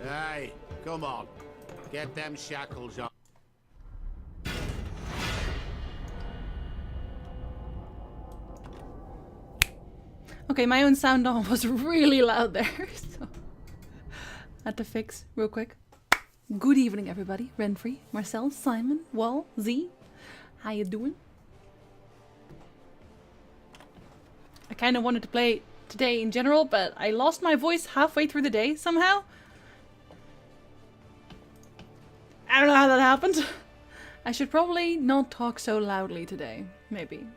Hey, come on. Get them shackles on. Okay, my own sound on was really loud there, so had to fix real quick. Good evening, everybody. Renfrey, Marcel, Simon, Wall, Z. How you doing? I kind of wanted to play today in general, but I lost my voice halfway through the day somehow. I don't know how that happened. I should probably not talk so loudly today, maybe.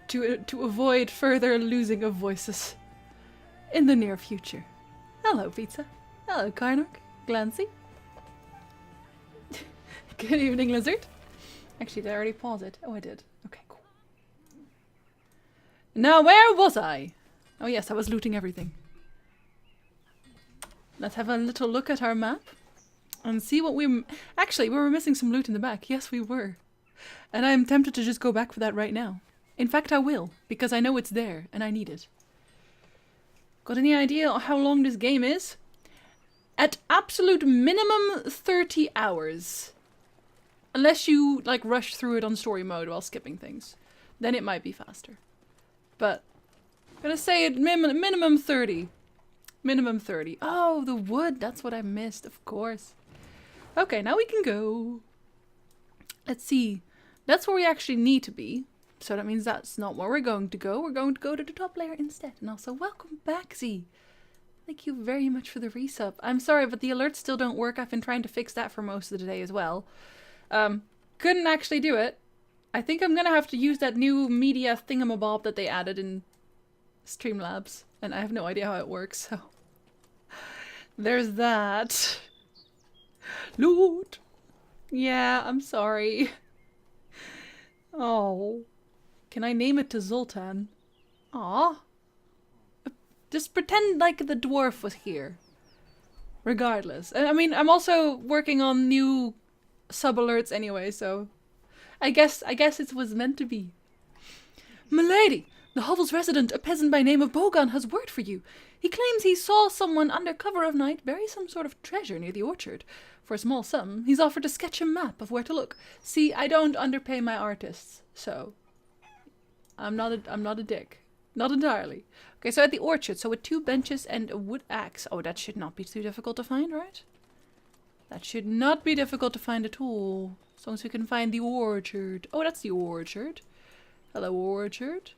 To avoid further losing of voices in the near future. Hello, Pizza. Hello, Karnak. Glancy. Good evening, Lizard. Actually, did I already pause it? Oh, I did. Okay, cool. Now, where was I? Oh, yes, I was looting everything. Let's have a little look at our map and see what we... Actually, we were missing some loot in the back. Yes, we were. And I'm tempted to just go back for that right now. In fact, I will, because I know it's there and I need it. Got any idea how long this game is? At absolute minimum 30 hours. Unless you, like, rush through it on story mode while skipping things. Then it might be faster. But, I'm gonna say at minimum 30. Minimum 30. Oh, the wood. That's what I missed, of course. Okay, now we can go. Let's see. That's where we actually need to be. So that means that's not where we're going to go. We're going to go to the top layer instead. And also, welcome back, Z. Thank you very much for the resub. I'm sorry, but the alerts still don't work. I've been trying to fix that for most of the day as well. Couldn't actually do it. I think I'm gonna have to use that new media thingamabob that they added in Streamlabs. And I have no idea how it works, so... There's that. Loot! Yeah, I'm sorry. Oh... Can I name it to Zoltan? Aw. Just pretend like the dwarf was here. Regardless. I mean, I'm also working on new sub-alerts anyway, so... I guess it was meant to be. Milady! The hovel's resident, a peasant by name of Bogan, has word for you. He claims he saw someone under cover of night bury some sort of treasure near the orchard. For a small sum, he's offered to sketch a map of where to look. See, I don't underpay my artists, so... I'm not a dick. Not entirely. Okay, so at the orchard, so with 2 benches and a wood axe. Oh, that should not be too difficult to find, right? That should not be difficult to find at all. As long as we can find the orchard. Oh, that's the orchard. Hello, orchard.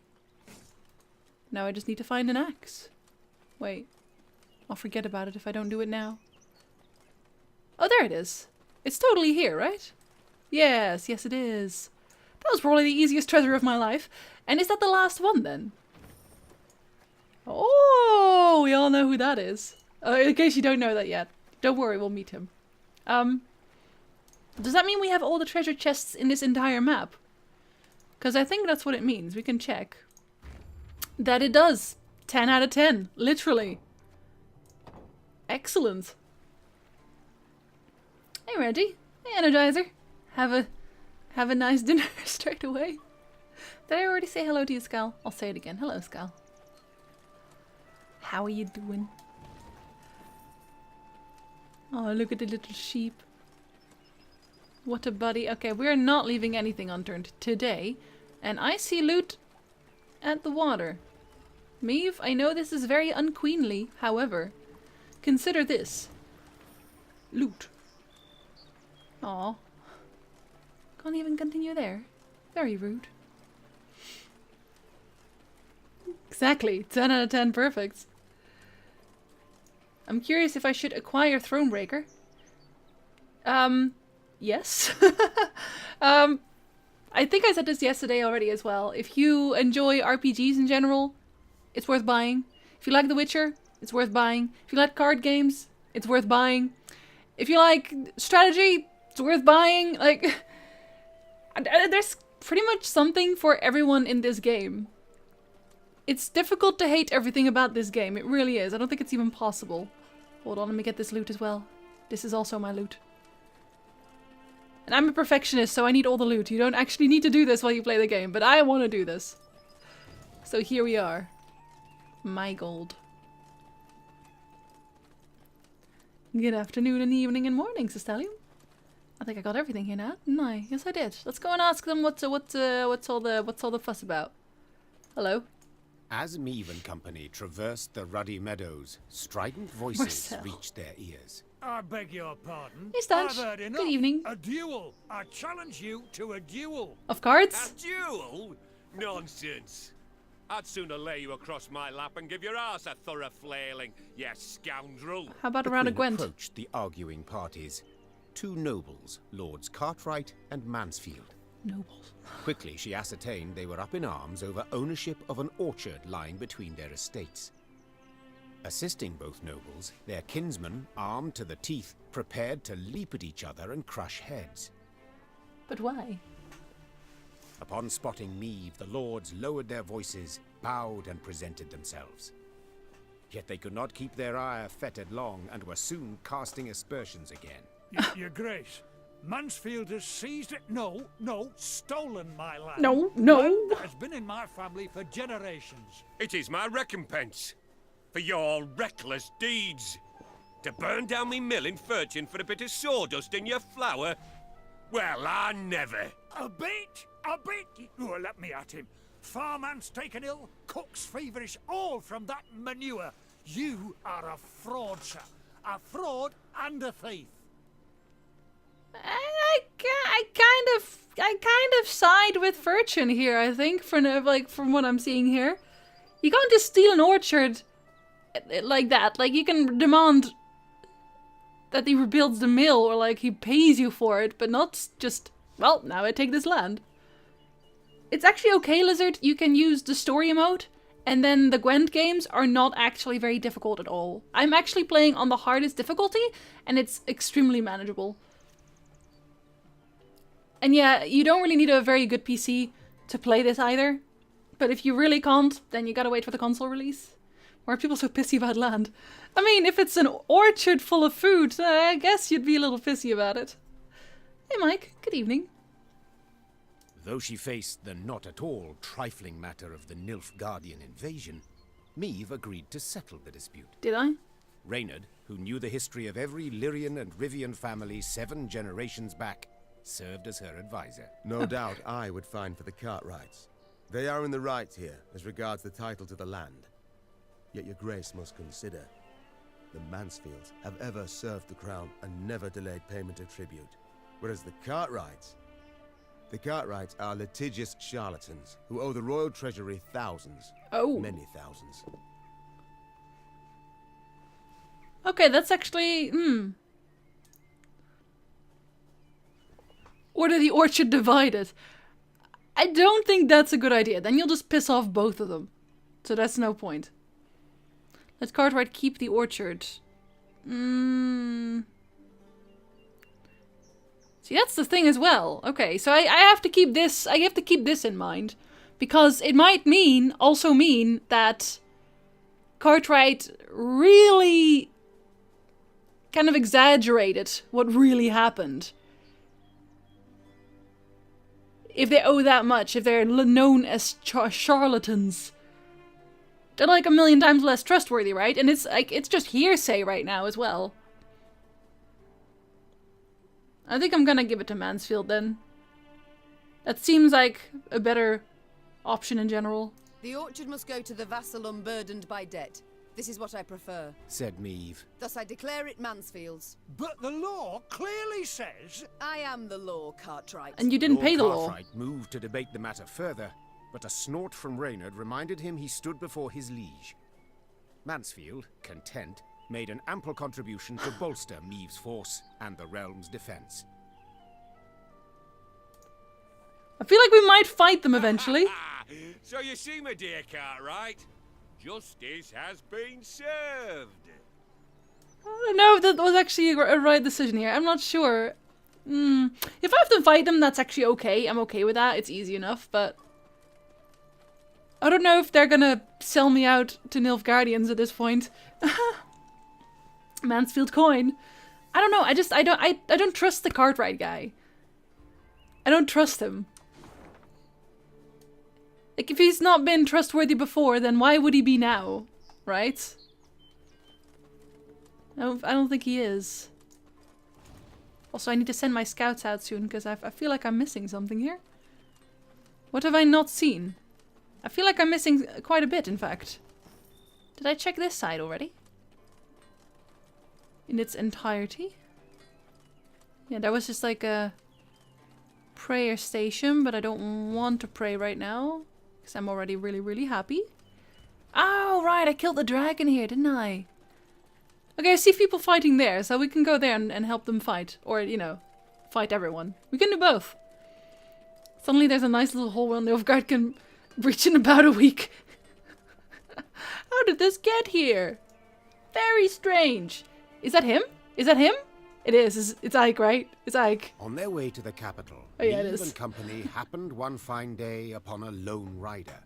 Now I just need to find an axe. Wait. I'll forget about it if I don't do it now. Oh, there it is. It's totally here, right? Yes, yes it is. That was probably the easiest treasure of my life. And is that the last one then? Oh, we all know who that is. In case you don't know that yet. Don't worry, we'll meet him. Does that mean we have all the treasure chests in this entire map? Because I think that's what it means. We can check. That it does. 10 out of 10. Literally. Excellent. Hey Reggie. Hey Energizer. Have a nice dinner straight away. Did I already say hello to you, Skal? I'll say it again. Hello, Skal. How are you doing? Oh, look at the little sheep. What a buddy. Okay, we're not leaving anything unturned today. And I see loot at the water. Maeve, I know this is very unqueenly. However, consider this. Loot. Aw. Can't even continue there. Very rude. Exactly. 10 out of 10 perfect. I'm curious if I should acquire Thronebreaker. Yes. I think I said this yesterday already as well. If you enjoy RPGs in general, it's worth buying. If you like The Witcher, it's worth buying. If you like card games, it's worth buying. If you like strategy, it's worth buying. Like, there's pretty much something for everyone in this game. It's difficult to hate everything about this game. It really is. I don't think it's even possible. Hold on, let me get this loot as well. This is also my loot. And I'm a perfectionist, so I need all the loot. You don't actually need to do this while you play the game, but I want to do this. So here we are. My gold. Good afternoon and evening and morning, Sestalium. I think I got everything here now, didn't I? Yes, I did. Let's go and ask them what's all the fuss about. Hello. As Meave and company traversed the ruddy meadows, strident voices Marcel. reached their ears. I beg your pardon. Hey, Stanch. I've heard enough. Good evening. A duel. I challenge you to a duel. Of cards? A duel? Nonsense. I'd sooner lay you across my lap and give your ass a thorough flailing, you scoundrel. How about The around a Queen Gwent? approached the arguing parties. Two nobles, Lords Cartwright and Mansfield. Nobles. Quickly, she ascertained they were up in arms over ownership of an orchard lying between their estates. Assisting both nobles, their kinsmen, armed to the teeth, prepared to leap at each other and crush heads. But why? Upon spotting Meave, the lords lowered their voices, bowed and presented themselves. Yet they could not keep their ire fettered long, and were soon casting aspersions again. Your Grace, Mansfield has seized it. No, stolen my land. No. Land that has been in my family for generations. It is my recompense for your reckless deeds. To burn down me mill in Furchin for a bit of sawdust in your flour? Well, I never. A bit. Oh, let me at him. Farman's taken ill, cook's feverish, all from that manure. You are a fraud, sir. A fraud and a thief. I kind of side with Furchin here, I think, from what I'm seeing here. You can't just steal an orchard like that. Like, you can demand that he rebuilds the mill, or like he pays you for it, but not just, well, now I take this land. It's actually okay, Lizard. You can use the story mode, and then the Gwent games are not actually very difficult at all. I'm actually playing on the hardest difficulty, and it's extremely manageable. And yeah, you don't really need a very good PC to play this either. But if you really can't, then you gotta wait for the console release. Why are people so pissy about land? I mean, if it's an orchard full of food, I guess you'd be a little pissy about it. Hey Mike, good evening. Though she faced the not at all trifling matter of the Nilfgaardian invasion, Meave agreed to settle the dispute. Did I? Reynard, who knew the history of every Lyrian and Rivian family 7 generations back, served as her advisor. No doubt I would find for the Cartwrights. They are in the right here, as regards the title to the land. Yet your grace must consider, the Mansfields have ever served the crown and never delayed payment of tribute. Whereas the Cartwrights are litigious charlatans who owe the royal treasury thousands. Oh. Many thousands. Okay, that's actually, Order the orchard divided. I don't think that's a good idea. Then you'll just piss off both of them. So that's no point. Let Cartwright keep the orchard. See, that's the thing as well. Okay, so I have to keep this. I have to keep this in mind, because it might also mean that Cartwright really kind of exaggerated what really happened. If they owe that much, if they're known as charlatans, they're like 1,000,000 times less trustworthy, right? And it's like, it's just hearsay right now as well. I think I'm gonna give it to Mansfield then. That seems like a better option in general. The orchard must go to the vassal unburdened by debt. This is what I prefer. Said Meave. Thus I declare it Mansfield's. But the law clearly says... I am the law, Cartwright. And you didn't Lord pay the law. Cartwright moved to debate the matter further, but a snort from Reynard reminded him he stood before his liege. Mansfield, content, made an ample contribution to bolster Meave's force and the realm's defense. I feel like we might fight them eventually. So you see, my dear Cartwright, justice has been served. I don't know if that was actually a right decision here. I'm not sure. If I have to fight them, that's actually okay. I'm okay with that. It's easy enough, but... I don't know if they're gonna sell me out to Nilfgaardians at this point. Mansfield coin. I don't know. I don't trust the Cartwright guy. I don't trust him. Like, if he's not been trustworthy before, then why would he be now? Right? I don't think he is. Also, I need to send my scouts out soon, because I feel like I'm missing something here. What have I not seen? I feel like I'm missing quite a bit, in fact. Did I check this side already? In its entirety? Yeah, that was just like a prayer station, but I don't want to pray right now, because I'm already really, really happy. Oh, right, I killed the dragon here, didn't I? Okay, I see people fighting there, so we can go there and help them fight. Or, you know, fight everyone. We can do both. Suddenly there's a nice little hole where Nilfgaard can reach in about a week. How did this get here? Very strange. Is that him? Is that him? It is. It's Ike, right? It's Ike. On their way to the capital, Oh, yeah, it Neve is. and company happened one fine day upon a lone rider.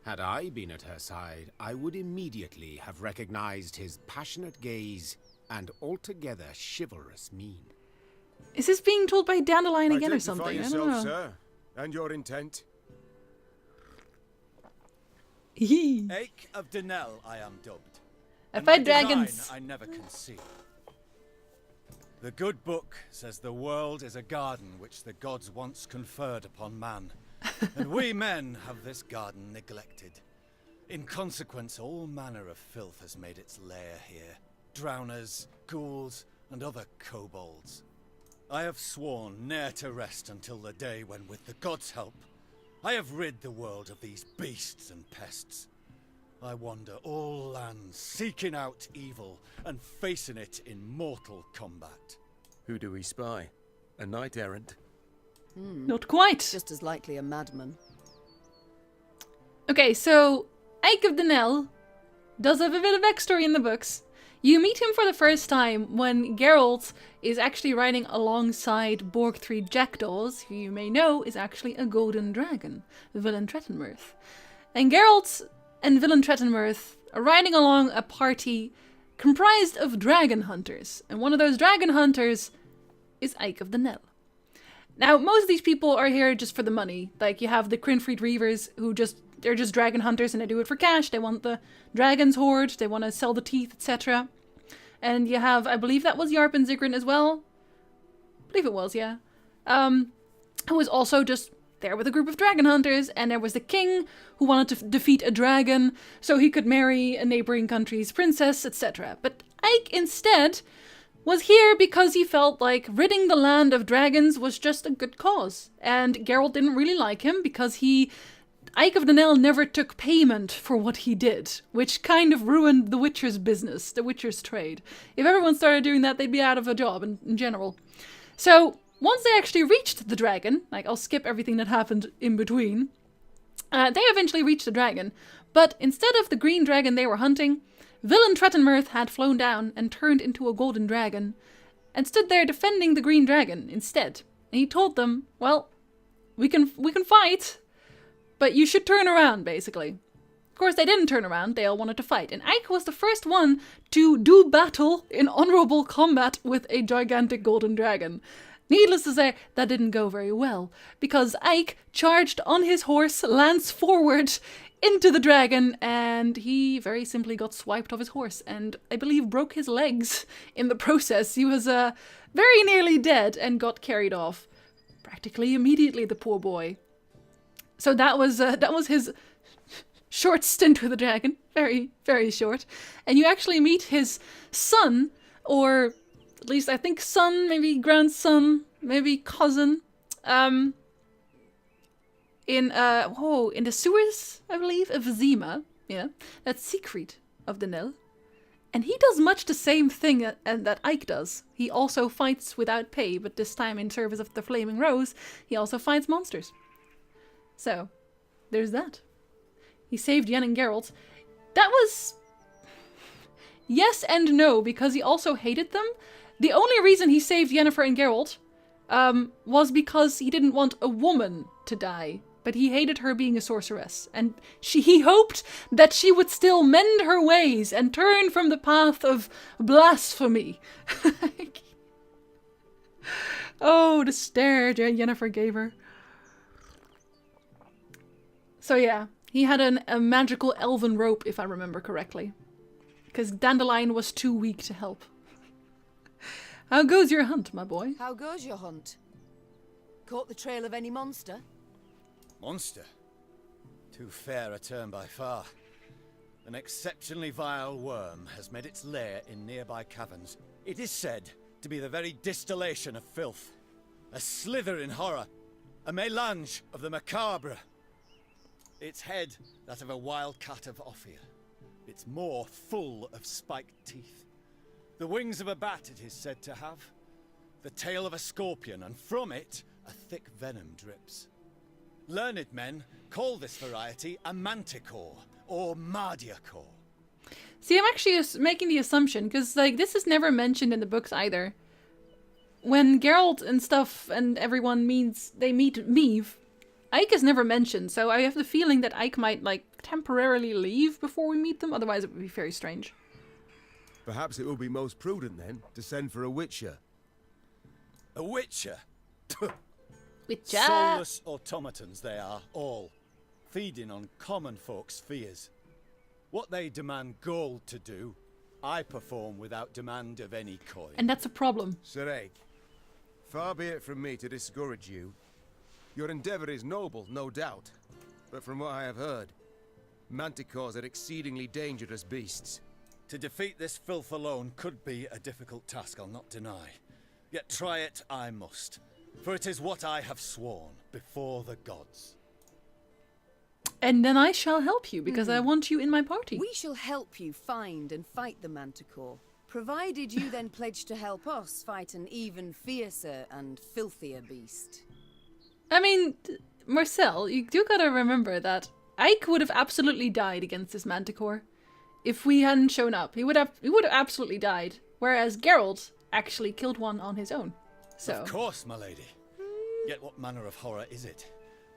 Had I been at her side, I would immediately have recognized his passionate gaze and altogether chivalrous mien. Is this being told by Dandelion again or Identify something? I yourself, don't know. sir, and your intent. Hee. Ake of Denel, I am dubbed. I And fight my design dragons. I never conceal. The good book says the world is a garden which the gods once conferred upon man. And we men have this garden neglected. In consequence, all manner of filth has made its lair here. Drowners, ghouls, and other kobolds. I have sworn ne'er to rest until the day when, with the gods' help, I have rid the world of these beasts and pests. I wander all lands, seeking out evil and facing it in mortal combat. Who do we spy? A knight errant? Not quite. Just as likely a madman. Okay, so Ike of Denel does have a bit of backstory in the books. You meet him for the first time when Geralt is actually riding alongside Borg-3 Jackdaws, who you may know is actually a golden dragon, Villain Trettenmirth. And Geralt and Villain Trettenmirth are riding along a party comprised of dragon hunters. And one of those dragon hunters is Ike of Denel. Now, most of these people are here just for the money. Like, you have the Crinfried Reavers, they're just dragon hunters and they do it for cash. They want the dragon's hoard, they want to sell the teeth, etc. And you have, I believe that was Yarp and Zigrin as well. I believe it was, yeah. Who was also just there with a group of dragon hunters, and there was the king who wanted to defeat a dragon so he could marry a neighboring country's princess, etc. But Ike instead was here because he felt like ridding the land of dragons was just a good cause. And Geralt didn't really like him because Ike of Denel never took payment for what he did, which kind of ruined the Witcher's business, the Witcher's trade. If everyone started doing that, they'd be out of a job in general. So, once they actually reached the dragon, like, I'll skip everything that happened in between, they eventually reached the dragon, but instead of the green dragon they were hunting, Villain Trettenmirth had flown down and turned into a golden dragon, and stood there defending the green dragon instead. And he told them, well, we can fight, but you should turn around, basically. Of course, they didn't turn around, they all wanted to fight, and Ike was the first one to do battle in honorable combat with a gigantic golden dragon. Needless to say, that didn't go very well, because Ike charged on his horse, lance forward, into the dragon, and he very simply got swiped off his horse, and I believe broke his legs in the process. He was very nearly dead and got carried off practically immediately, the poor boy. So that was his short stint with the dragon, very, very short. And you actually meet his son, or at least I think son, maybe grandson, maybe cousin, in the sewers, I believe, of Zima. Yeah, that's Siegfried of Denel. And he does much the same thing that Ike does. He also fights without pay, but this time in service of the Flaming Rose, he also fights monsters. So, there's that. He saved Yen and Geralt. That was yes and no, because he also hated them. The only reason he saved Yennefer and Geralt was because he didn't want a woman to die. But he hated her being a sorceress, and he hoped that she would still mend her ways and turn from the path of blasphemy. Oh, the stare Yennefer gave her. So yeah, he had a magical elven rope, if I remember correctly. Because Dandelion was too weak to help. How goes your hunt, my boy? How goes your hunt? Caught the trail of any monster? Monster? Too fair a term by far. An exceptionally vile worm has made its lair in nearby caverns. It is said to be the very distillation of filth. A slither in horror. A mélange of the macabre. Its head, that of a wild cat of Ophir. Its maw full of spiked teeth. The wings of a bat it is said to have. The tail of a scorpion, and from it a thick venom drips. Learned men call this variety a manticore, or mardiacore. See, I'm actually making the assumption, because like this is never mentioned in the books either. When Geralt and stuff and everyone meet Meve, Ike is never mentioned, so I have the feeling that Ike might like temporarily leave before we meet them, otherwise it would be very strange. Perhaps it will be most prudent then to send for a witcher. A witcher? Witcher! Soulless automatons they are, all. Feeding on common folks' fears. What they demand gold to do, I perform without demand of any coin. And that's a problem. Sir Ake, far be it from me to discourage you. Your endeavor is noble, no doubt. But from what I have heard, manticores are exceedingly dangerous beasts. To defeat this filth alone could be a difficult task, I'll not deny. Yet try it I must, for it is what I have sworn before the gods. And then I shall help you, because I want you in my party. We shall help you find and fight the Manticore, provided you then pledge to help us fight an even fiercer and filthier beast. I mean, Marcel, you do gotta remember that Ike would have absolutely died against this Manticore. If we hadn't shown up, he would have absolutely died. Whereas Geralt actually killed one on his own. So. Of course, my lady. Yet what manner of horror is it?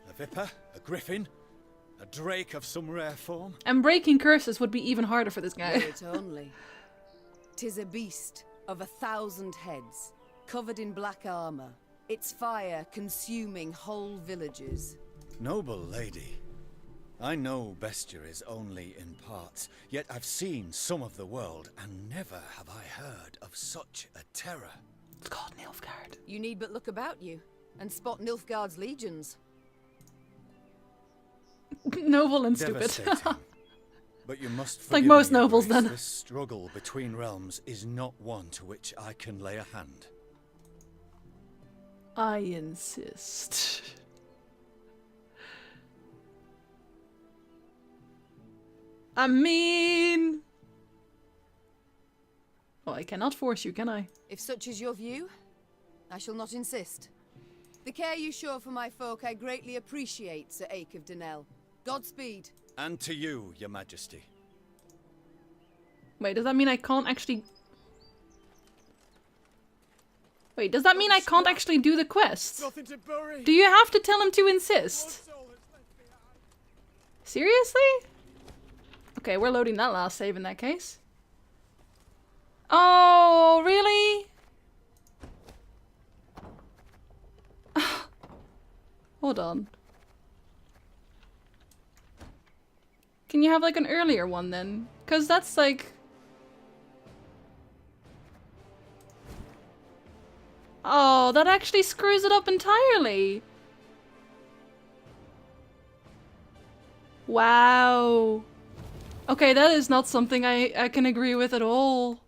A viper? A griffin? A drake of some rare form? And breaking curses would be even harder for this guy. It only. 'Tis a beast of 1,000 heads, covered in black armor. Its fire consuming whole villages. Noble lady. I know bestiaries only in parts, yet I've seen some of the world, and never have I heard of such a terror. It's called Nilfgaard. You need but look about you, and spot Nilfgaard's legions. Noble and stupid. Devastating. But you must It's like forgive most me, Your nobles, Grace. then. This struggle between realms is not one to which I can lay a hand. I insist. I mean... Well, I cannot force you, can I? If such is your view, I shall not insist. The care you show for my folk I greatly appreciate, Sir Ake of Denell. Godspeed. And to you, Your Majesty. Wait, does that mean I can't actually... Wait, does that mean I can't actually do the quest? Nothing to bury. Do you have to tell him to insist? Seriously? Okay, we're loading that last save in that case. Oh, really? Hold on. Can you have like an earlier one then? Because that's like... Oh, that actually screws it up entirely. Wow. Okay, that is not something I can agree with at all.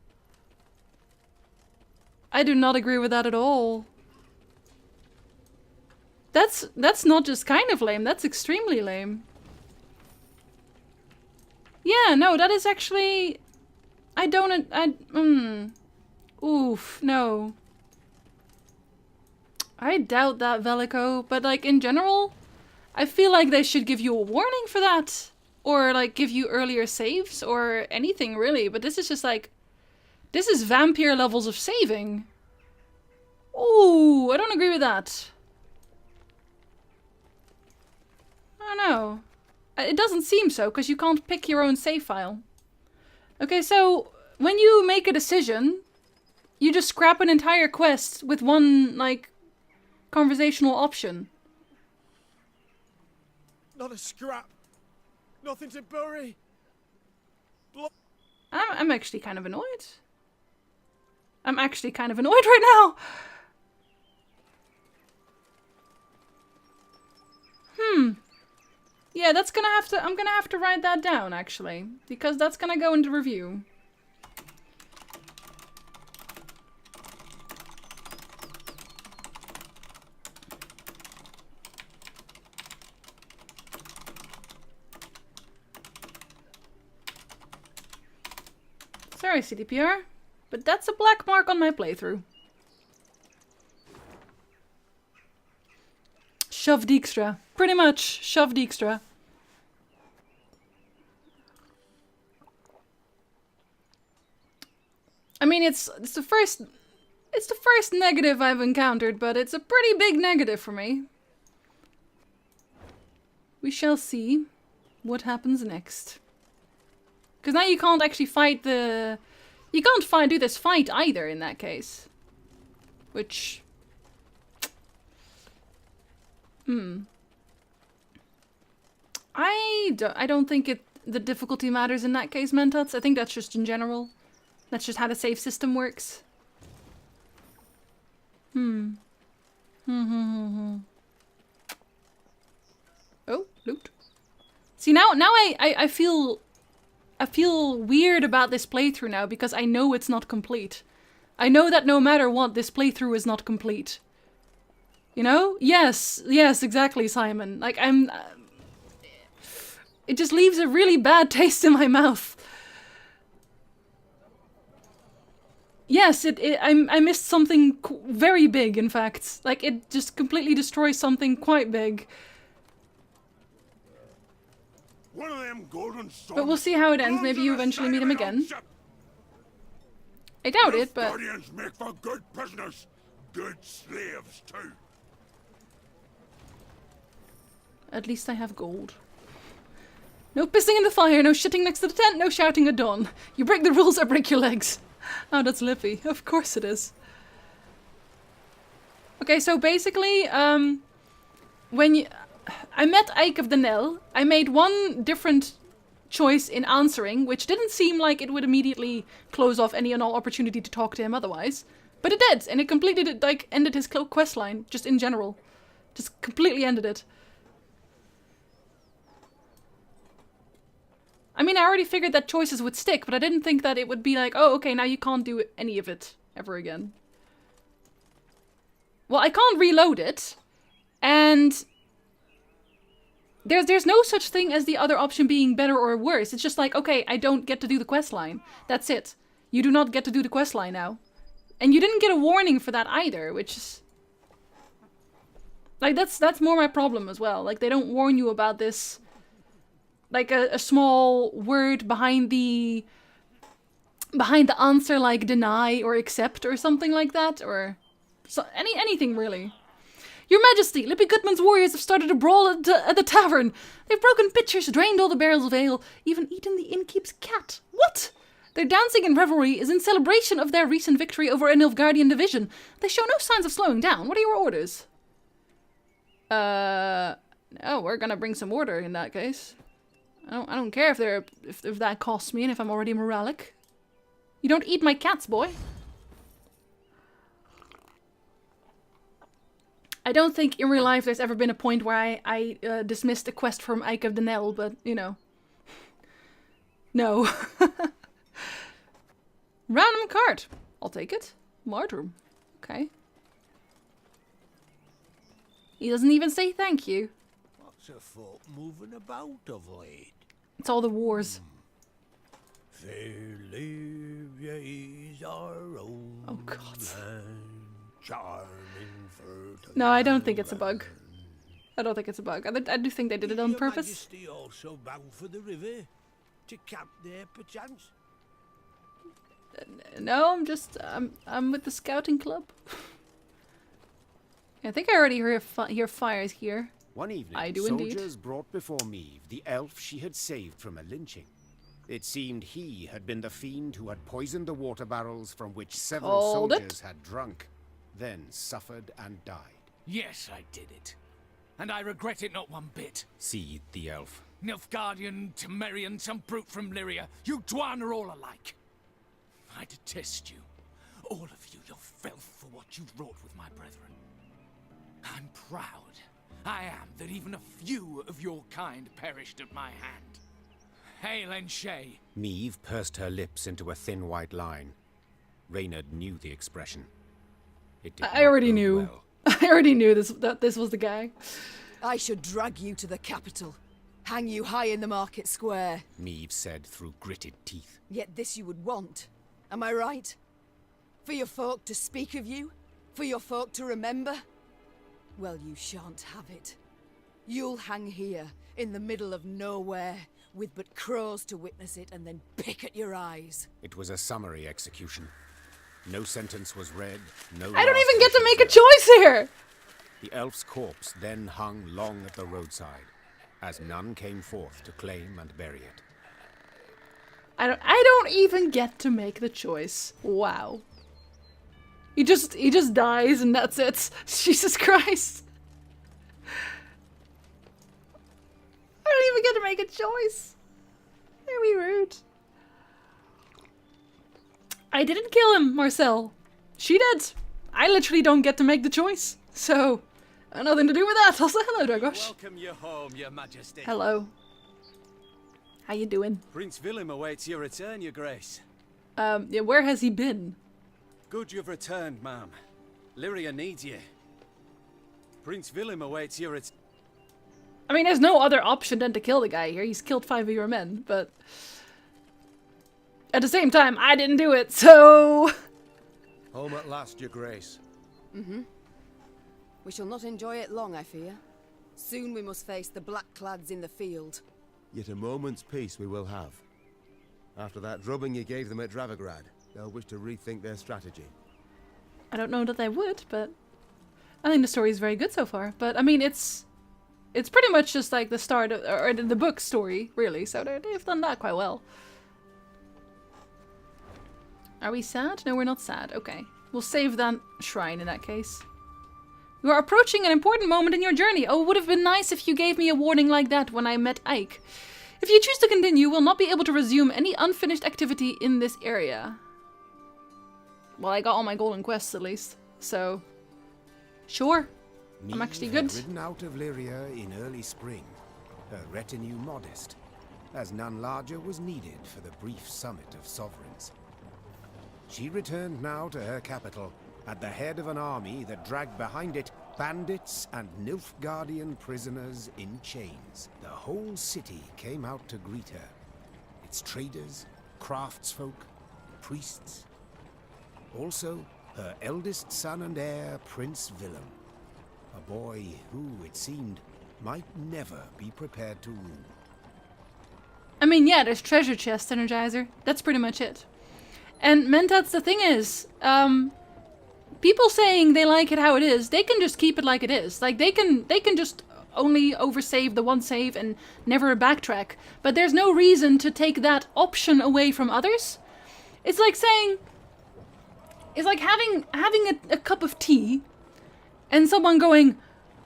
I do not agree with that at all. That's not just kind of lame, that's extremely lame. Yeah, no, that is actually... Oof, no. I doubt that, Velico, but like in general, I feel like they should give you a warning for that. Or like give you earlier saves or anything really, but this is just like... This is vampire levels of saving. Ooh, I don't agree with that. I don't know. It doesn't seem so, because you can't pick your own save file. Okay, so when you make a decision, you just scrap an entire quest with one, like, conversational option. Not a scrap. Nothing to bury. I'm I'm actually kind of annoyed. I'm actually kind of annoyed right now. Yeah, that's gonna have to, I'm gonna have to write that down, actually. Because that's gonna go into review. Sorry, CDPR, but that's a black mark on my playthrough. Shove Dijkstra. Pretty much, shove Dijkstra. I mean, it's the first negative I've encountered, but it's a pretty big negative for me. We shall see what happens next. Because now you can't actually fight the... You can't do this fight either in that case. Which... I don't think the difficulty matters in that case, Mentats. I think that's just in general. That's just how the save system works. Oh, loot. See, now I feel weird about this playthrough now because I know it's not complete. I know that no matter what, this playthrough is not complete. You know? Yes, exactly, Simon. Like, it just leaves a really bad taste in my mouth. Yes, I missed something very big, in fact. Like, it just completely destroys something quite big. One of them golden sons. But we'll see how it ends. Maybe you eventually meet him again. I doubt it, but... Guardians make for good prisoners. Good slaves, too. At least I have gold. No pissing in the fire, no shitting next to the tent, no shouting at dawn. You break the rules, I break your legs. Oh, that's Lippy. Of course it is. Okay, so basically, when I met Ike of the Nell, I made one different choice in answering, which didn't seem like it would immediately close off any and all opportunity to talk to him otherwise. But it did, and it completely did, like, ended his quest line, just in general. Just completely ended it. I mean, I already figured that choices would stick, but I didn't think that it would be like, oh, okay, now you can't do any of it ever again. Well, I can't reload it, and there's no such thing as the other option being better or worse. It's just like, okay, I don't get to do the quest line. That's it. You do not get to do the quest line now. And you didn't get a warning for that either, which is... Like, that's more my problem as well. Like, they don't warn you about this... Like a small word behind the answer, like deny or accept or something like that, or anything really. Your Majesty, Lippy Goodman's warriors have started a brawl at the tavern. They've broken pitchers, drained all the barrels of ale, even eaten the innkeep's cat. What? Their dancing and revelry is in celebration of their recent victory over a Nilfgaardian division. They show no signs of slowing down. What are your orders? Oh, we're gonna bring some order in that case. I don't care if that costs me and if I'm already moralic. You don't eat my cats, boy. I don't think in real life there's ever been a point where I dismissed a quest from Ike of the Nell, but, you know. No. Random card. I'll take it. Martyrdom. Okay. He doesn't even say thank you. What's a folk moving about of late? It's all the wars. Oh god. No, I don't think it's a bug. I don't think it's a bug. I do think they did it on purpose. Majesty also bound for the river to camp there, perchance? No, I'm with the scouting club. I think I already hear fires here. One evening, I do soldiers indeed. brought before Meve the elf she had saved from a lynching. It seemed he had been the fiend who had poisoned the water barrels from which several Hold soldiers had drunk, then suffered and died. Yes, I did it. And I regret it not one bit. Seethed the elf. Nilfgaardian, Temerian, some brute from Lyria. You Dwan are all alike. I detest you. All of you, your filth for what you wrought with my brethren. I'm proud. I am that even a few of your kind perished at my hand. Hail and Shay. Meve pursed her lips into a thin white line. Reynard knew the expression. It did I not already bode knew. well. I already knew that this was the guy. I should drag you to the capital, hang you high in the market square. Meve said through gritted teeth. Yet this you would want, am I right? For your folk to speak of you? For your folk to remember? Well, you shan't have it. You'll hang here, in the middle of nowhere, with but crows to witness it and then pick at your eyes. It was a summary execution. No sentence was read, no I don't last even get to wishes make a heard. choice here! The elf's corpse then hung long at the roadside, as none came forth to claim and bury it. I don't even get to make the choice. Wow. He just dies and that's it. Jesus Christ. I don't even get to make a choice. Very rude. I didn't kill him, Marcel. She did. I literally don't get to make the choice. So, nothing to do with that. Also, hello, Dragosh. Welcome you home, your majesty. Hello. How you doing? Prince Willem awaits your return, your grace. Yeah, where has he been? Good you've returned, ma'am. Lyria needs you. Prince Willem awaits your return. I mean, there's no other option than to kill the guy here. He's killed 5 of your men, but... At the same time, I didn't do it, so... Home at last, your grace. Mm-hmm. We shall not enjoy it long, I fear. Soon we must face the black-clads in the field. Yet a moment's peace we will have. After that drubbing you gave them at Dravigrad, they'll wish to rethink their strategy. I don't know that they would, but... I think the story is very good so far. But, I mean, it's pretty much just like the start of... Or the book story, really. So they've done that quite well. Are we sad? No, we're not sad. Okay. We'll save that shrine in that case. You are approaching an important moment in your journey. Oh, it would have been nice if you gave me a warning like that when I met Ike. If you choose to continue, we'll not be able to resume any unfinished activity in this area. Well, I got all my golden quests at least, so... Sure. I'm actually Meve good. had ridden out of Lyria in early spring, her retinue modest, as none larger was needed for the brief summit of sovereigns. She returned now to her capital, at the head of an army that dragged behind it bandits and Nilfgaardian prisoners in chains. The whole city came out to greet her. Its traders, craftsfolk, priests. Also, her eldest son and heir, Prince Willem. A boy who, it seemed, might never be prepared to rule. I mean, yeah, there's treasure chest energizer. That's pretty much it. And Mentats, the thing is, people saying they like it how it is, they can just keep it like it is. Like, they can just only oversave the one save and never backtrack. But there's no reason to take that option away from others. It's like saying... It's like having a cup of tea and someone going,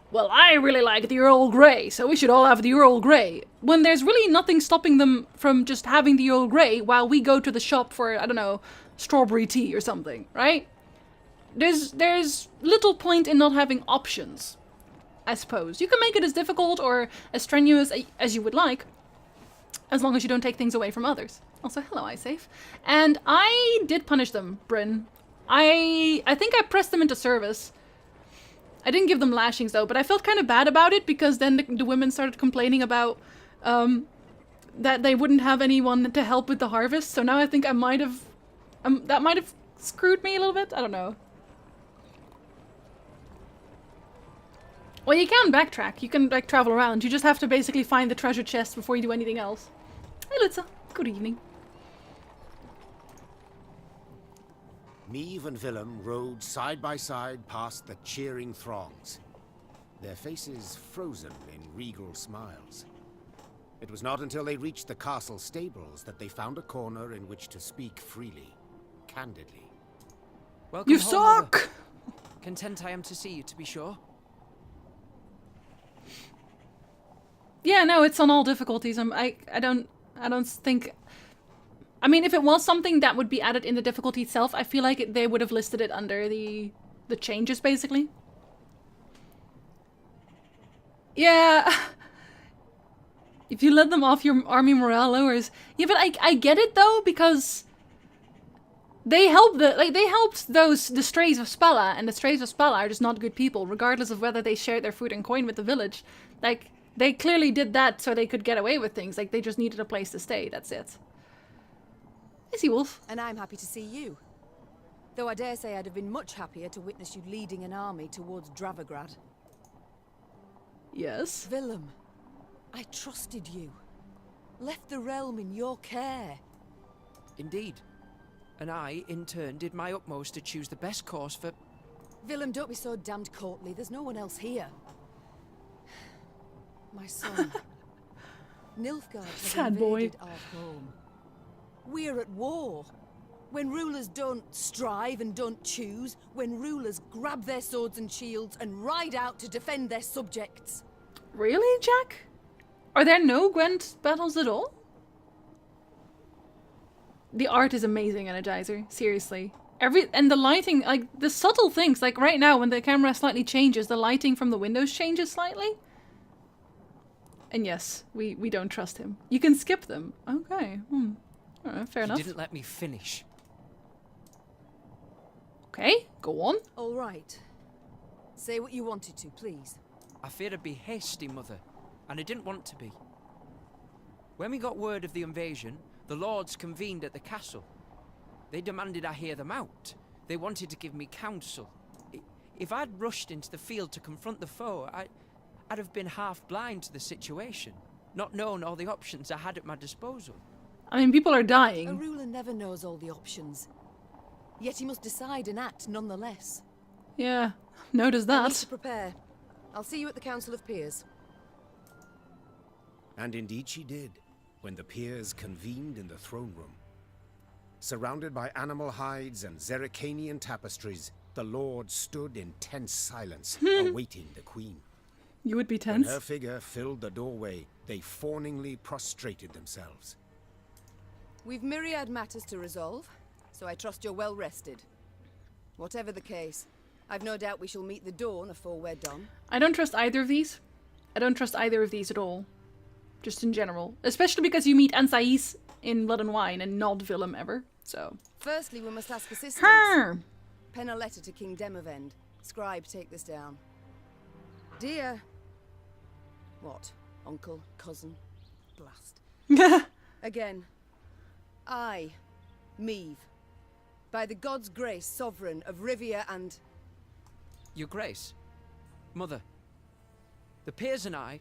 well, I really like the Earl Grey, so we should all have the Earl Grey. When there's really nothing stopping them from just having the Earl Grey while we go to the shop for, I don't know, strawberry tea or something, right? There's little point in not having options, I suppose. You can make it as difficult or as strenuous as you would like, as long as you don't take things away from others. Also, hello, iSafe. And I did punish them, Bryn. I think I pressed them into service. I didn't give them lashings though, but I felt kind of bad about it because then the women started complaining about that they wouldn't have anyone to help with the harvest. So now I think I might have that might have screwed me a little bit. I don't know. Well, you can backtrack. You can like travel around. You just have to basically find the treasure chest before you do anything else. Hey, Lutza. Good evening. Meve and Willem rode side by side past the cheering throngs, their faces frozen in regal smiles. It was not until they reached the castle stables that they found a corner in which to speak freely, candidly. Welcome You home, suck! mother. Content I am to see you, to be sure. Yeah, no, it's on all difficulties. I don't think... I mean, if it was something that would be added in the difficulty itself, I feel like they would have listed it under the changes, basically. Yeah. If you let them off, your army morale lowers. Yeah, but I get it though, because they helped the Strays of Spalla, and the Strays of Spalla are just not good people, regardless of whether they shared their food and coin with the village. Like, they clearly did that so they could get away with things. Like, they just needed a place to stay, that's it. I see, Wolf. And I'm happy to see you. Though I dare say I'd have been much happier to witness you leading an army towards Dravigrad. Yes. Willem, I trusted you. Left the realm in your care. Indeed. And I, in turn, did my utmost to choose the best course for... Willem, don't be so damned courtly. There's no one else here. My son. Nilfgaard has Sad boy. invaded our home. We're at war. When rulers don't strive and don't choose, when rulers grab their swords and shields and ride out to defend their subjects. Really, Jack? Are there no Gwent battles at all? The art is amazing, Energizer. Seriously. And the lighting, like, the subtle things, like right now when the camera slightly changes, the lighting from the windows changes slightly. And yes, we don't trust him. You can skip them. Okay. Alright, fair enough. You didn't let me finish. Okay, go on. All right. Say what you wanted to, please. I feared I'd be hasty, Mother, and I didn't want to be. When we got word of the invasion, the lords convened at the castle. They demanded I hear them out. They wanted to give me counsel. If I'd rushed into the field to confront the foe, I'd have been half blind to the situation, not known all the options I had at my disposal. I mean, people are A dying. ruler never knows all the options. Yet he must decide and act nonetheless. Yeah, notice I need that. to prepare. I'll see you at the Council of Peers. And indeed she did, when the peers convened in the throne room. Surrounded by animal hides and Zerrikanian tapestries, the lord stood in tense silence, awaiting the queen. You would be When tense. her figure filled the doorway, they fawningly prostrated themselves. We've myriad matters to resolve, so I trust you're well rested. Whatever the case, I've no doubt we shall meet the dawn afore we're done. I don't trust either of these. I don't trust either of these at all. Just in general. Especially because you meet Ansais in Blood and Wine and not Willem ever. So. Firstly, we must ask assistance. Pen a letter to King Demavend. Scribe, take this down. Dear... What? Uncle? Cousin? Blast. Again. I, Meve, by the god's grace, sovereign of Rivia and... Your Grace, Mother, the peers and I,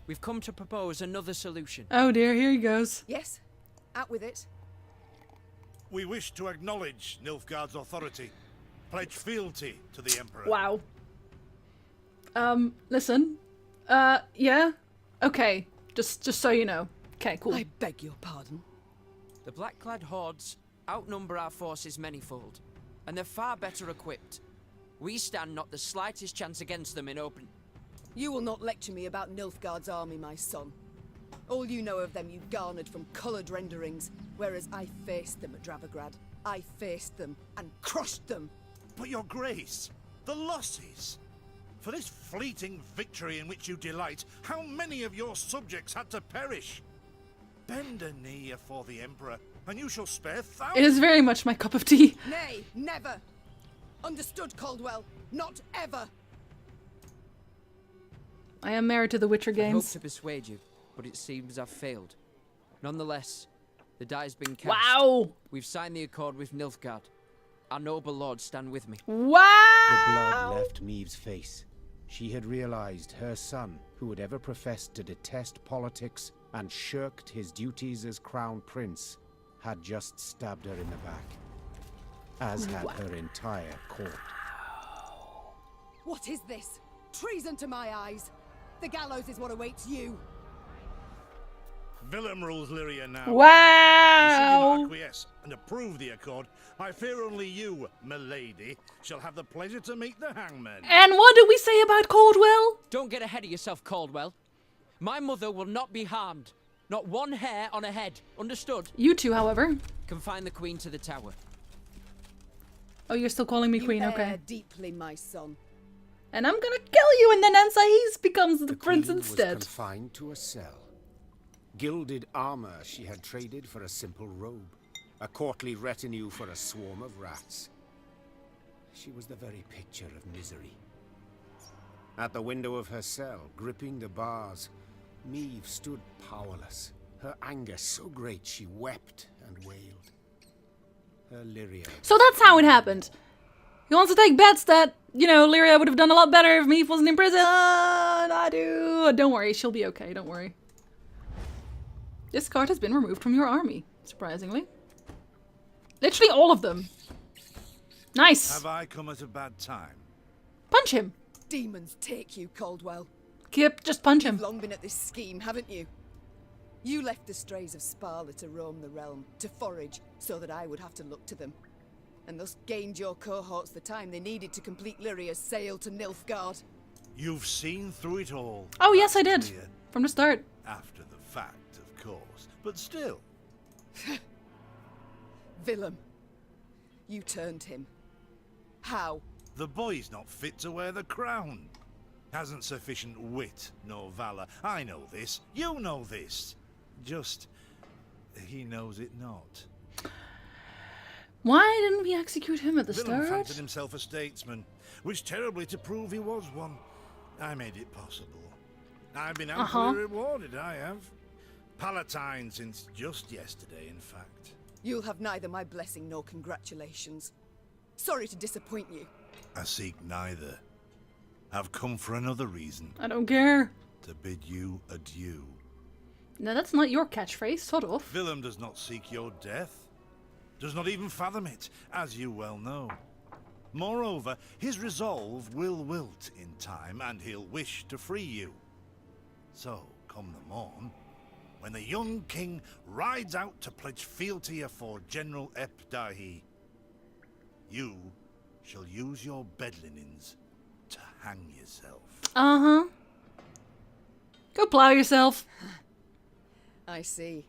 we've come to propose another solution. Oh dear, here he goes. Yes, out with it. We wish to acknowledge Nilfgaard's authority, pledge fealty to the Emperor. Wow. Listen. Yeah. Okay. Just so you know. Okay, cool. I beg your pardon. The black-clad hordes outnumber our forces manyfold, and they're far better equipped. We stand not the slightest chance against them in open... You will not lecture me about Nilfgaard's army, my son. All you know of them you garnered from coloured renderings, whereas I faced them at Dravigrad. I faced them and crushed them. But your grace, the losses. For this fleeting victory in which you delight, how many of your subjects had to perish? Bend a knee afore the Emperor, and you shall spare thousands. It is very much my cup of tea. Nay, never. Understood, Caldwell. Not ever. I am married to the Witcher I hope games. to persuade you, but it seems I've failed. Nonetheless, the die's been cast. Wow. We've signed the accord with Nilfgaard. Our noble lords stand with me. The Wow. blood left Meve's face. She had realized her son, who had ever professed to detest politics and shirked his duties as crown prince, had just stabbed her in the back, as had her entire court. What is this? Treason to my eyes. The gallows is what awaits you. Willem rules Lyria now. Should you Wow. acquiesce and approve the accord, I fear only you, milady, shall have the pleasure to meet the hangman. And what do we say about Caldwell? Don't get ahead of yourself, Caldwell. My mother will not be harmed. Not one hair on her head. Understood? You two, however. Confine the queen to the tower. Oh, you're still calling me You queen, err okay. deeply, my son. And I'm gonna kill you, and then Ansais becomes the prince queen instead. was confined to a cell. Gilded armor she had traded for a simple robe. A courtly retinue for a swarm of rats. She was the very picture of misery. At the window of her cell, gripping the bars, Meve stood powerless, her anger so great she wept and wailed. Her Lyria... So that's how it happened. He wants to take bets that, you know, Lyria would have done a lot better if Meve wasn't in prison. I do. Don't worry, she'll be okay, don't worry. This card has been removed from your army, surprisingly. Literally all of them. Nice. Have I come at a bad time? Punch him. Demons take you, Caldwell. Kip, just punch him. You've long been at this scheme, haven't you? You left the strays of Sparla to roam the realm, to forage, so that I would have to look to them. And thus gained your cohorts the time they needed to complete Lyria's sail to Nilfgaard. You've seen through it all. Oh, yes, I That's did. clear. From the start. After the fact, of course. But still. Willem, you turned him. How? The boy's not fit to wear the crown. Hasn't sufficient wit nor valor. I know this. You know this. Just... he knows it not. Why didn't we execute him at the Willem start? fancied himself a statesman. Wished terribly to prove he was one. I made it possible. I've been amply rewarded, I have. Palatine since just yesterday, in fact. You'll have neither my blessing nor congratulations. Sorry to disappoint you. I seek neither. I've come for another reason. I don't care. To bid you adieu. No, that's not your catchphrase, sort of. Willem does not seek your death. Does not even fathom it, as you well know. Moreover, his resolve will wilt in time, and he'll wish to free you. So, come the morn, when the young king rides out to pledge fealty afore General Epdahi, you shall use your bed linens to hang yourself. Uh-huh. Go plow yourself. I see.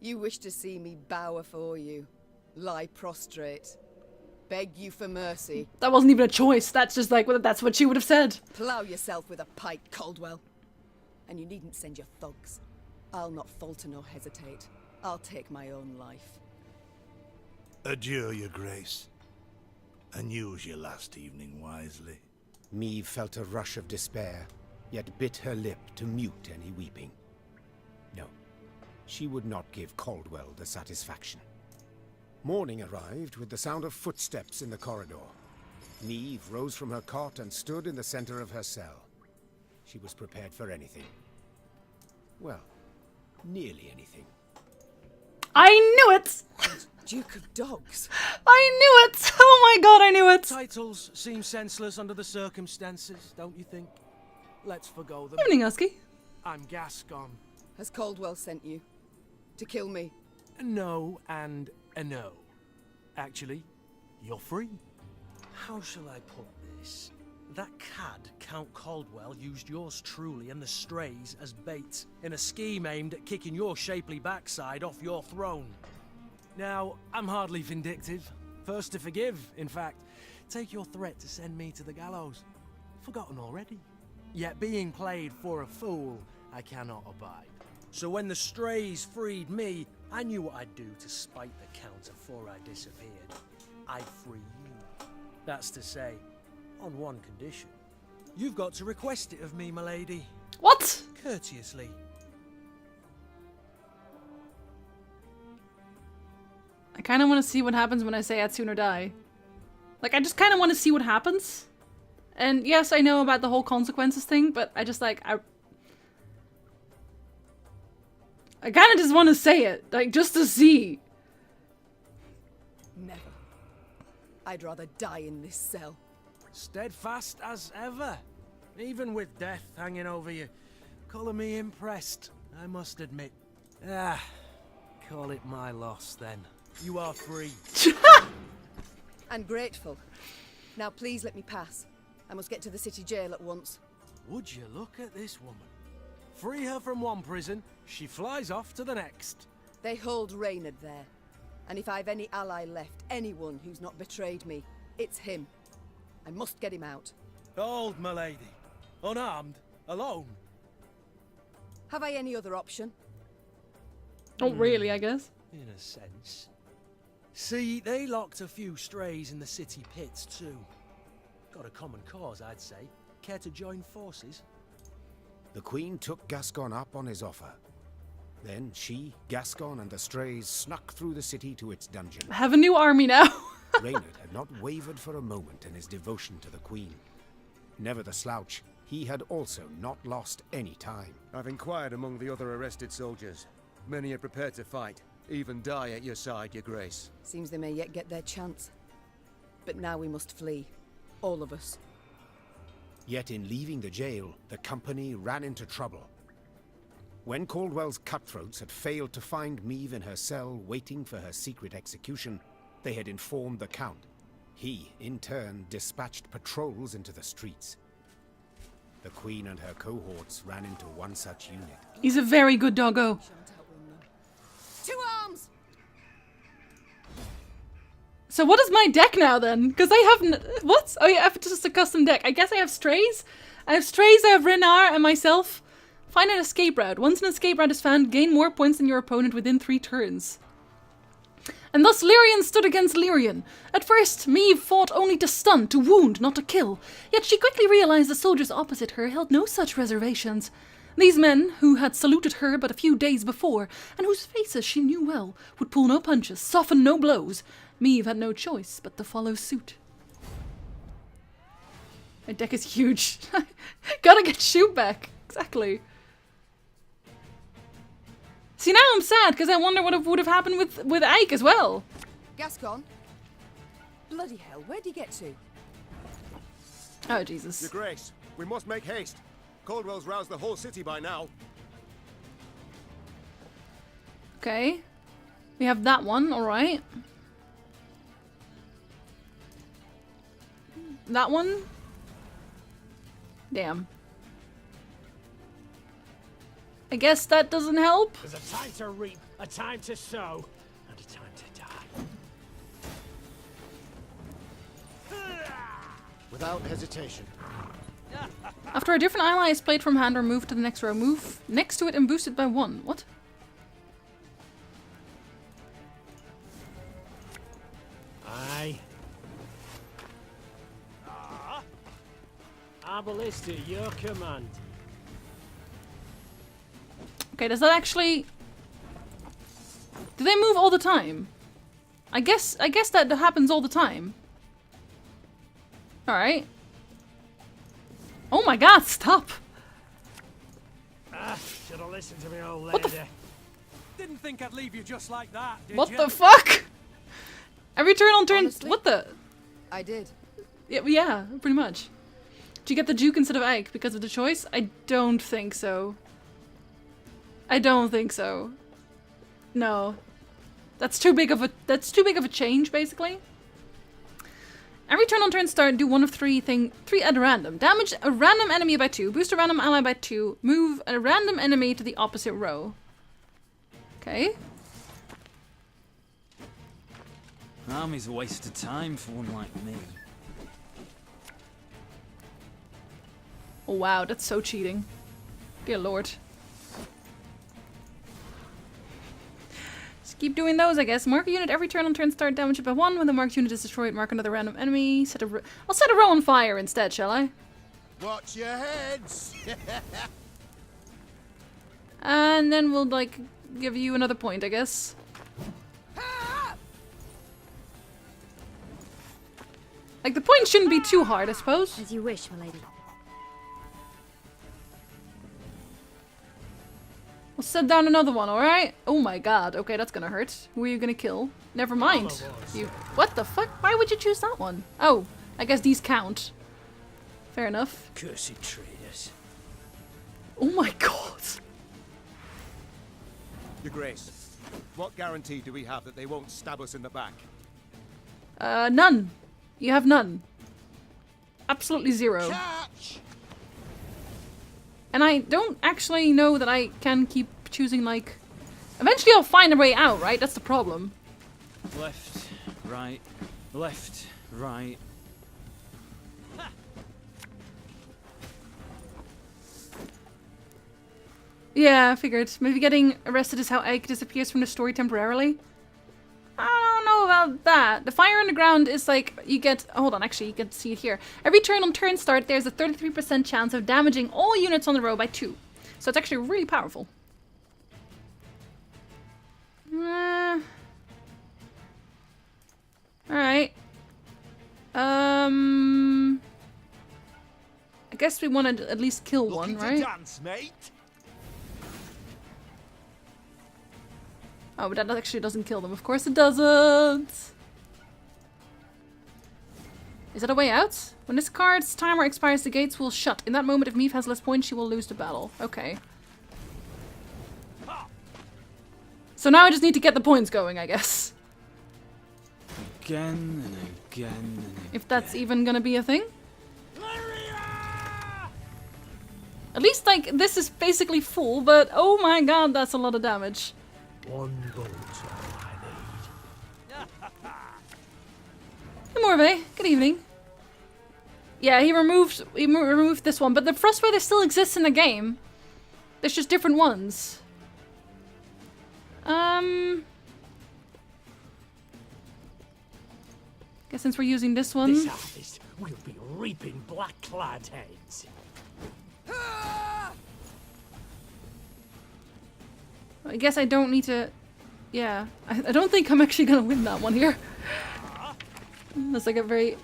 You wish to see me bow afore you, lie prostrate, beg you for mercy. That wasn't even a choice. That's just like, well, that's what she would have said. Plough yourself with a pike, Caldwell. And you needn't send your thugs. I'll not falter nor hesitate. I'll take my own life. Adieu, your grace, and use your last evening wisely. Meve felt a rush of despair, yet bit her lip to mute any weeping. No, she would not give Caldwell the satisfaction. Morning arrived with the sound of footsteps in the corridor. Meve rose from her cot and stood in the center of her cell. She was prepared for anything. Well, nearly anything. I knew it! Duke of Dogs. I knew it! Oh my god, I knew it! Titles seem senseless under the circumstances, don't you think? Let's forgo them. Evening, Husky. I'm Gascon. Has Caldwell sent you? To kill me? No and a no. Actually, you're free. How shall I put this? That cad, Count Caldwell, used yours truly and the strays as bait in a scheme aimed at kicking your shapely backside off your throne. Now, I'm hardly vindictive. First to forgive, in fact. Take your threat to send me to the gallows. Forgotten already. Yet being played for a fool, I cannot abide. So when the strays freed me, I knew what I'd do to spite the Count afore I disappeared. I'd free you. That's to say, on one condition. You've got to request it of me, my lady. What? Courteously. I kind of want to see what happens when I say I'd sooner die. Like, I just kind of want to see what happens. And yes, I know about the whole consequences thing, but I just like, I kind of just want to say it, like, just to see. Never. I'd rather die in this cell. Steadfast as ever. Even with death hanging over you. Colour me impressed, I must admit. Ah, call it my loss then. You are free. And grateful. Now please let me pass. I must get to the city jail at once. Would you look at this woman? Free her from one prison, she flies off to the next. They hold Reynard there. And if I've any ally left, anyone who's not betrayed me, it's him. I must get him out. Hold, my lady. Unarmed, alone. Have I any other option? Not really, I guess. In a sense. See, they locked a few strays in the city pits too. Got a common cause, I'd say. Care to join forces? The Queen took Gascon up on his offer. Then she, Gascon, and the strays snuck through the city to its dungeon. I have a new army now. Reynard had not wavered for a moment in his devotion to the Queen. Never the slouch, he had also not lost any time. I've inquired among the other arrested soldiers. Many are prepared to fight, even die at your side, your grace. Seems they may yet get their chance. But now we must flee. All of us. Yet in leaving the jail, the company ran into trouble. When Caldwell's cutthroats had failed to find Meve in her cell waiting for her secret execution, they had informed the Count. He, in turn, dispatched patrols into the streets. The Queen and her cohorts ran into one such unit. He's a very good doggo. To arms! So what is my deck now then? Because I have what? Oh yeah, I have just a custom deck. I guess I have strays. I have Renard and myself. Find an escape route. Once an escape route is found, gain more points than your opponent within 3 turns. And thus Lyrian stood against Lyrian. At first, Meve fought only to stun, to wound, not to kill. Yet she quickly realized the soldiers opposite her held no such reservations. These men, who had saluted her but a few days before, and whose faces she knew well, would pull no punches, soften no blows. Meve had no choice but to follow suit. My deck is huge. Gotta get shoot back. Exactly. See, now I'm sad because I wonder what would have happened with Ike as well. Gascon? Bloody hell, where'd he get to? Oh, Jesus. Your grace, we must make haste. Caldwell's roused the whole city by now. Okay. We have that one, alright. That one? Damn. I guess that doesn't help. There's a time to reap, a time to sow, and a time to die. Without hesitation. After a different ally is played from hand or moved to the next row, move next to it and boost it by 1. What? Aye. Arbalist at your command. Okay, does that actually... Do they move all the time? I guess that happens all the time. Alright. Oh my god, stop! Should have listened to me old lady. What the Didn't think I'd leave you just like that, did What you? the fuck? Every turn on turn... Honestly? What the... I did. Yeah, pretty much. Did you get the Duke instead of Ike because of the choice? I don't think so. I don't think so. No. That's too big of a change, basically. Every turn on turn start, do one of 3 at random. Damage a random enemy by 2, boost a random ally by 2, move a random enemy to the opposite row. Okay. Army's a waste of time for one like me. Oh wow, that's so cheating. Dear lord. Just keep doing those, I guess. Mark a unit every turn on turn start, damage it by 1. When the marked unit is destroyed, mark another random enemy. I'll set a row on fire instead, shall I? Watch your heads! And then we'll, like, give you another point, I guess. Like, the point shouldn't be too hard, I suppose. As you wish, milady. We'll set down another one, alright? Oh my god, okay, that's gonna hurt. Who are you gonna kill? Never mind. You. What the fuck? Why would you choose that one? Oh, I guess these count. Fair enough. Cursed traitors. Oh my god. Your grace, what guarantee do we have that they won't stab us in the back? None. You have none. Absolutely 0. Catch! And I don't actually know that I can keep keep choosing, like... Eventually I'll find a way out, right? That's the problem. Left, right, left, right. Yeah, I figured. Maybe getting arrested is how Ike disappears from the story temporarily. I don't know about that. The fire underground is like, you get... Hold on, actually, you can see it here. Every turn on turn start, there's a 33% chance of damaging all units on the row by 2. So it's actually really powerful. Alright. I guess we want to at least kill one, right? Dance, mate. Oh, but that actually doesn't kill them. Of course it doesn't. Is that a way out? When this card's timer expires, the gates will shut. In that moment, if Meave has less points, she will lose the battle. Okay. So now I just need to get the points going, I guess. Again and again and again. If that's even gonna be a thing. At least, like, this is basically full, but oh my god, that's a lot of damage. One bolt all I Hey, Morve. Good evening. Yeah, he removed this one, but the Frostweather still exists in the game. There's just different ones. Guess since we're using this one. This harvest, we'll be reaping black-clad heads. I guess I don't need to... Yeah, I don't think I'm actually gonna win that one here. Unless I get very...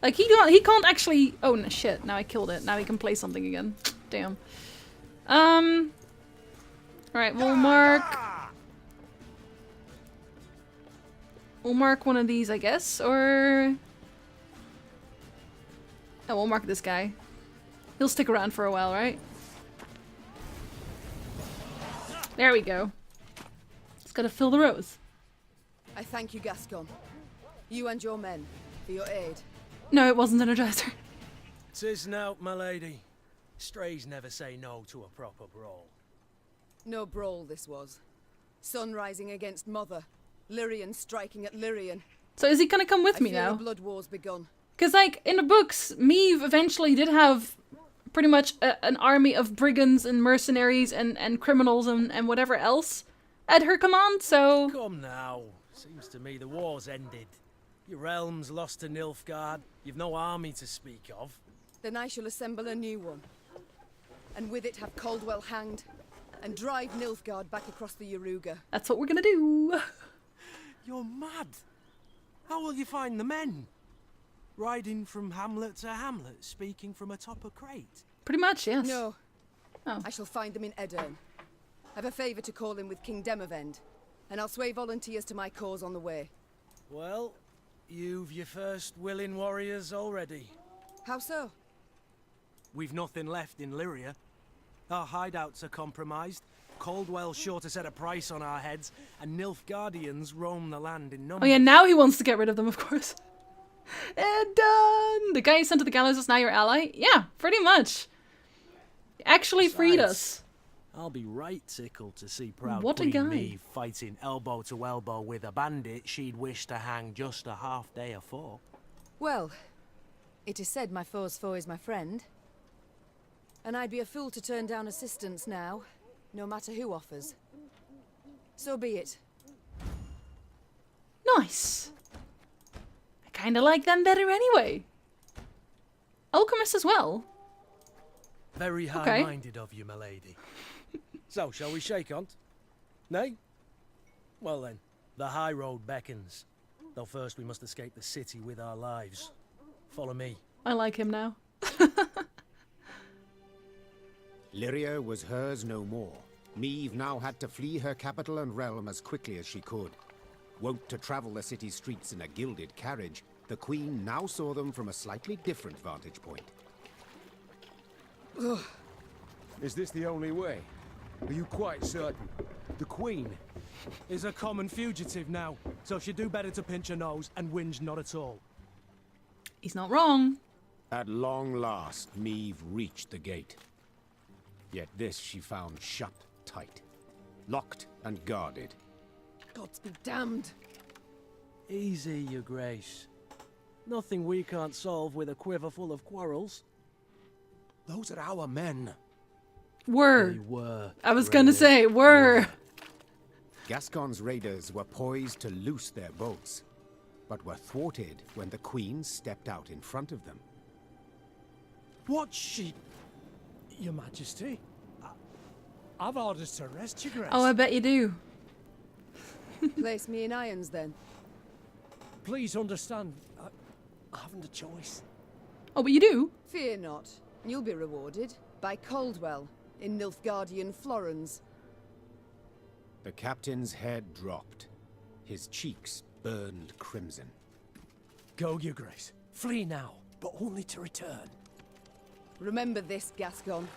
Like, he can't actually... Oh, no, shit. Now I killed it. Now he can play something again. Damn. Alright, we'll mark... We'll mark one of these, I guess, or... Oh, we'll mark this guy. He'll stick around for a while, right? There we go. Just gotta fill the rows. I thank you, Gascon. You and your men, for your aid. No, it wasn't Energizer. 'Tis nought, my lady. Strays never say no to a proper brawl. No brawl this was. Sun rising against Mother. Lyrian striking at Lyrian. So is he gonna come with me I fear now? a blood war's begun. Because, like, in the books, Meave eventually did have pretty much an army of brigands and mercenaries and criminals and whatever else at her command, so... Come now. Seems to me the war's ended. Your realm's lost to Nilfgaard. You've no army to speak of. Then I shall assemble a new one. And with it have Caldwell hanged. And drive Nilfgaard back across the Yaruga. That's what we're gonna do. You're mad. How will you find the men? Riding from hamlet to hamlet, speaking from atop a crate? Pretty much, yes. No. Oh. I shall find them in Edern. I've a favour to call in with King Demavend. And I'll sway volunteers to my cause on the way. Well, you've your first willing warriors already. How so? We've nothing left in Lyria. Our hideouts are compromised. Caldwell's sure to set a price on our heads, and Nilfgaardians roam the land in numbers. Oh yeah, now he wants to get rid of them, of course. And done! The guy you sent to the gallows is now your ally? Yeah, pretty much. He actually freed us. I'll be right tickled to see proud What a Queen guy. Meave fighting elbow to elbow with a bandit she'd wish to hang just a half day afore. Well, it is said my foe's foe is my friend. And I'd be a fool to turn down assistance now, no matter who offers. So be it. Nice. I kinda like them better anyway. Alchemist as well. Very high-minded of you, my lady. So, shall we shake on't? Nay? Well then, the high road beckons. Though first we must escape the city with our lives. Follow me. I like him now. Lyria was hers no more. Meave now had to flee her capital and realm as quickly as she could. Wont to travel the city streets in a gilded carriage, the Queen now saw them from a slightly different vantage point. Is this the only way? Are you quite certain? The Queen Is a common fugitive now, so she'd do better to pinch her nose and whinge not at all. He's not wrong. At long last, Meave reached the gate. Yet this she found shut tight, locked and guarded. Gods be damned. Easy, your grace. Nothing we can't solve with a quiver full of quarrels. Those are our men. Were. They were. I was gonna say, were. Gascon's raiders were poised to loose their bolts, but were thwarted when the Queen stepped out in front of them. What's she... Your Majesty? I've orders to arrest you, Grace. Oh, I bet you do. Place me in irons then. Please understand, I haven't a choice. Oh, but you do? Fear not. You'll be rewarded by Caldwell in Nilfgaardian Florens. The captain's head dropped. His cheeks burned crimson. Go, your grace. Flee now, but only to return. Remember this, Gascon.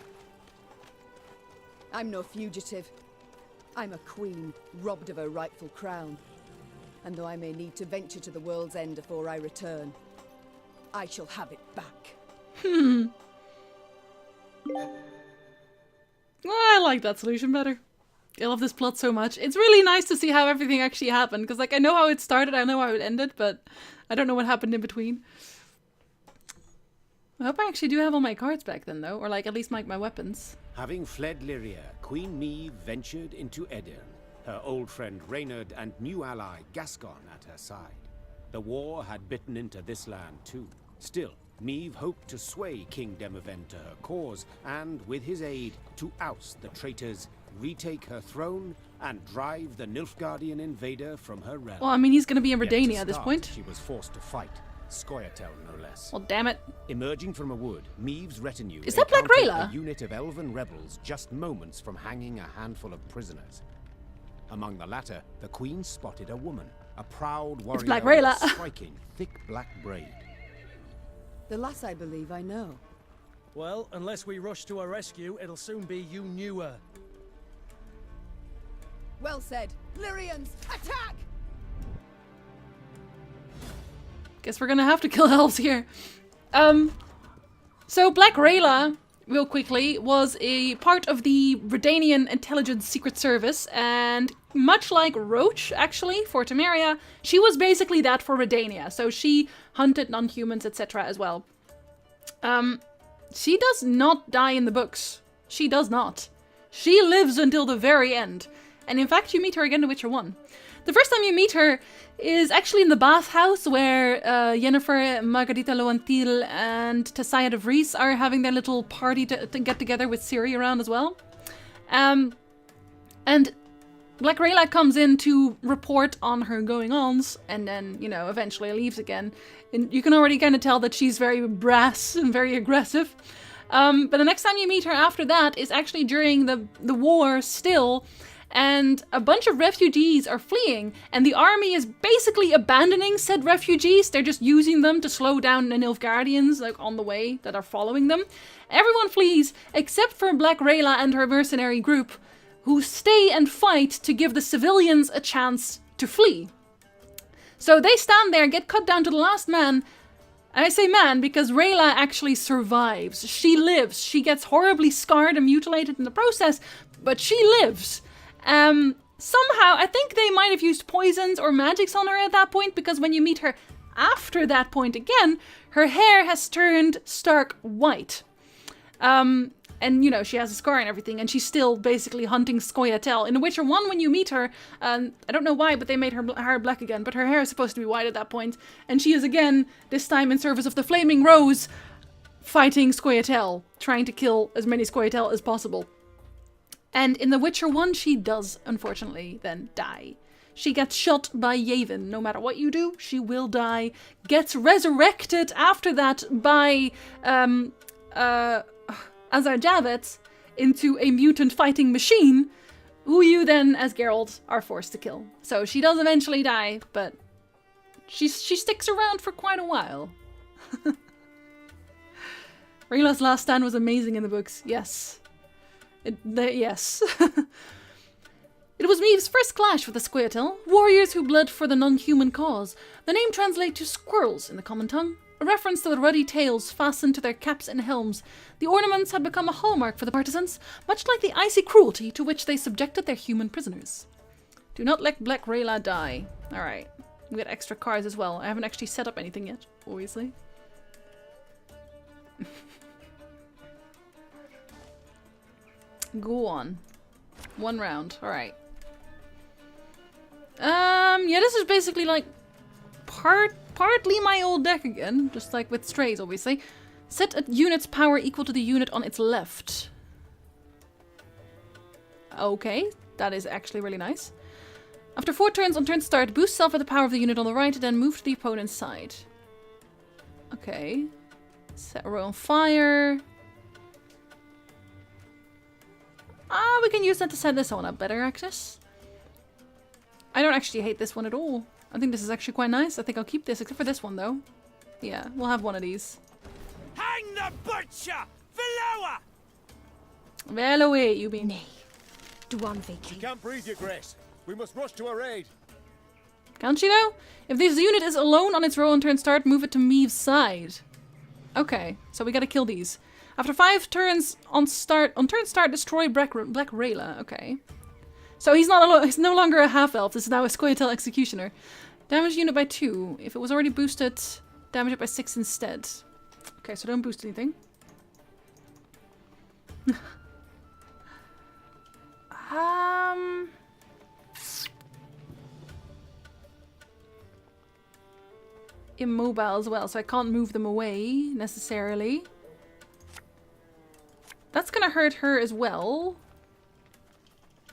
I'm no fugitive. I'm a queen, robbed of her rightful crown. And though I may need to venture to the world's end before I return, I shall have it back. I like that solution better. I love this plot so much. It's really nice to see how everything actually happened, because like I know how it started, I know how it ended, but I don't know what happened in between. I hope I actually do have all my cards back then, though, or like at least my weapons. Having fled Lyria, Queen Meve ventured into Edirn, her old friend Reynard and new ally Gascon at her side. The war had bitten into this land too. Still, Meve hoped to sway King Demavend to her cause, and with his aid, to oust the traitors, retake her throne, and drive the Nilfgaardian invader from her realm. Well, I mean, he's gonna be in Yet to Redania at this start, point. She was forced to fight. Scoia'tael, no less. Well, damn it. Emerging from a wood, Meve's retinue Is that Black encountered Rayla? a unit of elven rebels just moments from hanging a handful of prisoners. Among the latter, the Queen spotted a woman, a proud warrior Black with Rayla. a striking, thick black braid. The lass I believe I know. Well, unless we rush to her rescue, it'll soon be you knew her. Well said. Lyrians, attack! Guess we're gonna have to kill elves here. So Black Rayla, real quickly, was a part of the Redanian Intelligence Secret Service, and much like Roach, actually, for Temeria, she was basically that for Redania. So she hunted non-humans, etc. as well. She does not die in the books. She does not. She lives until the very end. And in fact, you meet her again in Witcher 1. The first time you meet her is actually in the bathhouse where Yennefer, Margarita Loantil, and Tessaya de Vries are having their little party to get together with Ciri around as well. And Black Rayla comes in to report on her going-ons, and then, you know, eventually leaves again. And you can already kind of tell that she's very brass and very aggressive. But the next time you meet her after that is actually during the war still, and a bunch of refugees are fleeing, and the army is basically abandoning said refugees. They're just using them to slow down the Nilfgaardians, like, on the way that are following them. Everyone flees, except for Black Rayla and her mercenary group, who stay and fight to give the civilians a chance to flee. So they stand there, get cut down to the last man. And I say man because Rayla actually survives. She lives. She gets horribly scarred and mutilated in the process, but she lives. Somehow, I think they might have used poisons or magics on her at that point, because when you meet her after that point again, her hair has turned stark white. And, you know, she has a scar and everything, and she's still basically hunting Scoia'tael. In The Witcher 1, when you meet her, I don't know why, but they made her hair black again, but her hair is supposed to be white at that point, and she is again, this time in service of the Flaming Rose, fighting Scoia'tael, trying to kill as many Scoia'tael as possible. And in The Witcher 1, she does, unfortunately, then die. She gets shot by Yavin. No matter what you do, she will die. Gets resurrected after that by Azar Javets into a mutant fighting machine, who you then, as Geralt, are forced to kill. So she does eventually die, but she sticks around for quite a while. Rayla's last stand was amazing in the books, yes. Yes. It was Meve's first clash with the Scoia'tael, warriors who bled for the non-human cause. The name translates to squirrels in the common tongue. a reference to the ruddy tails fastened to their caps and helms. The ornaments had become a hallmark for the partisans, much like the icy cruelty to which they subjected their human prisoners. Do not let Black Rayla die. Alright. We got extra cards as well. I haven't actually set up anything yet, obviously. Go on. 1 round. Alright. Yeah, this is basically like partly my old deck again, just like with strays, obviously. Set a unit's power equal to the unit on its left. Okay, that is actually really nice. After 4 turns on turn start, boost self at the power of the unit on the right, then move to the opponent's side. Okay. Set a row on fire. Ah, we can use that to set this one up better, Axis. I don't actually hate this one at all. I think this is actually quite nice. I think I'll keep this, except for this one, though. Yeah, we'll have one of these. Hang the butcher! Veloa! Well away, you mean. Nay. Duan Veki. You can't breathe, Your Grace. We must rush to her aid. Can't she, though? If this unit is alone on its row on turn start, move it to Meave's side. Okay, so we gotta kill these. After 5 turns on turn start, destroy Black Rayla. Okay. So he's no longer a half-elf. This is now a Scoia'tael Executioner. Damage unit by 2. If it was already boosted, damage it by 6 instead. Okay, so don't boost anything. Immobile as well, so I can't move them away necessarily. That's gonna hurt her as well.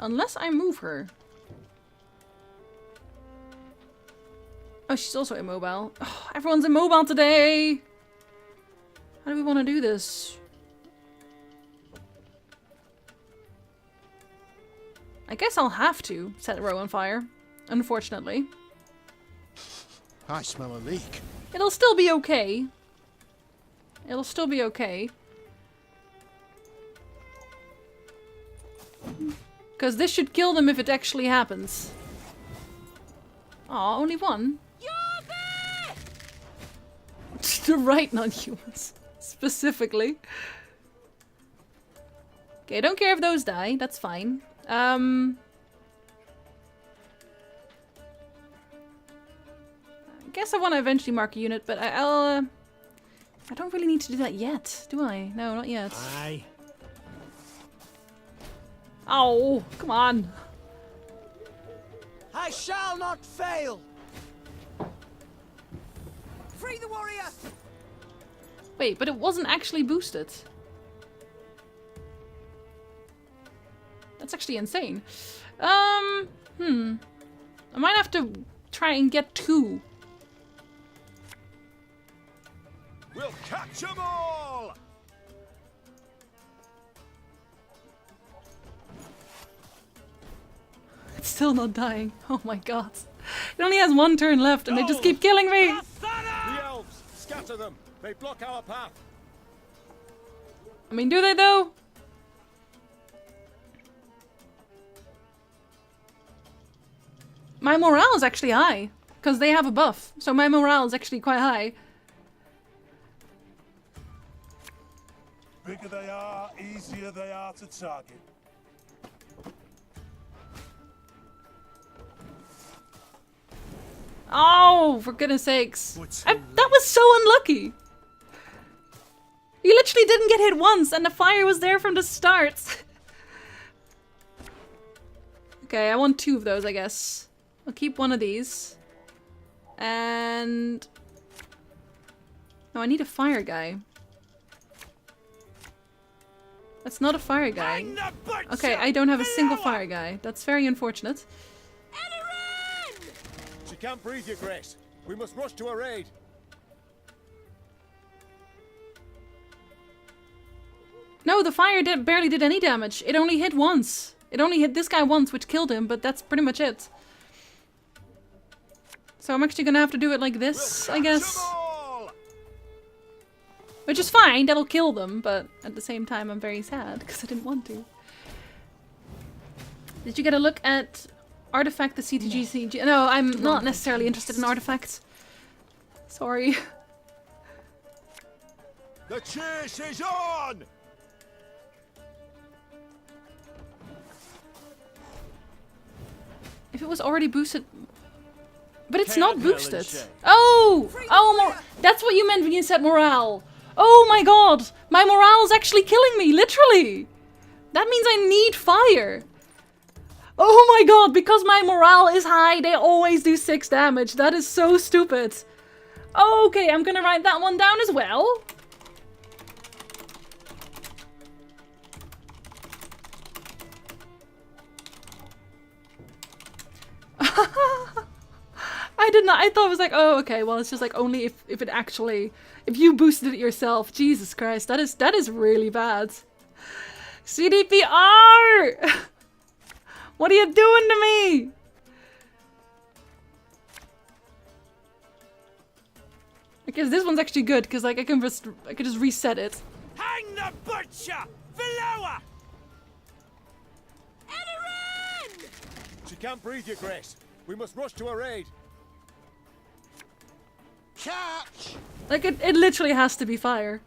Unless I move her. Oh, she's also immobile. Oh, everyone's immobile today! How do we want to do this? I guess I'll have to set the row on fire. Unfortunately. I smell a leak. It'll still be okay. It'll still be okay. Because this should kill them if it actually happens. Aw, only one. The right non-humans. Specifically. Okay, I don't care if those die. That's fine. I guess I want to eventually mark a unit, but I don't really need to do that yet, do I? No, not yet. Aye. Oh, come on. I shall not fail. Free the warrior. Wait, but it wasn't actually boosted. That's actually insane. I might have to try and get 2. We'll catch them all! It's still not dying. Oh my god. It only has 1 turn left and they just keep killing me! The elves! Scatter them! They block our path! I mean, do they though? My morale is actually high. Because they have a buff. So my morale is actually quite high. Bigger they are, easier they are to target. Oh, for goodness sakes. That was so unlucky. You literally didn't get hit once and the fire was there from the start. Okay, I want 2 of those, I guess. I'll keep one of these. And... no, I need a fire guy. That's not a fire guy. Okay, I don't have a single fire guy. That's very unfortunate. She can't breathe, Your Grace. We must rush to her aid. No, the fire barely did any damage. It only hit once. It only hit this guy once, which killed him, but that's pretty much it. So I'm actually gonna have to do it like this, I guess. Which is fine, that'll kill them, but at the same time I'm very sad, because I didn't want to. Did you get a look at Artifact, the CTG? No, I'm not necessarily interested in artifacts. Sorry. The chase is on! If it was already boosted... But it's not boosted. Oh! Oh, that's what you meant when you said morale. Oh my god! My morale is actually killing me, literally! That means I need fire. Oh my god, because my morale is high, they always do 6 damage. That is so stupid. Okay, I'm gonna write that one down as well. I did not. I thought it was like, oh, okay. Well, it's just like only if it actually, if you boosted it yourself. Jesus Christ, that is really bad. CDPR! What are you doing to me? I guess this one's actually good because like I can just reset it. Hang the butcher! Below her! She can't breathe, Your Grace. We must rush to her aid. Catch! Like it literally has to be fire.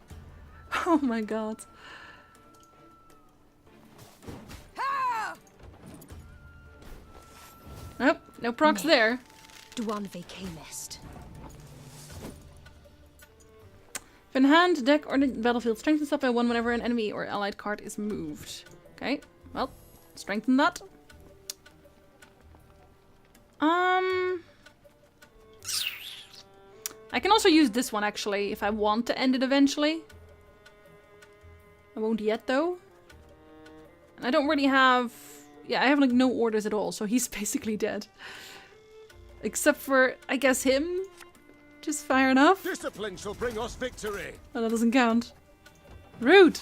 Oh my god. Nope, no procs there. Duanve K-Mest. If in hand, deck, or the battlefield, strengthens up by 1 whenever an enemy or allied card is moved. Okay, well, strengthen that. I can also use this one actually if I want to end it eventually. I won't yet though. And I don't really have... Yeah, I have like no orders at all, so he's basically dead. Except for, I guess, him. Just fire enough. Discipline shall bring us victory. Oh, that doesn't count. Rude.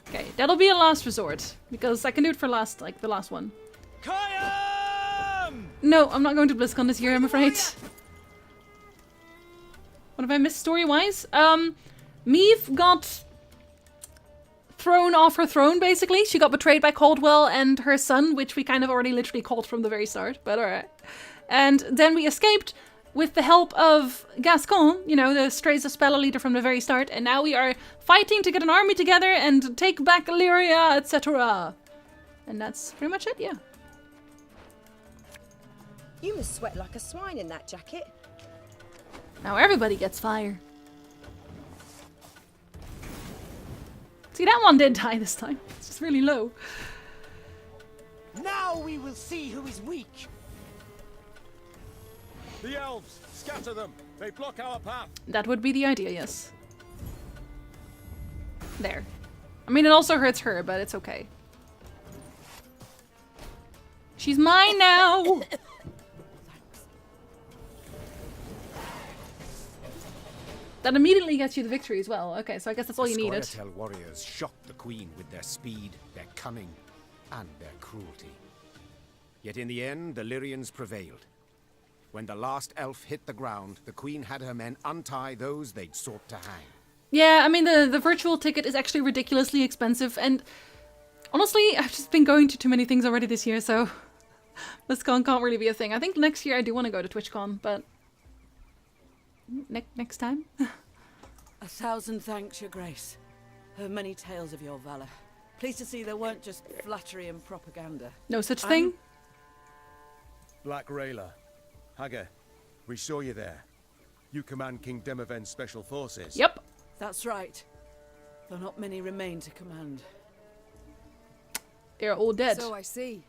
Okay, that'll be a last resort. Because I can do it for last, like the last one. No, I'm not going to BlizzCon this year, I'm afraid. What have I missed story-wise? Meave got thrown off her throne, basically. She got betrayed by Caldwell and her son, which we kind of already literally called from the very start, but alright. And then we escaped with the help of Gascon, you know, the Streza Speller leader from the very start, and now we are fighting to get an army together and take back Illyria, etc. And that's pretty much it, yeah. You must sweat like a swine in that jacket. Now everybody gets fire. See, that one did die this time. It's just really low. Now we will see who is weak. The elves, scatter them. They block our path. That would be the idea, yes. There. I mean, it also hurts her, but it's okay. She's mine now! That immediately gets you the victory as well. Okay, so I guess that's all you needed. Scoia'tael warriors shocked the queen with their speed, their cunning, and their cruelty. Yet in the end, the Lyrians prevailed. When the last elf hit the ground, the queen had her men untie those they'd sought to hang. Yeah, I mean, the virtual ticket is actually ridiculously expensive, and honestly, I've just been going to too many things already this year, so BlizzCon can't really be a thing. I think next year I do want to go to TwitchCon, but next time? 1,000 thanks, Your Grace. Heard many tales of your valor. Pleased to see there weren't just flattery and propaganda. No such thing? Black Rayla. Hagar, we saw you there. You command King Demoven's special forces. Yep. That's right. Though not many remain to command. They're all dead. So I see.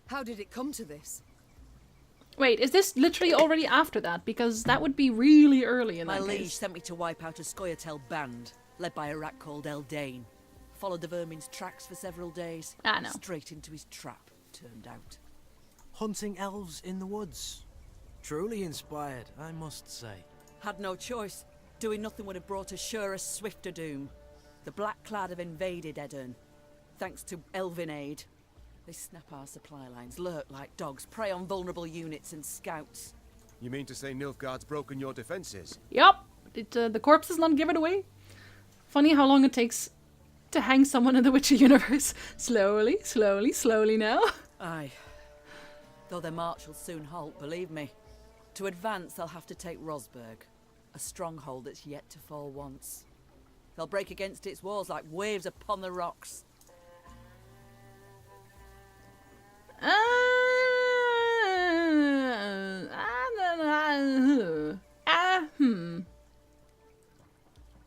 How did it come to this? Wait, is this literally already after that? Because that would be really early in that My liege case. sent me to wipe out a Scoia'tael band, led by a rat called Eldane. Followed the vermin's tracks for several days. Ah, no. Straight into his trap, turned out. Hunting elves in the woods. Truly inspired, I must say. Had no choice. Doing nothing would have brought us surer, swifter doom. The Black Clad have invaded Edirn. Thanks to Elven aid. They snap our supply lines, lurk like dogs, prey on vulnerable units and scouts. You mean to say Nilfgaard's broken your defenses? Yup. Did the corpses not give it away? Funny how long it takes to hang someone in the Witcher universe. Slowly, slowly, slowly now. Aye. Though their march will soon halt, believe me. To advance, they'll have to take Rosberg, a stronghold that's yet to fall once. They'll break against its walls like waves upon the rocks. I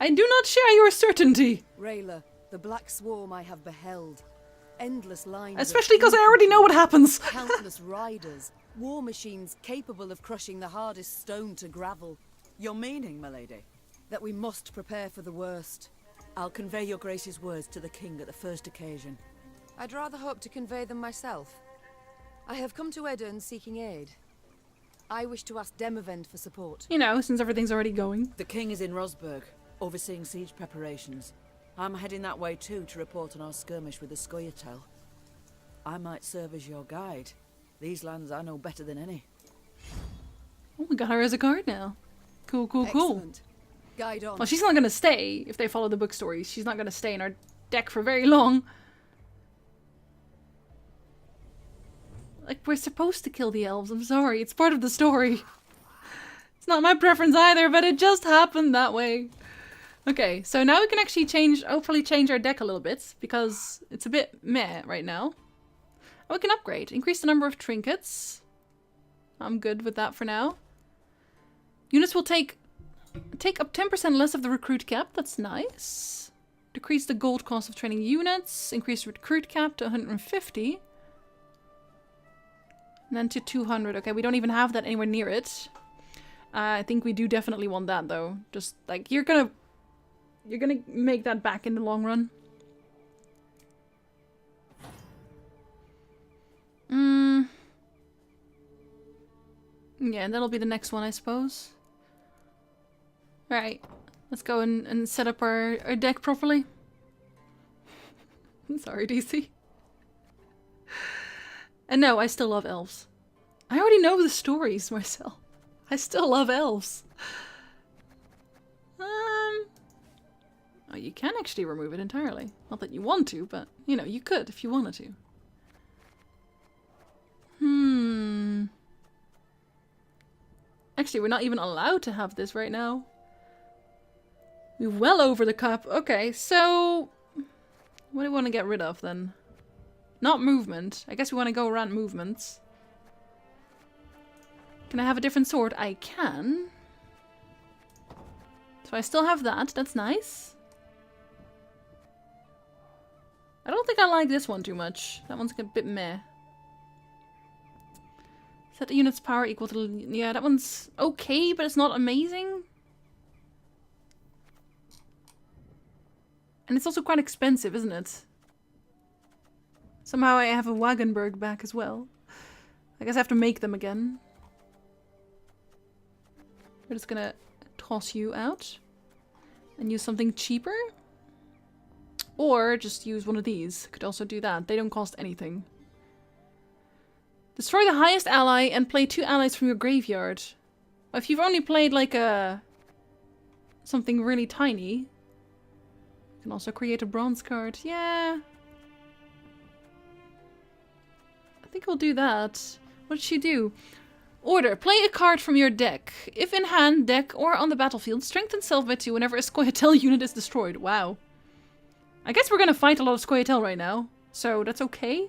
do not share your certainty. Rayla, the black swarm I have beheld. Endless lines. Especially because I already know what happens. Countless riders. War machines capable of crushing the hardest stone to gravel. Your meaning, my lady? That we must prepare for the worst. I'll convey your grace's words to the king at the first occasion. I'd rather hope to convey them myself. I have come to Edirne seeking aid. I wish to ask Demavend for support. You know, since everything's already going. The king is in Rosberg, overseeing siege preparations. I'm heading that way too to report on our skirmish with the Scoia'tael. I might serve as your guide. These lands I know better than any. Oh, we got her as a guard now. Cool, cool, cool. Excellent. Guide on. Well, she's not going to stay if they follow the book stories. She's not going to stay in our deck for very long. Like, we're supposed to kill the elves. I'm sorry. It's part of the story. It's not my preference either, but it just happened that way. Okay, so now we can actually hopefully change our deck a little bit, because it's a bit meh right now. Oh, we can upgrade. Increase the number of trinkets. I'm good with that for now. Units will take up 10% less of the recruit cap. That's nice. Decrease the gold cost of training units. Increase recruit cap to 150. And then to 200. Okay, we don't even have that anywhere near it. I think we do definitely want that though. Just like, you're gonna make that back in the long run. Yeah, that'll be the next one, I suppose. Alright, let's go and set up our deck properly. Sorry, DC. And no, I still love elves. I already know the stories myself. I still love elves. Oh, you can actually remove it entirely. Not that you want to, but, you know, you could if you wanted to. Actually, we're not even allowed to have this right now. We're well over the cap. Okay, so... what do we want to get rid of, then? Not movement. I guess we want to go around movements. Can I have a different sword? I can. So I still have that. That's nice. I don't think I like this one too much. That one's a bit meh. Set the unit's power equal to... yeah, that one's okay, but it's not amazing. And it's also quite expensive, isn't it? Somehow I have a Wagenburg back as well. I guess I have to make them again. We're just gonna toss you out. And use something cheaper. Or just use one of these. Could also do that. They don't cost anything. Destroy the highest ally and play 2 allies from your graveyard. If you've only played like something really tiny, you can also create a bronze card. Yeah. I think we'll do that. What did she do? Order. Play a card from your deck. If in hand, deck, or on the battlefield, strengthen self by 2 whenever a Scoia'tael unit is destroyed. Wow. I guess we're gonna fight a lot of Scoia'tael right now, so that's okay.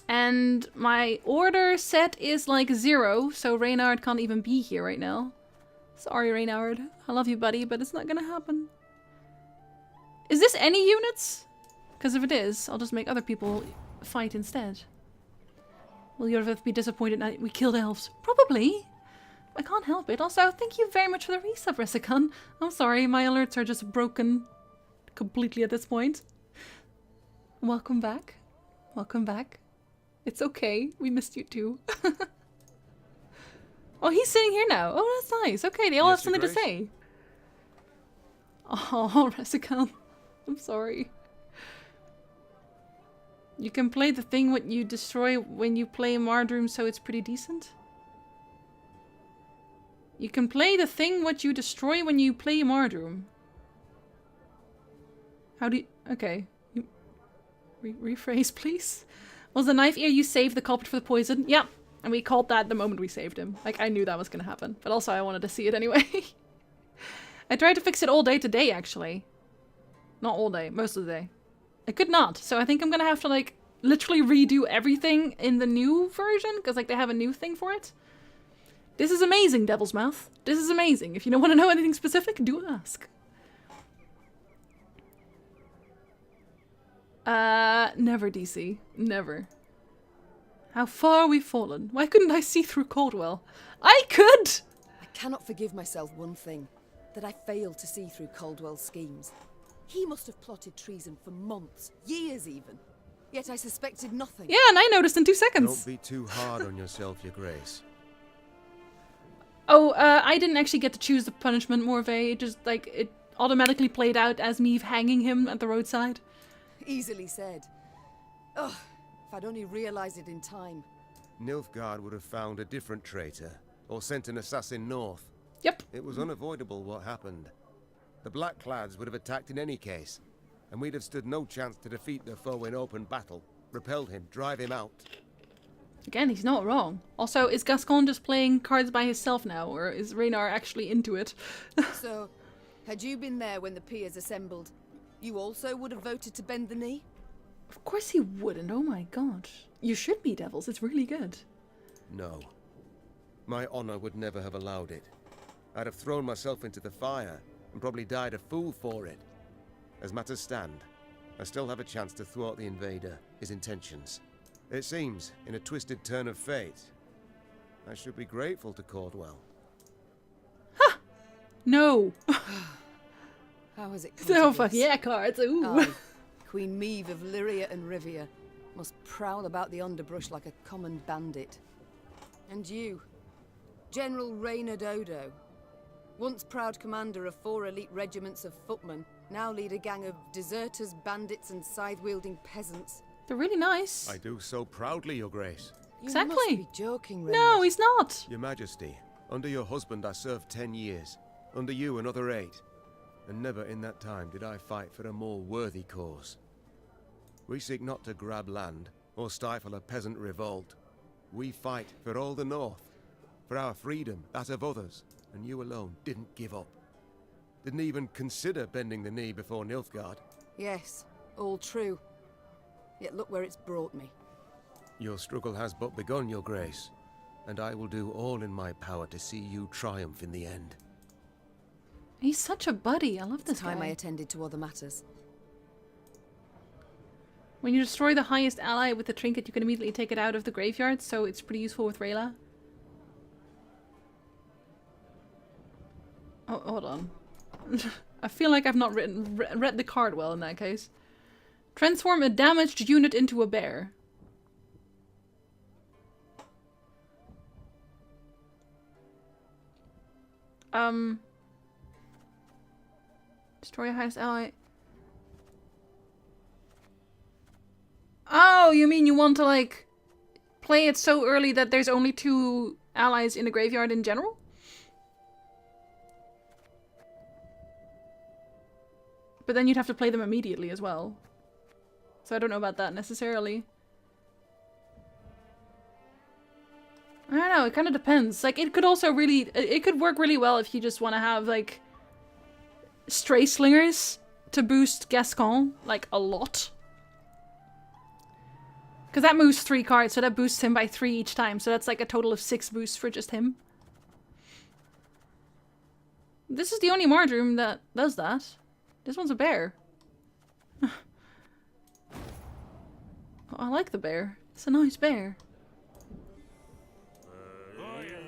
And my order set is like 0, so Reynard can't even be here right now. Sorry, Reynard. I love you, buddy, but it's not gonna happen. Is this any units? Because if it is, I'll just make other people fight instead. Will Yorvith be disappointed that we killed elves? Probably. I can't help it. Also, thank you very much for the resub, Resikan. I'm sorry, my alerts are just broken completely at this point. Welcome back. Welcome back. It's okay. We missed you too. Oh, he's sitting here now. Oh, that's nice. Okay, they all have something to say. Oh, Resikan. I'm sorry. You can play the thing what you destroy when you play Mardroom, so it's pretty decent. You can play the thing what you destroy when you play Mardroom. How do you... okay. Rephrase, please. Was the knife ear you saved the culprit for the poison? Yeah. And we called that the moment we saved him. Like, I knew that was going to happen. But also, I wanted to see it anyway. I tried to fix it all day today, actually. Not all day, most of the day. I could not, so I think I'm gonna have to, like, literally redo everything in the new version, because, like, they have a new thing for it. This is amazing, Devil's Mouth. This is amazing. If you don't want to know anything specific, do ask. Never, DC. Never. How far we've fallen. Why couldn't I see through Caldwell? I could! I cannot forgive myself one thing. That I failed to see through Caldwell's schemes. He must have plotted treason for months, years even. Yet I suspected nothing. Yeah, and I noticed in 2 seconds. Don't be too hard on yourself, Your Grace. Oh, I didn't actually get to choose the punishment, Morvay. It just, like, it automatically played out as me hanging him at the roadside. Easily said. Ugh, if I'd only realized it in time. Nilfgaard would have found a different traitor, or sent an assassin north. Yep. It was unavoidable what happened. The Blackclads would have attacked in any case, and we'd have stood no chance to defeat their foe in open battle, repel him, drive him out. Again, he's not wrong. Also, is Gascon just playing cards by himself now, or is Raynar actually into it? So, had you been there when the peers assembled, you also would have voted to bend the knee? Of course he wouldn't, oh my god. You should be, Devils, it's really good. No. My honor would never have allowed it. I'd have thrown myself into the fire, and probably died a fool for it. As matters stand, I still have a chance to thwart the invader, his intentions. It seems, in a twisted turn of fate, I should be grateful to Caldwell. Ha! No! How has it come So to fuck this? yeah cards, ooh! I, Queen Meve of Lyria and Rivia, must prowl about the underbrush like a common bandit. And you, General Raynar Dodo, once proud commander of 4 elite regiments of footmen, now lead a gang of deserters, bandits and scythe-wielding peasants. They're really nice. I do so proudly, Your Grace. You Exactly. must be joking, Raynar. No, he's not! Your Majesty, under your husband I served 10 years, under you another 8. And never in that time did I fight for a more worthy cause. We seek not to grab land, or stifle a peasant revolt. We fight for all the North, for our freedom, that of others, and you alone didn't give up. Didn't even consider bending the knee before Nilfgaard. Yes, all true. Yet look where it's brought me. Your struggle has but begun, Your Grace, and I will do all in my power to see you triumph in the end. He's such a buddy, I love this Time guy. I attended to other matters. When you destroy the highest ally with a trinket, you can immediately take it out of the graveyard, so it's pretty useful with Rayla. Oh, hold on. I feel like I've not read the card well in that case. Transform a damaged unit into a bear. Destroy a highest ally. Oh, you mean you want to, like, play it so early that there's only 2 allies in the graveyard in general? But then you'd have to play them immediately as well. So I don't know about that necessarily. I don't know, it kind of depends. Like, it could also really... It could work really well if you just want to have, like, Stray Slingers to boost Gascon, like, a lot. Because that moves 3 cards, so that boosts him by 3 each time. So that's like a total of 6 boosts for just him. This is the only Mardroom that does that. This one's a bear. Oh, I like the bear. It's a nice bear.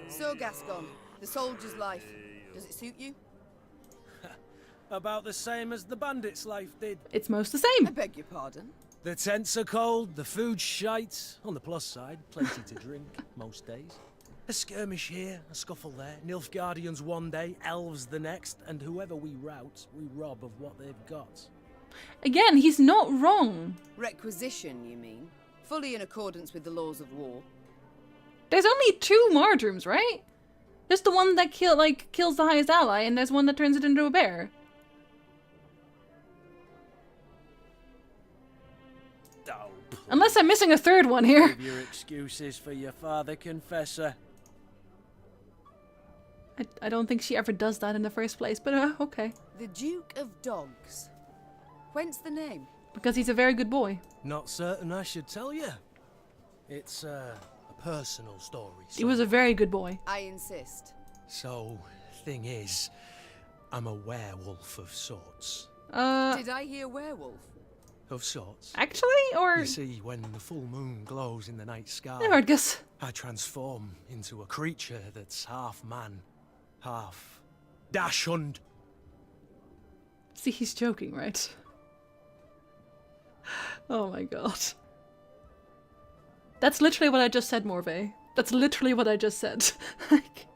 So, Gascon, the soldier's life, does it suit you? About the same as the bandit's life did. It's most the same. I beg your pardon. The tents are cold, the food's shite. On the plus side, plenty to drink most days. A skirmish here, a scuffle there. Nilfgaardians one day, elves the next, and whoever we rout, we rob of what they've got. Again, he's not wrong. Requisition, you mean? Fully in accordance with the laws of war. There's only 2 Mardrooms, right? There's the one that kills the highest ally, and there's one that turns it into a bear. Oh, Unless I'm missing a 3rd one here. Give your excuses for your father, confessor. I don't think she ever does that in the first place, but okay. The Duke of Dogs. Whence the name? Because he's a very good boy. Not certain I should tell you. It's a personal story. He was a very good boy. I insist. So, thing is, I'm a werewolf of sorts. Did I hear werewolf? Of sorts. Actually, or... You see, when the full moon glows in the night sky, Yeah, I guess. I transform into a creature that's half man, half dachshund. See, he's joking, right? Oh my god. That's literally what I just said, Morve. That's literally what I just said. Like...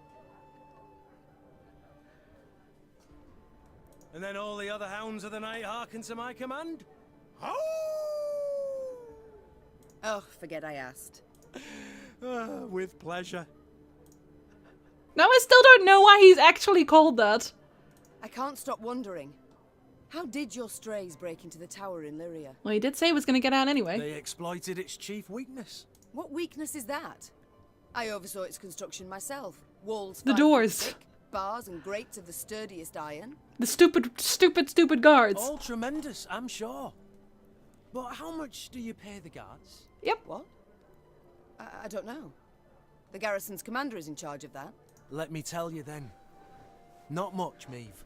And then all the other hounds of the night hearken to my command? Oh, forget I asked. With pleasure. Now I still don't know why he's actually called that. I can't stop wondering. How did your strays break into the tower in Lyria? Well, he did say he was going to get out anyway. They exploited its chief weakness. What weakness is that? I oversaw its construction myself. Walls, The 5 foot doors. thick, bars and grates of the sturdiest iron. The stupid guards. All tremendous, I'm sure. But how much do you pay the guards? Yep. What? I don't know. The garrison's commander is in charge of that. Let me tell you then. Not much, Meave.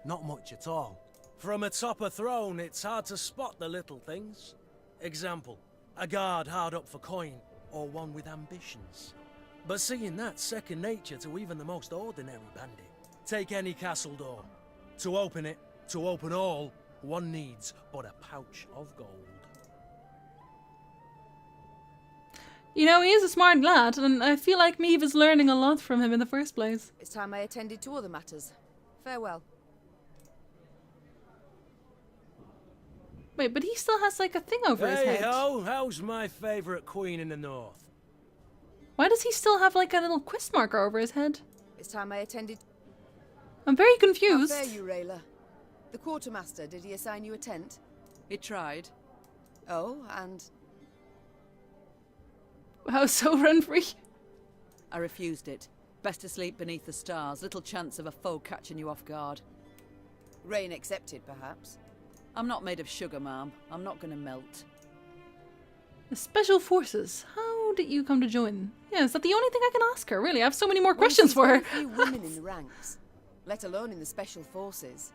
Not much at all. From atop a throne, it's hard to spot the little things. Example, a guard hard up for coin, or one with ambitions. But seeing that's second nature to even the most ordinary bandit. Take any castle door. To open it, to open all, one needs but a pouch of gold. You know, he is a smart lad, and I feel like Meave is learning a lot from him in the first place. It's time I attended to other matters. Farewell. Wait, but he still has like a thing over his head. Hey ho, how's my favourite queen in the north? Why does he still have like a little quest marker over his head? It's time I attended. I'm very How confused. fare you, Rayla? The quartermaster, did he assign you a tent? He tried. Oh, and How so, Renfrey? I refused it. Best to sleep beneath the stars. Little chance of a foe catching you off guard. rain accepted, perhaps. I'm not made of sugar, ma'am. I'm not gonna melt. The Special Forces. How did you come to join? Yeah, is that the only thing I can ask her? Really, I have so many more questions for her. Few women in the ranks, let alone in the Special Forces.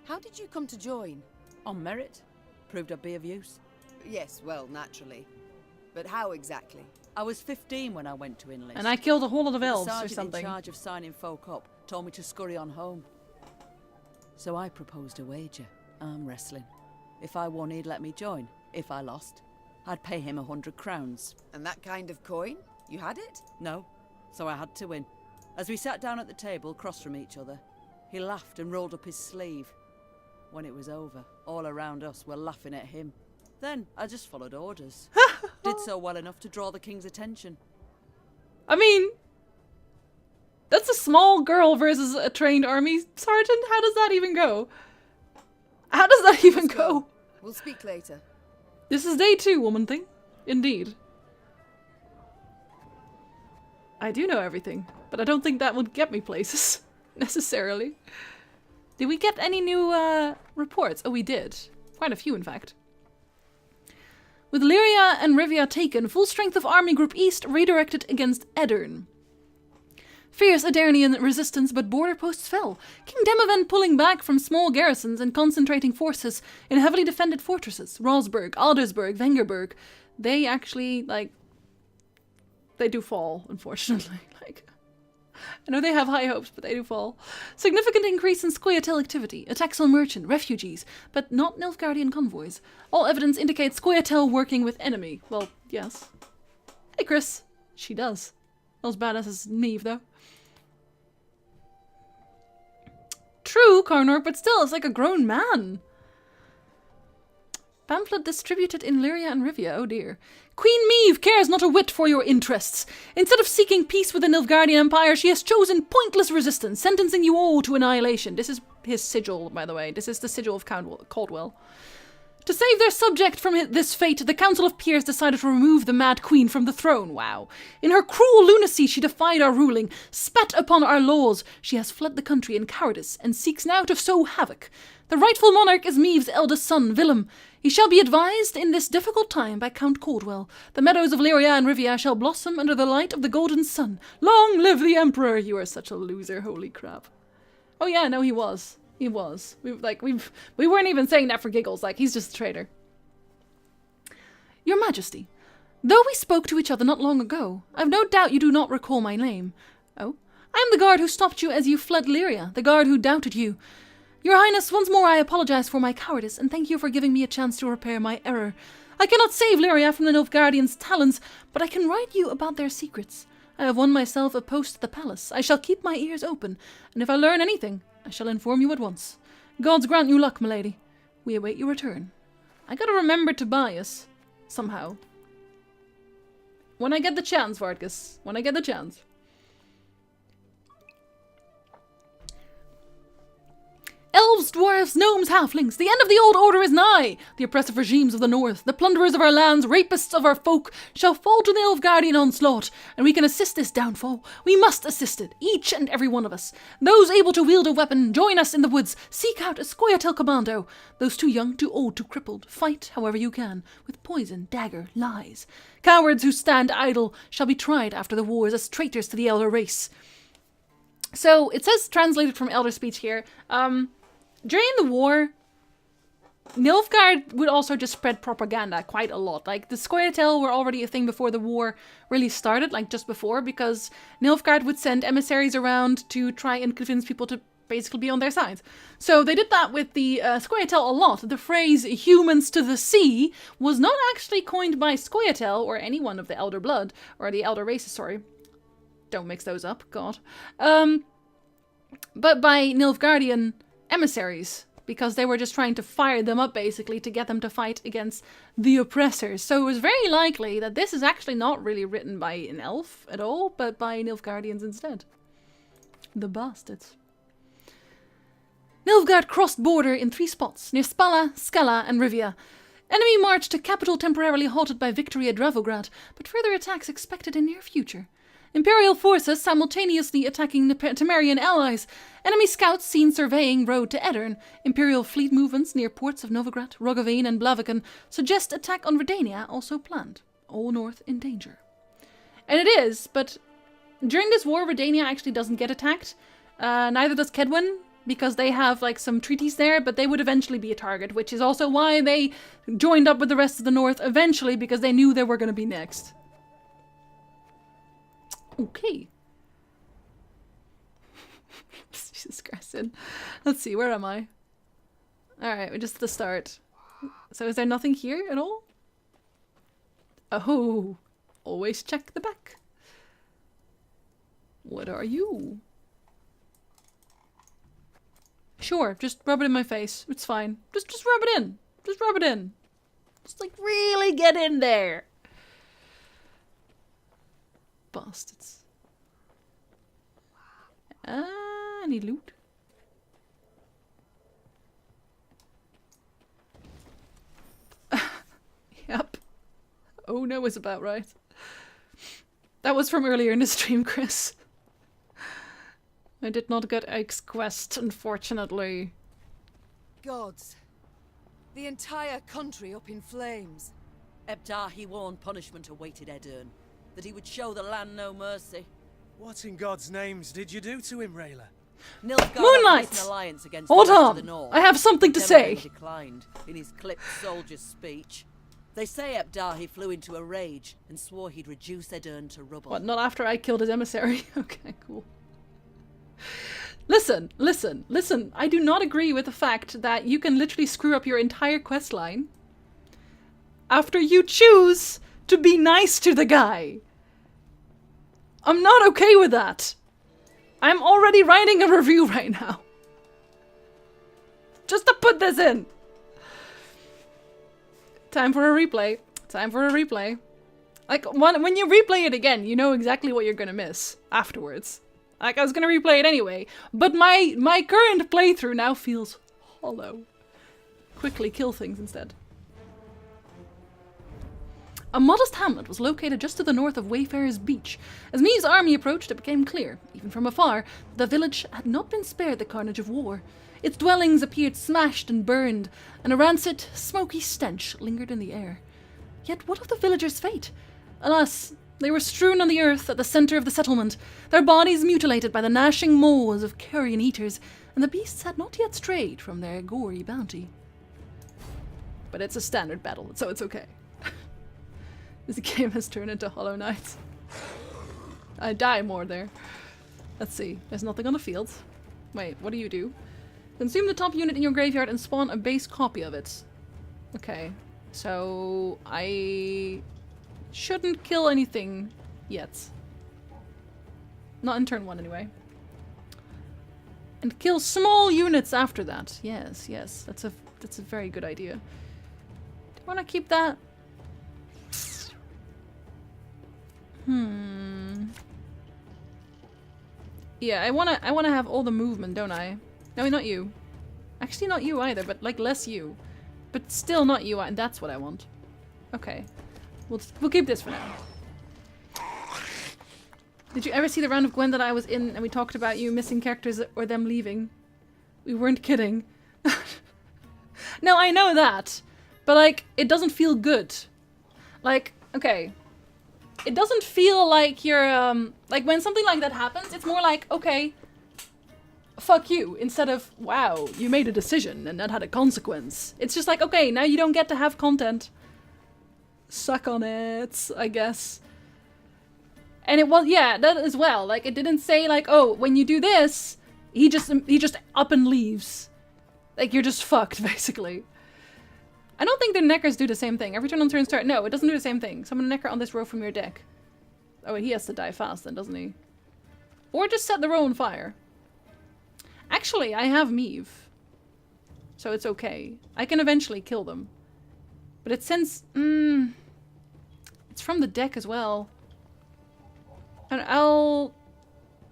How did you come to join? On merit. Proved I'd be of use. Yes, well, naturally. But how exactly? I was 15 when I went to enlist. And I killed a whole lot of The elves or sergeant something. in charge of signing folk up told me to scurry on home. So I proposed a wager. Arm wrestling. If I won, he'd let me join. If I lost, I'd pay him 100 crowns. And that kind of coin? You had it? No, so I had to win. As we sat down at the table, across from each other, he laughed and rolled up his sleeve. When it was over, all around us were laughing at him. Then I just followed orders. Did so well enough to draw the king's attention. I mean, that's a small girl versus a trained army sergeant. How does that even go? How does that even go? We'll speak later. This is day 2, woman thing. Indeed. I do know everything, but I don't think that would get me places, necessarily. Did we get any new reports? Oh, we did. Quite a few, in fact. With Lyria and Rivia taken, full strength of Army Group East redirected against Edirne. Fierce Adernian resistance, but border posts fell. King Demovan pulling back from small garrisons and concentrating forces in heavily defended fortresses. Rosberg, Aldersburg, Vengerberg. They actually, they do fall, unfortunately. I know they have high hopes, but they do fall. Significant increase in Scoia'tael activity. Attacks on merchant, refugees, but not Nilfgaardian convoys. All evidence indicates Scoia'tael working with enemy. Well, yes. Hey, Chris. She does. Not as badass as Neve, though. True, Karnor, but still, it's like a grown man. Pamphlet distributed in Lyria and Rivia, oh dear. Queen Meve cares not a whit for your interests. Instead of seeking peace with the Nilfgaardian Empire, she has chosen pointless resistance, sentencing you all to annihilation. This is his sigil, by the way. This is the sigil of Count Caldwell. To save their subject from this fate, the Council of Peers decided to remove the Mad Queen from the throne. Wow. In her cruel lunacy, she defied our ruling, spat upon our laws. She has fled the country in cowardice and seeks now to sow havoc. The rightful monarch is Meave's eldest son, Willem. He shall be advised in this difficult time by Count Caldwell. The meadows of Lyria and Rivia shall blossom under the light of the golden sun. Long live the Emperor! You are such a loser, holy crap. Oh yeah, no, he was. He was. We weren't even saying that for giggles, like, he's just a traitor. Your Majesty, though we spoke to each other not long ago, I've no doubt you do not recall my name. Oh? I am the guard who stopped you as you fled Lyria, the guard who doubted you. Your Highness, once more I apologize for my cowardice, and thank you for giving me a chance to repair my error. I cannot save Lyria from the Nilfgaardians' talons, but I can write you about their secrets. I have won myself a post at the palace. I shall keep my ears open, and if I learn anything, I shall inform you at once. Gods grant you luck, milady. We await your return. I gotta remember Tobias. Somehow. When I get the chance, Vargas. When I get the chance. Elves, dwarves, gnomes, halflings, the end of the old order is nigh! The oppressive regimes of the north, the plunderers of our lands, rapists of our folk, shall fall to the Nilfgaardian onslaught, and we can assist this downfall. We must assist it, each and every one of us. Those able to wield a weapon, join us in the woods, seek out a Scoia'tael commando. Those too young, too old, too crippled, fight however you can, with poison, dagger, lies. Cowards who stand idle shall be tried after the wars as traitors to the elder race. So, it says translated from Elder Speech here, during the war, Nilfgaard would also just spread propaganda quite a lot. Like, the Scoia'tael were already a thing before the war really started, like just before, because Nilfgaard would send emissaries around to try and convince people to basically be on their side. So they did that with the Scoia'tael a lot. The phrase humans to the sea was not actually coined by Scoia'tael or anyone of the Elder Blood, or the Elder Races, sorry. Don't mix those up, God. But by Nilfgaardian emissaries, because they were just trying to fire them up, basically, to get them to fight against the oppressors. So it was very likely that this is actually not really written by an elf at all, but by Nilfgaardians instead. The bastards. Nilfgaard crossed border in 3 spots, near Spala, Scala, and Rivia. Enemy march to capital temporarily halted by victory at Dravograd, but further attacks expected in near future. Imperial forces simultaneously attacking Temerian allies. Enemy scouts seen surveying road to Edirn. Imperial fleet movements near ports of Novigrad, Roggeveen, and Blaviken suggest attack on Redania also planned. All north in danger. And it is, but during this war, Redania actually doesn't get attacked. Neither does Kedwen, because they have like some treaties there, but they would eventually be a target, which is also why they joined up with the rest of the north eventually, because they knew they were going to be next. Okay. Jesus Christ. Let's see, where am I? Alright, we're just at the start. So is there nothing here at all? Oh, always check the back. What are you? Sure, just rub it in my face. It's fine. Just rub it in. Just rub it in. Just like really get in there. Bastards. I need loot. Yep. Oh no is about right. That was from earlier in the stream, Chris. I did not get Ike's quest, unfortunately. Gods. The entire country up in flames. Ebdahi warned punishment awaited Edirn, that he would show the land no mercy. What in God's names did you do to him, Rayla? Moonlight! Hold on! I have something to say! Declined in his clipped soldier's speech. They say Ebdahi flew into a rage and swore he'd reduce Edirn to rubble. What, not after I killed his emissary? Okay, cool. Listen. I do not agree with the fact that you can literally screw up your entire questline after you choose to be nice to the guy. I'm not okay with that. I'm already writing a review right now. Just to put this in. Time for a replay. Time for a replay. Like, when you replay it again, you know exactly what you're gonna miss afterwards. Like, I was gonna replay it anyway, but my current playthrough now feels hollow. Quickly kill things instead. A modest hamlet was located just to the north of Wayfarer's Beach. As Meave's army approached, it became clear, even from afar, that the village had not been spared the carnage of war. Its dwellings appeared smashed and burned, and a rancid, smoky stench lingered in the air. Yet what of the villagers' fate? Alas, they were strewn on the earth at the center of the settlement, their bodies mutilated by the gnashing maws of carrion eaters, and the beasts had not yet strayed from their gory bounty. But it's a standard battle, so it's okay. This game has turned into Hollow Knight. I die more there. Let's see. There's nothing on the field. Wait, what do you do? Consume the top unit in your graveyard and spawn a base copy of it. Okay. So I shouldn't kill anything yet. Not in turn 1 anyway. And kill small units after that. Yes, yes. That's a very good idea. Do you want to keep that? Yeah, I wanna have all the movement, don't I? No, not you. Actually, not you either, but like less you. But still not you, and that's what I want. Okay. We'll keep this for now. Did you ever see the round of Gwen that I was in and we talked about you missing characters or them leaving? We weren't kidding. No, I know that. But like, it doesn't feel good. Like, okay. It doesn't feel like you're, like when something like that happens, it's more like, okay, fuck you, instead of, wow, you made a decision and that had a consequence. It's just like, okay, now you don't get to have content. Suck on it, I guess. And it was, yeah, that as well. Like, it didn't say like, oh, when you do this, he just up and leaves. Like, you're just fucked, basically. I don't think the Neckers do the same thing. Every turn on turn start. No, it doesn't do the same thing. Summon a Necker on this row from your deck. Oh, he has to die fast then, doesn't he? Or just set the row on fire. Actually, I have Meave. So it's okay. I can eventually kill them. But it sends... it's from the deck as well. And I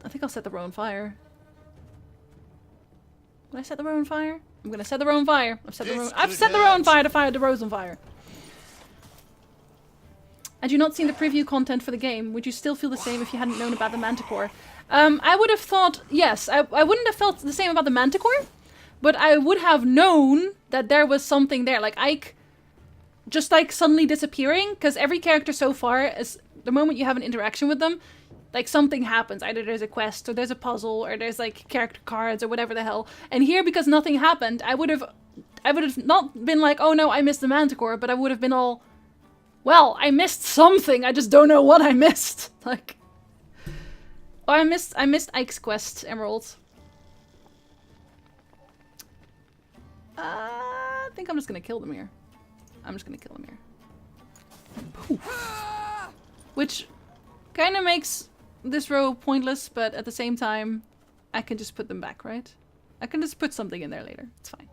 think I'll set the row on fire. Will I set the row on fire? I'm gonna set the row on fire. I've set the row on fire to fire the rows on fire. Had you not seen the preview content for the game, would you still feel the same if you hadn't known about the Manticore? I would have thought, yes. I wouldn't have felt the same about the Manticore, but I would have known that there was something there. Like Ike just like suddenly disappearing, because every character so far, is the moment you have an interaction with them, like something happens. Either there's a quest, or there's a puzzle, or there's like character cards, or whatever the hell. And here, because nothing happened, I would have not been like, oh no, I missed the Manticore, but I would have been all, well, I missed something, I just don't know what I missed. Like, oh, I missed Ike's quest, Emerald. I think I'm just gonna kill them here. Poof. Which kind of makes this row pointless, but at the same time, I can just put them back, right? I can just put something in there later. It's fine.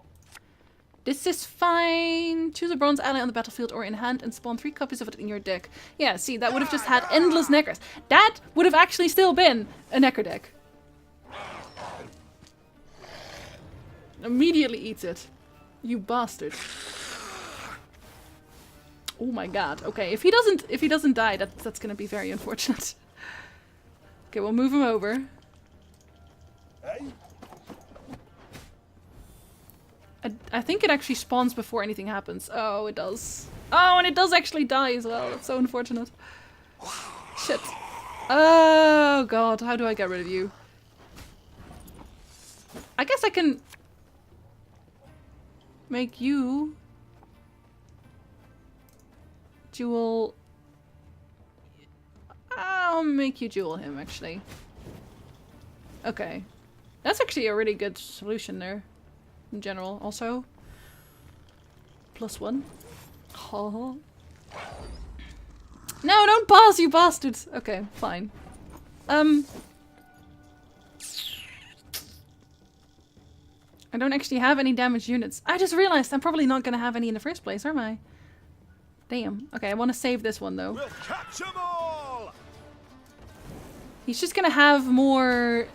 This is fine. Choose a bronze ally on the battlefield or in hand and spawn 3 copies of it in your deck. Yeah, see, that would have just had endless Neckers. That would have actually still been a Necker deck. Immediately eats it. You bastard. Oh my god. Okay, if he doesn't die, that's gonna be very unfortunate. Okay, we'll move him over. I think it actually spawns before anything happens. Oh, it does. Oh, and it does actually die as well. That's so unfortunate. Shit. Oh god, how do I get rid of you? I guess I can make you duel. I'll make you duel him, actually. Okay. That's actually a really good solution there. In general, also. +1. Oh. No, don't pass, you bastards! Okay, fine. I don't actually have any damaged units. I just realized I'm probably not gonna have any in the first place, am I? Damn. Okay, I want to save this one though. We'll catch 'em all! He's just gonna have more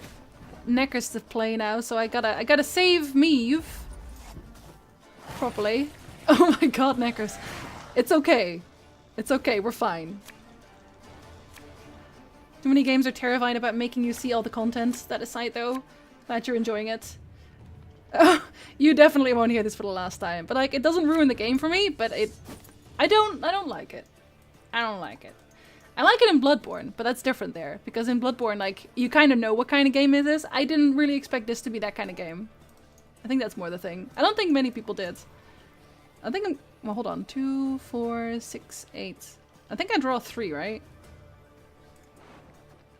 Neckers to play now, so I gotta save Meave properly. Oh my god, Neckers. It's okay. It's okay, we're fine. Too many games are terrified about making you see all the content. That aside though, glad you're enjoying it. You definitely won't hear this for the last time. But like, it doesn't ruin the game for me, but I don't like it. I don't like it. I like it in Bloodborne, but that's different there. Because in Bloodborne, like, you kind of know what kind of game it is. I didn't really expect this to be that kind of game. I think that's more the thing. I don't think many people did. I think I'm... Well, hold on. 2, 4, 6, 8. I think I draw 3, right?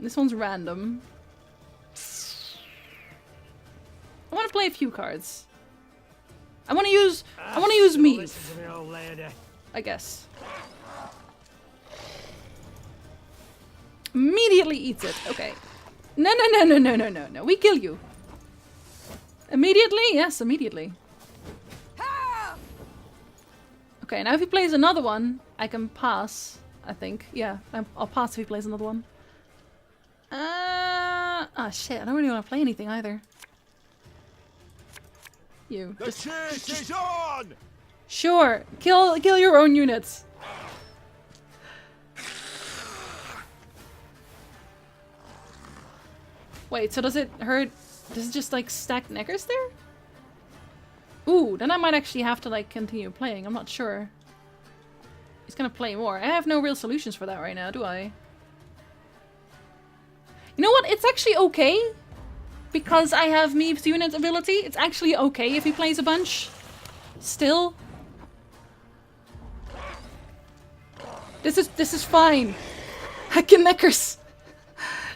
This one's random. I want to play a few cards. I want to use Meave. I guess. Immediately eats it. Okay. No. We kill you. Immediately? Yes, immediately. Okay, now if he plays another one, I can pass, I think. Yeah, I'll pass if he plays another one. Ah, shit, I don't really want to play anything either. You. The chase is on! Sure, kill your own units. Wait, so does it hurt? Does it just like stack neckers there? Ooh, then I might actually have to like continue playing. I'm not sure. He's gonna play more. I have no real solutions for that right now, do I? You know what? It's actually okay. Because I have Meave's unit ability, it's actually okay if he plays a bunch. Still. This is fine. Hacking neckers.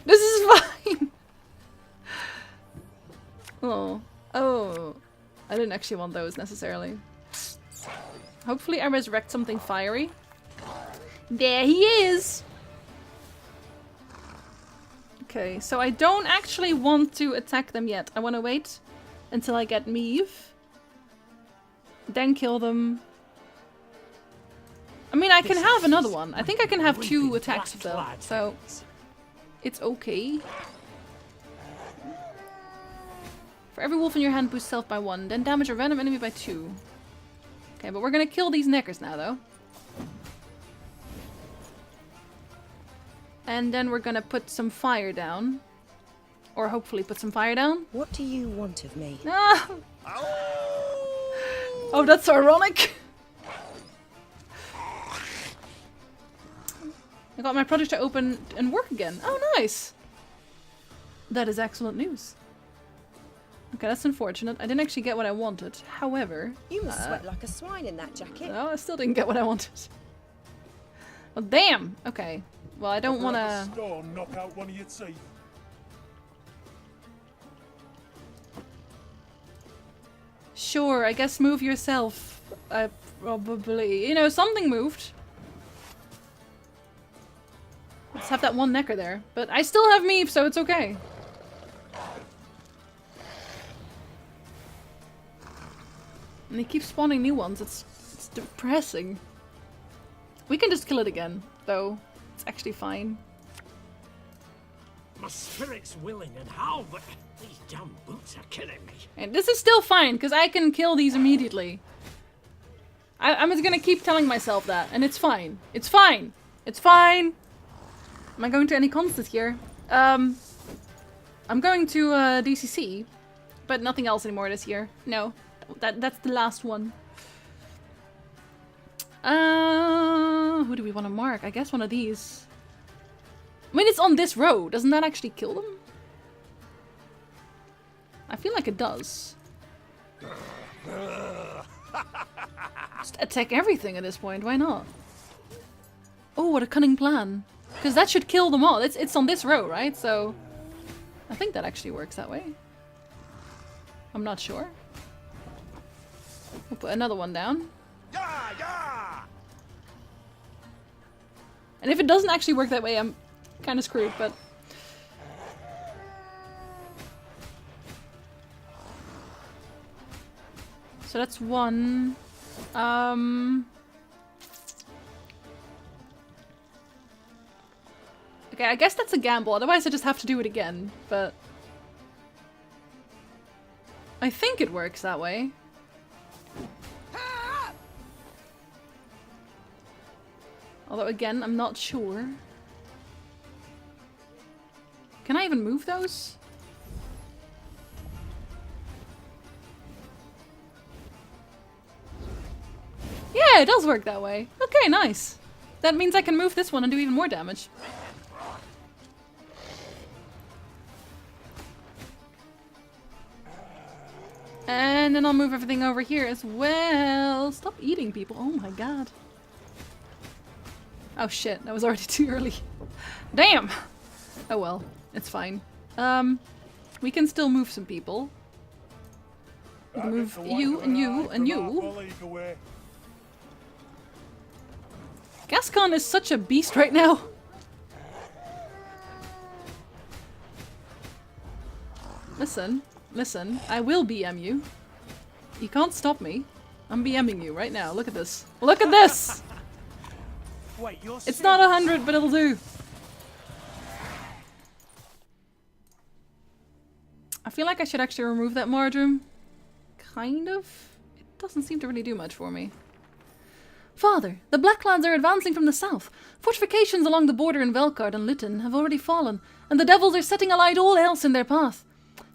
This is fine. Oh. I didn't actually want those necessarily. Hopefully I resurrect something fiery. There he is! Okay, so I don't actually want to attack them yet. I want to wait until I get Meave. Then kill them. I mean, I can have another one. I think I can have 2 attacks of them, so it's okay. For every wolf in your hand, boost self by 1. Then damage a random enemy by 2. Okay, but we're gonna kill these neckers now, though. And then we're gonna put some fire down. Or hopefully put some fire down. What do you want of me? Ah! Oh, that's ironic. I got my project to open and work again. Oh, nice. That is excellent news. Okay, that's unfortunate. I didn't actually get what I wanted. However... You must sweat like a swine in that jacket. No, I still didn't get what I wanted. Well, damn! Okay. Well, I don't want to... Storm knock out one of your teeth. Sure, I guess move yourself. Probably. You know, something moved. Let's have that one necker there. But I still have Meave, so it's okay. And they keep spawning new ones. It's depressing. We can just kill it again, though. It's actually fine. My spirit's willing and how, but these damn boots are killing me. And this is still fine, because I can kill these immediately. I'm just gonna keep telling myself that, and it's fine. It's fine. It's fine. Am I going to any cons this year? I'm going to DCC, but nothing else anymore this year. No. That's the last one. Who do we want to mark? I guess one of these. I mean, it's on this row. Doesn't that actually kill them? I feel like it does. Just attack everything at this point. Why not? Oh, what a cunning plan. Because that should kill them all. It's on this row, right? So I think that actually works that way. I'm not sure. We'll put another one down. And if it doesn't actually work that way, I'm kind of screwed, but... So that's one. Okay, I guess that's a gamble. Otherwise I just have to do it again, but... I think it works that way. Although, again, I'm not sure. Can I even move those? Yeah, it does work that way. Okay, nice. That means I can move this one and do even more damage. And then I'll move everything over here as well. Stop eating people. Oh my god. Oh shit, that was already too early. Damn! Oh well, it's fine. We can still move some people. We can move you and you and you. Gascon is such a beast right now. Listen, listen, I will BM you. You can't stop me. I'm BMing you right now. Look at this. Look at this! Wait, you're It's not 100, but it'll do. I feel like I should actually remove that marjoram. Kind of. It doesn't seem to really do much for me. Father, the Black Lads are advancing from the south. Fortifications along the border in Velkard and Lytton have already fallen, and the devils are setting alight all else in their path.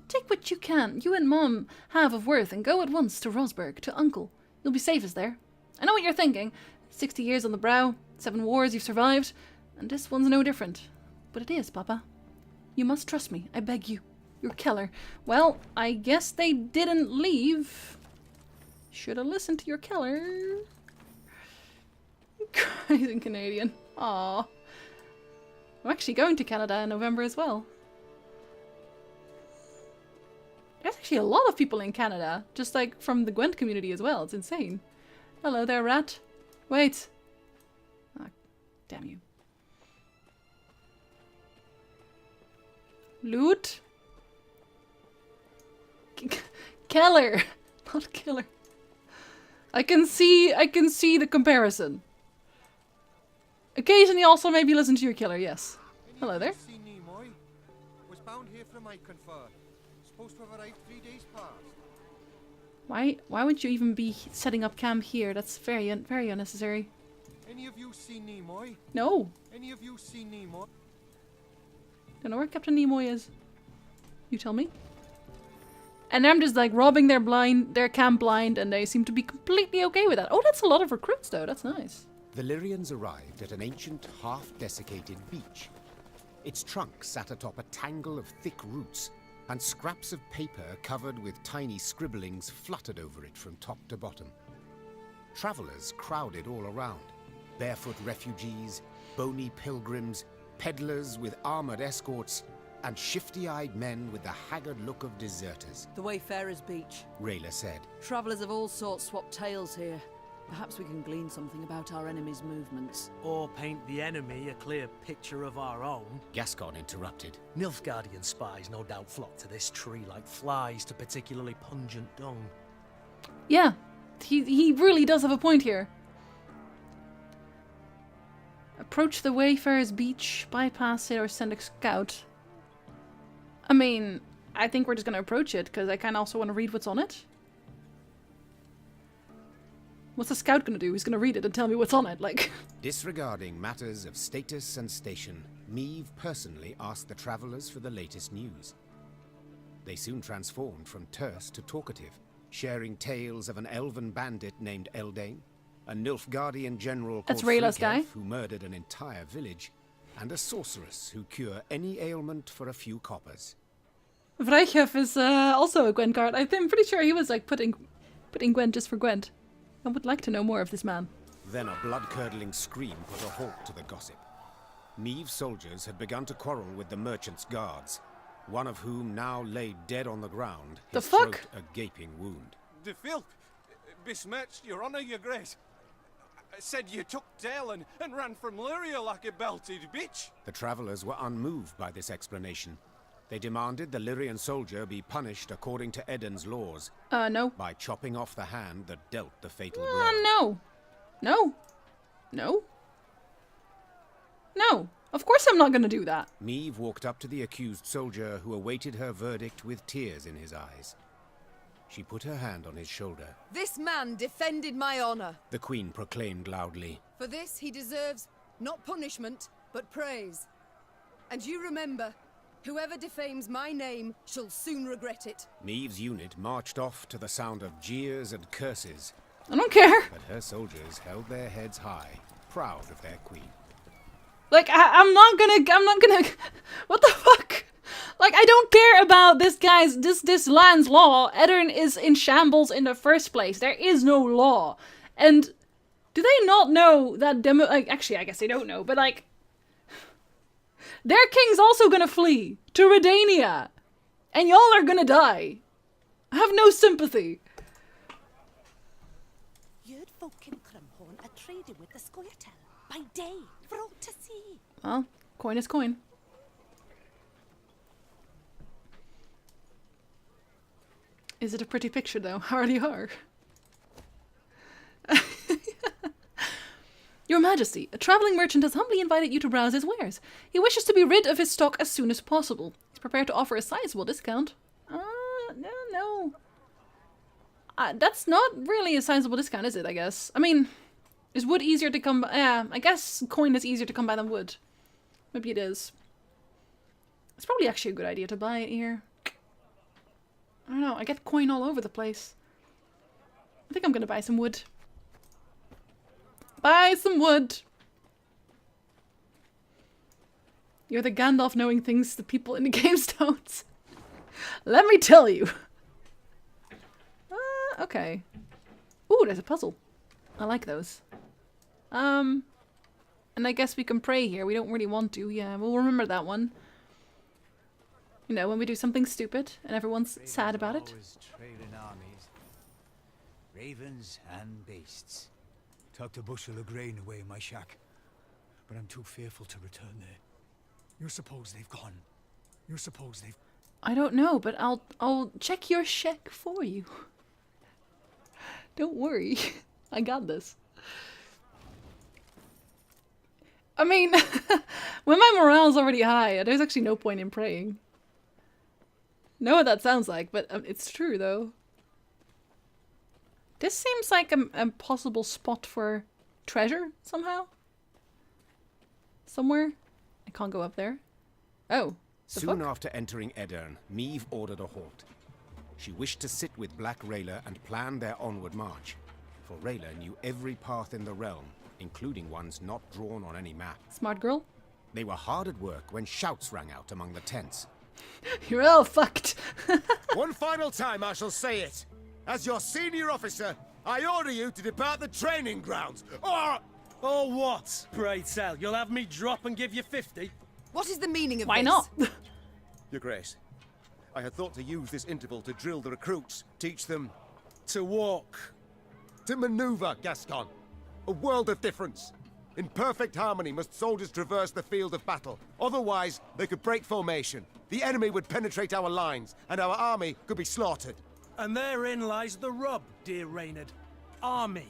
Take what you can, you and Mom, have of worth, and go at once to Rosberg, to Uncle. You'll be safest there. I know what you're thinking. 60 years on the brow, 7 wars you've survived, and this one's no different. But it is, Papa. You must trust me, I beg you. Your Keller. Well, I guess they didn't leave. Should have listened to your Keller. Crazy Canadian. Aww. I'm actually going to Canada in November as well. There's actually a lot of people in Canada, just like from the Gwent community as well. It's insane. Hello there, rat. Wait. Ah, damn you. Loot? Keller, not killer. I can see the comparison. Occasionally also maybe listen to your killer, yes. Hello there. Was bound here from Iconfar. Supposed to have arrived 3 days past. Why would you even be setting up camp here? That's very unnecessary. Any of you seen Nimoy? No. Any of you seen Nimoy? Don't know where Captain Nimoy is. You tell me. And I'm just like robbing their camp blind, and they seem to be completely okay with that. Oh, that's a lot of recruits though. That's nice. The Lyrians arrived at an ancient, half-desiccated beach. Its trunk sat atop a tangle of thick roots, and scraps of paper covered with tiny scribblings fluttered over it from top to bottom. Travelers crowded all around. Barefoot refugees, bony pilgrims, peddlers with armored escorts, and shifty-eyed men with the haggard look of deserters. The Wayfarer's Beach. Rayla said. Travellers of all sorts swap tales here. Perhaps we can glean something about our enemy's movements. Or paint the enemy a clear picture of our own. Gascon interrupted. Nilfgaardian spies no doubt flock to this tree like flies to particularly pungent dung. Yeah, he really does have a point here. Approach the Wayfarer's Beach, bypass it, or send a scout. I mean, I think we're just gonna approach it, because I kinda also want to read what's on it. What's a scout gonna do? He's gonna read it and tell me what's on it, like... Disregarding matters of status and station, Meave personally asked the travelers for the latest news. They soon transformed from terse to talkative, sharing tales of an elven bandit named Eldane, a Nilfgaardian general called Rayla's guy. who murdered an entire village, and a sorceress who cure any ailment for a few coppers. Vrijhef is also a Gwent guard. I'm pretty sure he was like putting Gwent just for Gwent. I would like to know more of this man. Then a blood-curdling scream put a halt to the gossip. Meave's soldiers had begun to quarrel with the merchant's guards, one of whom now lay dead on the ground, his throat a gaping wound. De filth, besmirched your honour, your grace. Said you took tail and ran from Luria like a belted bitch. The travellers were unmoved by this explanation. They demanded the Lyrian soldier be punished according to Eden's laws. No. By chopping off the hand that dealt the fatal blow. No. No. No. No. Of course I'm not gonna do that. Meave walked up to the accused soldier, who awaited her verdict with tears in his eyes. She put her hand on his shoulder. This man defended my honor. The Queen proclaimed loudly. For this, he deserves Not punishment, but praise. And you remember, whoever defames my name shall soon regret it. Neve's unit marched off to the sound of jeers and curses. I don't care. But her soldiers held their heads high, proud of their queen. Like, I'm not gonna, what the fuck? Like, I don't care about this land's law. Edirn is in shambles in the first place. There is no law. And do they not know that like, actually, I guess they don't know, but like, their king's also gonna flee to Redania. And y'all are gonna die. I have no sympathy. Your folk in Crumhorn are trading with the Scoia'tael by day for all to see. Well, coin is coin. Is it a pretty picture though? Hardly are. Your Majesty, a traveling merchant has humbly invited you to browse his wares. He wishes to be rid of his stock as soon as possible. He's prepared to offer a sizable discount. No. That's not really a sizable discount, is it, I guess? I mean, is wood easier to come by? Yeah, I guess coin is easier to come by than wood. Maybe it is. It's probably actually a good idea to buy it here. I don't know, I get coin all over the place. I think I'm gonna buy some wood. Buy some wood! You're the Gandalf knowing things the people in the games don't. Let me tell you. Okay. Ooh, there's a puzzle. I like those. And I guess we can pray here. We don't really want to. Yeah, we'll remember that one. You know, when we do something stupid and everyone's sad about it. Trailing armies, ravens and beasts. Tucked a bushel of grain away in my shack, but I'm too fearful to return there. You suppose they've gone? You suppose they've... I don't know, but I'll check your shack for you. Don't worry. I got this. I mean, when my morale's already high, there's actually no point in praying. Know what that sounds like, but it's true though. This seems like a possible spot for treasure somehow. Somewhere. I can't go up there. Oh. Soon after entering Edirn, Neve ordered a halt. She wished to sit with Black Rayla and plan their onward march, for Rayla knew every path in the realm, including ones not drawn on any map. Smart girl. They were hard at work when shouts rang out among the tents. You're all fucked. One final time I shall say it. As your senior officer, I order you to depart the training grounds, or... Or what? Pray tell, you'll have me drop and give you 50? What is the meaning of Why this? not? Your Grace, I had thought to use this interval to drill the recruits, teach them... To walk. To maneuver, Gascon. A world of difference. In perfect harmony must soldiers traverse the field of battle. Otherwise, they could break formation. The enemy would penetrate our lines, and our army could be slaughtered. And therein lies the rub, dear Reynard. Army.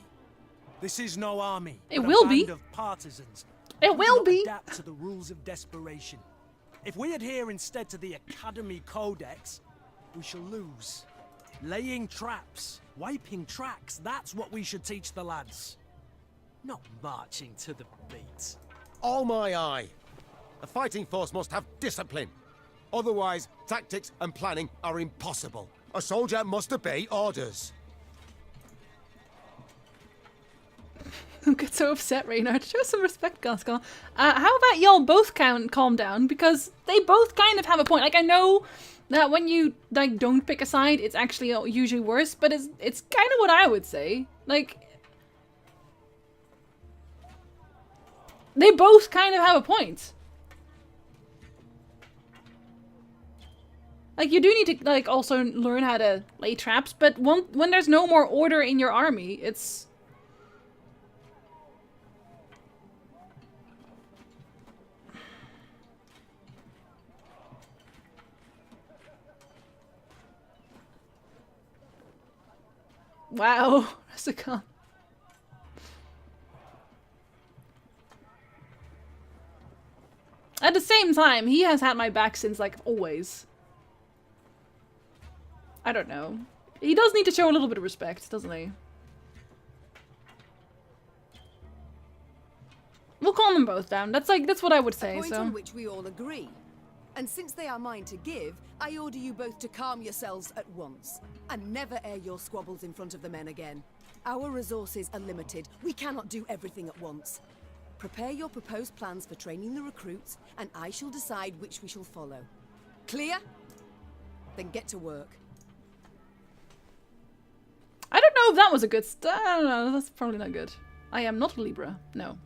This is no army. It but will a be. band of partisans. It will be. Adapt to the rules of desperation. If we adhere instead to the Academy Codex, we shall lose. Laying traps, wiping tracks, that's what we should teach the lads. Not marching to the beat. All my eye. A fighting force must have discipline. Otherwise, tactics and planning are impossible. A soldier must obey orders. Don't get so upset, Reynard. Show some respect, Gascon. How about y'all both calm down? Because they both kind of have a point. Like, I know that when you, like, don't pick a side, it's actually usually worse, but it's kind of what I would say. Like, they both kind of have a point. Like, you do need to, like, also learn how to lay traps, but when there's no more order in your army, it's... Wow, Rasakan. At the same time, he has had my back since, like, always. I don't know. He does need to show a little bit of respect, doesn't he? We'll calm them both down. That's what I would say. A point So on which we all agree. And since they are mine to give, I order you both to calm yourselves at once. And never air your squabbles in front of the men again. Our resources are limited. We cannot do everything at once. Prepare your proposed plans for training the recruits, and I shall decide which we shall follow. Clear? Then get to work. I don't know if that was a good. I don't know. That's probably not good. I am not a Libra. No,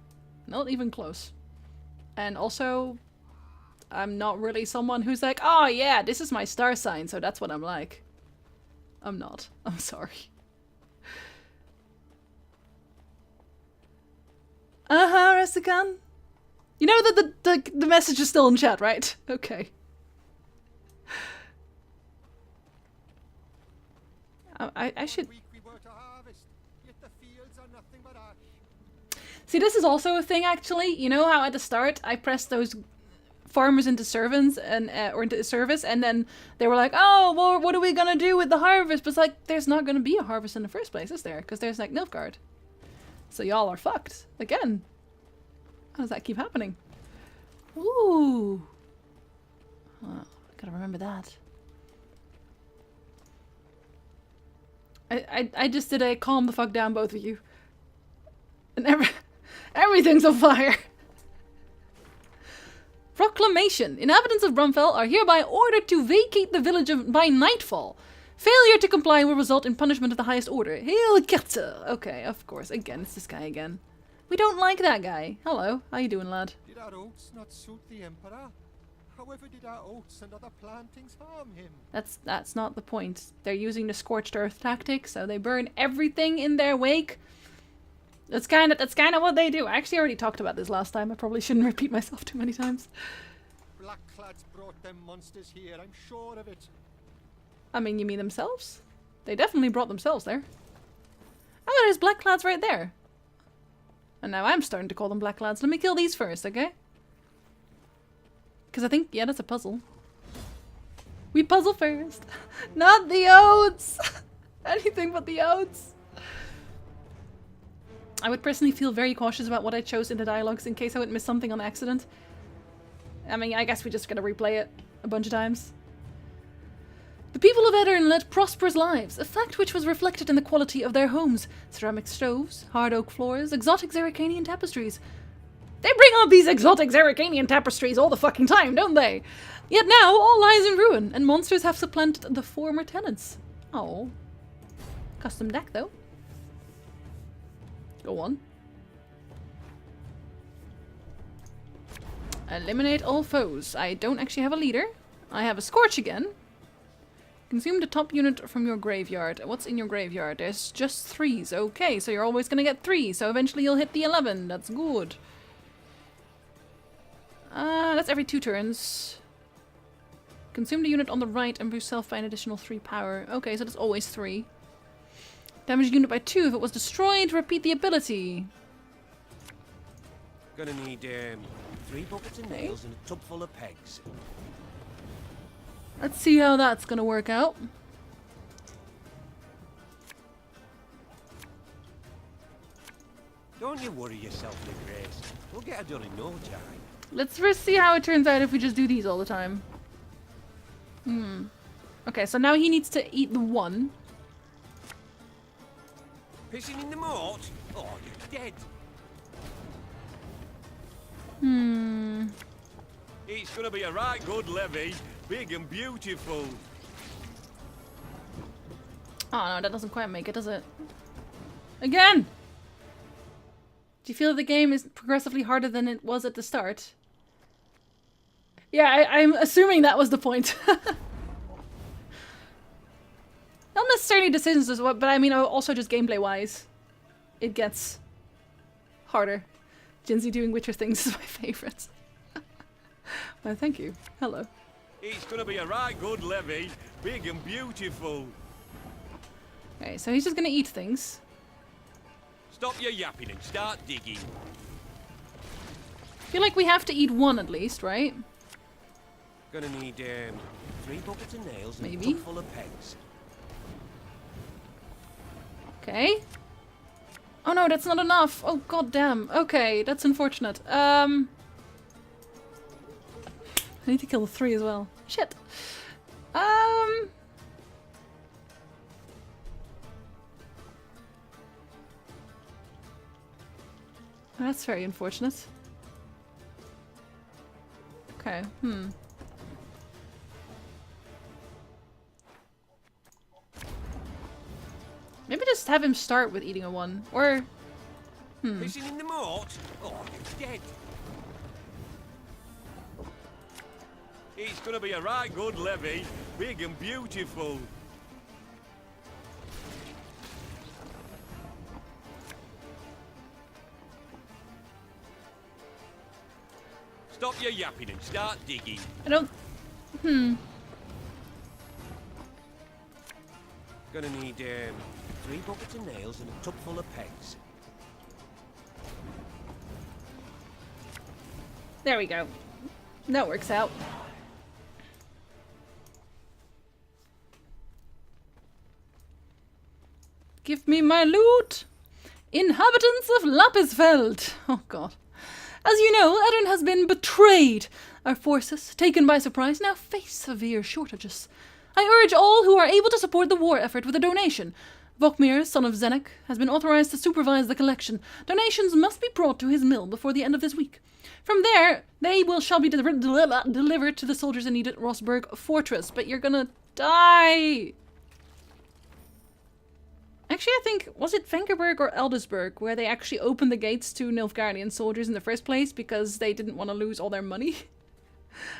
not even close. And also, I'm not really someone who's like, oh yeah, this is my star sign, so that's what I'm like. I'm not. I'm sorry. Restican. You know that the message is still in chat, right? Okay. I should... See, this is also a thing, actually. You know how at the start I pressed those farmers into servants and or into service, and then they were like, "Oh, well, what are we gonna do with the harvest?" But it's like, there's not gonna be a harvest in the first place, is there? Because there's like Nilfgaard. So y'all are fucked again. How does that keep happening? Ooh. Oh, gotta remember that. I just did a calm the fuck down, both of you. And everything's on fire. Proclamation. Inhabitants of Brumfell are hereby ordered to vacate the village by nightfall. Failure to comply will result in punishment of the highest order. Hail Kepta. Okay, of course. Again, it's this guy again. We don't like that guy. Hello. How you doing, lad? Did our oats not suit the Emperor? However did our oats and other plantings harm him? That's not the point. They're using the scorched earth tactic, so they burn everything in their wake. That's kind of what they do. I actually already talked about this last time. I probably shouldn't repeat myself too many times. Blackclads brought them monsters here, I'm sure of it. I mean, you mean themselves? They definitely brought themselves there. Oh, there's Blackclads right there. And now I'm starting to call them Blackclads. Let me kill these first, okay? Because I think, yeah, that's a puzzle. We puzzle first. Not the oats! Anything but the oats. I would personally feel very cautious about what I chose in the dialogues in case I would miss something on accident. I mean, I guess we just gotta replay it a bunch of times. The people of Edirn led prosperous lives, a fact which was reflected in the quality of their homes. Ceramic stoves, hard oak floors, exotic Zerrikanian tapestries. They bring out these exotic Zerrikanian tapestries all the fucking time, don't they? Yet now, all lies in ruin, and monsters have supplanted the former tenants. Oh. Custom deck, though. Go on. Eliminate all foes. I don't actually have a leader. I have a Scorch again. Consume the top unit from your graveyard. What's in your graveyard? There's just 3s. Okay, so you're always gonna get 3, so eventually you'll hit the 11. That's good. That's every 2 turns. Consume the unit on the right and boost self by an additional 3 power. Okay, so that's always 3. Damage the unit by 2 if it was destroyed. Repeat the ability. Gonna need 3 buckets of nails and a tub full of pegs. Let's see how that's gonna work out. Don't you worry yourself, Nick Grace. We'll get her done in no time. Let's first see how it turns out if we just do these all the time. Okay, so now he needs to eat the 1. Pissing in the moat? Oh, you're dead. It's gonna be a right good levy. Big and beautiful. Oh no, that doesn't quite make it, does it? Again! Do you feel the game is progressively harder than it was at the start? Yeah, I'm assuming that was the point. Not necessarily decisions as well, but I mean also just gameplay-wise. It gets harder. Jinsey doing Witcher things is my favourite. Well, thank you. Hello. It's gonna be a right good levy. Big and beautiful. Okay, so he's just gonna eat things. Stop your yapping and start digging. I feel like we have to eat 1 at least, right? Gonna need 3 buckets of nails and Maybe. a tub full of pegs. Okay. Oh no, that's not enough. Oh god damn. Okay, that's unfortunate. I need to kill the 3 as well. Shit. That's very unfortunate. Okay, Maybe just have him start with eating a 1. Or... Missing in the mort? Oh, it's dead. It's gonna be a right good levy. Big and beautiful. Stop your yapping and start digging. I don't... Gonna need 3 buckets of nails and a tub full of pegs. There we go. That works out. Give me my loot! Inhabitants of Lapisfeld! Oh god. As you know, Erin has been betrayed. Our forces, taken by surprise, now face severe shortages. I urge all who are able to support the war effort with a donation. Vokmir, son of Zenek, has been authorized to supervise the collection. Donations must be brought to his mill before the end of this week. From there, they shall be delivered to the soldiers in need at Rossburg Fortress. But you're gonna die! Actually, I think, was it Vengerberg or Eldisburg where they actually opened the gates to Nilfgaardian soldiers in the first place because they didn't want to lose all their money?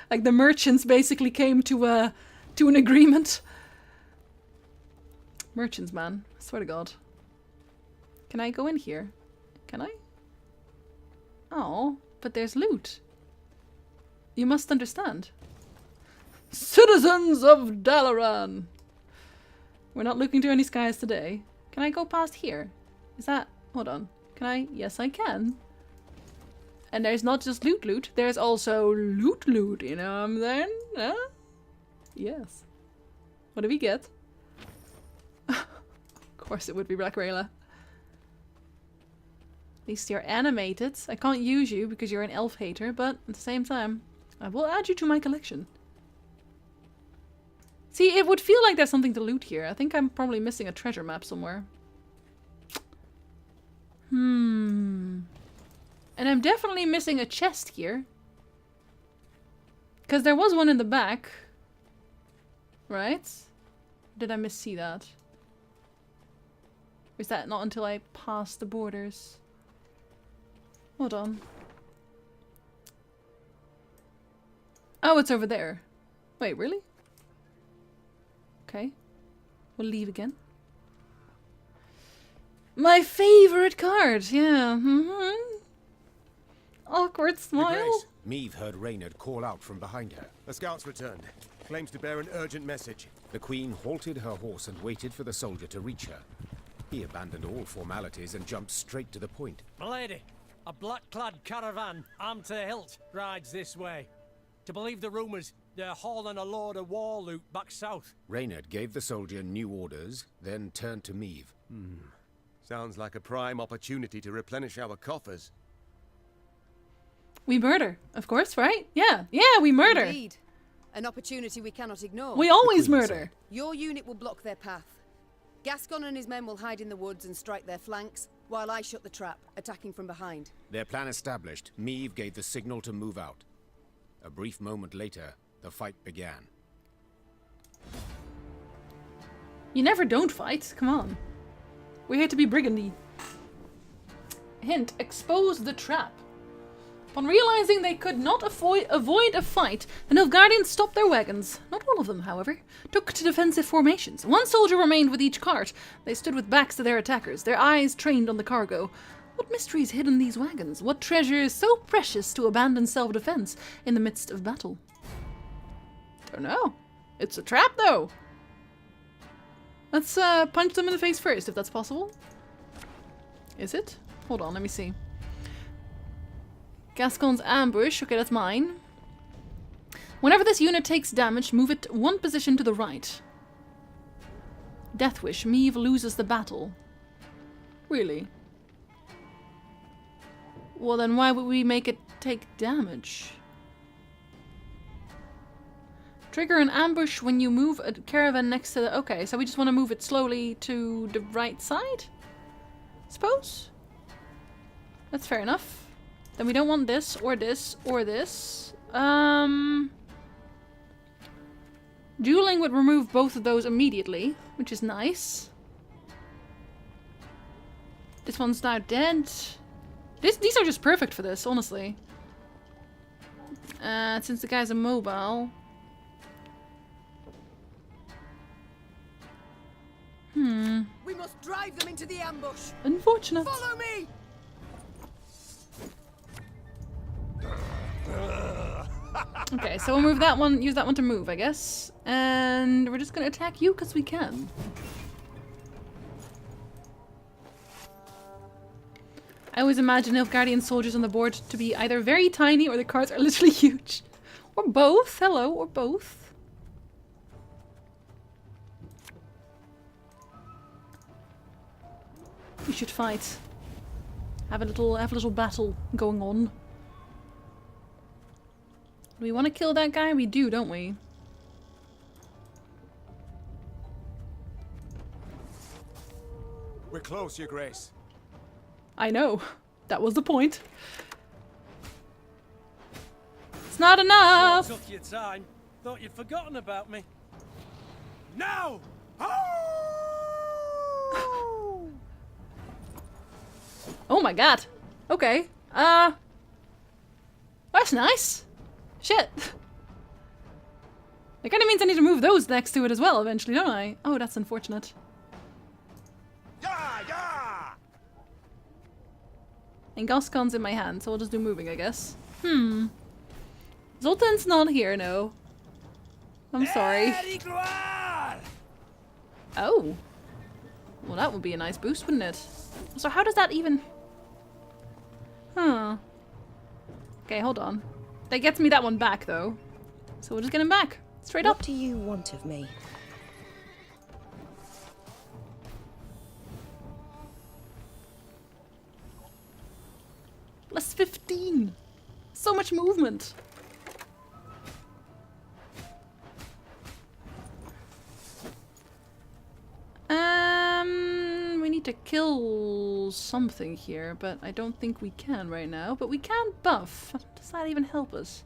Like the merchants basically came to an agreement. Merchants, man. I swear to God. Can I go in here? Can I? Oh, but there's loot. You must understand. Citizens of Dalaran! We're not looking to any skies today. Can I go past here? Is that... Hold on. Can I? Yes, I can. And there's not just loot, there's also loot, you know what I'm saying? Huh? Yes. What do we get? Of course it would be Black Rayla. At least you're animated. I can't use you because you're an elf hater, but at the same time, I will add you to my collection. See, it would feel like there's something to loot here. I think I'm probably missing a treasure map somewhere. And I'm definitely missing a chest here. Because there was one in the back. Right? Did I missee that? Or is that not until I pass the borders? Hold on. Oh, it's over there. Wait, really? Okay. We'll leave again. My favorite card, yeah. Awkward smile. Meave heard Reynard call out from behind her. The scout's returned. Claims to bear an urgent message. The queen halted her horse and waited for the soldier to reach her. He abandoned all formalities and jumped straight to the point. Milady, a black-clad caravan, armed to the hilt, rides this way. To believe the rumours, they're hauling a load of war loot back south. Reynard gave the soldier new orders, then turned to Meave. Sounds like a prime opportunity to replenish our coffers. We murder, of course, right? Yeah, we murder. Indeed. An opportunity we cannot ignore. We always murder. Your unit will block their path. Gascon and his men will hide in the woods and strike their flanks, while I shut the trap, attacking from behind. Their plan established, Meave gave the signal to move out. A brief moment later, the fight began. You never don't fight, come on. We're here to be brigandy. Hint, expose the trap. Upon realizing they could not avoid a fight, the Nilfgaardians stopped their wagons. Not all of them, however, took to defensive formations. One soldier remained with each cart. They stood with backs to their attackers, their eyes trained on the cargo. What mysteries hid in these wagons? What treasure is so precious to abandon self-defense in the midst of battle? Don't know. It's a trap, though. Let's punch them in the face first, if that's possible. Is it? Hold on, let me see. Gascon's ambush. Okay, that's mine. Whenever this unit takes damage, move it one position to the right. Deathwish. Meave loses the battle. Really? Well, then why would we make it take damage? Trigger an ambush when you move a caravan next to the... Okay, so we just want to move it slowly to the right side? Suppose? That's fair enough. Then we don't want this, or this, or this. Dueling would remove both of those immediately, which is nice. This one's now dead. These are just perfect for this, honestly. Since the guy's immobile. We must drive them into the ambush. Unfortunate. Follow me. Okay, so we'll move that one, use that one to move, I guess. And we're just gonna attack you because we can. I always imagine Nilfgaardian soldiers on the board to be either very tiny or the cards are literally huge. Or both. Hello, or both. We should fight. Have a little battle going on. Do we want to kill that guy? We do, don't we? We're close, Your Grace. I know. That was the point. It's not enough! Sure took your time. Thought you'd forgotten about me. Now! Oh my god. Okay. That's nice. Shit. That kind of means I need to move those next to it as well eventually, don't I? Oh, that's unfortunate. And Gascon's in my hand, so I'll just do moving, I guess. Zoltan's not here, no. I'm sorry. Oh. Well, that would be a nice boost, wouldn't it? So how does that even... Huh. Okay, hold on. That gets me that one back, though. So we'll just get him back. Straight up. What do you want of me? Plus 15. So much movement. We need to kill something here, but I don't think we can right now. But we can buff. Does that even help us?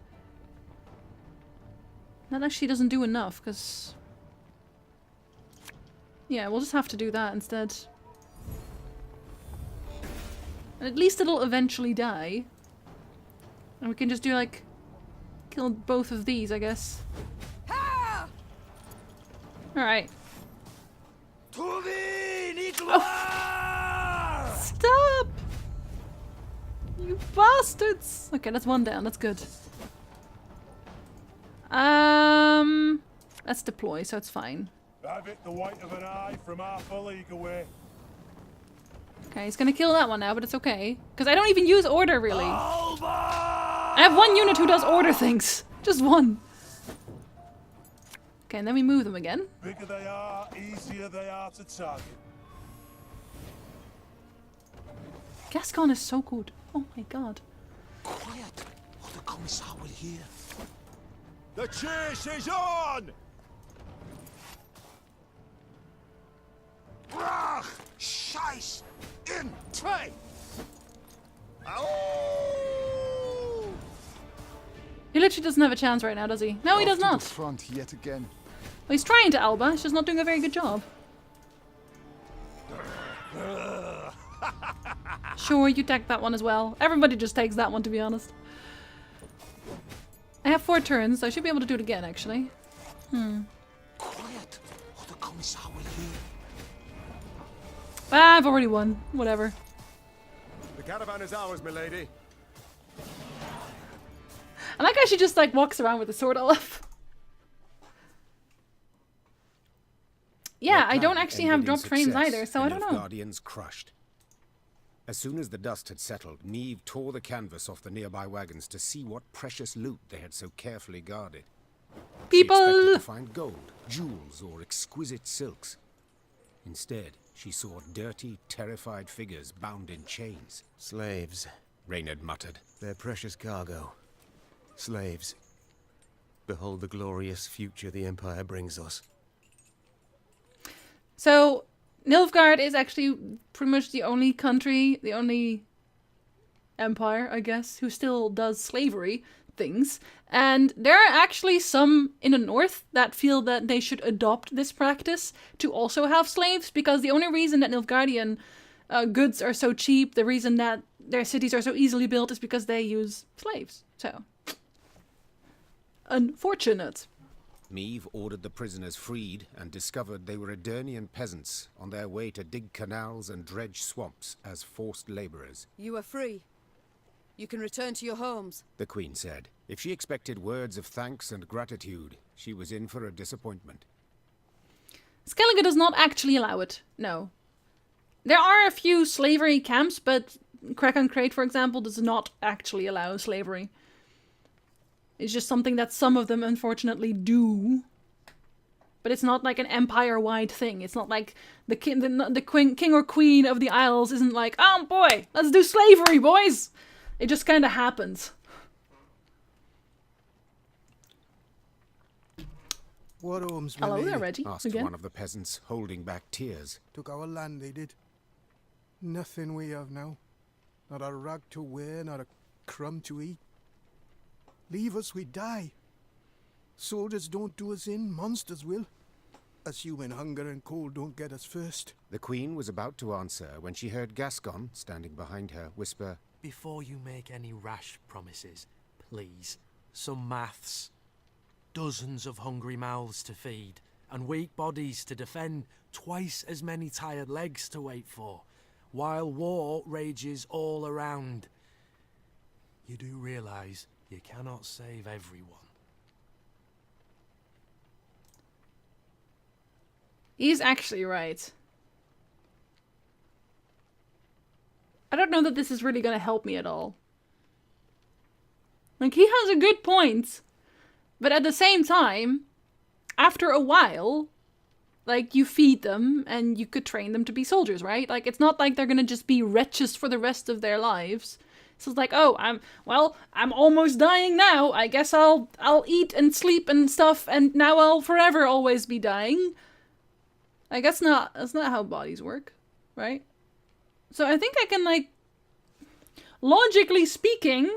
That actually doesn't do enough, because... Yeah, we'll just have to do that instead. And at least it'll eventually die. And we can just do, like... Kill both of these, I guess. Alright. Oh. Stop! You bastards! Okay, that's one down. That's good. Let's deploy, so it's fine. I've hit the white of an eye from half a league away. Okay, he's gonna kill that one now, but it's okay. Because I don't even use order, really. I have one unit who does order things. Just one. Okay, and then we move them again. Bigger they are, easier they are to target. Gascon is so good. Oh my god. Quiet, or the Commissar will hear. The chase is on! Brach! Scheiß! In! Zwei! Ow! He literally doesn't have a chance right now, does he? No, he does not. Front yet again. Well, he's trying to, Alba. He's just not doing a very good job. Sure, you take that one as well. Everybody just takes that one, to be honest. I have 4 turns, so I should be able to do it again, actually. Quiet, or the Commissar will hear. Ah, I've already won. Whatever. The caravan is ours, milady. I like how she just, like, walks around with the sword all up. Yeah, I don't actually have dropped frames either, so I don't know. Guardians crushed. As soon as the dust had settled, Neve tore the canvas off the nearby wagons to see what precious loot they had so carefully guarded. People! She expected to find gold, jewels, or exquisite silks. Instead, she saw dirty, terrified figures bound in chains. Slaves. Reynard muttered. Their precious cargo. Slaves. Behold the glorious future the Empire brings us. So, Nilfgaard is actually pretty much the only country, the only empire, I guess, who still does slavery things. And there are actually some in the north that feel that they should adopt this practice to also have slaves, because the only reason that Nilfgaardian goods are so cheap, the reason that their cities are so easily built, is because they use slaves. So, unfortunate. Meve ordered the prisoners freed and discovered they were Edirnian peasants on their way to dig canals and dredge swamps as forced labourers. You are free. You can return to your homes. The Queen said. If she expected words of thanks and gratitude, she was in for a disappointment. Skellige does not actually allow it, no. There are a few slavery camps, but Crack Crate, for example, does not actually allow slavery. It's just something that some of them unfortunately do. But it's not like an empire-wide thing. It's not like the king or queen of the Isles isn't like, oh boy, let's do slavery, boys! It just kind of happens. What homes, Hello there, Reggie. Asked again. one of the peasants, holding back tears. Took our land, they did. Nothing we have now. Not a rag to wear, not a crumb to eat. Leave us, we die. Soldiers don't do us in, monsters will. Assuming hunger and cold don't get us first. The Queen was about to answer when she heard Gascon, standing behind her, whisper, Before you make any rash promises, please, some maths. Dozens of hungry mouths to feed, and weak bodies to defend, twice as many tired legs to wait for, while war rages all around. You do realise you cannot save everyone. He's actually right. I don't know that this is really going to help me at all. Like, he has a good point. But at the same time, after a while, like, you feed them and you could train them to be soldiers, right? Like, it's not like they're going to just be wretches for the rest of their lives. So it's like, oh, I'm almost dying now. I guess I'll eat and sleep and stuff, and now I'll forever always be dying. Like, that's not how bodies work, right? So I think I can, like, logically speaking,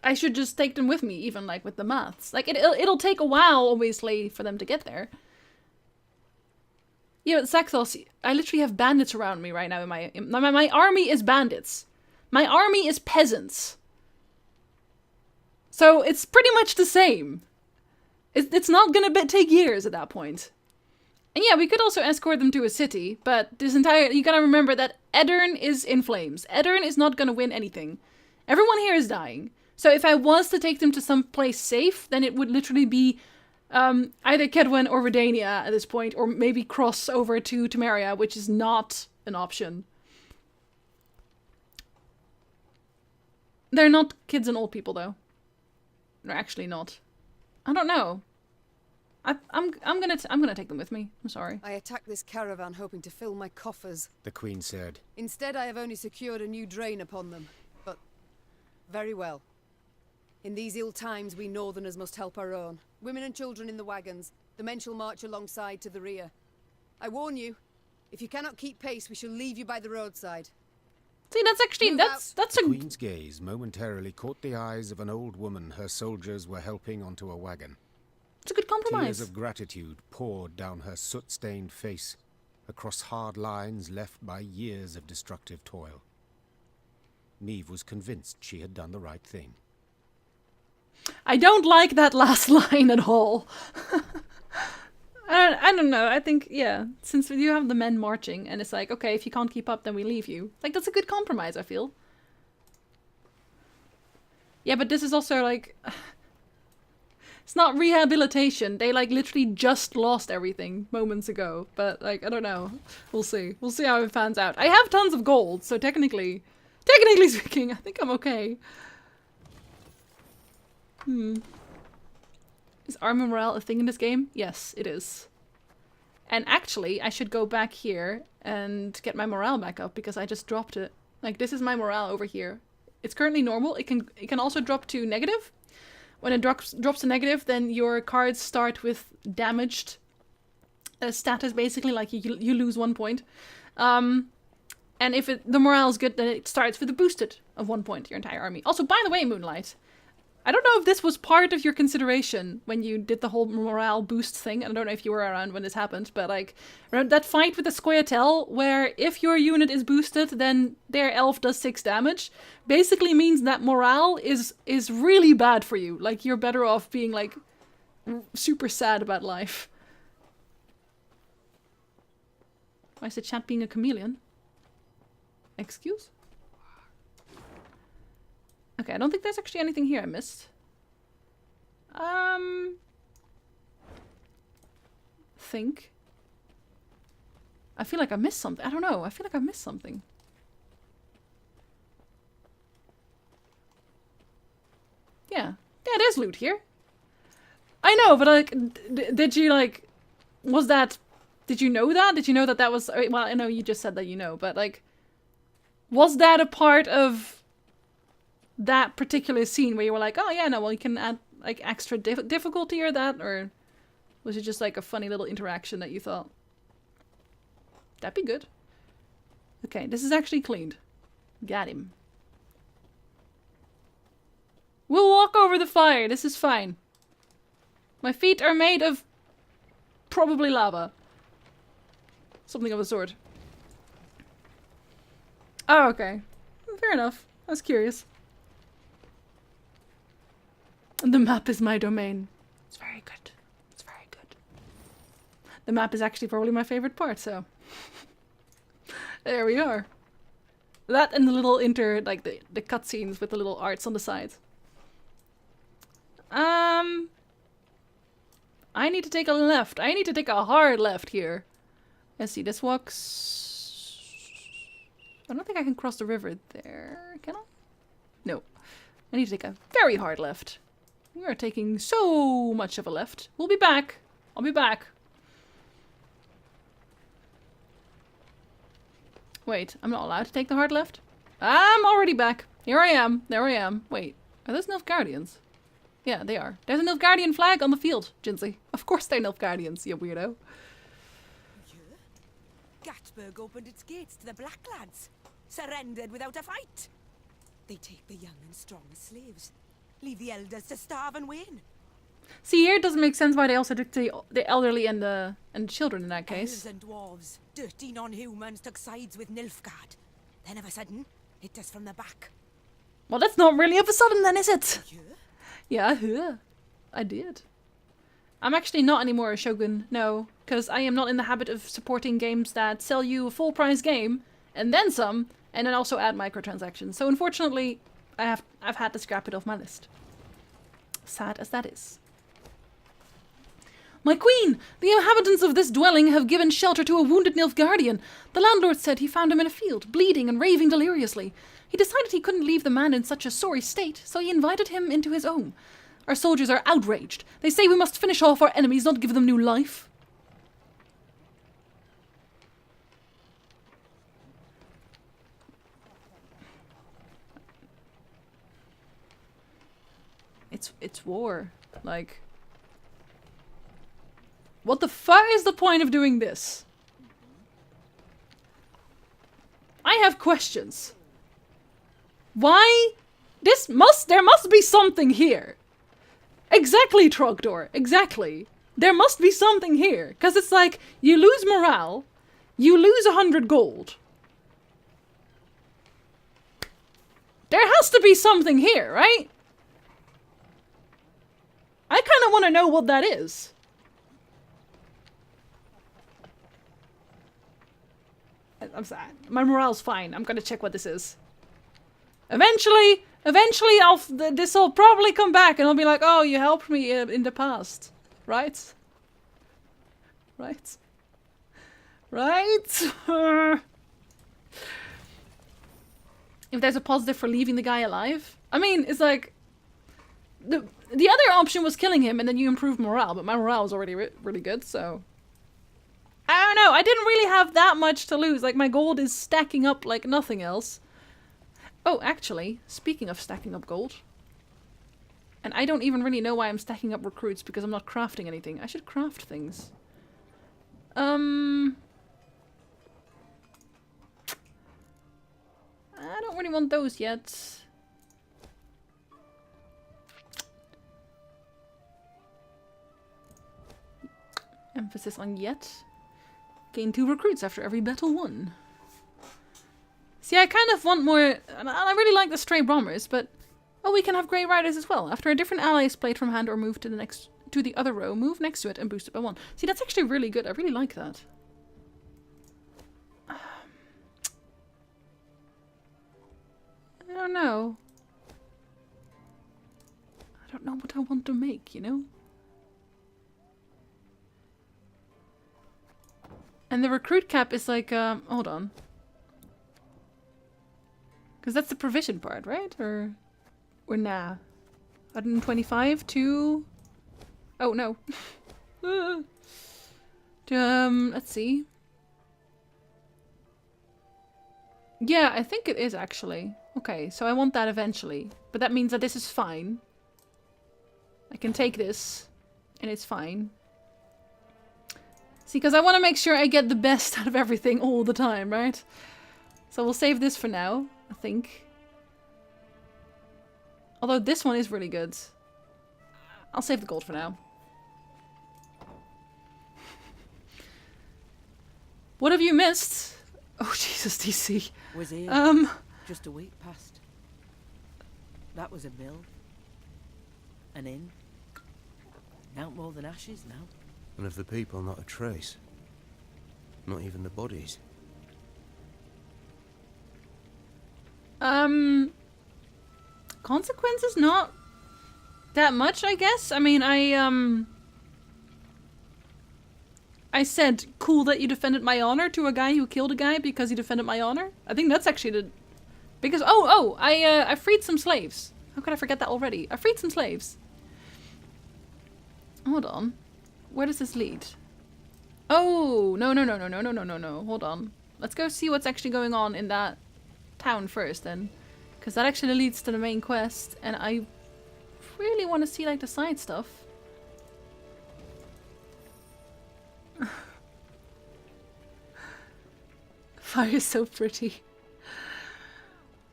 I should just take them with me, even, like, with the maths. Like, it'll take a while, obviously, for them to get there. Yeah, but Saxos, I literally have bandits around me right now. My army is bandits. My army is peasants. So it's pretty much the same. It's not gonna take years at that point. And yeah, we could also escort them to a city, but you gotta remember that Edirn is in flames. Edirn is not gonna win anything. Everyone here is dying. So if I was to take them to some place safe, then it would literally be either Kedwen or Redania at this point, or maybe cross over to Temeria, which is not an option. They're not kids and old people, though. They're actually not. I don't know. I'm gonna take them with me. I'm sorry. I attacked this caravan hoping to fill my coffers. The Queen said. Instead, I have only secured a new drain upon them. But very well. In these ill times, we northerners must help our own. Women and children in the wagons. The men shall march alongside to the rear. I warn you, if you cannot keep pace, we shall leave you by the roadside. See, that's actually, that's a... The Queen's gaze momentarily caught the eyes of an old woman her soldiers were helping onto a wagon. It's a good compromise. Tears of gratitude poured down her soot-stained face, across hard lines left by years of destructive toil. Neve was convinced she had done the right thing. I don't like that last line at all. I don't know. I think, yeah, since you have the men marching, and it's like, okay, if you can't keep up, then we leave you. Like, that's a good compromise, I feel. Yeah, but this is also, like... It's not rehabilitation. They, like, literally just lost everything moments ago. But, like, I don't know. We'll see. We'll see how it pans out. I have tons of gold, so technically speaking, I think I'm okay. Is armor morale a thing in this game? Yes, it is. And actually, I should go back here and get my morale back up because I just dropped it. Like, this is my morale over here. It's currently normal. It can also drop to negative. When it drops to negative, then your cards start with damaged status, basically, like you lose 1 point. And if the morale is good, then it starts with a boosted of 1 point, your entire army. Also, by the way, Moonlight, I don't know if this was part of your consideration when you did the whole morale boost thing. I don't know if you were around when this happened, but like, that fight with the Scoia'tael, where if your unit is boosted, then their elf does 6 damage, basically means that morale is really bad for you. Like, you're better off being like super sad about life. Why is the chat being a chameleon? Excuse? Okay, I don't think there's actually anything here I missed. Think. I feel like I missed something. I don't know. I feel like I missed something. Yeah. Yeah, there's loot here. I know, but like, did you like, was that, did you know that? Did you know that that was, well, I know you just said that you know, but like, was that a part of that particular scene where you were like, oh yeah, no, well, you can add like extra difficulty or that, or was it just like a funny little interaction that you thought? That'd be good. Okay, this is actually cleaned. Got him. We'll walk over the fire. This is fine. My feet are made of probably lava. Something of the sort. Oh, okay. Fair enough. I was curious. The map is my domain. It's very good. It's very good. The map is actually probably my favorite part, so. There we are. That and the little like the cutscenes with the little arts on the side. I need to take a left. I need to take a hard left here. Let's see, this walks... I don't think I can cross the river there, can I? No. I need to take a very hard left. We are taking so much of a left. We'll be back. I'll be back. Wait, I'm not allowed to take the hard left? I'm already back. Here I am. There I am. Wait, are those Nilfgaardians? Yeah, they are. There's a Nilfgaardian flag on the field, Jinsey. Of course they're Nilfgaardians, you weirdo. Gatburg opened its gates to the Black Lads. Surrendered without a fight. They take the young and strong as slaves. Leave the elders to starve and wane. See, here it doesn't make sense why they also took the elderly and the children in that case. Elves and dwarves, dirty non-humans, took sides with Nilfgaard. Then of a sudden, hit us from the back. Well, that's not really of a sudden then, is it? Yeah, I did. I'm actually not anymore a shogun, no, because I am not in the habit of supporting games that sell you a full price game, and then some, and then also add microtransactions. So unfortunately, I've had to scrap it off my list. Sad as that is. My queen! The inhabitants of this dwelling have given shelter to a wounded Nilfgaardian. The landlord said he found him in a field, bleeding and raving deliriously. He decided he couldn't leave the man in such a sorry state, so he invited him into his home. Our soldiers are outraged. They say we must finish off our enemies, not give them new life. It's war. Like, what the fuck is the point of doing this? I have questions. Why? There must be something here. Exactly, Trogdor. Exactly. There must be something here. Because it's like, you lose morale, you lose 100 gold. There has to be something here, right? I kind of want to know what that is. I'm sad. My morale's fine. I'm gonna check what this is. Eventually, this will probably come back and I'll be like, oh, you helped me in the past. Right? Right? Right? If there's a positive for leaving the guy alive. I mean, it's like, the other option was killing him and then you improve morale, but my morale was already really good, so. I don't know, I didn't really have that much to lose. Like, my gold is stacking up like nothing else. Oh, actually, speaking of stacking up gold. And I don't even really know why I'm stacking up recruits, because I'm not crafting anything. I should craft things. I don't really want those yet. Emphasis on yet. Gain 2 recruits after every battle won. See, I kind of want more... I really like the stray bombers, but... Oh, we can have grey riders as well. After a different ally is played from hand or moved to the other row, move next to it and boost it by 1. See, that's actually really good. I really like that. I don't know. I don't know what I want to make, you know? And the recruit cap is like, hold on. Because that's the provision part, right? Or nah. 125 to... Oh, no. Let's see. Yeah, I think it is actually. Okay, so I want that eventually. But that means that this is fine. I can take this, and it's fine. See, because I want to make sure I get the best out of everything all the time, right? So we'll save this for now, I think. Although this one is really good. I'll save the gold for now. What have you missed? Oh, Jesus, DC. Was here. Just a week past. That was a mill. An inn. Not more than ashes now. And of the people, not a trace. Not even the bodies. Consequences not that much, I guess. I mean, I said, cool that you defended my honor to a guy who killed a guy because he defended my honor. I think that's actually the... Because, I freed some slaves. How could I forget that already? I freed some slaves. Hold on. Where does this lead? Oh, no. Hold on. Let's go see what's actually going on in that town first, then. Because that actually leads to the main quest, and I really want to see, like, the side stuff. Fire is so pretty.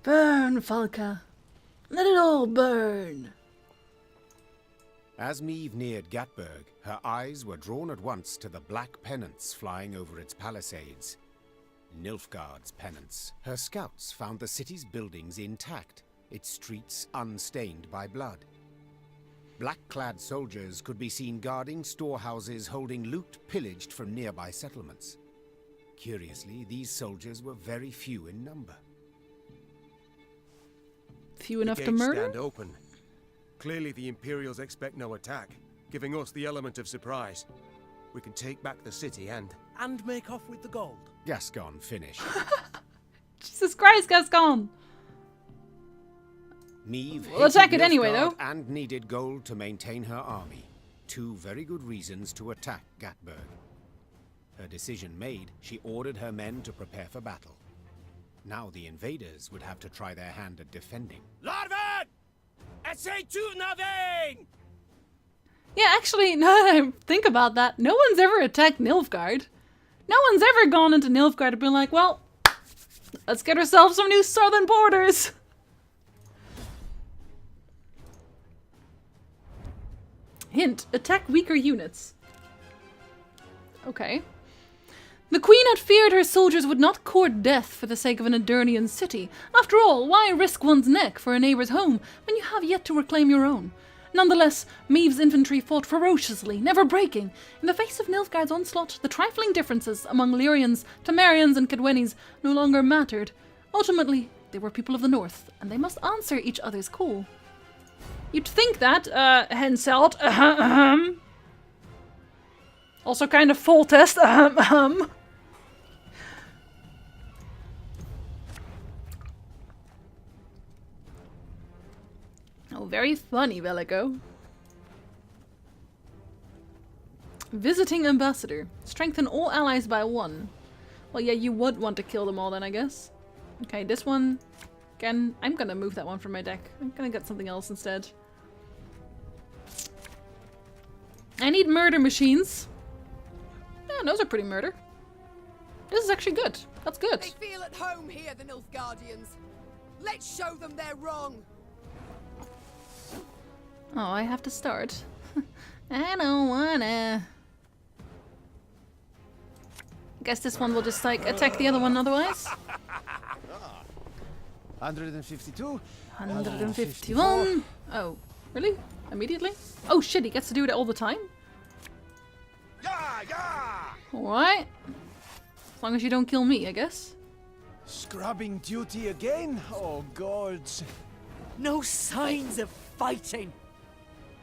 Burn, Falca. Let it all burn. As Meve neared Gatburg, her eyes were drawn at once to the black pennants flying over its palisades. Nilfgaard's pennants. Her scouts found the city's buildings intact, its streets unstained by blood. Black-clad soldiers could be seen guarding storehouses holding loot pillaged from nearby settlements. Curiously, these soldiers were very few in number. Few enough to murder? Stand open. Clearly the Imperials expect no attack, giving us the element of surprise. We can take back the city and make off with the gold. Gascon finished. Jesus Christ, Gascon! Meve We'll attack it hated anyway, Nilfgaard though. and needed gold to maintain her army. 2 very good reasons to attack Gatburg. Her decision made, she ordered her men to prepare for battle. Now the invaders would have to try their hand at defending. Larven! Essay to nothing! Yeah, actually, now that I think about that, no one's ever attacked Nilfgaard. No one's ever gone into Nilfgaard and been like, well, let's get ourselves some new southern borders. Hint, attack weaker units. Okay. The queen had feared her soldiers would not court death for the sake of an Adernian city. After all, why risk one's neck for a neighbor's home when you have yet to reclaim your own? Nonetheless, Meve's infantry fought ferociously, never breaking. In the face of Nilfgaard's onslaught, the trifling differences among Lyrians, Temerians, and Cadwenis no longer mattered. Ultimately, they were people of the north, and they must answer each other's call. You'd think that, Henselt, also kind of full test, Oh, very funny, Velico. Visiting ambassador. Strengthen all allies by 1. Well, yeah, you would want to kill them all then, I guess. Okay, this one Again, I'm gonna move that one from my deck. I'm gonna get something else instead. I need murder machines. Yeah, those are pretty murder. This is actually good. That's good. They feel at home here, the Nilfgaardians. Let's show them they're wrong. Oh, I have to start. I don't wanna. Guess this one will just like attack the other one otherwise. 152. 151. Oh, really? Immediately? Oh shit, he gets to do it all the time? Alright. As long as you don't kill me, I guess. Scrubbing duty again? Oh, gods. No signs of fighting.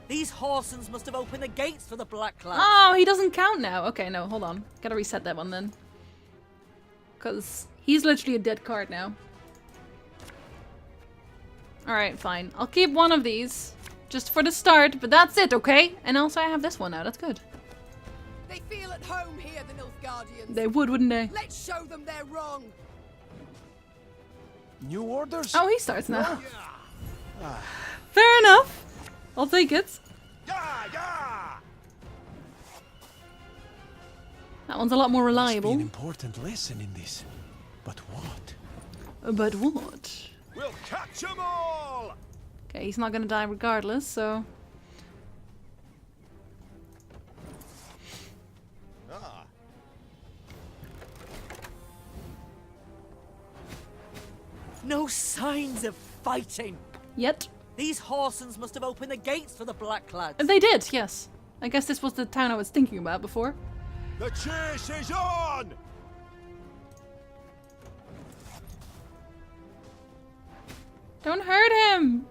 These Horsens must have opened the gates for the Black Lads. Oh, he doesn't count now. Okay, no, hold on. Gotta reset that one then. Because he's literally a dead card now. Alright, fine. I'll keep one of these. Just for the start, but that's it, okay? And also I have this one now. That's good. They feel at home here, the Nilfgaardians. They would, wouldn't they? Let's show them they're wrong. New orders? Oh, he starts now. Fair enough. I'll take it. That one's a lot more reliable. Must be an important lesson in this. But what? But what? We'll catch 'em all! Okay, he's not gonna die regardless, so... No signs of fighting. Yet. These Horsens must have opened the gates for the Black Lads. They did, yes. I guess this was the town I was thinking about before. The chase is on! Don't hurt him!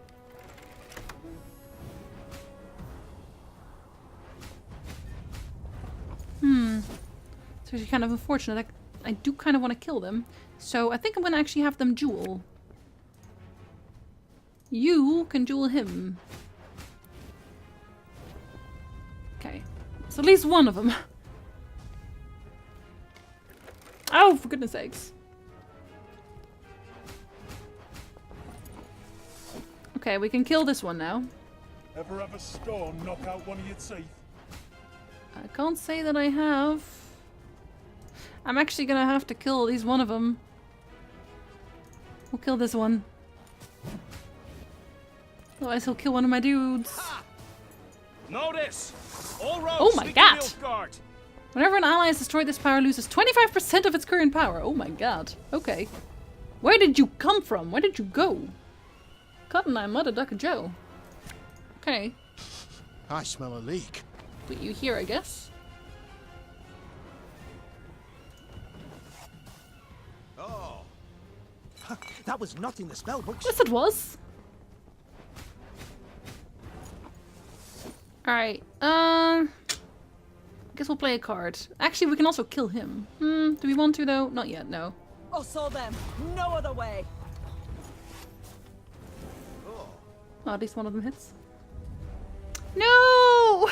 It's actually kind of unfortunate. I do kind of want to kill them. So I think I'm going to actually have them duel. You can duel him. Okay. So at least one of them. Oh, for goodness sakes. Okay, we can kill this one now. Ever have a storm knock out one of your teeth? I can't say that I have. I'm actually gonna have to kill at least one of them. We'll kill this one. Otherwise he'll kill one of my dudes. Notice! All roads Oh my lead to god! Nilfgaard. Whenever an ally has destroyed this power, loses 25% of its current power. Oh my god. Okay. Where did you come from? Where did you go? Cotton Eye Mother Duck Joe. Okay. I smell a leak. Put you here, I guess. Oh. That was not in the spell books. Yes, it was. Alright, I guess we'll play a card. Actually, we can also kill him. Do we want to, though? Not yet, no. Us or them. No other way. Oh, at least one of them hits. No!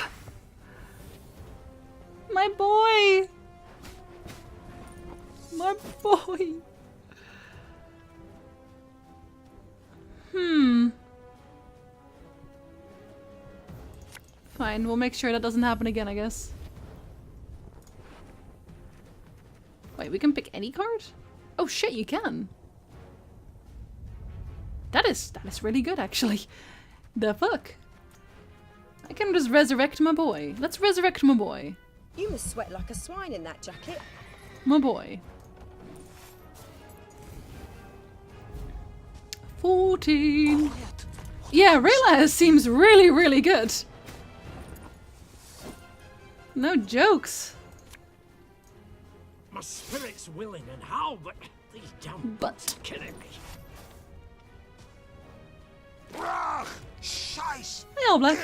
My boy! My boy! Fine, we'll make sure that doesn't happen again, I guess. Wait, we can pick any card? Oh shit, you can! That is really good, actually. The fuck? I can just resurrect my boy. Let's resurrect my boy. You must sweat like a swine in that jacket. My boy. 14. Yeah, Rayla seems really, really good. No jokes. My spirit's willing and how, but these damn butts are killing me. Hey, All Black.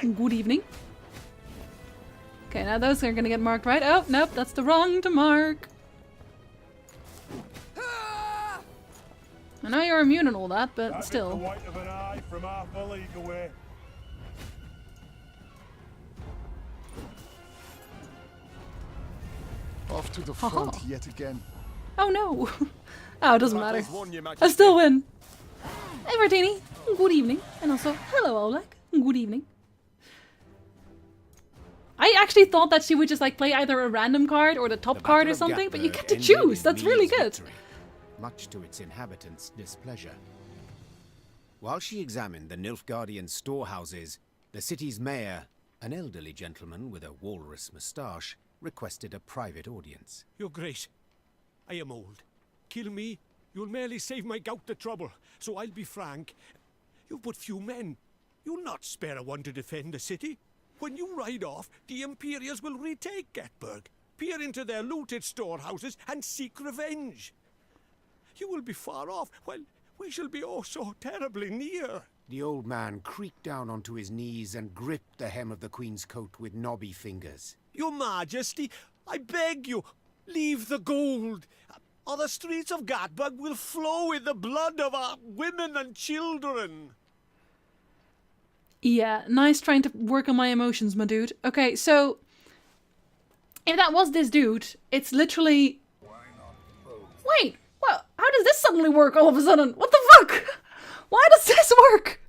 Good evening. Okay, now those are gonna get marked right. Oh, nope, that's the wrong to mark. I know you're immune and all that, but That still. is the white of an eye from half a league away. Off to the Haha. front yet again. Oh no. Oh, it doesn't matter. Battle's won, Your I Majesty. still win. Hey Martini, good evening. And also, hello Oleg, good evening. I actually thought that she would just like play either a random card or the top card or something, but you get to choose. That's really good. Victory, much to its inhabitants' displeasure. While she examined the Nilfgaardian storehouses, the city's mayor, an elderly gentleman with a walrus moustache, requested a private audience. Your Grace, I am old. Kill me, you'll merely save my gout the trouble. So I'll be frank. You've but few men. You'll not spare a one to defend the city. When you ride off, the Imperials will retake Gettburg, peer into their looted storehouses, and seek revenge. You will be far off, while we shall be oh so terribly near. The old man creaked down onto his knees and gripped the hem of the Queen's coat with knobby fingers. Your Majesty, I beg you, leave the gold, or the streets of Gettburg will flow with the blood of our women and children. Yeah, nice trying to work on my emotions, my dude. Okay, so if that was this dude, it's literally... Wait, what? How does this suddenly work all of a sudden? What the fuck? Why does this work?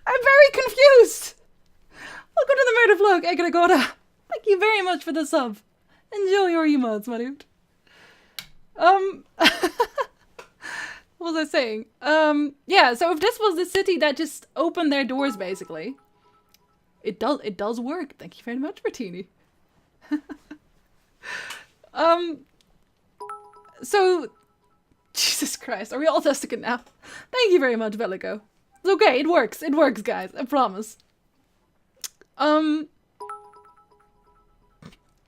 I'm very confused. Welcome to the Murder Vlog, Egregoda. Thank you very much for the sub. Enjoy your emotes, my dude. What was I saying? Yeah, so if this was the city that just opened their doors, basically, it does work. Thank you very much, Martini. So, Jesus Christ, are we all testing it now? Thank you very much, Velico. It's okay, it works, guys, I promise.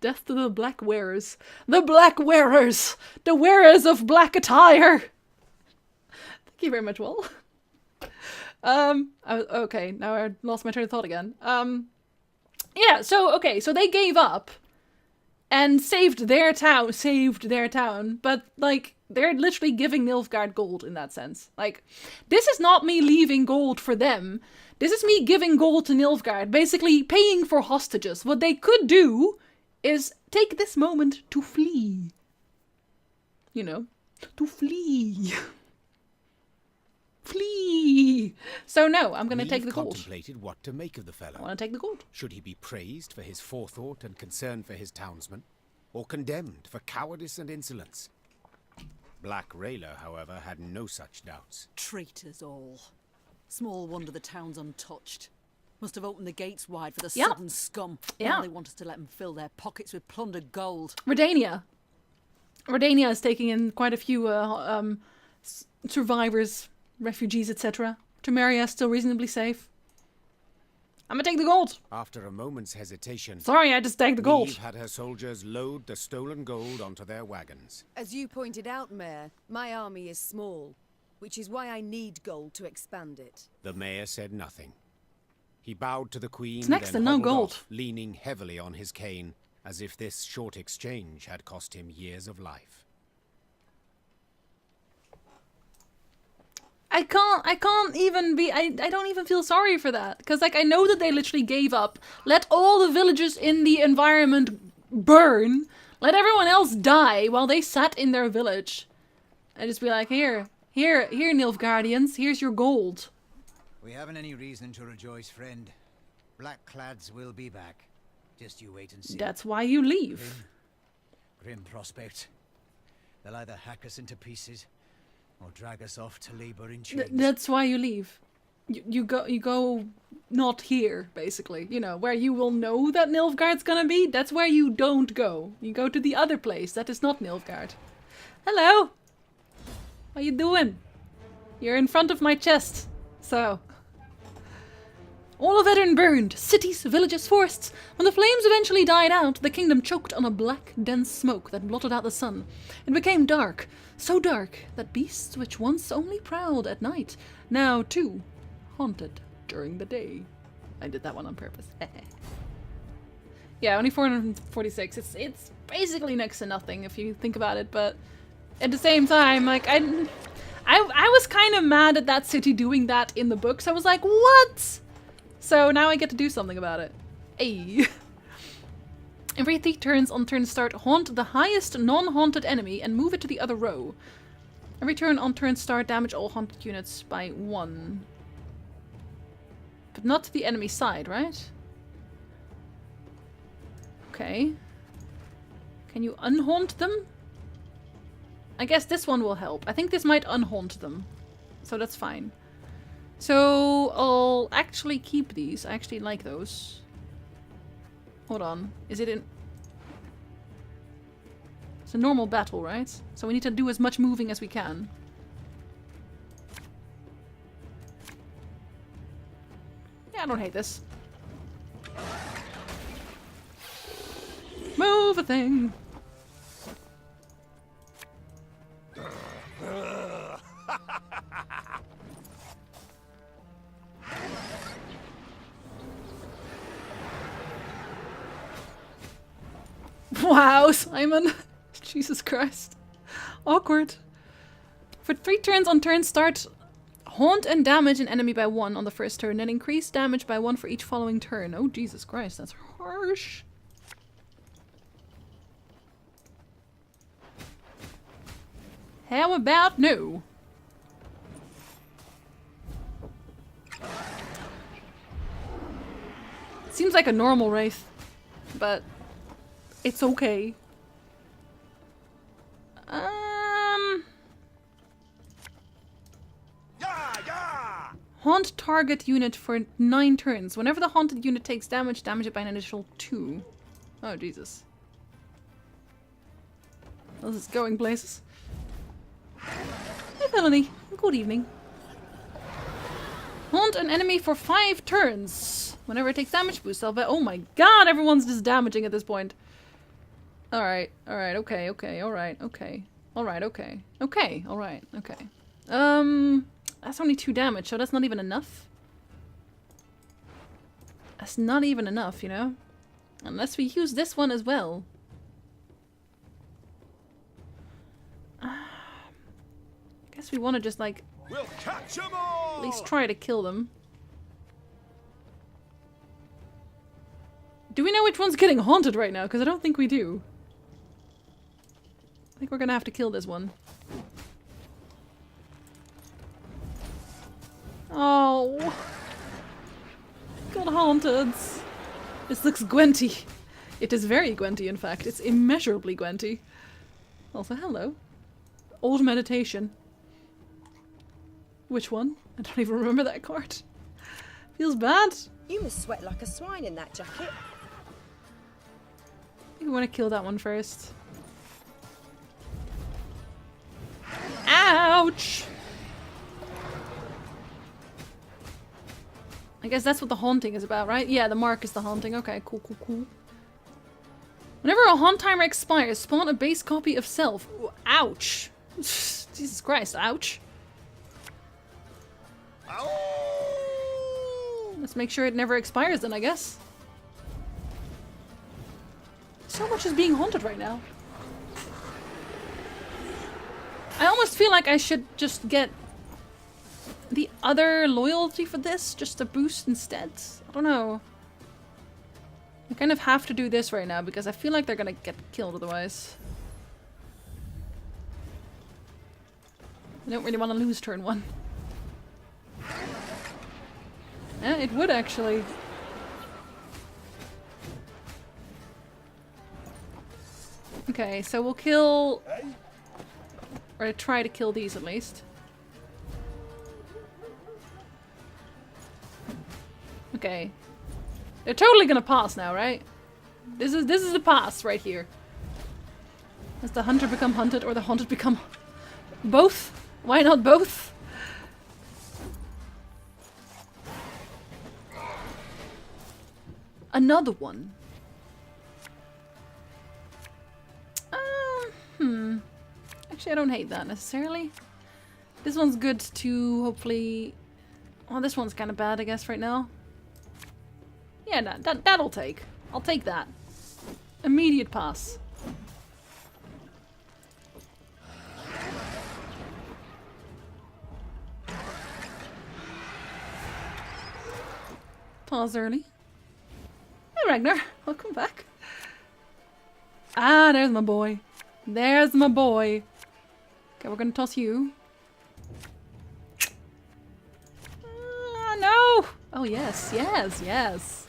Death to the Black Wearers. The Black Wearers! The wearers of black attire! Thank you very much, Will. Okay, now I lost my train of thought again. Yeah, so, okay, so they gave up and saved their town, but, like, they're literally giving Nilfgaard gold in that sense. Like, this is not me leaving gold for them. This is me giving gold to Nilfgaard, basically paying for hostages. What they could do is take this moment to flee. You know, to flee. Flee! So no, I'm gonna take the gold. Contemplated what to make of the fellow. I wanna take the gold. Should he be praised for his forethought and concern for his townsmen, or condemned for cowardice and insolence? Black Rayla, however, had no such doubts. Traitors all. Small wonder the town's untouched. Must have opened the gates wide for the southern scum. Now they want us to let them fill their pockets with plundered gold. Redania is taking in quite a few survivors, refugees, etc. Temeria is still reasonably safe. I'm gonna take the gold. After a moment's hesitation, sorry, I just take the gold. Eve had her soldiers load the stolen gold onto their wagons. As you pointed out, Mayor, my army is small, which is why I need gold to expand it. The mayor said nothing. He bowed to the Queen, it's next then to no gold, off, leaning heavily on his cane, as if this short exchange had cost him years of life. I can't even be, I don't even feel sorry for that. Because, like, I know that they literally gave up. Let all the villages in the environment burn. Let everyone else die while they sat in their village. And just be like, here, Nilfgaardians, here's your gold. We haven't any reason to rejoice, friend. Blackclads will be back. Just you wait and see. That's why you leave. Grim prospect. They'll either hack us into pieces, or drag us off to labor in chains. That's why you leave. You go not here, basically. You know, where you will know that Nilfgaard's gonna be, that's where you don't go. You go to the other place that is not Nilfgaard. Hello! How you doing? You're in front of my chest, so... All of Edirn burned, cities, villages, forests. When the flames eventually died out, the kingdom choked on a black, dense smoke that blotted out the sun. It became dark, so dark that beasts which once only prowled at night, now too haunted during the day. I did that one on purpose. Yeah, only 446. It's basically next to nothing if you think about it, but at the same time, like, I was kind of mad at that city doing that in the books. I was like, what? So now I get to do something about it. Ayy. Every 3 turns on turn start, haunt the highest non-haunted enemy and move it to the other row. Every turn on turn start, damage all haunted units by 1. But not to the enemy side, right? Okay. Can you unhaunt them? I guess this one will help. I think this might unhaunt them. So that's fine. So I'll actually keep these. I actually like those. Hold on. Is it in... It's a normal battle, right? So we need to do as much moving as we can. Yeah, I don't hate this. Move a thing! Wow, Simon! Jesus Christ. Awkward. For 3 turns on turn start, haunt and damage an enemy by 1 on the first turn, then increase damage by 1 for each following turn. Oh, Jesus Christ, that's harsh. How about no? Seems like a normal wraith, but it's okay. Haunt target unit for 9 turns. Whenever the haunted unit takes damage, damage it by an additional 2. Oh, Jesus. This is going places. Hey, Felony. Good evening. Haunt an enemy for 5 turns. Whenever it takes damage, boost self. Oh my god, everyone's just damaging at this point. Alright, alright, okay, okay, alright, okay. Alright, okay. Okay, alright, okay. That's only 2 damage, so that's not even enough. That's not even enough, you know? Unless we use this one as well. I guess we want to just, like, we'll catch 'em all! at least try to kill them. Do we know which one's getting haunted right now? Because I don't think we do. I think we're gonna have to kill this one. Oh. Got haunted. This looks Gwenty. It is very Gwenty, in fact. It's immeasurably Gwenty. Also, hello. Old meditation. Which one? I don't even remember that card. Feels bad. You must sweat like a swine in that jacket. I think we want to kill that one first. Ouch! I guess that's what the haunting is about, right? Yeah, the mark is the haunting. Okay, cool, cool, cool. Whenever a haunt timer expires, spawn a base copy of self. Ooh, ouch! Jesus Christ, ouch. Let's make sure it never expires then, I guess. So much is being haunted right now. I almost feel like I should just get the other loyalty for this, just to boost instead. I don't know. I kind of have to do this right now because I feel like they're gonna get killed otherwise. I don't really want to lose turn 1. Yeah, it would actually. Okay, so we'll kill... or try to kill these at least. Okay. They're totally gonna pass now, right? This is the pass right here. Does the hunter become hunted or the haunted become... both? Why not both? Another one. Actually, I don't hate that necessarily. This one's good to hopefully... oh, this one's kind of bad, I guess, right now. Yeah, that'll take. I'll take that. Immediate pass. Pause early. Hey, Ragnar. Welcome back. Ah, there's my boy. There's my boy. Okay, we're gonna toss you. No! Oh, yes, yes, yes.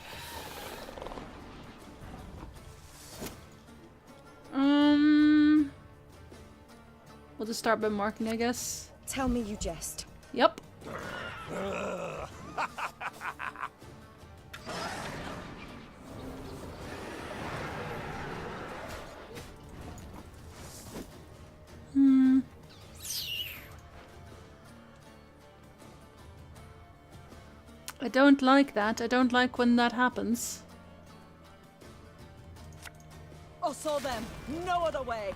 We'll just start by marking, I guess. Tell me you jest. Yep. I don't like that. I don't like when that happens. Us or them, no other way.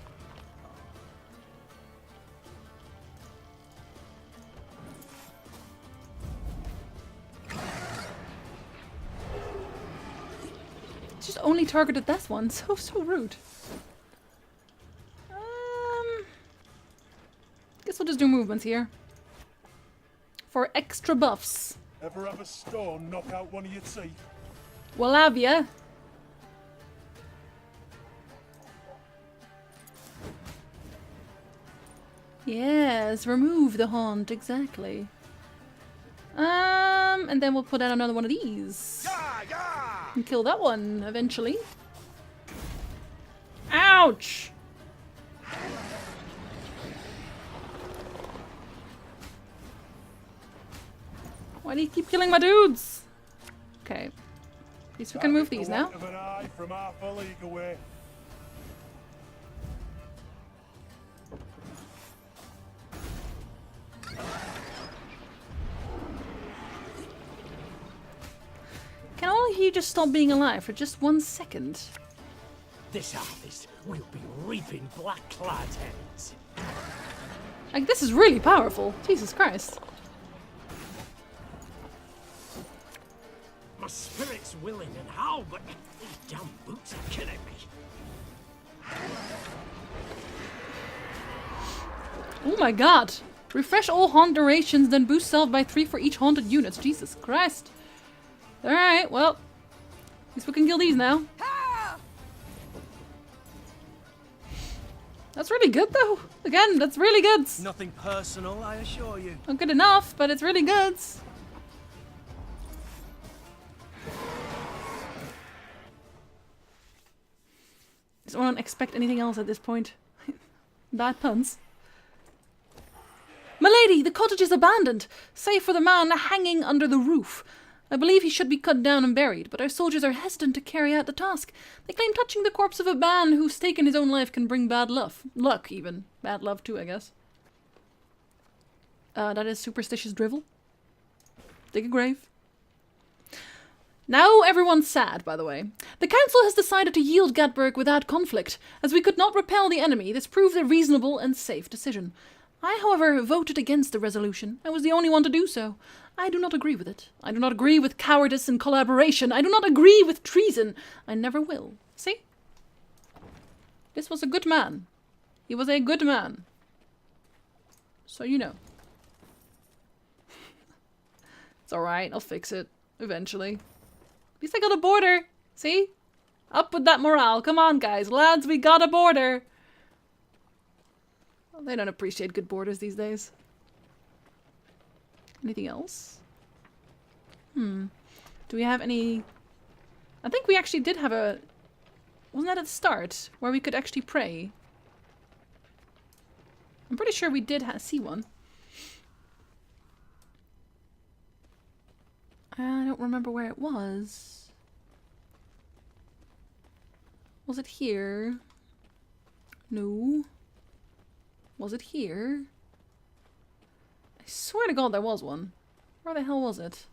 Just only targeted this one. So rude. Guess we'll just do movements here. For extra buffs. Ever have a stone knock out one of your teeth? Well, have ya? Yes, remove the haunt, exactly. And then we'll put out another one of these. And kill that one, eventually. Ouch! Why do you keep killing my dudes? Okay. At least we can move these now. Of an eye from half a league away. Can all of you just stop being alive for just 1 second? This harvest, we'll be reaping black-clad heads. Like, this is really powerful. Jesus Christ. My spirit's willing and how, but these damn boots are killing me. Oh my god. Refresh all haunt durations, then boost self by 3 for each haunted unit. Jesus Christ. Alright, well. At least we can kill these now. That's really good, though. Again, that's really good. Nothing personal, I assure you. Not good enough, but it's really good. I don't expect anything else at this point. Bad puns. Milady, the cottage is abandoned, save for the man hanging under the roof. I believe he should be cut down and buried, but our soldiers are hesitant to carry out the task. They claim touching the corpse of a man who's taken his own life can bring bad luck. Luck, even. Bad love, too, I guess. That is superstitious drivel. Dig a grave. Now everyone's sad, by the way. The council has decided to yield Gatburg without conflict. As we could not repel the enemy, this proved a reasonable and safe decision. I, however, voted against the resolution. I was the only one to do so. I do not agree with it. I do not agree with cowardice and collaboration. I do not agree with treason. I never will. See? This was a good man. He was a good man. So you know. It's alright, I'll fix it. Eventually. At least I got a border. See? Up with that morale. Come on, guys. Lads, we got a border. Well, they don't appreciate good borders these days. Anything else? Do we have any... I think we actually did have a... Wasn't that at the start? Where we could actually pray? I'm pretty sure we did see one. I don't remember where it was. Was it here? No. Was it here? I swear to God there was one. Where the hell was it?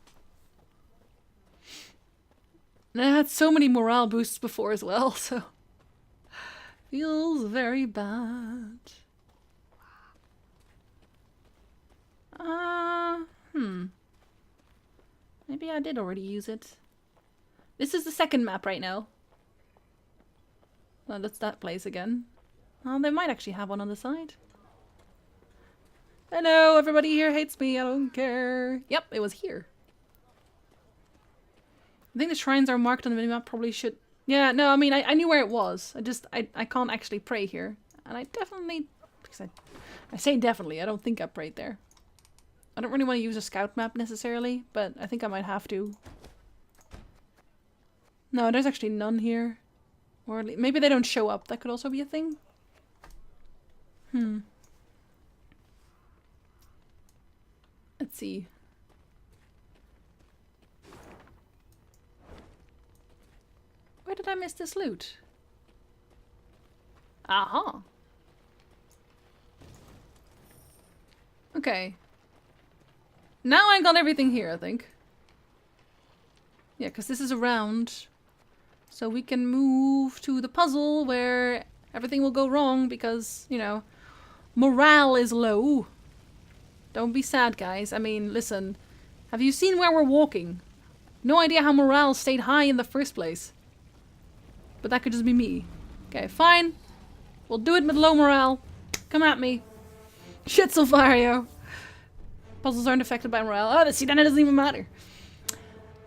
And I had so many morale boosts before as well, so... Feels very bad. Maybe I did already use it. This is the second map right now. Well, that's that place again. Oh, they might actually have one on the side. Hello, everybody here hates me. I don't care. Yep, it was here. I think the shrines are marked on the minimap. Probably should... Yeah, no, I mean, I knew where it was. I can't actually pray here. And I definitely Because I say definitely, I don't think up right there. I don't really want to use a scout map necessarily, but I think I might have to. No, there's actually none here. Or maybe they don't show up. That could also be a thing. Let's see. Where did I miss this loot? Aha! Okay. Now I got everything here, I think. Yeah, because this is around. So we can move to the puzzle where everything will go wrong because, you know, morale is low. Don't be sad, guys. I mean, listen. Have you seen where we're walking? No idea how morale stayed high in the first place. But that could just be me. Okay, fine. We'll do it with low morale. Come at me. Shit, Silvario. Puzzles aren't affected by morale. Oh, see, then it doesn't even matter.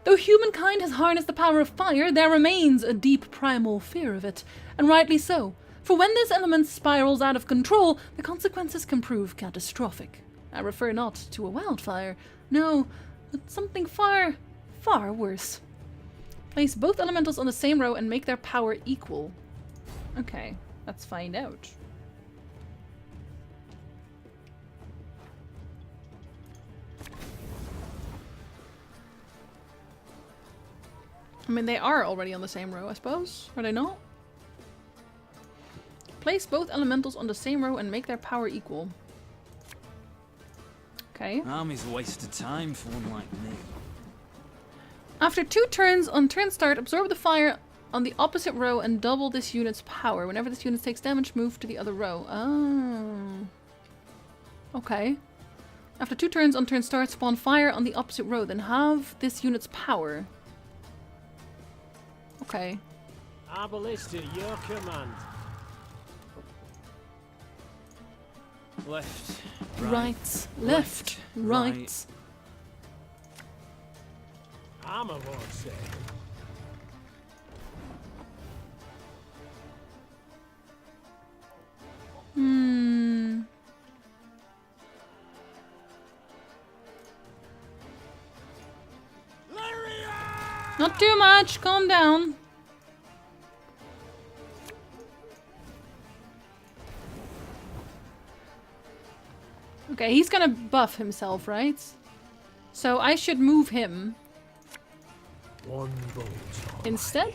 Though humankind has harnessed the power of fire, there remains a deep primal fear of it. And rightly so. For when this element spirals out of control, the consequences can prove catastrophic. I refer not to a wildfire. No, but something far, far worse. Place both elementals on the same row and make their power equal. Okay, let's find out. I mean, they are already on the same row, I suppose. Are they not? Place both elementals on the same row and make their power equal. Okay. Army's a waste of time for one like me. After 2 turns on turn start, absorb the fire on the opposite row and double this unit's power. Whenever this unit takes damage, move to the other row. Oh. Okay. After 2 turns on turn start, spawn fire on the opposite row. Then have this unit's power. Okay. Arbalista, your command. Left. Right. Left. Right. Armor won't say. Not too much. Calm down. Okay, he's gonna buff himself, right? So I should move him. One bolt. Instead?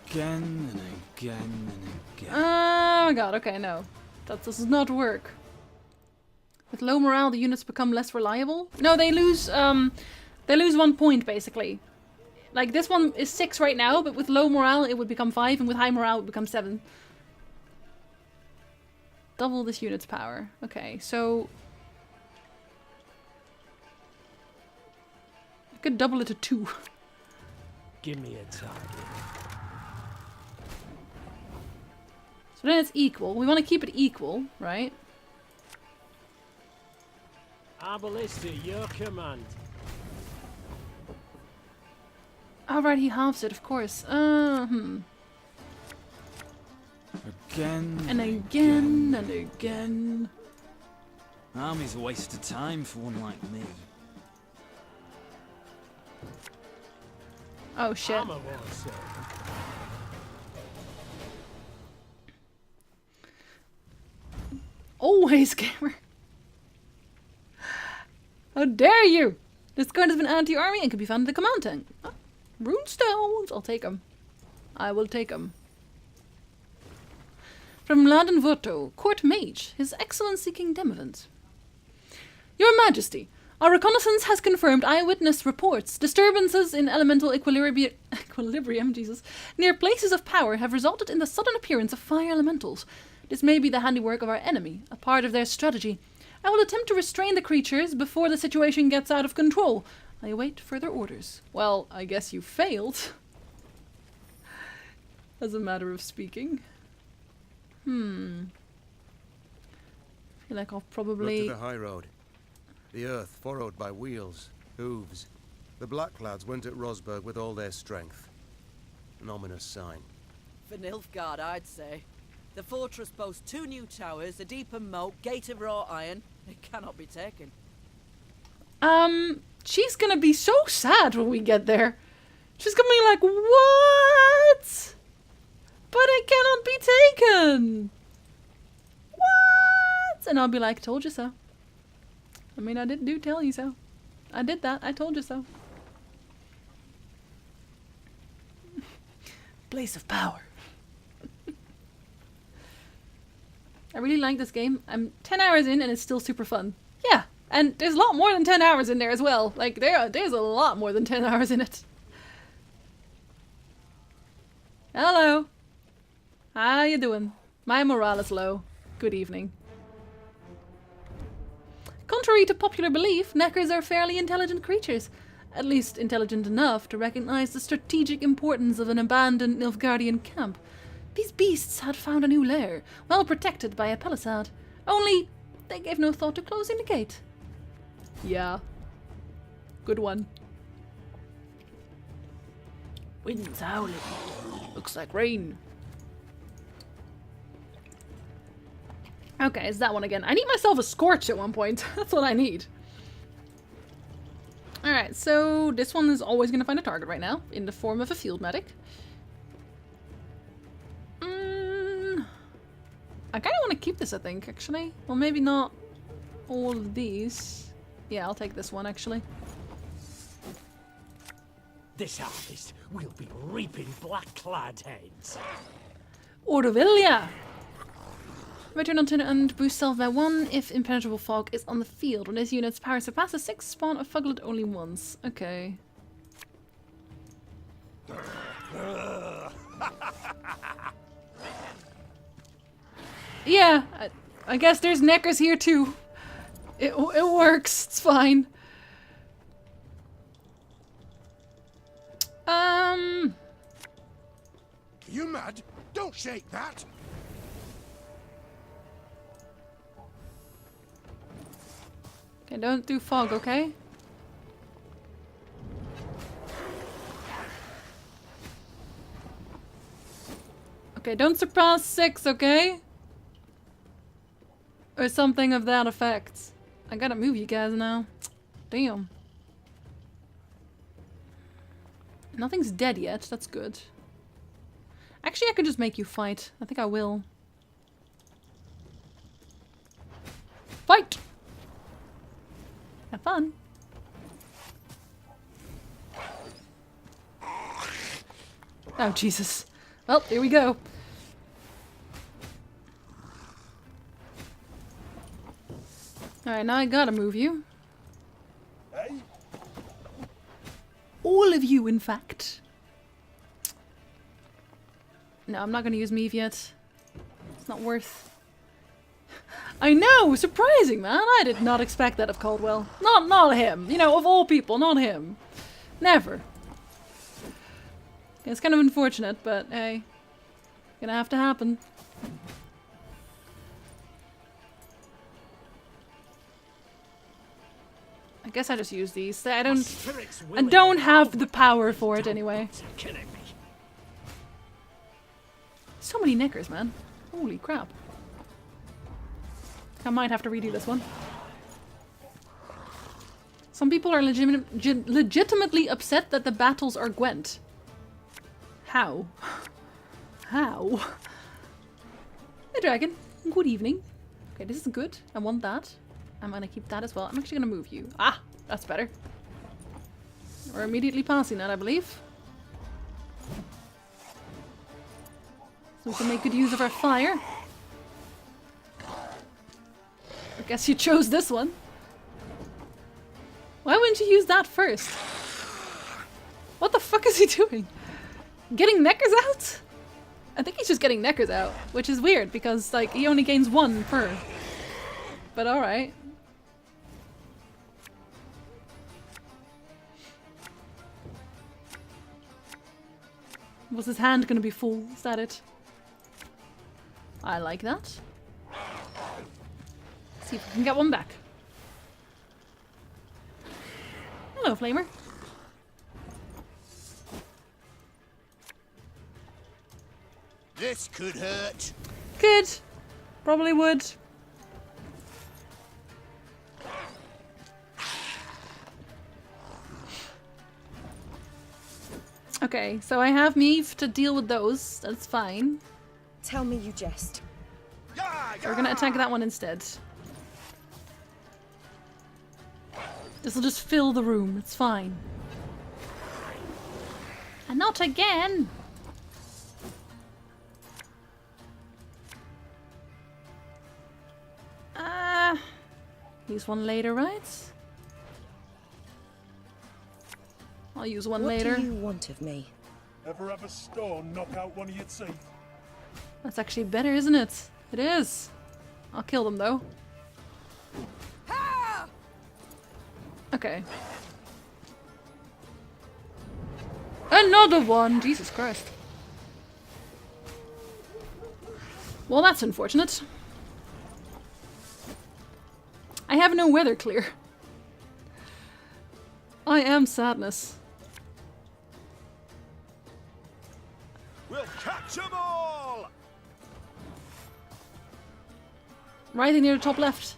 Again and again and again. Oh my god, okay, no. That does not work. With low morale, the units become less reliable? No, they lose 1 point, basically. Like, this one is 6 right now, but with low morale, it would become 5, and with high morale, it would become 7. Double this unit's power. Okay, so... I could double it to 2. Give me a target. So then it's equal. We want to keep it equal, right? Arbalista, your command. Alright, he halves it, of course. Again and again and again. Army's a waste of time for one like me. Oh shit. Armor won't say. Always, gamer. How dare you! This card has been added to your army and can be found in the command tank. Oh, runestones! I'll take them. I will take them. From Laden Voto, Court Mage, His Excellency King Demavent. Your Majesty, our reconnaissance has confirmed eyewitness reports. Disturbances in elemental equilibrium, Jesus, near places of power have resulted in the sudden appearance of fire elementals. This may be the handiwork of our enemy, a part of their strategy. I will attempt to restrain the creatures before the situation gets out of control. I await further orders. Well, I guess you failed. As a matter of speaking. I feel like I'll probably... Look to the high road. The earth furrowed by wheels, hooves. The Black Lads went at Rosberg with all their strength. An ominous sign. For Nilfgaard, I'd say. The fortress boasts 2 new towers, a deeper moat, gate of wrought iron. It cannot be taken. She's gonna be so sad when we get there. She's gonna be like, what? But it cannot be taken. What? And I'll be like, told you so. I mean, I do tell you so. I did that. I told you so. Place of power. I really like this game. I'm 10 hours in and it's still super fun. Yeah, and there's a lot more than 10 hours in there as well. Like, there's a lot more than 10 hours in it. Hello. How you doing? My morale is low. Good evening. Contrary to popular belief, neckers are fairly intelligent creatures. At least intelligent enough to recognize the strategic importance of an abandoned Nilfgaardian camp. These beasts had found a new lair, well protected by a palisade. Only, they gave no thought to closing the gate. Yeah. Good one. Wind's howling. Looks like rain. Okay, it's that one again. I need myself a scorch at one point. That's what I need. Alright, so this one is always going to find a target right now, in the form of a field medic. I kind of want to keep this, I think, actually. Well, maybe not all of these. Yeah, I'll take this one, actually. This harvest, we'll be reaping black-clad heads. Ordovilia! Return on turn and boost self by 1 if impenetrable fog is on the field. When this unit's power surpasses 6, spawn a foglet only once. Okay. Yeah, I guess there's neckers here too. It works. It's fine. You mad? Don't shake that. Okay, don't do fog, okay? Okay, don't surpass 6, okay? Or something of that effect. I gotta move you guys now. Damn. Nothing's dead yet, that's good. Actually, I could just make you fight. I think I will. Fight! Have fun. Oh, Jesus. Well, here we go. Alright, now I gotta move you. All of you, in fact. No, I'm not gonna use Meve yet. It's not worth... I know! Surprising, man! I did not expect that of Caldwell. Not him. You know, of all people, not him. Never. It's kind of unfortunate, but hey. Gonna have to happen. I guess I just use these. I don't have the power for it anyway. So many knickers, man. Holy crap. I might have to redo this one. Some people are legitimately upset that the battles are Gwent. How? How? Hey, dragon. Good evening. Okay, this is good. I want that. I'm gonna keep that as well. I'm actually gonna move you. Ah, that's better. We're immediately passing that, I believe. So we can make good use of our fire. I guess you chose this one. Why wouldn't you use that first? What the fuck is he doing? Getting neckers out? I think he's just getting neckers out, which is weird because, like, he only gains 1 per. But alright. Was his hand gonna be full? Is that it? I like that. See if we can get one back. Hello, Flamer. This could hurt. Good. Probably would. Okay, so I have Meave to deal with those. That's fine. Tell me you jest. So we're gonna attack that one instead. This will just fill the room. It's fine. And not again! Use one later, right? I'll use one later. What do you want of me? Ever have a stone knock out one of your teeth? That's actually better, isn't it? It is. I'll kill them though. Okay. Another one! Jesus Christ. Well, that's unfortunate. I have no weather clear. I am sadness. We'll catch 'em all! Right near the top left.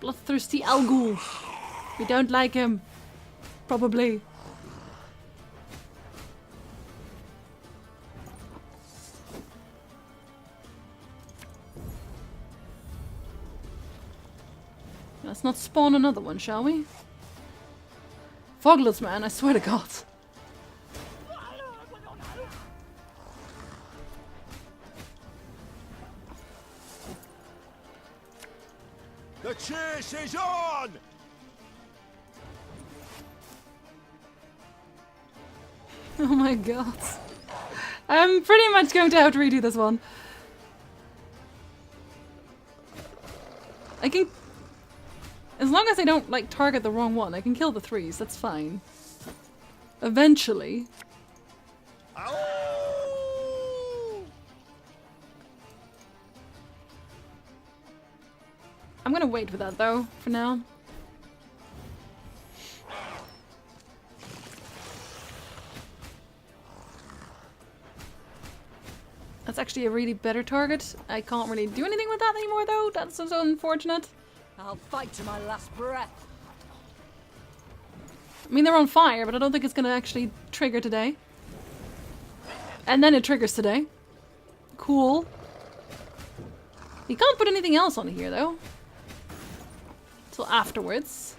Bloodthirsty Algul. We don't like him. Probably. Let's not spawn another one, shall we? Foglets, man, I swear to God. The chase is on! Oh my God. I'm pretty much going to have to redo this one. I can... As long as I don't, like, target the wrong one, I can kill the threes, that's fine. Eventually. I'm gonna wait with that, though, for now. That's actually a really better target. I can't really do anything with that anymore, though. That's so unfortunate. I'll fight to my last breath. I mean, they're on fire, but I don't think it's gonna actually trigger today. And then it triggers today. Cool. You can't put anything else on here, though. Till afterwards.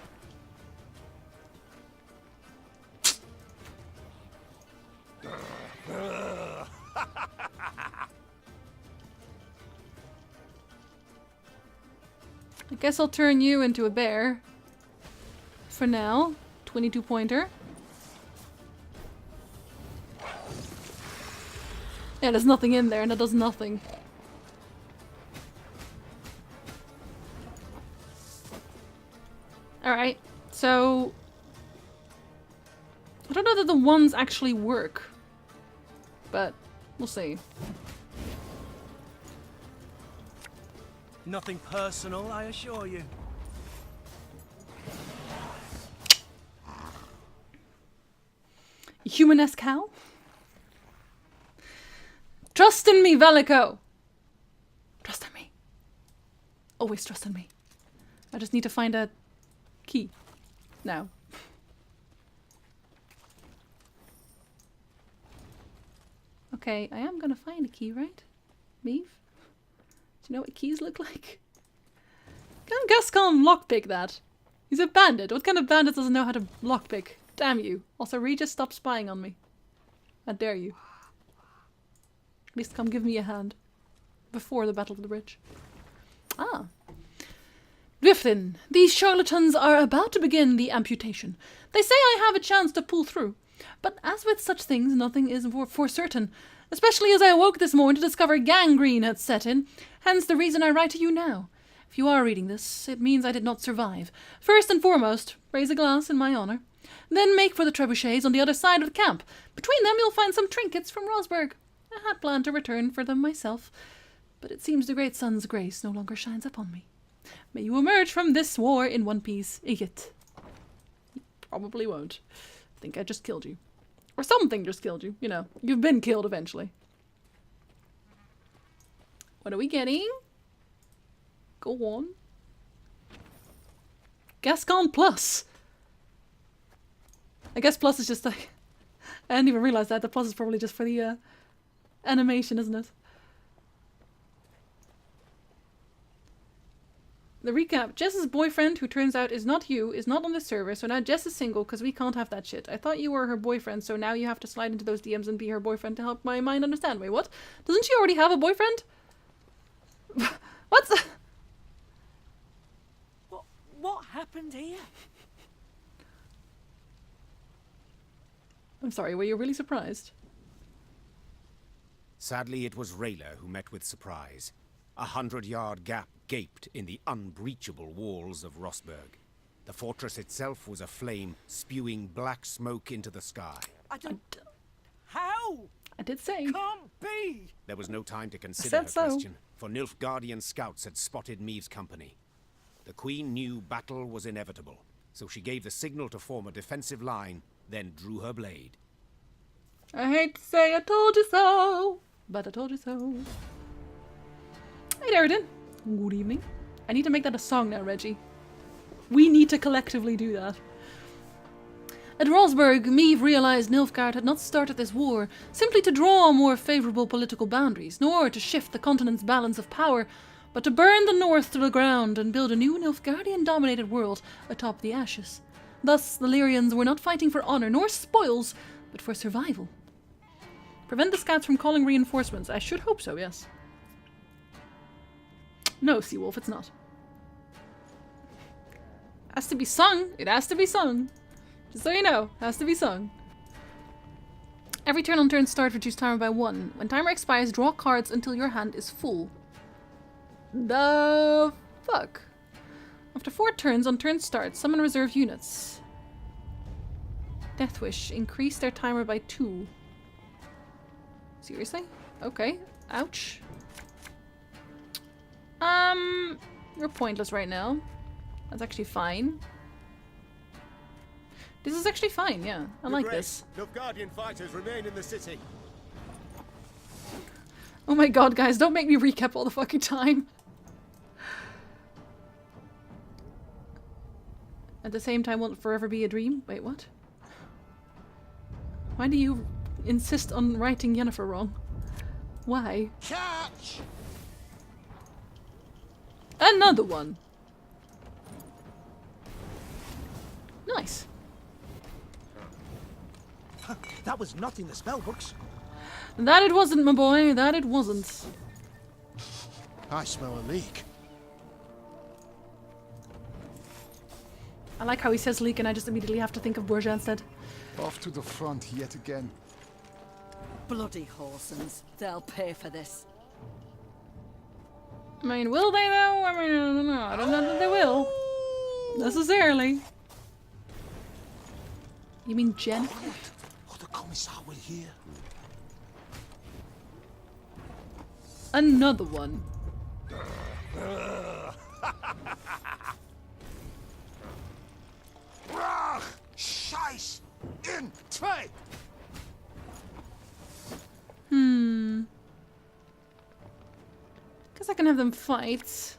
I guess I'll turn you into a bear. For now. 22 pointer. Yeah, there's nothing in there and it does nothing. Alright, so... I don't know that the ones actually work. But, we'll see. Nothing personal, I assure you. Human-esque cow? Trust in me, Velico! Trust in me. Always trust in me. I just need to find a key. Now. Okay, I am gonna find a key, right? Meave? Do you know what keys look like? Can't Gascon lockpick that? He's a bandit. What kind of bandit doesn't know how to lockpick? Damn you. Also, Regis, stop spying on me. I dare you. At least come give me a hand. Before the Battle of the Bridge. Ah. Driftin, these charlatans are about to begin the amputation. They say I have a chance to pull through. But as with such things, nothing is for certain. Especially as I awoke this morning to discover gangrene had set in. Hence the reason I write to you now. If you are reading this, it means I did not survive. First and foremost, raise a glass in my honour. Then make for the trebuchets on the other side of the camp. Between them you'll find some trinkets from Rosberg. I had planned to return for them myself, but it seems the great sun's grace no longer shines upon me. May you emerge from this war in one piece, idiot. You probably won't. I think I just killed you. Or something just killed you, you know. You've been killed eventually. What are we getting? Go on. Gascon Plus. I guess Plus is just like... I didn't even realize that. The Plus is probably just for the animation, isn't it? The recap. Jess's boyfriend, who turns out is not you, is not on the server, so now Jess is single because we can't have that shit. I thought you were her boyfriend, so now you have to slide into those DMs and be her boyfriend to help my mind understand. Wait, what? Doesn't she already have a boyfriend? What's... What happened here? I'm sorry, were you really surprised? Sadly, it was Rayla who met with surprise. 100-yard gap gaped in the unbreachable walls of Rosberg. The fortress itself was aflame, spewing black smoke into the sky. How? I did say. Can't be! There was no time to consider her so. question, for Nilfgaardian scouts had spotted Meave's company. The Queen knew battle was inevitable, so she gave the signal to form a defensive line, then drew her blade. I hate to say I told you so, but I told you so. Hey Darren, good evening. I need to make that a song now, Reggie. We need to collectively do that. At Rosberg, Meave realized Nilfgaard had not started this war simply to draw more favorable political boundaries, nor to shift the continent's balance of power, but to burn the north to the ground and build a new Nilfgaardian-dominated world atop the ashes. Thus, the Lyrians were not fighting for honor nor spoils, but for survival. Prevent the scouts from calling reinforcements. I should hope so, yes. No, Seawolf, it's not. Has to be sung. It has to be sung. Just so you know, has to be sung. Every turn on turn start reduce timer by 1. When timer expires, draw cards until your hand is full. The fuck? After 4 turns on turn start, summon reserve units. Deathwish. Increase their timer by 2. Seriously? Okay. Ouch. You're pointless right now. That's actually fine. This is actually fine, yeah. I like this. Nilfgaardian fighters remain in the city. Oh my god, guys, don't make me recap all the fucking time. At the same time, won't forever be a dream? Wait, what? Why do you insist on writing Yennefer wrong? Why? Catch! Another one! Nice. That was not in the spellbooks. That it wasn't, my boy. That it wasn't. I smell a leak. I like how he says leak and I just immediately have to think of Borgia instead. Off to the front yet again. Bloody Horsens. They'll pay for this. I mean, will they though? I mean, I don't know. I don't know that they will. Necessarily. You mean Jen? Oh, the Commissar will hear. Another one. Rach! Scheiß! In! Zwei! Guess I can have them fight.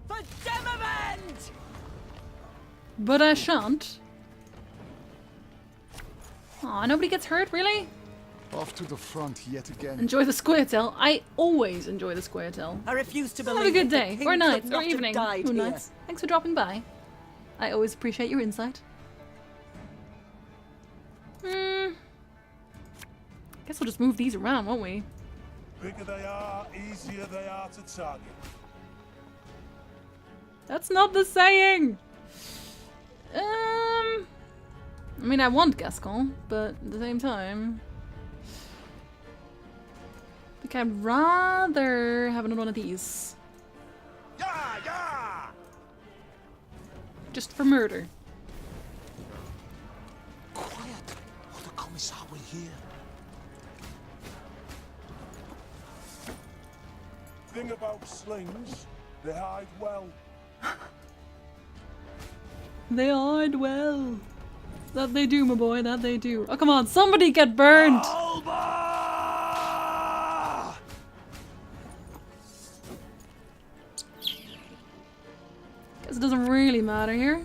For Demavend! But I shan't. Aw, nobody gets hurt, really? Off to the front yet again. Enjoy the Squirtle. I always enjoy the Squirtle. I refuse to believe Have a good that day, the king or night, could or not have evening. died Who here. knows? Thanks for dropping by. I always appreciate your insight. Guess we'll just move these around, won't we? Bigger they are, easier they are to target. That's not the saying! I mean, I want Gascon, but at the same time... I think I'd rather have another one of these. Yeah, yeah! Just for murder. Quiet, or the Commissar will hear. Thing about slings, they hide well. They hide well. That they do, my boy, that they do. Oh, come on, somebody get burned! really matter here.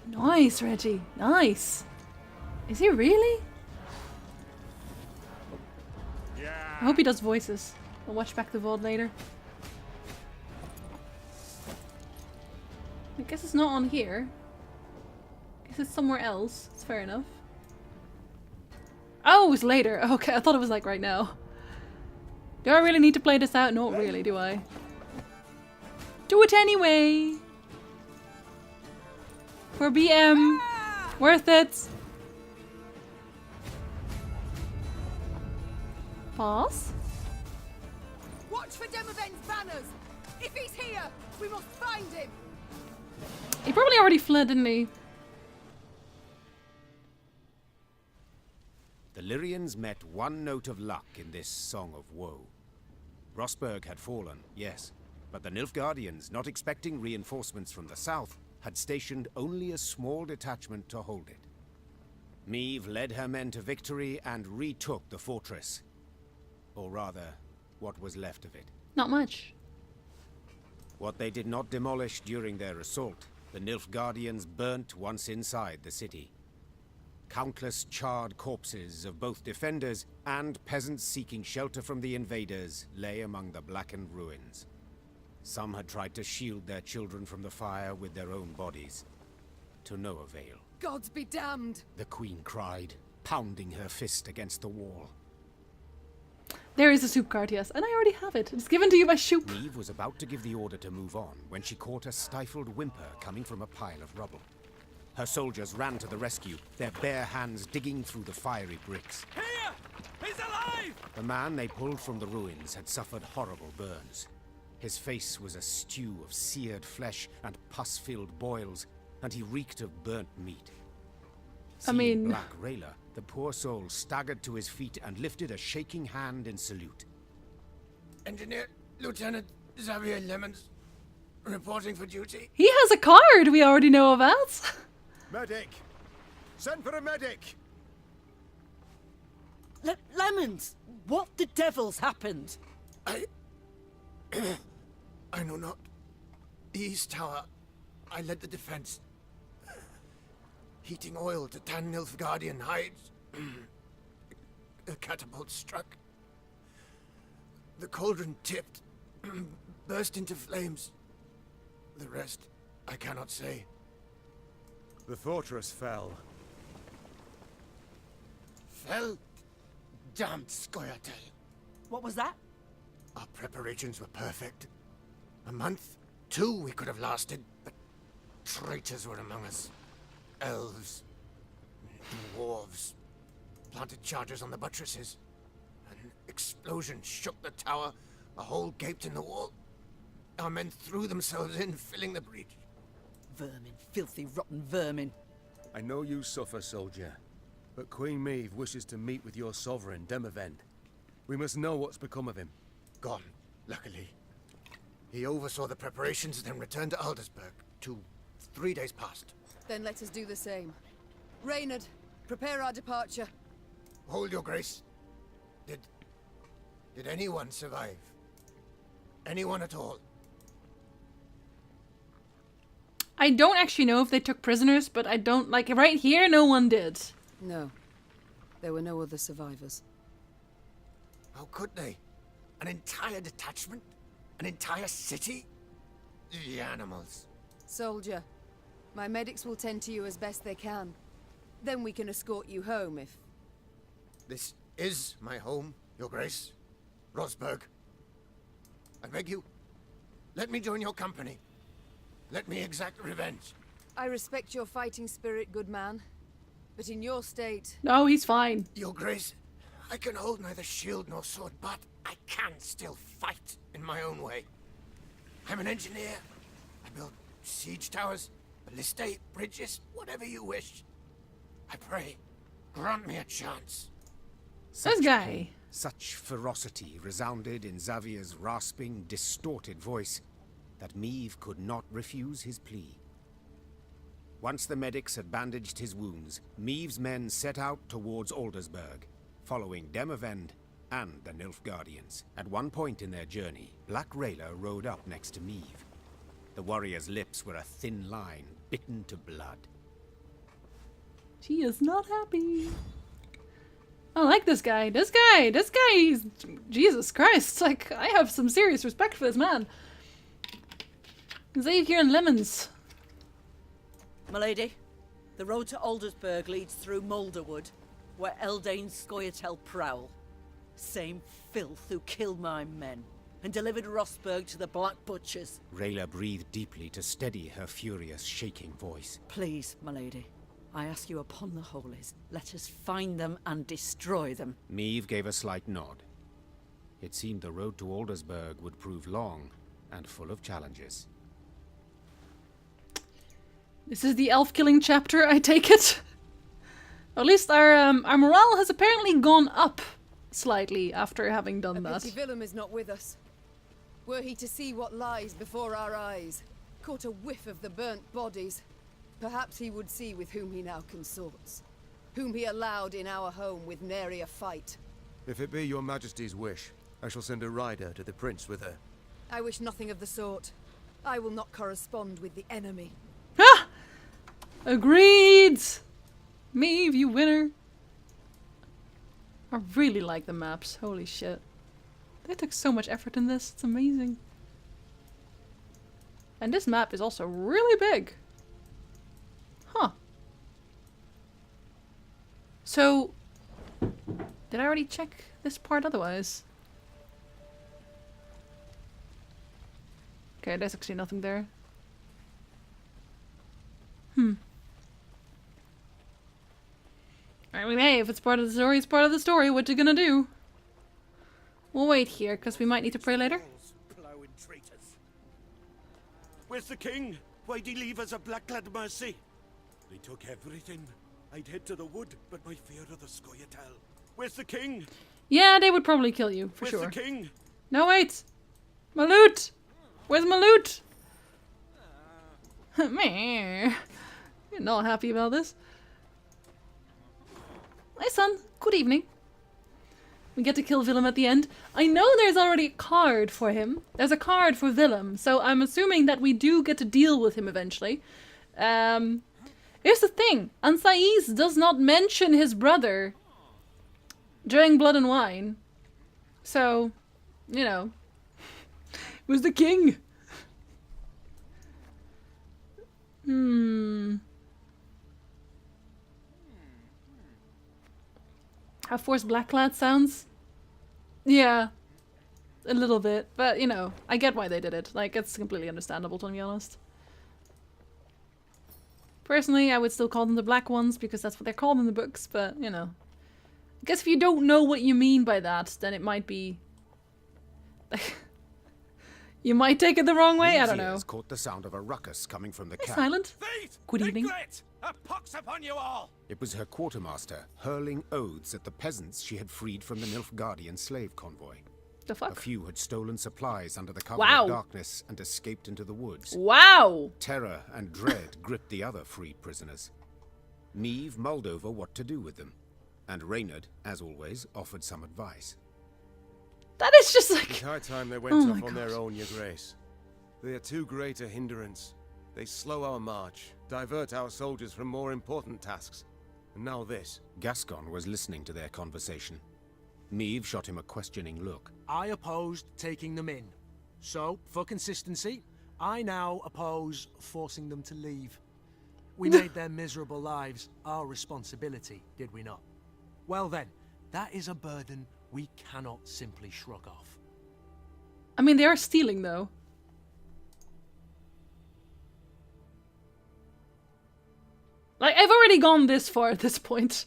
Nice, Reggie. Nice. Is he really? I hope he does voices. I'll watch back the VOD later. I guess it's not on here. I guess it's somewhere else. It's fair enough. Oh, it's later. Okay, I thought it was like right now. Do I really need to play this out? Not really, do I? Do it anyway! For BM! Worth it! Pause? Watch for Demavend's banners! If he's here, we must find him! He probably already fled, didn't he? The Lyrians met one note of luck in this song of woe. Rosberg had fallen, yes, but the Nilfgaardians, not expecting reinforcements from the south, had stationed only a small detachment to hold it. Meve led her men to victory and retook the fortress. Or rather, what was left of it. Not much. What they did not demolish during their assault, the Nilfgaardians burnt once inside the city. Countless charred corpses of both defenders and peasants seeking shelter from the invaders lay among the blackened ruins. Some had tried to shield their children from the fire with their own bodies. To no avail. Gods be damned! The queen cried, pounding her fist against the wall. There is a soup card, yes, and I already have it. It's given to you by Shoop. Meve was about to give the order to move on when she caught a stifled whimper coming from a pile of rubble. Her soldiers ran to the rescue, their bare hands digging through the fiery bricks. Here! He's alive! The man they pulled from the ruins had suffered horrible burns. His face was a stew of seared flesh and pus-filled boils, and he reeked of burnt meat. Seeing Black Rayla, the poor soul staggered to his feet and lifted a shaking hand in salute. Engineer Lieutenant Xavier Lemons, reporting for duty. He has a card we already know about. Medic! Send for a medic! Lemons! What the devil's happened? I know not. The East Tower. I led the defense. Heating oil to tan Nilfgaardian hides. A catapult struck. The cauldron tipped, burst into flames. The rest, I cannot say. The fortress fell. Fell? Damned Scoia'tael. What was that? Our preparations were perfect. A month, 2 we could have lasted, but traitors were among us. Elves, dwarves, planted charges on the buttresses. An explosion shook the tower, a hole gaped in the wall. Our men threw themselves in, filling the breach. Vermin, filthy, rotten vermin. I know you suffer, soldier, but Queen Meve wishes to meet with your sovereign, Demavend. We must know what's become of him. Gone, luckily. He oversaw the preparations, then returned to Aldersburg. 3 days past. Then let us do the same. Reynard, prepare our departure. Hold your grace. Did anyone survive? Anyone at all? I don't actually know if they took prisoners, but I don't, like, right here, no one did. No. There were no other survivors. How could they? An entire detachment? An entire city? The animals. Soldier, my medics will tend to you as best they can. Then we can escort you home if... This is my home, your grace. Rosberg. I beg you, let me join your company. Let me exact revenge. I respect your fighting spirit, good man. But in your state... No, he's fine. Your grace, I can hold neither shield nor sword, but I can still fight in my own way. I'm an engineer. I build siege towers, ballistae, bridges, whatever you wish. I pray, grant me a chance. This guy. Such ferocity resounded in Xavier's rasping, distorted voice that Meve could not refuse his plea. Once the medics had bandaged his wounds, Meve's men set out towards Aldersburg, following Demavend and the Nilfgaardians. At one point in their journey, Black Rayla rode up next to Meve. The warrior's lips were a thin line, bitten to blood. She is not happy. I like this guy. This guy, he's... Jesus Christ. Like, I have some serious respect for this man. Xavier and Lemons. Milady, the road to Aldersburg leads through Moulderwood, where Eldane's Scoia'tael prowl. Same filth who killed my men and delivered Rossburg to the Black Butchers. Rayla breathed deeply to steady her furious, shaking voice. Please, milady, I ask you upon the holies, let us find them and destroy them. Meve gave a slight nod. It seemed the road to Aldersburg would prove long and full of challenges. This is the elf-killing chapter, I take it. At least our morale has apparently gone up slightly after having done that. Pity Willem is not with us. Were he to see what lies before our eyes, caught a whiff of the burnt bodies, perhaps he would see with whom he now consorts, whom he allowed in our home with nary a fight. If it be your majesty's wish, I shall send a rider to the prince with her. I wish nothing of the sort. I will not correspond with the enemy. Ah! Agreed! Meve, you winner. I really like the maps. Holy shit. They took so much effort in this. It's amazing. And this map is also really big. Huh. So, did I already check this part otherwise? Okay, there's actually nothing there. I mean, hey, if it's part of the story, it's part of the story. What you gonna do? We'll wait here, because we might need to pray later. Plowing traitors. Where's the king? Why'd he leave us a black-clad mercy? They took everything. I'd head to the wood, but my fear of the Scoia'tael. Where's the king? Yeah, they would probably kill you, for sure. Where's the king? No, wait! My loot! Where's my loot? Meh. You're not happy about this. Hi, son. Good evening. We get to kill Willem at the end. I know there's already a card for him. There's a card for Willem, so I'm assuming that we do get to deal with him eventually. Here's the thing. Ansais does not mention his brother during Blood and Wine. So, you know. Who's the king? How forced Blacklad sounds? Yeah. A little bit. But, you know, I get why they did it. Like, it's completely understandable, to be honest. Personally, I would still call them the Black Ones, because that's what they're called in the books, but, you know. I guess if you don't know what you mean by that, then it might be... You might take it the wrong way, I don't know. Caught the sound of a ruckus coming from the Hey, camp. Silent. Good evening. A pox upon you all! It was her quartermaster, hurling oaths at the peasants she had freed from the Nilfgaardian slave convoy. The fuck? A few had stolen supplies under the cover Wow. of darkness and escaped into the woods. Wow! Terror and dread gripped the other freed prisoners. Meve mulled over what to do with them, and Reynard, as always, offered some advice. That is just like... It's high time they went off on their own, your grace. They are too great a hindrance. They slow our march, divert our soldiers from more important tasks. And now this. Gascon was listening to their conversation. Meve shot him a questioning look. I opposed taking them in. So, for consistency, I now oppose forcing them to leave. We made their miserable lives our responsibility, did we not? Well then, that is a burden we cannot simply shrug off. I mean, they are stealing, though. Like, I've already gone this far at this point.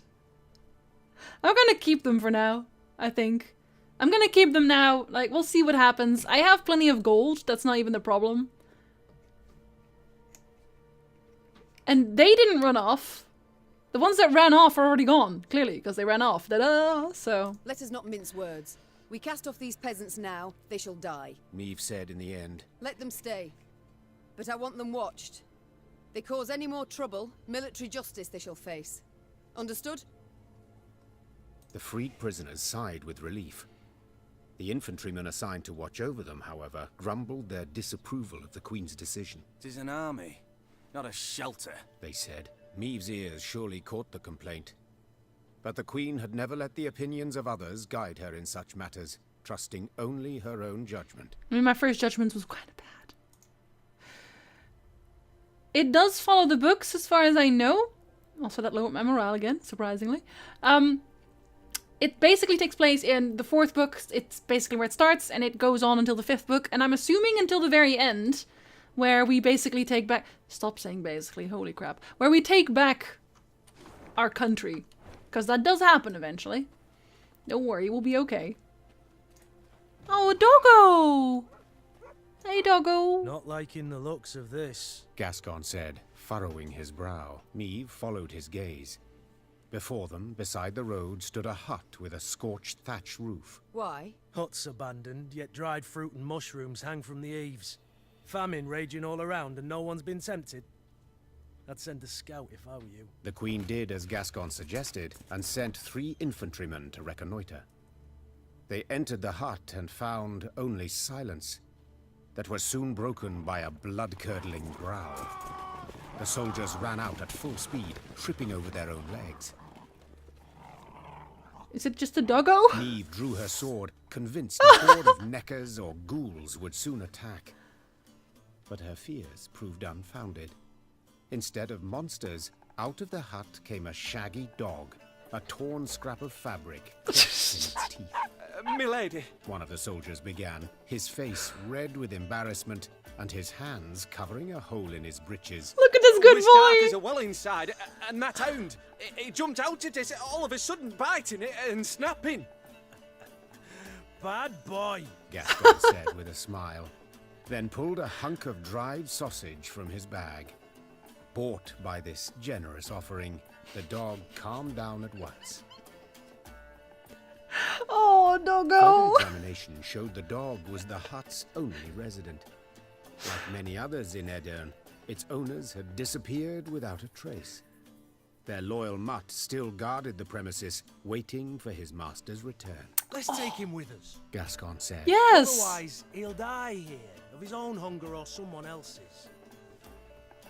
I'm gonna keep them for now, I think. I'm gonna keep them now. Like, we'll see what happens. I have plenty of gold. That's not even the problem. And they didn't run off. The ones that ran off are already gone, clearly, because they ran off. Ta-da! So... Let us not mince words. We cast off these peasants now, they shall die. Meve said in the end. Let them stay. But I want them watched. They cause any more trouble, military justice they shall face. Understood? The freed prisoners sighed with relief. The infantrymen assigned to watch over them, however, grumbled their disapproval of the Queen's decision. "'Tis an army, not a shelter," they said. Meave's ears surely caught the complaint. But the Queen had never let the opinions of others guide her in such matters, trusting only her own judgment. I mean, my first judgment was kind of bad. It does follow the books, as far as I know. Also, that lowered my morale again, surprisingly. It basically takes place in the 4th book. It's basically where it starts, and it goes on until the 5th book. And I'm assuming until the very end, where we basically take back... Stop saying basically, holy crap. Where we take back our country. Because that does happen eventually. Don't worry, we'll be okay. Oh, doggo! Hey, doggo! Not liking the looks of this, Gascon said, furrowing his brow. Meave followed his gaze. Before them, beside the road, stood a hut with a scorched thatch roof. Why? Huts abandoned, yet dried fruit and mushrooms hang from the eaves. Famine raging all around and no one's been tempted. I'd send a scout if I were you. The Queen did as Gascon suggested, and sent 3 infantrymen to reconnoiter. They entered the hut and found only silence, that was soon broken by a blood-curdling growl. The soldiers ran out at full speed, tripping over their own legs. Is it just a doggo? Meave drew her sword, convinced a horde of neckers or ghouls would soon attack. But her fears proved unfounded. Instead of monsters, out of the hut came a shaggy dog, a torn scrap of fabric clutched in its teeth. Milady, one of the soldiers began, his face red with embarrassment and his hands covering a hole in his breeches. Look at this good it was dark boy! as a well inside, and that hound, it jumped out at us, all of a sudden biting it and snapping. Bad boy, Gascon said with a smile, then pulled a hunk of dried sausage from his bag. Bought by this generous offering, the dog calmed down at once. Oh, doggo! Further examination showed the dog was the hut's only resident. Like many others in Aedirn, its owners had disappeared without a trace. Their loyal mutt still guarded the premises, waiting for his master's return. Let's take him with us, Gascon said. Yes! Otherwise, he'll die here, of his own hunger or someone else's.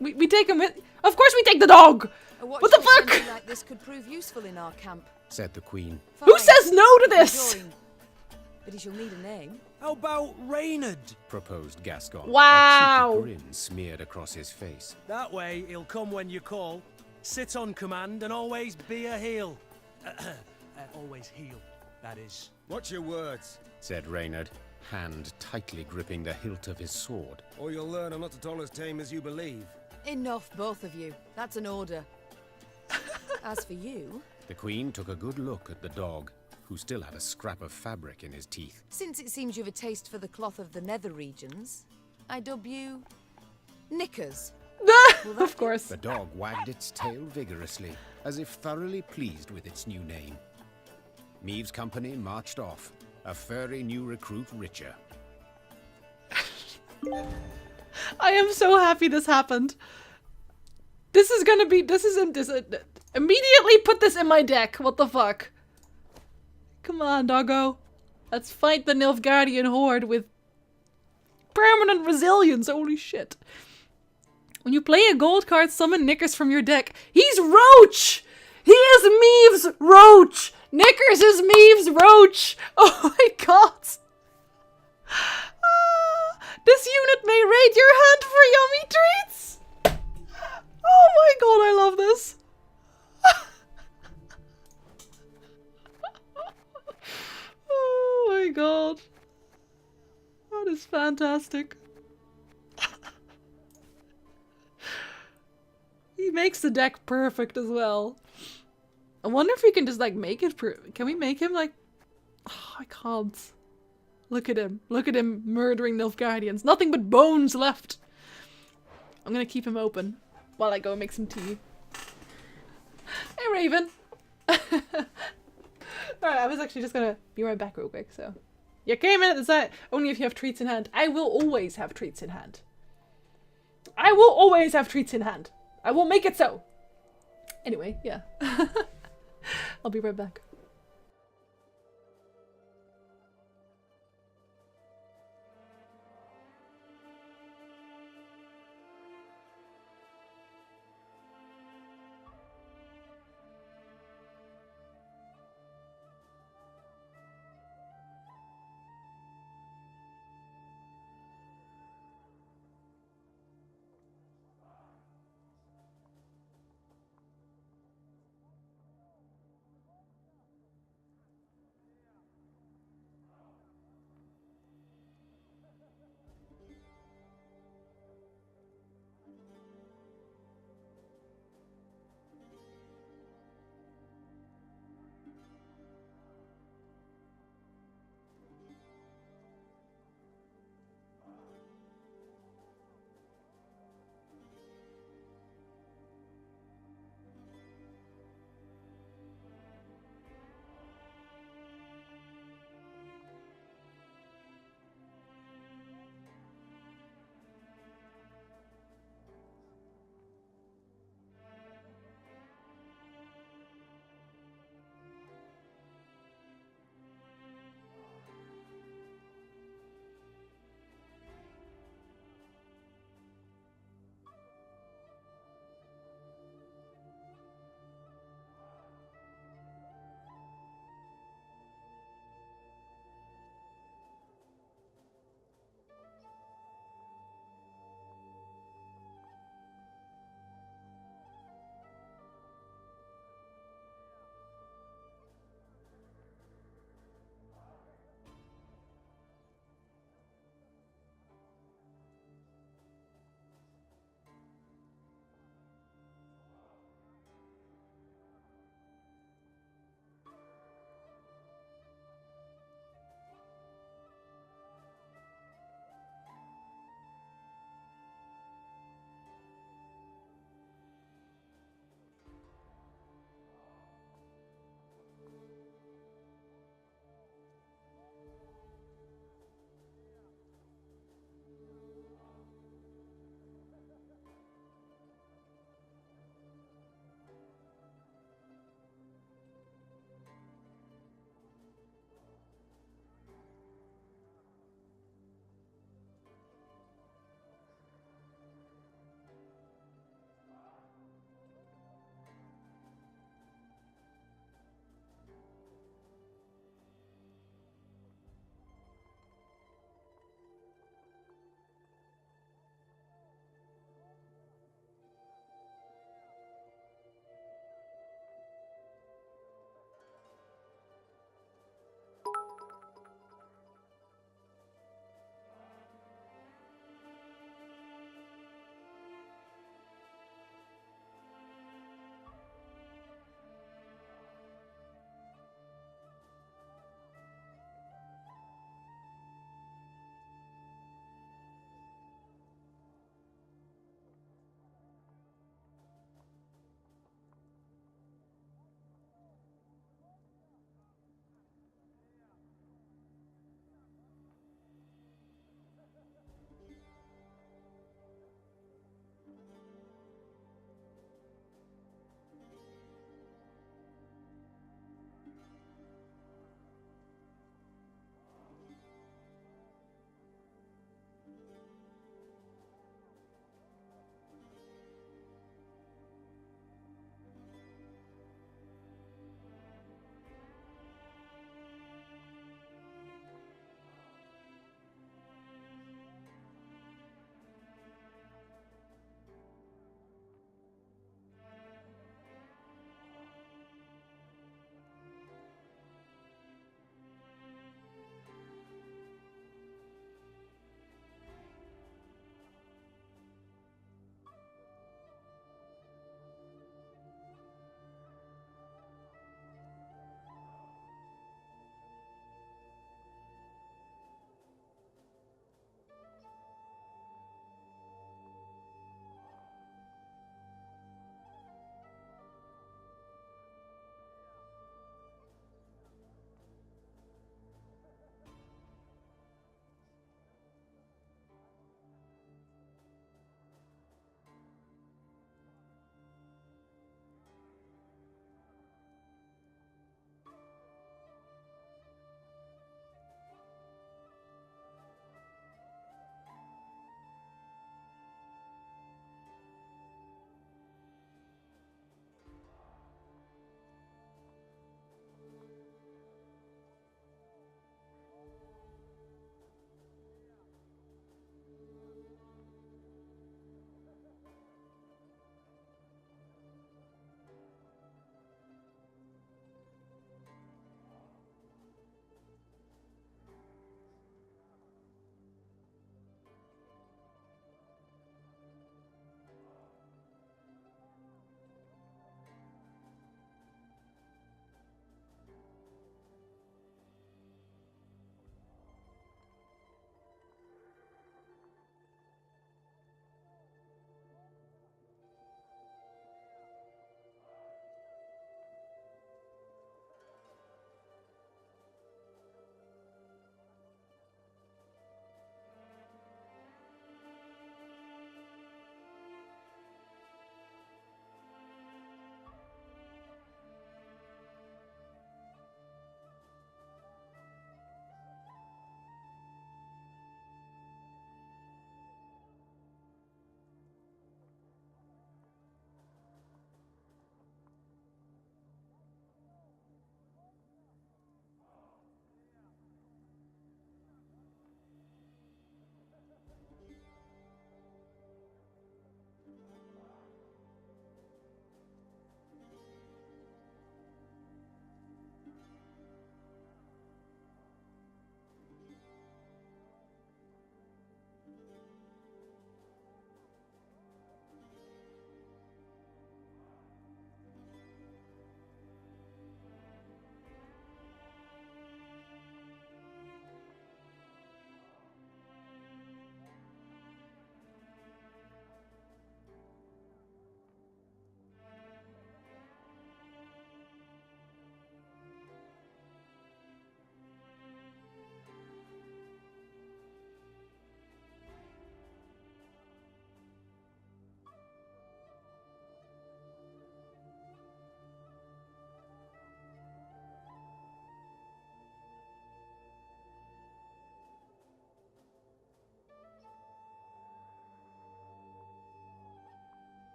We take him with... Of course we take the dog! What the fuck? Something like this could prove useful in our camp. Said the Queen. Fine. Who says no to this? Join. But he shall need a name. How about Reynard? Proposed Gascon. Wow! A cheeky grin smeared across his face. That way, he'll come when you call, sit on command, and always be a heel. Always heel, that is. Watch your words, said Reynard, hand tightly gripping the hilt of his sword. or you'll learn I'm not at all as tame as you believe. Enough, both of you. That's an order. As for you... The Queen took a good look at the dog, who still had a scrap of fabric in his teeth. Since it seems you've a taste for the cloth of the nether regions, I dub you... Knickers. Of course. The dog wagged its tail vigorously, as if thoroughly pleased with its new name. Meave's company marched off, a furry new recruit richer. I am so happy this happened. This is gonna be... immediately put this in my deck. What the fuck? Come on, doggo. Let's fight the Nilfgaardian horde with permanent resilience. Holy shit. When you play a gold card, summon Knickers from your deck. He's Roach! He is Meave's Roach! Knickers is Meave's Roach! Oh my god! This unit may raid your hand for yummy treats! Oh my god, I love this! Oh my god. That is fantastic. He makes the deck perfect as well. I wonder if we can just like make it can we make him like... Oh, I can't. Look at him. Look at him murdering Nilfgaardians. Nothing but bones left. I'm gonna keep him open while I go make some tea. Hey, Raven. Alright, I was actually just gonna be right back real quick, so... You came in at the side only if you have treats in hand. I will always have treats in hand. I will always have treats in hand. I will make it so. Anyway, yeah. I'll be right back.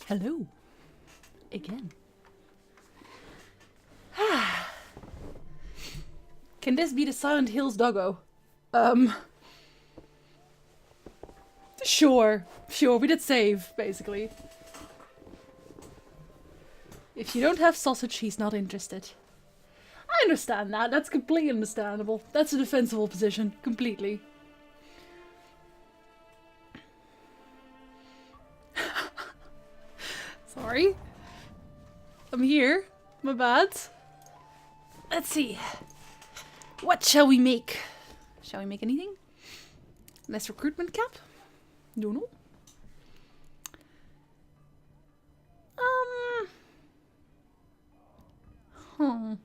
Hello. Again. Can this be the Silent Hills doggo? Sure. Sure, we did save, basically. If you don't have sausage, he's not interested. I understand that. That's completely understandable. That's a defensible position. Completely. Sorry. I'm here. My bad. Let's see. What shall we make? Shall we make anything? Less recruitment cap? Don't know. I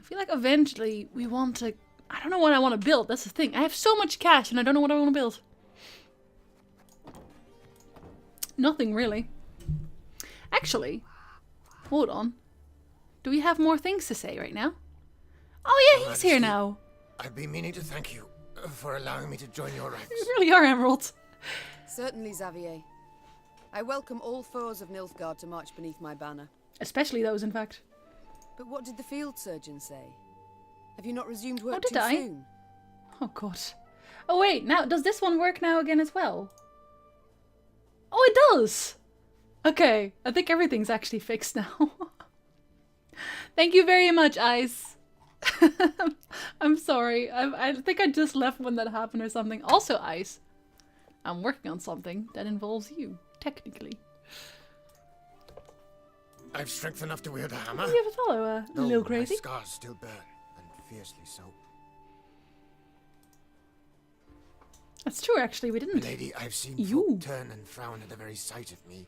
feel like eventually we want to... I don't know what I want to build. That's the thing. I have so much cash and I don't know what I want to build. Nothing really. Actually, hold on. Do we have more things to say right now? Oh yeah, he's here now. I've been meaning to thank you for allowing me to join your ranks. You really are, Emerald. Certainly, Xavier. I welcome all foes of Nilfgaard to march beneath my banner. Especially those, in fact. But what did the field surgeon say? Have you not resumed work did too I? soon? Oh god. Oh wait, now does this one work now again as well? Oh, it does! Okay, I think everything's actually fixed now. Thank you very much, Ice. I'm sorry. I think I just left when that happened or something. Also, Ice, I'm working on something that involves you, technically. I've strength enough to wield a hammer. You have a follow, little crazy. My scars still burn, and fiercely so. That's true, actually. We didn't. Lady, I've seen folk turn and frown at the very sight of me.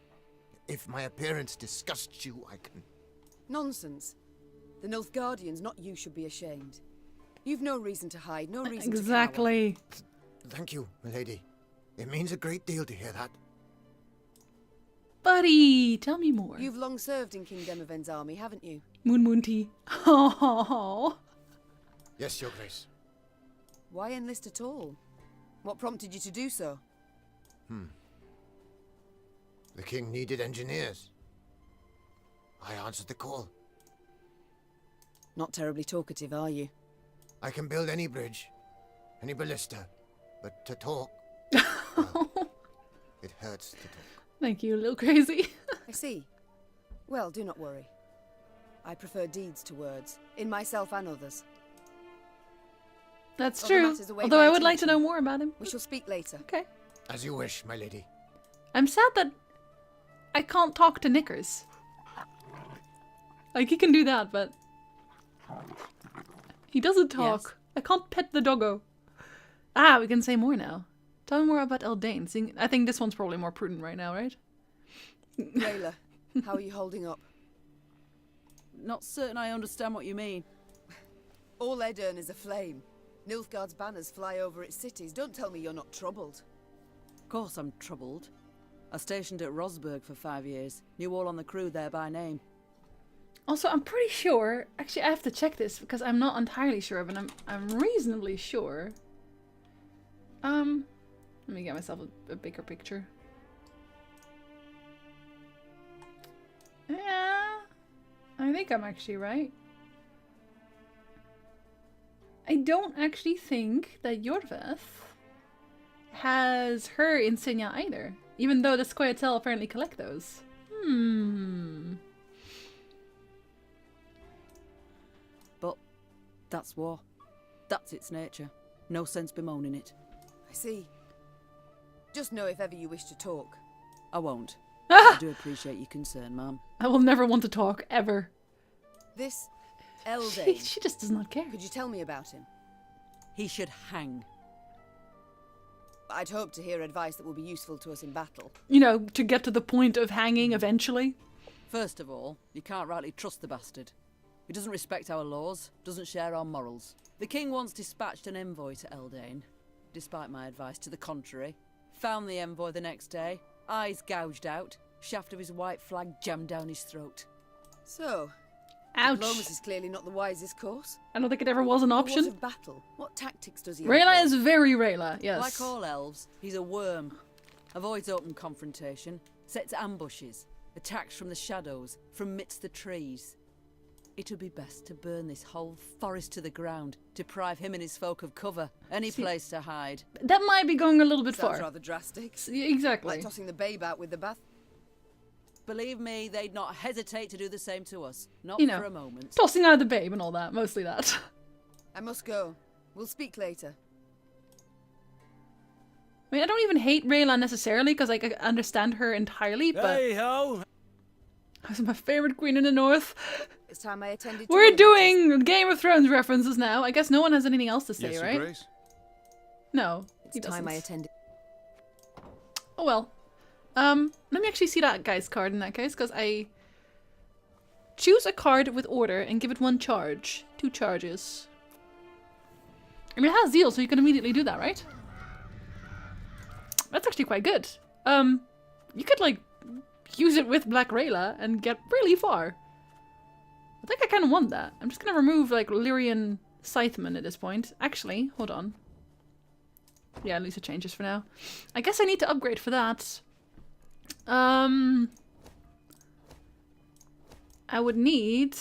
If my appearance disgusts you, I can... Nonsense. The Nilfgaardians, not you, should be ashamed. You've no reason to hide, no reason exactly. to cower. Thank you, milady. It means a great deal to hear that. Buddy, tell me more. You've long served in King Demoven's army, haven't you? Moon tea. Oh. Yes, Your Grace. Why enlist at all? What prompted you to do so? The king needed engineers. I answered the call. Not terribly talkative, are you? I can build any bridge, any ballista, but to talk, well, it hurts to talk. Thank you, little crazy. I see. Well, do not worry. I prefer deeds to words, in myself and others. That's Other true. matters await Although my I would like to attention. know more about him. We shall speak later. Okay. As you wish, my lady. I'm sad that I can't talk to Knickers. Like, he can do that, but he doesn't talk. Yes. I can't pet the doggo. Ah, we can say more now. Tell me more about Eldain. I think this one's probably more prudent right now, right? Rayla, how are you holding up? Not certain I understand what you mean. All Edirn is aflame. Nilfgaard's banners fly over its cities. Don't tell me you're not troubled. Of course I'm troubled. I stationed at Rosberg for 5 years. Knew all on the crew there by name. Also, I'm pretty sure... Actually, I have to check this because I'm not entirely sure, but I'm reasonably sure. Let me get myself a bigger picture. Yeah, I think I'm actually right. I don't actually think that Jorveth has her insignia either, even though the Scoia'tael apparently collect those. But that's war. That's its nature. No sense bemoaning it. I see. Just know if ever you wish to talk. I won't. I do appreciate your concern, ma'am. I will never want to talk, ever. This Eldain... She just does not care. Could you tell me about him? He should hang. I'd hope to hear advice that will be useful to us in battle. You know, to get to the point of hanging eventually. First of all, you can't rightly trust the bastard. He doesn't respect our laws, doesn't share our morals. The king once dispatched an envoy to Eldain, despite my advice to the contrary. Found the envoy the next day, eyes gouged out, shaft of his white flag jammed down his throat. So, ouch. Diplomacy is clearly not the wisest course. I don't think it ever was an option. What of battle? What tactics does he Rayla employ? is very Rayla, yes. Like all elves, he's a worm. avoids open confrontation, sets ambushes, attacks from the shadows, from midst the trees. It would be best to burn this whole forest to the ground, deprive him and his folk of cover, any place to hide. That might be going a little bit Sounds far. rather drastic. Exactly. Like tossing the babe out with the bath. Believe me, they'd not hesitate to do the same to us. Not You know, for a moment. tossing out the babe and all that. Mostly that. I must go. We'll speak later. I mean, I don't even hate Rayla necessarily, because I understand her entirely, but... Hey-ho! She's my favorite queen in the north. It's time I attended. We're doing Game of Thrones references now. I guess no one has anything else to say, Yes, right? Your Grace? No, he It's time I doesn't. attended. Oh well. Let me actually see that guy's card in that case, because I choose a card with order and give it 1 charge. 2 charges. I mean, it has zeal, so you can immediately do that, right? That's actually quite good. You could, like, use it with Black Rayla and get really far. I think I kind of want that. I'm just going to remove, like, Lyrian Scytheman at this point. Actually, hold on. Yeah, at least it changes for now. I guess I need to upgrade for that. I would need...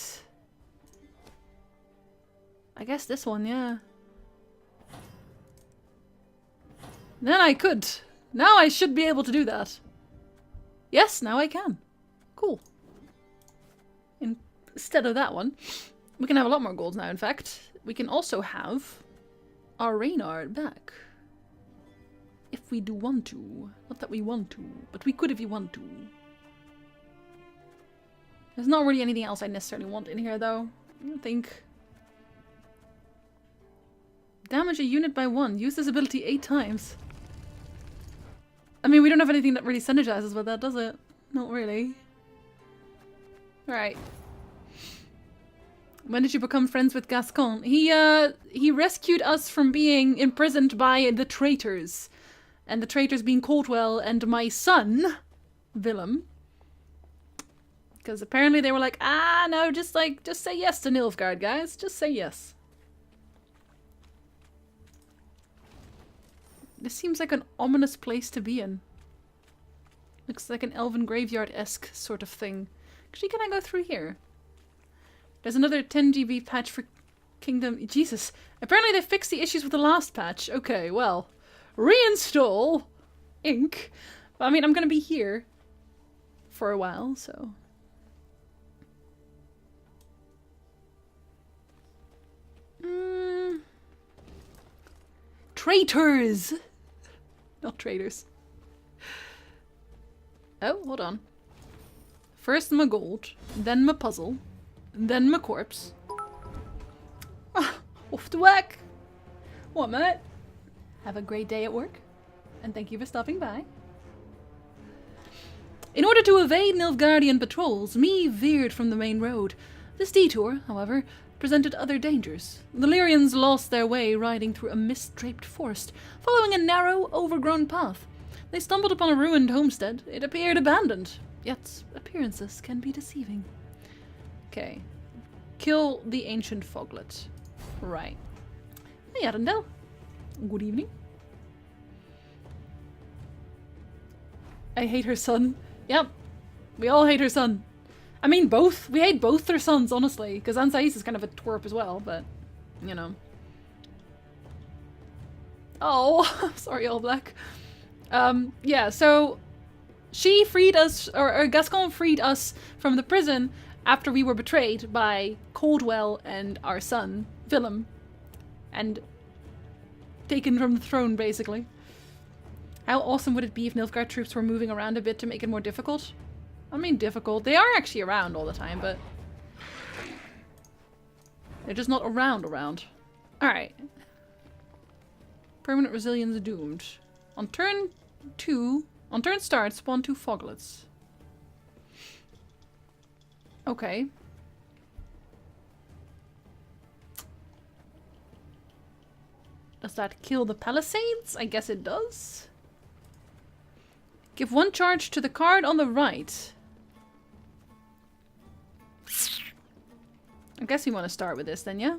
I guess this one, yeah. Then I could. Now I should be able to do that. Yes, now I can. Cool. Instead of that one, we can have a lot more golds now, in fact. We can also have our Reynard back. If we do want to. Not that we want to, but we could if you want to. There's not really anything else I necessarily want in here, though. I don't think. Damage a unit by 1. Use this ability 8 times. I mean, we don't have anything that really synergizes with that, does it? Not really. Right. When did you become friends with Gascon? He rescued us from being imprisoned by the traitors. And the traitors being Coldwell and my son, Willem. Because apparently they were like, ah, no, just say yes to Nilfgaard, guys. Just say yes. This seems like an ominous place to be in. Looks like an elven graveyard-esque sort of thing. Actually, can I go through here? There's another 10 GB patch for Kingdom... Jesus. Apparently they fixed the issues with the last patch. Okay, well. Reinstall Ink. I mean, I'm gonna be here for a while, so... Traitors! Not traitors. Oh, hold on. First my gold, then my puzzle, then my corpse. Ah, off to work! What, mate? Have a great day at work, and thank you for stopping by. In order to evade Nilfgaardian patrols, me veered from the main road. This detour, however, presented other dangers. The Lyrians lost their way riding through a mist-draped forest, following a narrow, overgrown path. They stumbled upon a ruined homestead. It appeared abandoned, yet appearances can be deceiving. Okay. Kill the ancient foglet. Right. Hey, Arundel. Good evening. I hate her son. Yep. We all hate her son. I mean, both. We hate both their sons, honestly. Because Ansais is kind of a twerp as well, but, you know. Oh, sorry, All Black. Yeah, so she freed us, or Gascon freed us from the prison after we were betrayed by Coldwell and our son, Willem. And taken from the throne, basically. How awesome would it be if Nilfgaard troops were moving around a bit to make it more difficult? I mean, difficult. They are actually around all the time, but they're just not around. Alright. Permanent resilience doomed. On turn start, spawn 2 foglets. Okay. Does that kill the palisades? I guess it does. Give 1 charge to the card on the right. I guess we want to start with this then, yeah?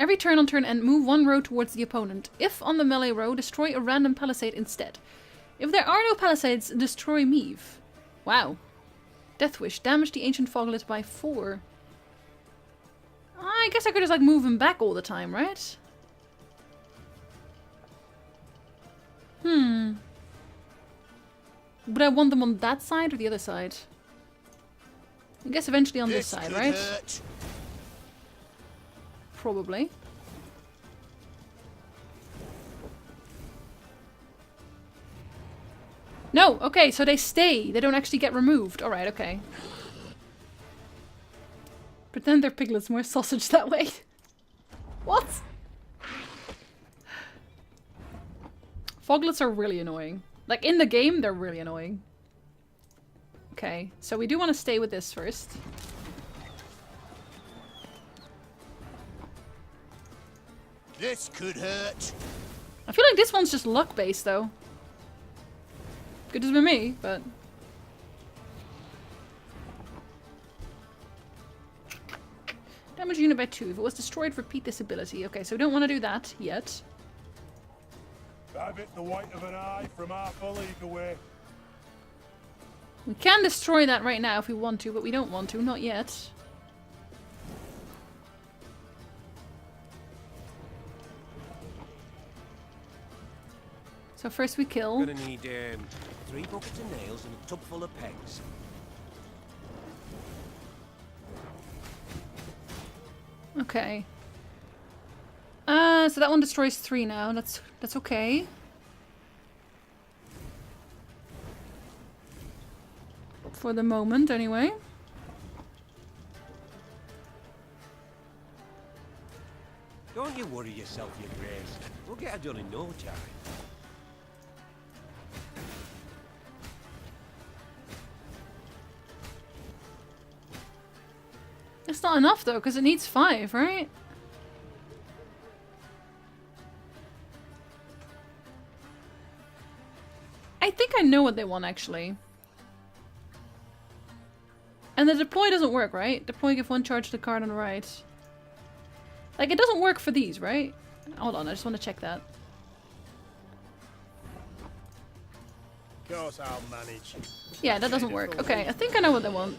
Every turn on turn end, move one row towards the opponent. If on the melee row, destroy a random palisade instead. If there are no palisades, destroy Meave. Wow. Death Wish. Damage the ancient foglet by 4. I guess I could just like move him back all the time, right? Would I want them on that side or the other side? I guess eventually on this side, right? Hurt. Probably. No, okay, so they stay. They don't actually get removed. Alright, okay. Pretend they're piglets, more sausage that way. What? Foglets are really annoying. Like, in the game, they're really annoying. Okay, so we do want to stay with this first. This could hurt. I feel like this one's just luck-based, though. Good as with me, but... Damage unit by 2. If it was destroyed, repeat this ability. Okay, so we don't want to do that yet. Have it the white of an eye from half a league away. We can destroy that right now if we want to, but we don't want to. Not yet. So first we kill. Gonna need 3 buckets of nails and a tub full of pegs. Okay. So that one destroys 3 now. That's okay. For the moment, anyway. Don't you worry yourself, your grace. We'll get it done in no time. It's not enough though, because it needs 5, right? I think I know what they want actually. And the deploy doesn't work, right? Deploy, give 1 charge to the card on the right. Like, it doesn't work for these, right? Hold on, I just want to check that. Of course I'll manage. Yeah, that doesn't work. Okay, I think I know what they want.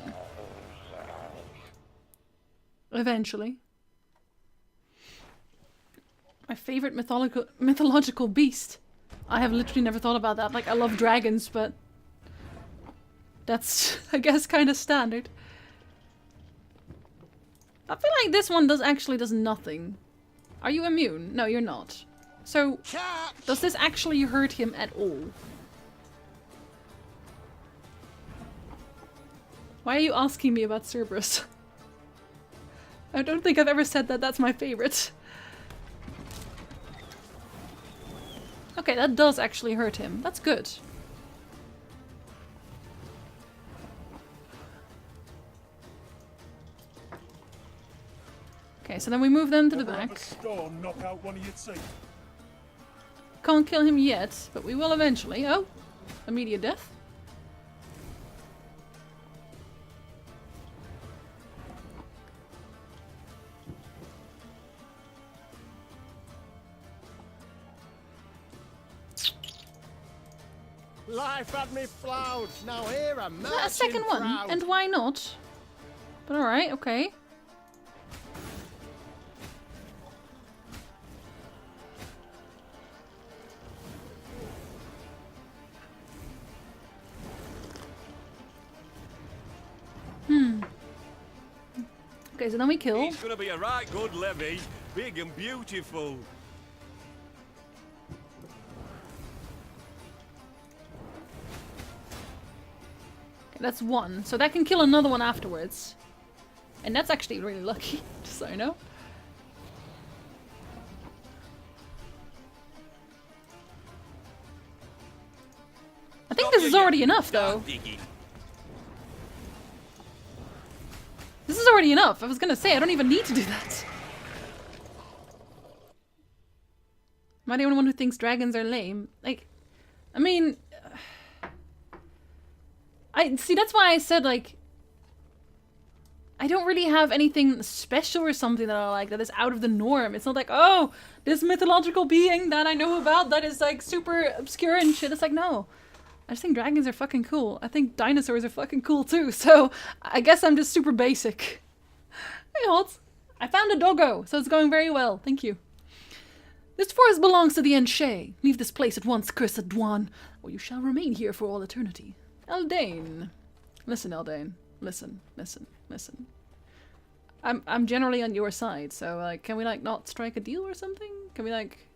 Eventually. My favorite mythological beast. I have literally never thought about that. Like, I love dragons, but... that's, I guess, kind of standard. I feel like this one does nothing. Are you immune? No, you're not. So, does this actually hurt him at all? Why are you asking me about Cerberus? I don't think I've ever said that that's my favorite. Okay, that does actually hurt him. That's good. Okay, so then we move them to the back. Stone knock out one of your teeth. Can't kill him yet, but we will eventually. Oh, immediate death. Life had me flowed. Now here I'm A second one, and why not? But alright, okay. Okay, so then we kill. It's gonna be a right good levy, big and beautiful. Okay, that's 1. So that can kill another one afterwards. And that's actually really lucky, just so you know. I think this is already enough, though. This is already enough. I was gonna say, I don't even need to do that. Am I the only one who thinks dragons are lame? Like, I mean... see, that's why I said, like... I don't really have anything special or something that I like that is out of the norm. It's not like, oh, this mythological being that I know about that is like super obscure and shit. It's like, no. I just think dragons are fucking cool. I think dinosaurs are fucking cool too. So I guess I'm just super basic. Hey, Holt. I found a doggo, so it's going very well. Thank you. This forest belongs to the Enche. Leave this place at once, cursed Dwan, or you shall remain here for all eternity. Eldane. Listen, Eldane. Listen, listen, listen. I'm generally on your side, so like, can we like not strike a deal or something? Can we like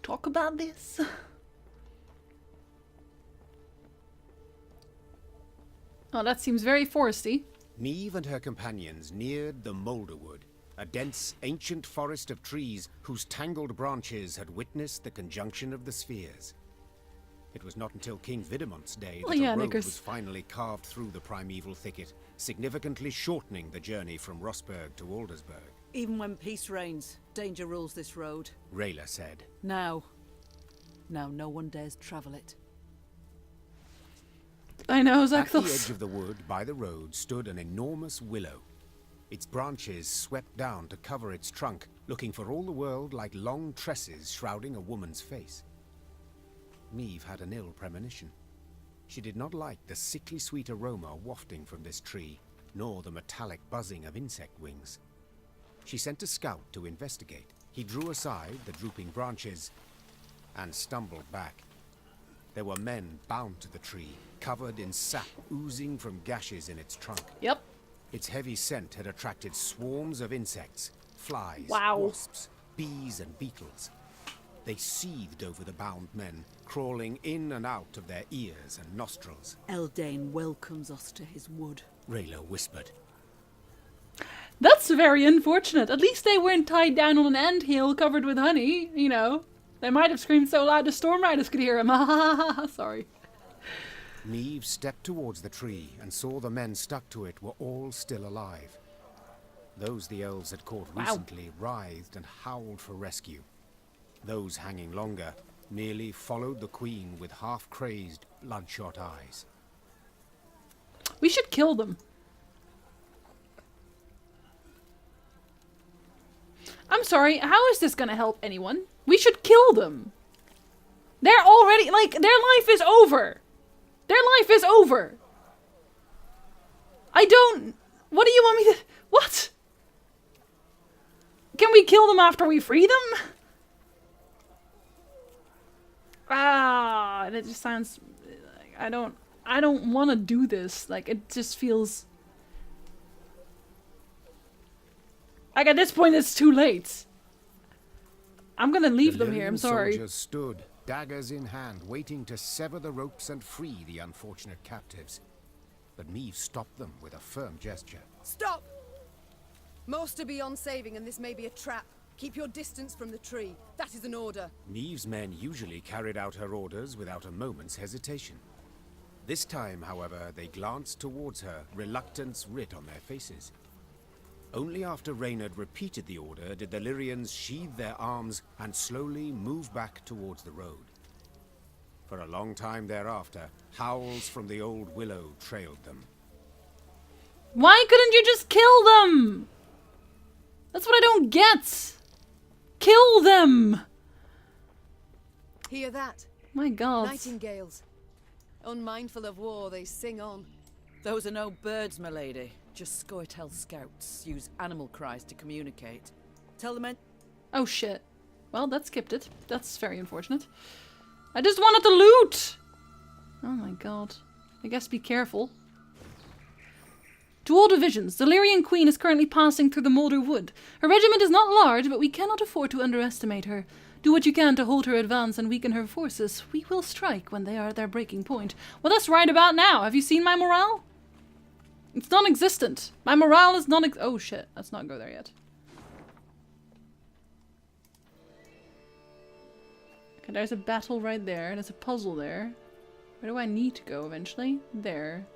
talk about this? Oh, that seems very foresty. Neve and her companions neared the Moulderwood, a dense, ancient forest of trees whose tangled branches had witnessed the conjunction of the spheres. It was not until King Vidamont's day that a road was finally carved through the primeval thicket, significantly shortening the journey from Rossburg to Aldersburg. Even when peace reigns, danger rules this road. Rayla said. Now no one dares travel it. I know, Zaxos. At the edge of the wood, by the road, stood an enormous willow. Its branches swept down to cover its trunk, looking for all the world like long tresses shrouding a woman's face. Neve had an ill premonition. She did not like the sickly sweet aroma wafting from this tree, nor the metallic buzzing of insect wings. She sent a scout to investigate. He drew aside the drooping branches and stumbled back. There were men bound to the tree, covered in sap oozing from gashes in its trunk. Yep. Its heavy scent had attracted swarms of insects, flies, wow. wasps, bees and beetles. They seethed over the bound men, crawling in and out of their ears and nostrils. Eldane welcomes us to his wood, Rayla whispered. That's very unfortunate. At least they weren't tied down on an anthill covered with honey, you know. They might have screamed so loud the storm riders could hear him. Sorry. Neve stepped towards the tree and saw the men stuck to it were all still alive. Those the elves had caught recently writhed and howled for rescue. Those hanging longer merely followed the queen with half-crazed, bloodshot eyes. We should kill them. I'm sorry, how is this gonna help anyone? We should kill them. They're already, like, their life is over. Their life is over. I don't... What do you want me to... What? Can we kill them after we free them? Ah, that just sounds... I don't want to do this. Like, it just feels... Like, at this point, it's too late. I'm gonna leave them here, I'm sorry. The soldiers stood, daggers in hand, waiting to sever the ropes and free the unfortunate captives. But Neve stopped them with a firm gesture. Stop! Most are beyond saving, and this may be a trap. Keep your distance from the tree. That is an order. Neve's men usually carried out her orders without a moment's hesitation. This time, however, they glanced towards her, reluctance writ on their faces. Only after Reynard repeated the order did the Lyrians sheathe their arms and slowly move back towards the road. For a long time thereafter, howls from the old willow trailed them. Why couldn't you just kill them? That's what I don't get. Kill them! Hear that? My God. Nightingales. Unmindful of war, they sing on. Those are no birds, my lady. Just Scoia'tael scouts use animal cries to communicate. Tell the men... Oh shit. Well, that skipped it. That's very unfortunate. I just wanted to loot! Oh my god. I guess be careful. To all divisions, the Lyrian Queen is currently passing through the Moulder Wood. Her regiment is not large, but we cannot afford to underestimate her. Do what you can to hold her advance and weaken her forces. We will strike when they are at their breaking point. Well, that's right about now. Have you seen my morale? It's non-existent. My morale is oh shit, let's not go there yet. Okay, there's a battle right there. There's a puzzle there. Where do I need to go eventually? There.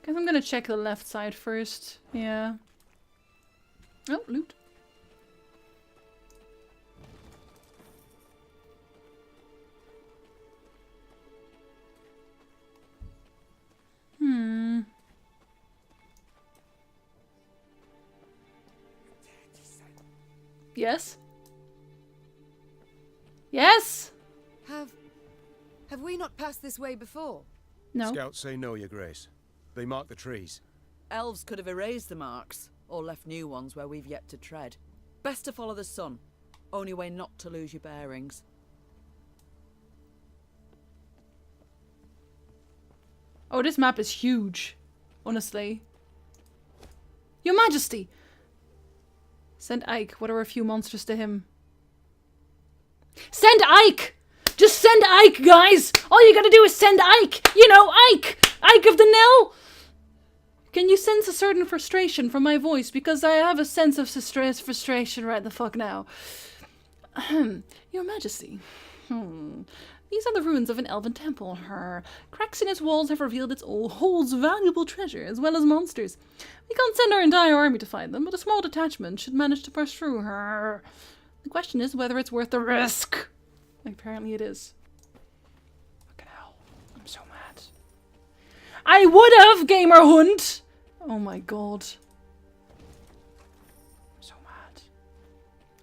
Guess I'm gonna check the left side first. Yeah. Oh, loot. Yes? Yes? Have we not passed this way before? No. Scouts say no, Your Grace. They mark the trees. Elves could have erased the marks, or left new ones where we've yet to tread. Best to follow the sun. Only way not to lose your bearings. Oh, this map is huge. Honestly. Your Majesty! Send Ike. What are a few monsters to him? Send Ike! Just send Ike, guys! All you gotta do is send Ike! You know, Ike! Ike of the Nil! Can you sense a certain frustration from my voice? Because I have a sense of frustration right the fuck now. Your Majesty. These are the ruins of an elven temple. Cracks in its walls have revealed it holds valuable treasure, as well as monsters. We can't send our entire army to find them, but a small detachment should manage to push through. The question is whether it's worth the risk. Apparently it is. Fucking hell. I'm so mad. I would have, Gamer Hunt! Oh my god. I'm so mad.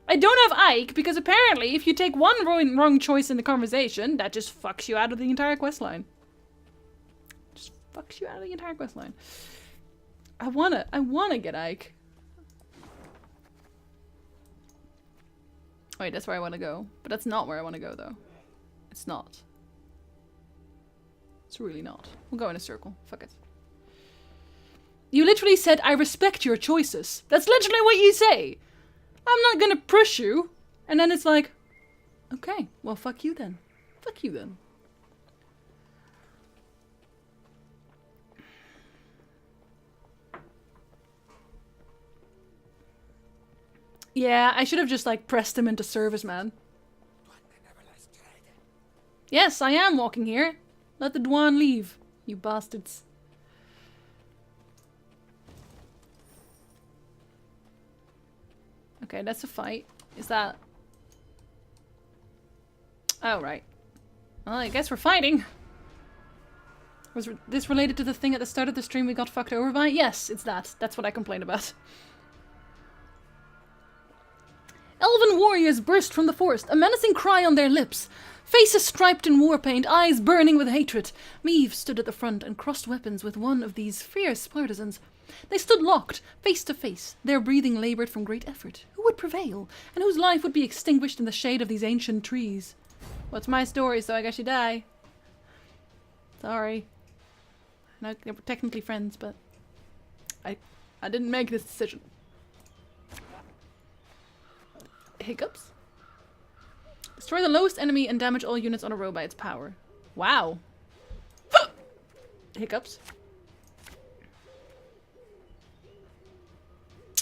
I don't have Ike, because apparently if you take one wrong choice in the conversation, that just fucks you out of the entire questline. Just fucks you out of the entire questline. I wanna get Ike. Wait, that's where I want to go. But that's not where I want to go, though. It's not. It's really not. We'll go in a circle. Fuck it. You literally said, I respect your choices. That's literally what you say. I'm not gonna push you. And then it's like, okay, well, fuck you then. Fuck you then. Yeah, I should have just, like, pressed him into service, man. Yes, I am walking here. Let the Dwan leave, you bastards. Okay, that's a fight. Is that... Oh, right. Well, I guess we're fighting. Was this related to the thing at the start of the stream we got fucked over by? Yes, it's that. That's what I complained about. Elven warriors burst from the forest, a menacing cry on their lips. Faces striped in war paint, eyes burning with hatred. Meave stood at the front and crossed weapons with one of these fierce partisans. They stood locked, face to face, their breathing laboured from great effort. Who would prevail, and whose life would be extinguished in the shade of these ancient trees? What's my story, so I guess you die. Sorry. No, we're technically friends, but... I didn't make this decision. Hiccups? Destroy the lowest enemy and damage all units on a row by its power. Wow. Hiccups.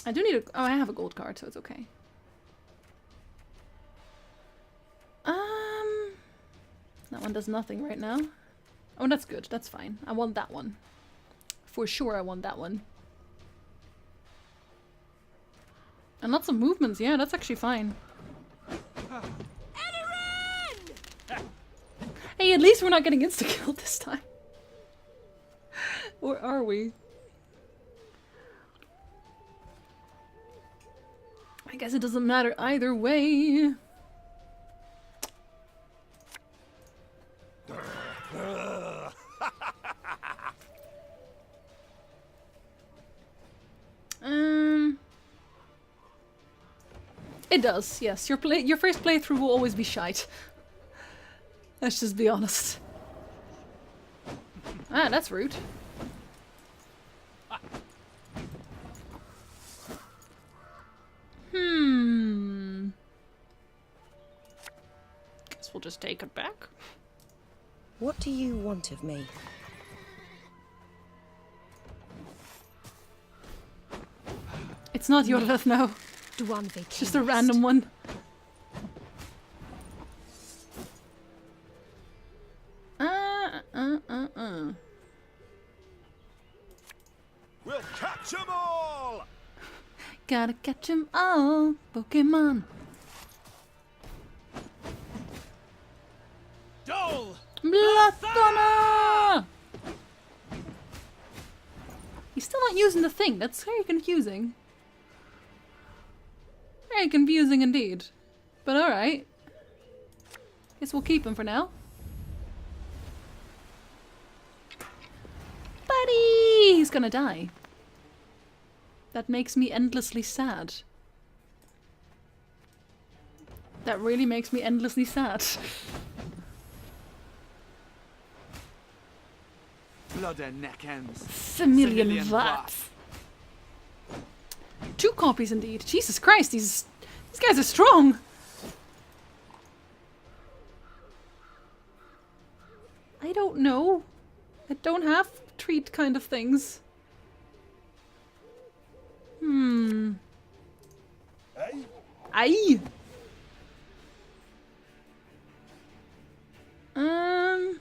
I do need a... Oh, I have a gold card, so it's okay. That one does nothing right now. Oh, that's good. That's fine. I want that one. For sure I want that one. And lots of movements. Yeah, that's actually fine. Hey, at least we're not getting insta-killed this time. Or are we? I guess it doesn't matter either way. It does, yes. Your first playthrough will always be shite. Let's just be honest. Ah, that's rude. Guess we'll just take it back. What do you want of me? It's not Yorveth, no. It's just a random one. We'll catch 'em all! Gotta catch 'em all, Pokemon. Dole! Blathana! He's still not using the thing. That's very confusing. Very confusing indeed. But alright. Guess we'll keep him for now. Buddy! He's gonna die. That makes me endlessly sad. That really makes me endlessly sad. Blood and neck ends. Similian Vats. 2 copies indeed. Jesus Christ, these guys are strong. I don't know. I don't have treat kind of things. Aye. I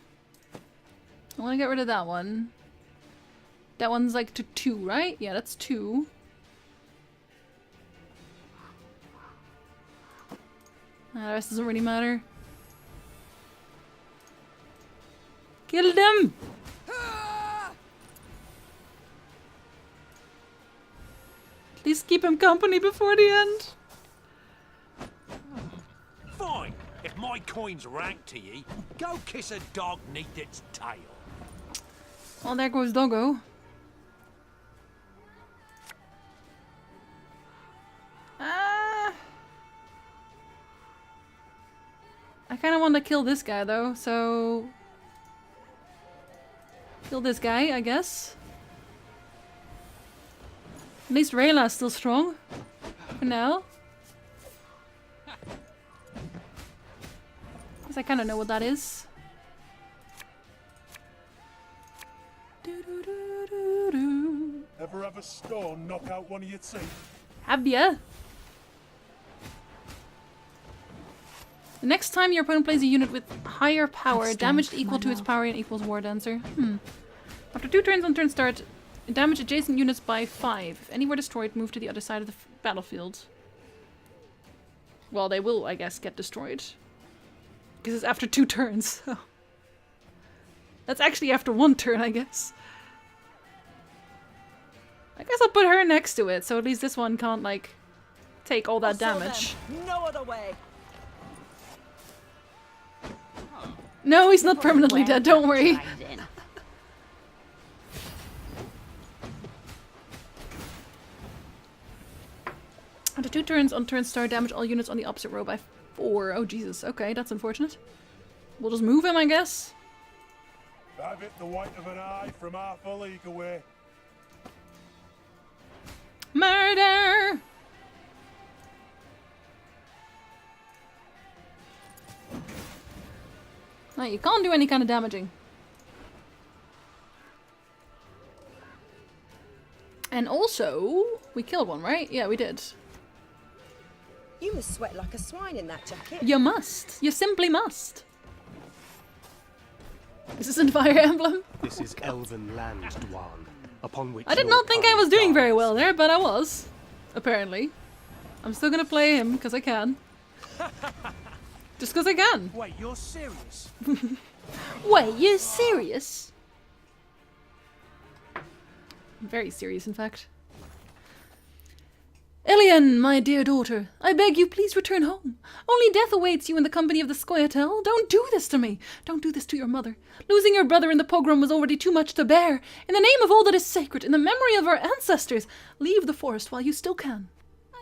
want to get rid of that one. That one's like to 2, right? Yeah, that's 2. The rest doesn't really matter. Kill them! At least keep him company before the end. Fine. If my coin's rank to ye, go kiss a dog neath its tail. Well, there goes Doggo. I kind of want to kill this guy though, so kill this guy, I guess. At least Rayla's still strong for now. Because I kind of know what that is. Ever have a stone knock out one of your teeth? Have ya? The next time your opponent plays a unit with higher power, damage equal to its power and equals War Dancer. After 2 turns on turn start, damage adjacent units by 5. If any were destroyed, move to the other side of the battlefield. Well, they will, I guess, get destroyed. Because it's after 2 turns. That's actually after 1 turn, I guess. I guess I'll put her next to it, so at least this one can't, like, take all that damage. No other way. No, he's not permanently dead, don't worry. After 2 turns on turn start, damage all units on the opposite row by 4. Oh Jesus, okay, that's unfortunate. We'll just move him, I guess. I've hit the white of an eye from half a league away. Murder! No, you can't do any kind of damaging. And also, we killed one, right? Yeah, we did. You must sweat like a swine in that jacket. You must. You simply must. Is this in Fire Emblem? This is Elven land, Dwan, upon which I did not think I was doing very well there, but I was. Apparently. I'm still gonna play him, because I can. Just because I can. Wait, you're serious? Wait, you're serious? I'm very serious, in fact. Elian, my dear daughter, I beg you please return home. Only death awaits you in the company of the Scoia'tael. Don't do this to me. Don't do this to your mother. Losing your brother in the pogrom was already too much to bear. In the name of all that is sacred, in the memory of our ancestors, leave the forest while you still can.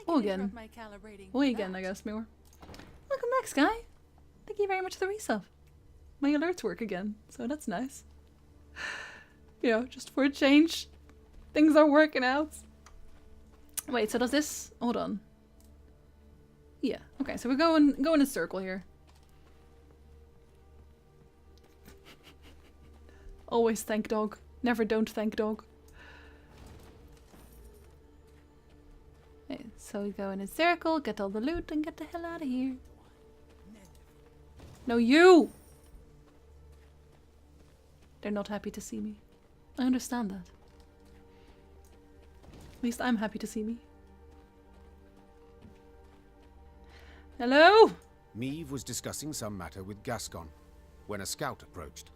Or again. Or again, I guess, more. Welcome back, Sky. Thank you very much for the resub. My alerts work again, so that's nice. You know, just for a change, things are working out. Wait, so does this... Hold on. Yeah, okay, so we're going in a circle here. Always thank dog. Never don't thank dog. Okay, so we go in a circle, get all the loot, and get the hell out of here. No, you! They're not happy to see me. I understand that. At least I'm happy to see me. Hello? Meve was discussing some matter with Gascon when a scout approached.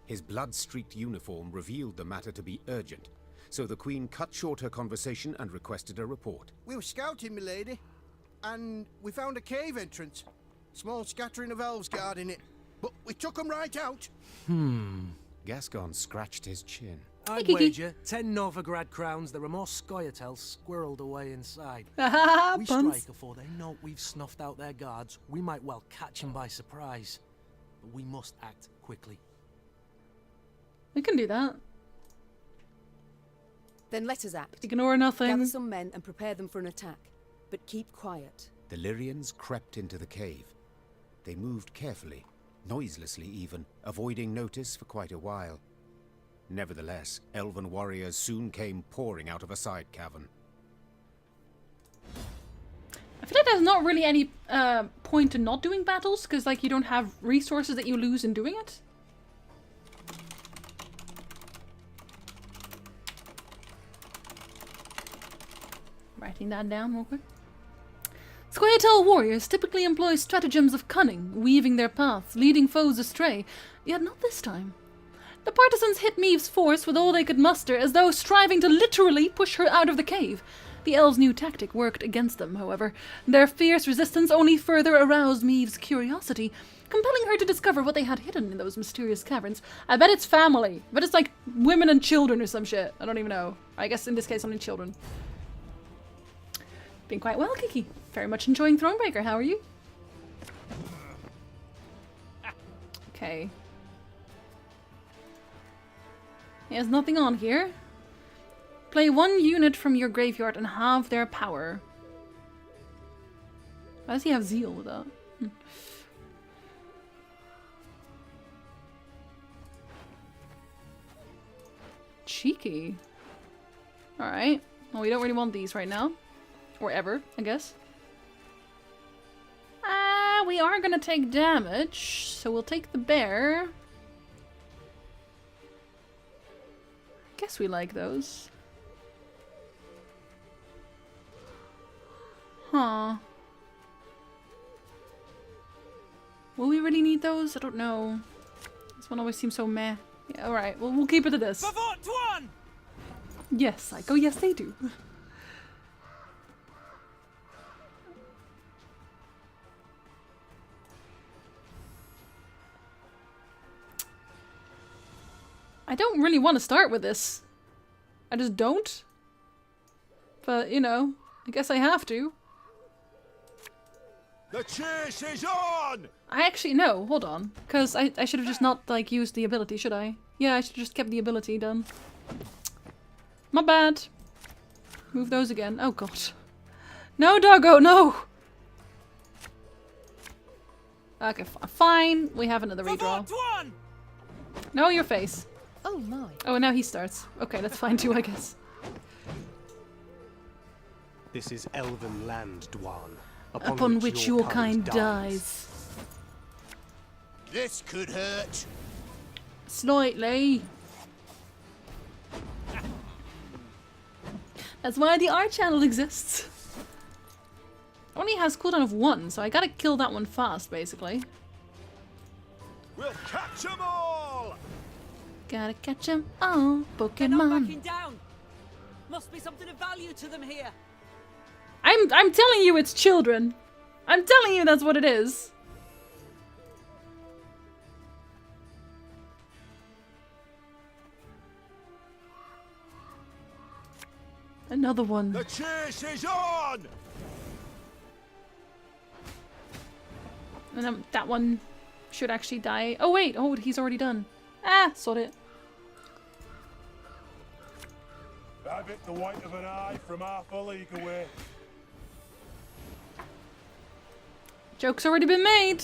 His blood-streaked uniform revealed the matter to be urgent, so the Queen cut short her conversation and requested a report. We were scouting, milady. and we found a cave entrance. Small scattering of elves guarding it. But we took them right out. Gascon scratched his chin. I'd wager 10 Novigrad crowns there are more Scoia'taels squirreled away inside. We Puns. strike before they know we've snuffed out their guards. We might well catch them by surprise. But we must act quickly. We can do that. Then let us act. Ignore nothing. Gather some men and prepare them for an attack. But keep quiet. The Lyrians crept into the cave. They moved carefully, noiselessly even, avoiding notice for quite a while. Nevertheless, elven warriors soon came pouring out of a side cavern. I feel like there's not really any point in not doing battles, because like you don't have resources that you lose in doing it. Writing that down real quick. Scoia'tael warriors typically employ stratagems of cunning, weaving their paths, leading foes astray, yet not this time. The partisans hit Maeve's force with all they could muster, as though striving to literally push her out of the cave. The elves' new tactic worked against them, however. Their fierce resistance only further aroused Maeve's curiosity, compelling her to discover what they had hidden in those mysterious caverns. I bet it's family. I bet it's like women and children or some shit. I don't even know. I guess in this case only children. Been quite well, Kiki. Very much enjoying Thronebreaker. How are you? Okay. There's nothing on here. Play 1 unit from your graveyard and halve their power. Why does he have zeal with that? Cheeky. Alright. Well, we don't really want these right now. Or ever, I guess. We are gonna take damage, so we'll take the bear. Guess we like those. Huh. Will we really need those? I don't know. This one always seems so meh. Yeah, alright, well, we'll keep it to this. Yes, Psycho, yes they do. I don't really want to start with this. I just don't. But, you know, I guess I have to. The chase is on! I actually, no, hold on. Because I should have just not, like, used the ability, should I? Yeah, I should have just kept the ability done. My bad. Move those again. Oh, God. No, doggo, no! Okay, fine. We have another redraw. No, your face. Oh my. Oh, and now he starts. Okay, that's fine too, I guess. This is elven land, Dwan, upon which your kind dies. This could hurt. Slightly. That's why the art channel exists. It only has cooldown of 1, so I gotta kill that one fast, basically. We'll catch 'em all! Gotta catch 'em all, Pokemon. They're not backing down. Must be something of value to them here. I'm telling you it's children. I'm telling you that's what it is. Another one. The chase is on! And then that one should actually die. Oh wait, oh he's already done. Ah, sort it. Have it the white of an eye from half a league away. Joke's already been made.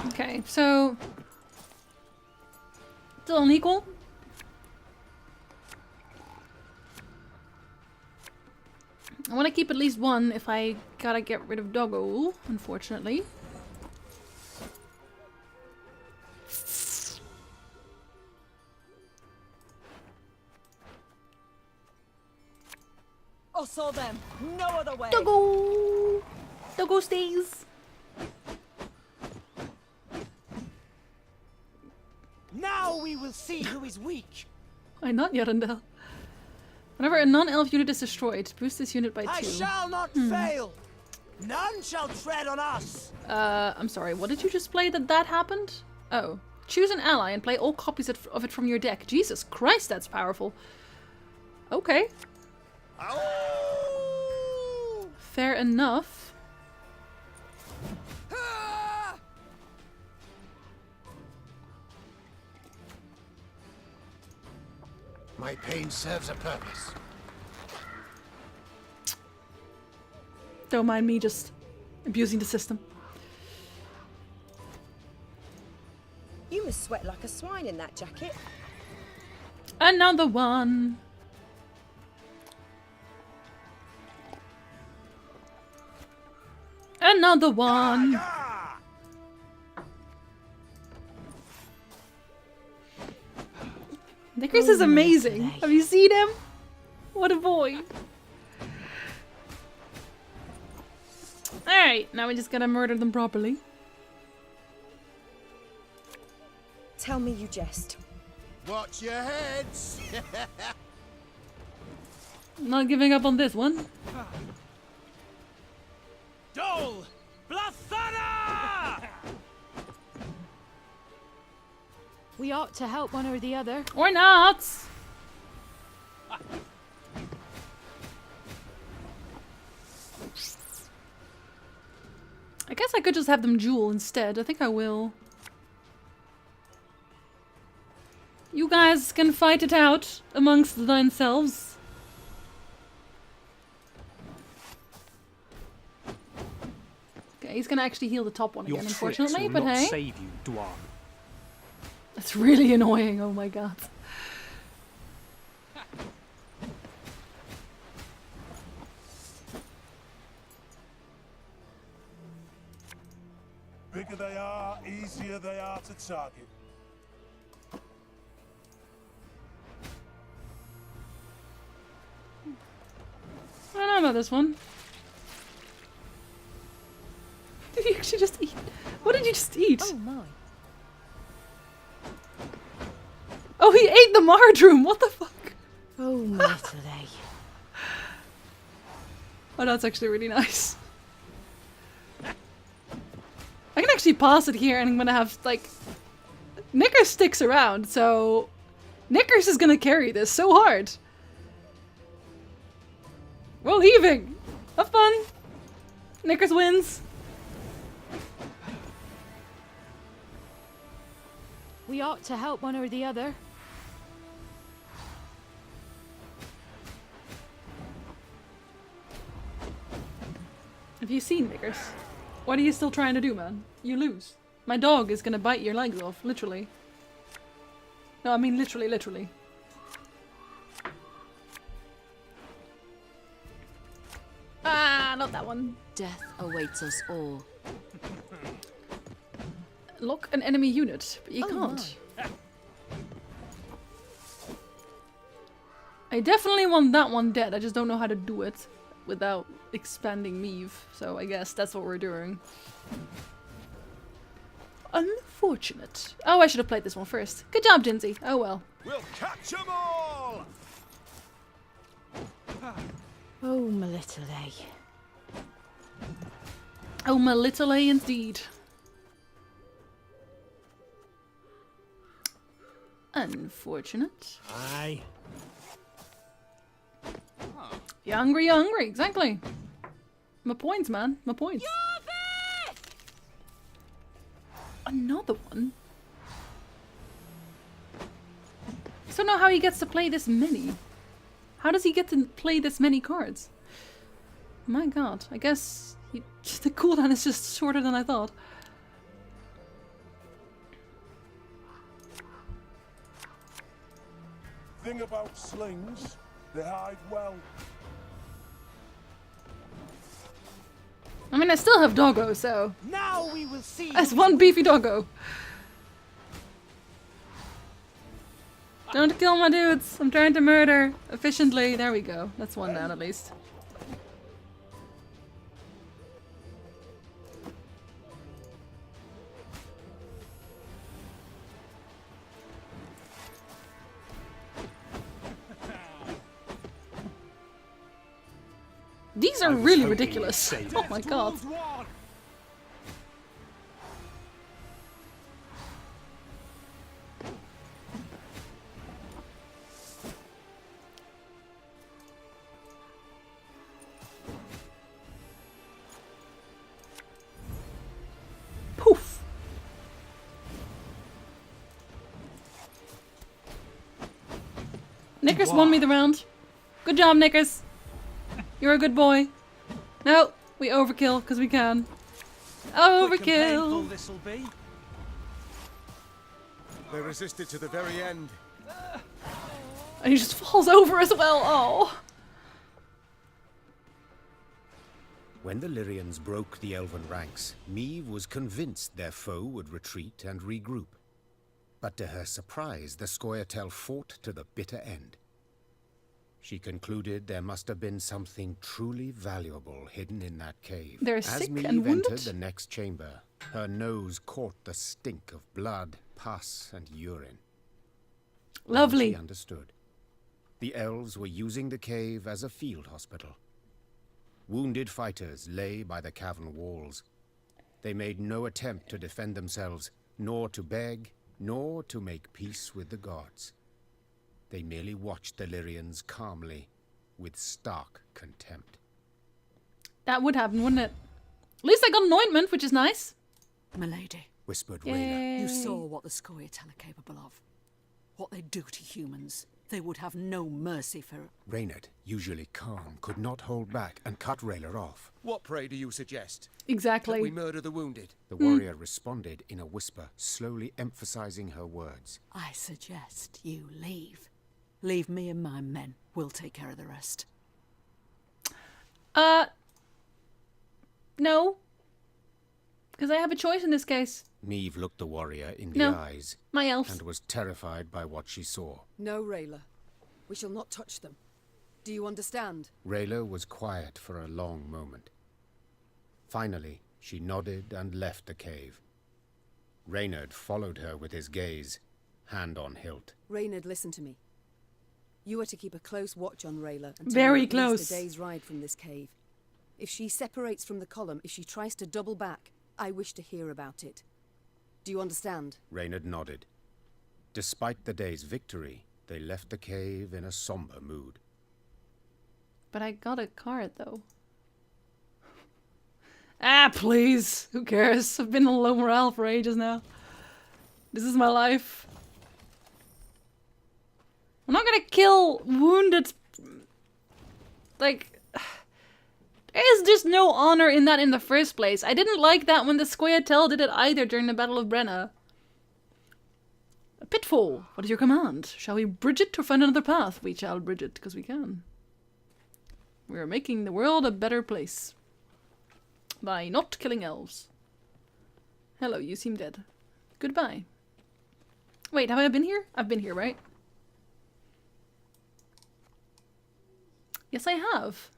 Okay, so still unequal. I want to keep at least one if I gotta get rid of Doggo, unfortunately. I saw them. No other way. Doggo! Doggo stays. Now we will see who is weak. Why not, Yarendel? Whenever a non-elf unit is destroyed, boost this unit by 2. I shall not fail. None shall tread on us. I'm sorry, what did you just play that happened? Oh. Choose an ally and play all copies of it from your deck. Jesus Christ, that's powerful. Okay. Fair enough. My pain serves a purpose. Don't mind me just abusing the system. You must sweat like a swine in that jacket. Another one. Another one. Nickers is amazing. Have you seen him? What a boy. Alright, now we just gotta murder them properly. Tell me you jest. Watch your heads! Not giving up on this one. Dole! Blathana! We ought to help one or the other. Or not! I guess I could just have them duel instead. I think I will. You guys can fight it out amongst themselves. Okay, he's gonna actually heal the top one again, unfortunately, but hey. Save you, Dwan. That's really annoying, oh my god. Bigger they are, easier they are to target. I don't know about this one. Did you actually just eat? What did you just eat? Oh my. Oh, he ate the Mardroom! What the fuck? Oh, literally. Oh, that's actually really nice. I can actually pass it here and I'm gonna have, like... Knickers sticks around, so... Knickers is gonna carry this so hard. We're leaving! Have fun! Knickers wins! We ought to help one or the other. Have you seen Knickers? What are you still trying to do, man? You lose. My dog is gonna bite your legs off, literally. No, I mean literally, literally. Ah, not that one. Death awaits us all. Lock an enemy unit, but you can't. I definitely want that one dead, I just don't know how to do it without expanding Meave, so I guess that's what we're doing. Unfortunate. Oh, I should have played this one first. Good job, Jinsey. Oh well. We'll catch 'em all! Oh, my little A. Oh, my little A indeed. Unfortunate. Aye. You're hungry, exactly. My points, man. My points. Another one? I don't know how he gets to play this many. How does he get to play this many cards? My god, I guess the cooldown is just shorter than I thought. Thing about slings, they hide well. I mean, I still have Doggo, so... Now we will see. As one beefy Doggo. Don't kill my dudes. I'm trying to murder efficiently. There we go. That's one down at least. These are really ridiculous. Oh my god. Poof. Knickers won me the round. Good job, Knickers. You're a good boy. No, we overkill because we can. Overkill. This'll be. They resisted to the very end. And he just falls over as well. Oh. When the Lyrians broke the elven ranks, Meve was convinced their foe would retreat and regroup. But to her surprise, the Scoia'tael fought to the bitter end. She concluded there must have been something truly valuable hidden in that cave. They're As sick Meve and wounded? entered the next chamber, her nose caught the stink of blood, pus, and urine. Lovely. She understood. The elves were using the cave as a field hospital. Wounded fighters lay by the cavern walls. They made no attempt to defend themselves, nor to beg, nor to make peace with the gods. They merely watched the Lyrians calmly, with stark contempt. That would happen, wouldn't it? At least I got an ointment, which is nice. Milady, whispered Yay. Rayna. you saw what the Scoia'tael are capable of. What they do to humans. They would have no mercy for... Reynard, usually calm, could not hold back and cut Rayla off. What, pray, do you suggest? Exactly. That we murder the wounded? The warrior responded in a whisper, slowly emphasizing her words. I suggest you leave. Leave me and my men. We'll take care of the rest. No. Because I have a choice in this case. Meve looked the warrior in the No. eyes. My elves. And was terrified by what she saw. No, Rayla. We shall not touch them. Do you understand? Rayla was quiet for a long moment. Finally, she nodded and left the cave. Reynard followed her with his gaze, hand on hilt. Reynard, listen to me. You are to keep a close watch on Rayla until Very we're at least close. a day's ride from this cave. If she separates from the column, if she tries to double back, I wish to hear about it. Do you understand? Reynard nodded. Despite the day's victory, they left the cave in a somber mood. But I got a card, though. Ah, please. Who cares? I've been on low morale for ages now. This is my life. I'm not gonna kill wounded... Like... There's just no honor in that in the first place. I didn't like that when the Scoia'tael did it either during the Battle of Brenna. A pitfall. What is your command? Shall we bridge it or find another path? We shall bridge it, because we can. We are making the world a better place. By not killing elves. Hello, you seem dead. Goodbye. Wait, have I been here? I've been here, right? Yes, I have.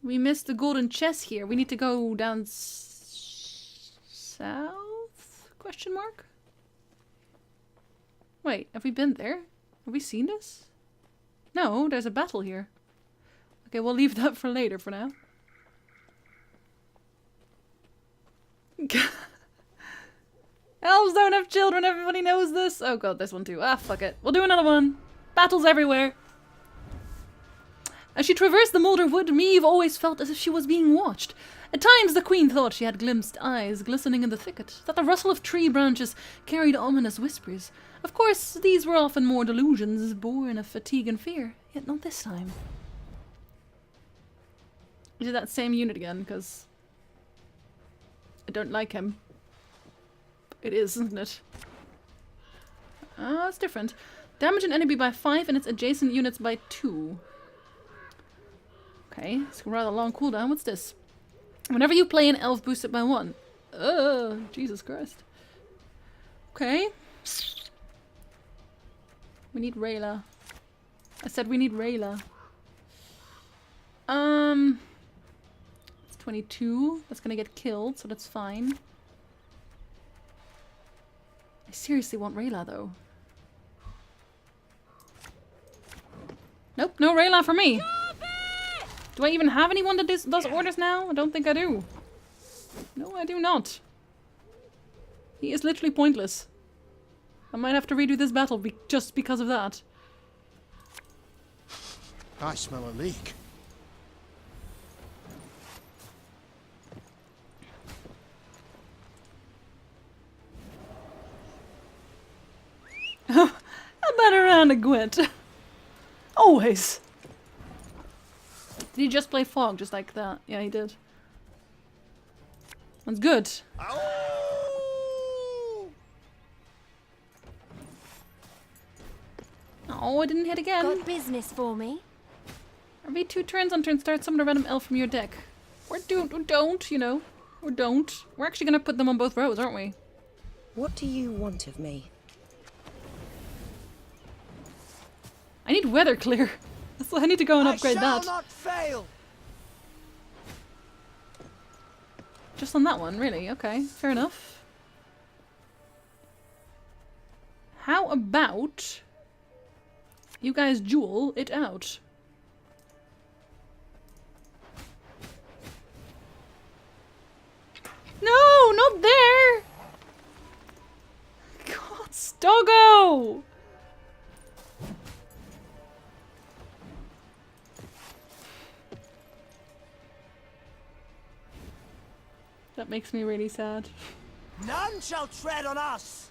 We missed the golden chest here. We need to go down south? Question mark? Wait, have we been there? Have we seen this? No, there's a battle here. Okay, we'll leave that for later for now. Elves don't have children, everybody knows this. Oh god, this one too. Ah, fuck it. We'll do another one. Battles everywhere. As she traversed the Moulder Wood, Meve always felt as if she was being watched. At times the queen thought she had glimpsed eyes glistening in the thicket, that the rustle of tree branches carried ominous whispers. Of course, these were often more delusions, born of fatigue and fear, yet not this time. We did that same unit again, because I don't like him. It is, isn't it? Ah, it's different. Damage an enemy by 5 and its adjacent units by 2. Okay, it's a rather long cooldown. What's this? Whenever you play an elf, boost it by 1. Jesus Christ. Okay. We need Rayla. I said we need Rayla. It's 22. That's gonna get killed, so that's fine. I seriously want Rayla, though. Nope, no Rayla for me. Do I even have anyone that does orders now? I don't think I do. No, I do not. He is literally pointless. I might have to redo this battle just because of that. I smell a leak. How about around a Gwent? Always. Did he just play Fog just like that? Yeah, he did. That's good. Oh, I didn't hit again. Got business for me? RB 2 turns on turn start, summon a random elf from your deck. Or don't, you know. Or don't. We're actually gonna put them on both rows, aren't we? What do you want of me? I need weather clear. So I need to go and upgrade that. I shall not fail. Just on that one, really? Okay, fair enough. How about you guys duel it out? No, not there! God, Stoggo! That makes me really sad. None shall tread on us.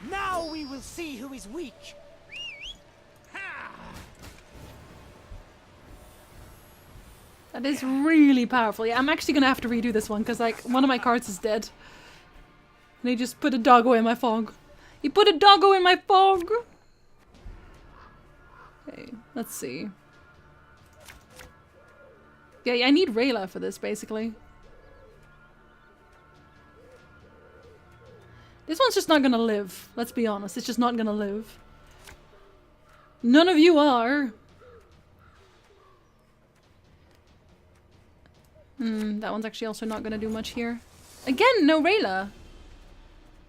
Now we will see who is weak. That is really powerful. Yeah, I'm actually gonna have to redo this one because like one of my cards is dead. And he just put a doggo in my fog. He put a doggo in my fog! Okay, let's see. Yeah, I need Rayla for this basically. This one's just not gonna live. Let's be honest, it's just not gonna live. None of you are. That one's actually also not gonna do much here. Again, no Rayla.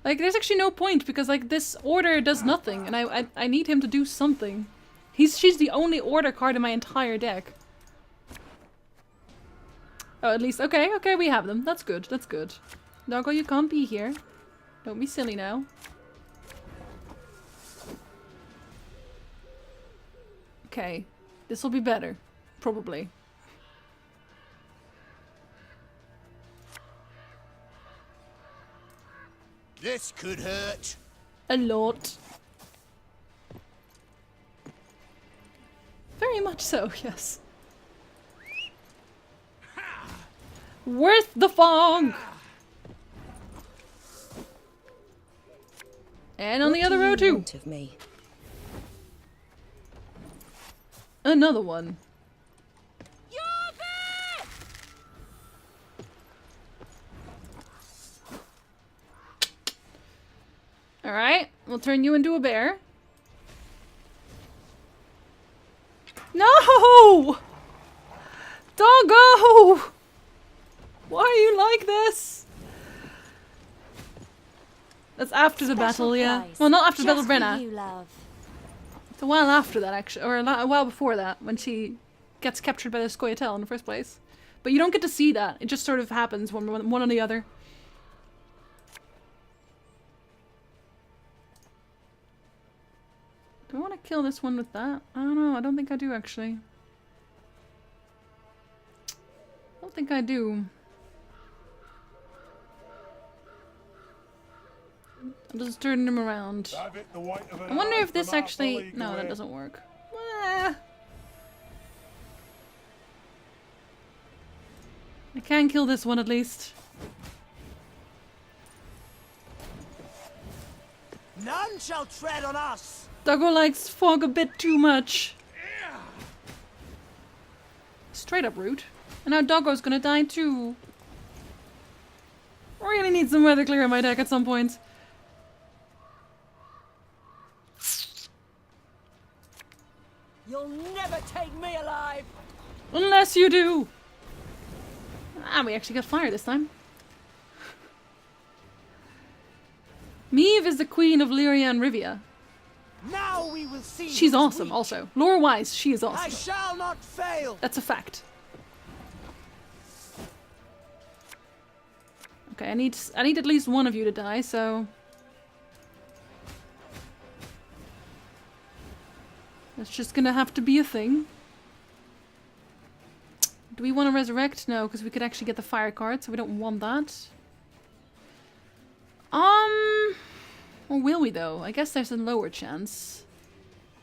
Like, there's actually no point because, like, this order does nothing, and I need him to do something. She's the only order card in my entire deck. Oh, at least, okay, we have them. That's good, that's good. Doggo, you can't be here. Don't be silly now. Okay, this will be better. Probably. This could hurt. A lot. Very much so, yes. Worth the fog! And on the other row too. Of me? Another one. Alright, we'll turn you into a bear. No! Doggo! Why are you like this? That's after the battle, yeah. Well, not after the battle, Brenna. It's a while after that, actually. Or a while before that, when she gets captured by the Scoia'tael in the first place. But you don't get to see that. It just sort of happens one on the other. Do I want to kill this one with that? I don't know. I don't think I do, actually. I don't think I do. I'm just turning him around. I wonder if this actually... No, that doesn't work. I can kill this one at least. None shall tread on us. Doggo likes fog a bit too much. Straight up rude. And now Doggo's gonna die too. I really need some weather clear in my deck at some point. You'll never take me alive. Unless you do. Ah, we actually got fire this time. Meve is the queen of Lyria and Rivia. Now we will see. She's who's awesome weak. also. Lore-wise, she is I awesome. shall not fail. That's a fact. Okay, I need at least one of you to die, so... That's just gonna have to be a thing. Do we want to resurrect? No, because we could actually get the fire card, so we don't want that. Or will we though? I guess there's a lower chance.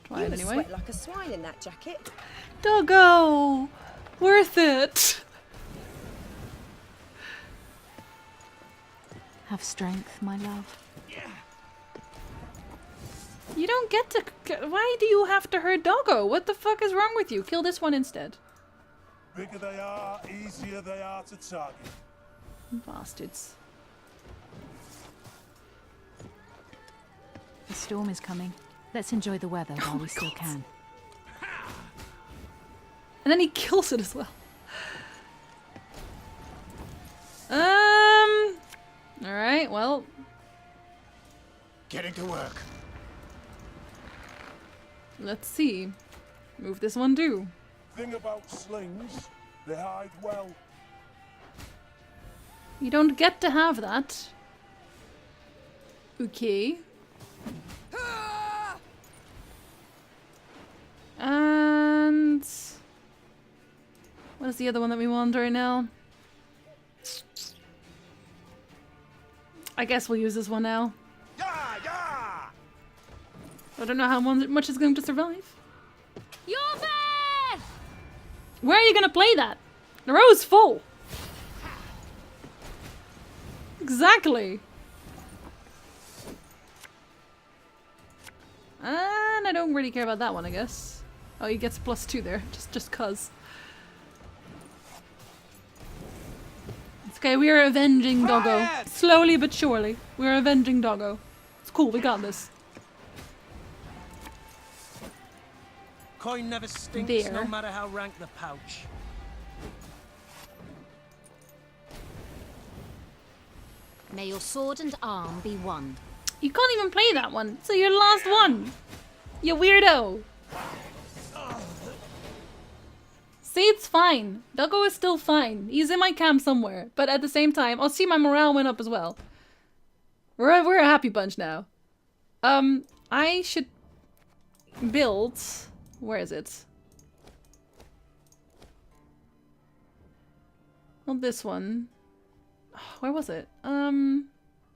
Try it You anyway. sweat like a swine in that jacket. Doggo! Worth it! Have strength, my love. You don't get to... Why do you have to hurt Doggo? What the fuck is wrong with you? Kill this one instead. Bigger they are, easier they are to target. Bastards. The storm is coming. Let's enjoy the weather while we still can. And then he kills it as well. Alright, well. Getting to work. Let's see. Move this one too. Thing about slings, they hide well. You don't get to have that. Okay. And... what is the other one that we want right now? I guess we'll use this one now. I don't know how much is going to survive. You're there! Where are you gonna play that? The row's full. Exactly. And I don't really care about that one, I guess. Oh, he gets +2 there, just cuz. It's okay, we are avenging Doggo. Slowly but surely. We're avenging Doggo. It's cool, we got this. Coin never stinks, There. no matter how rank the pouch. May your sword and arm be one. You can't even play that one, so you're the last one. You weirdo. See, it's fine. Doggo is still fine. He's in my camp somewhere, but at the same time, I'll see my morale went up as well. We're a happy bunch now. I should build. Where is it? Not this one. Where was it?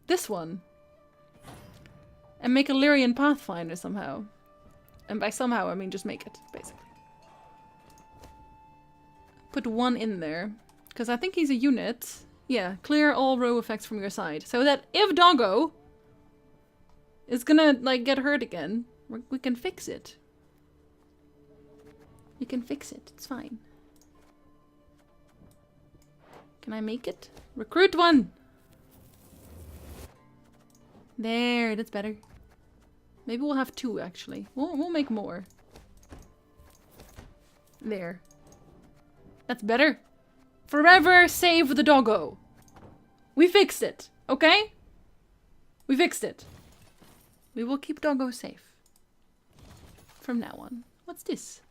This one. And make a Lyrian Pathfinder somehow. And by somehow, I mean just make it, basically. Put one in there. Because I think he's a unit. Yeah, clear all row effects from your side. So that if Doggo is gonna, like, get hurt again, we can fix it. You can fix it. It's fine. Can I make it? Recruit one! There, that's better. Maybe we'll have 2, actually. We'll make more. There. That's better. Forever save the Doggo. We fixed it, okay? We fixed it. We will keep Doggo safe. From now on. What's this?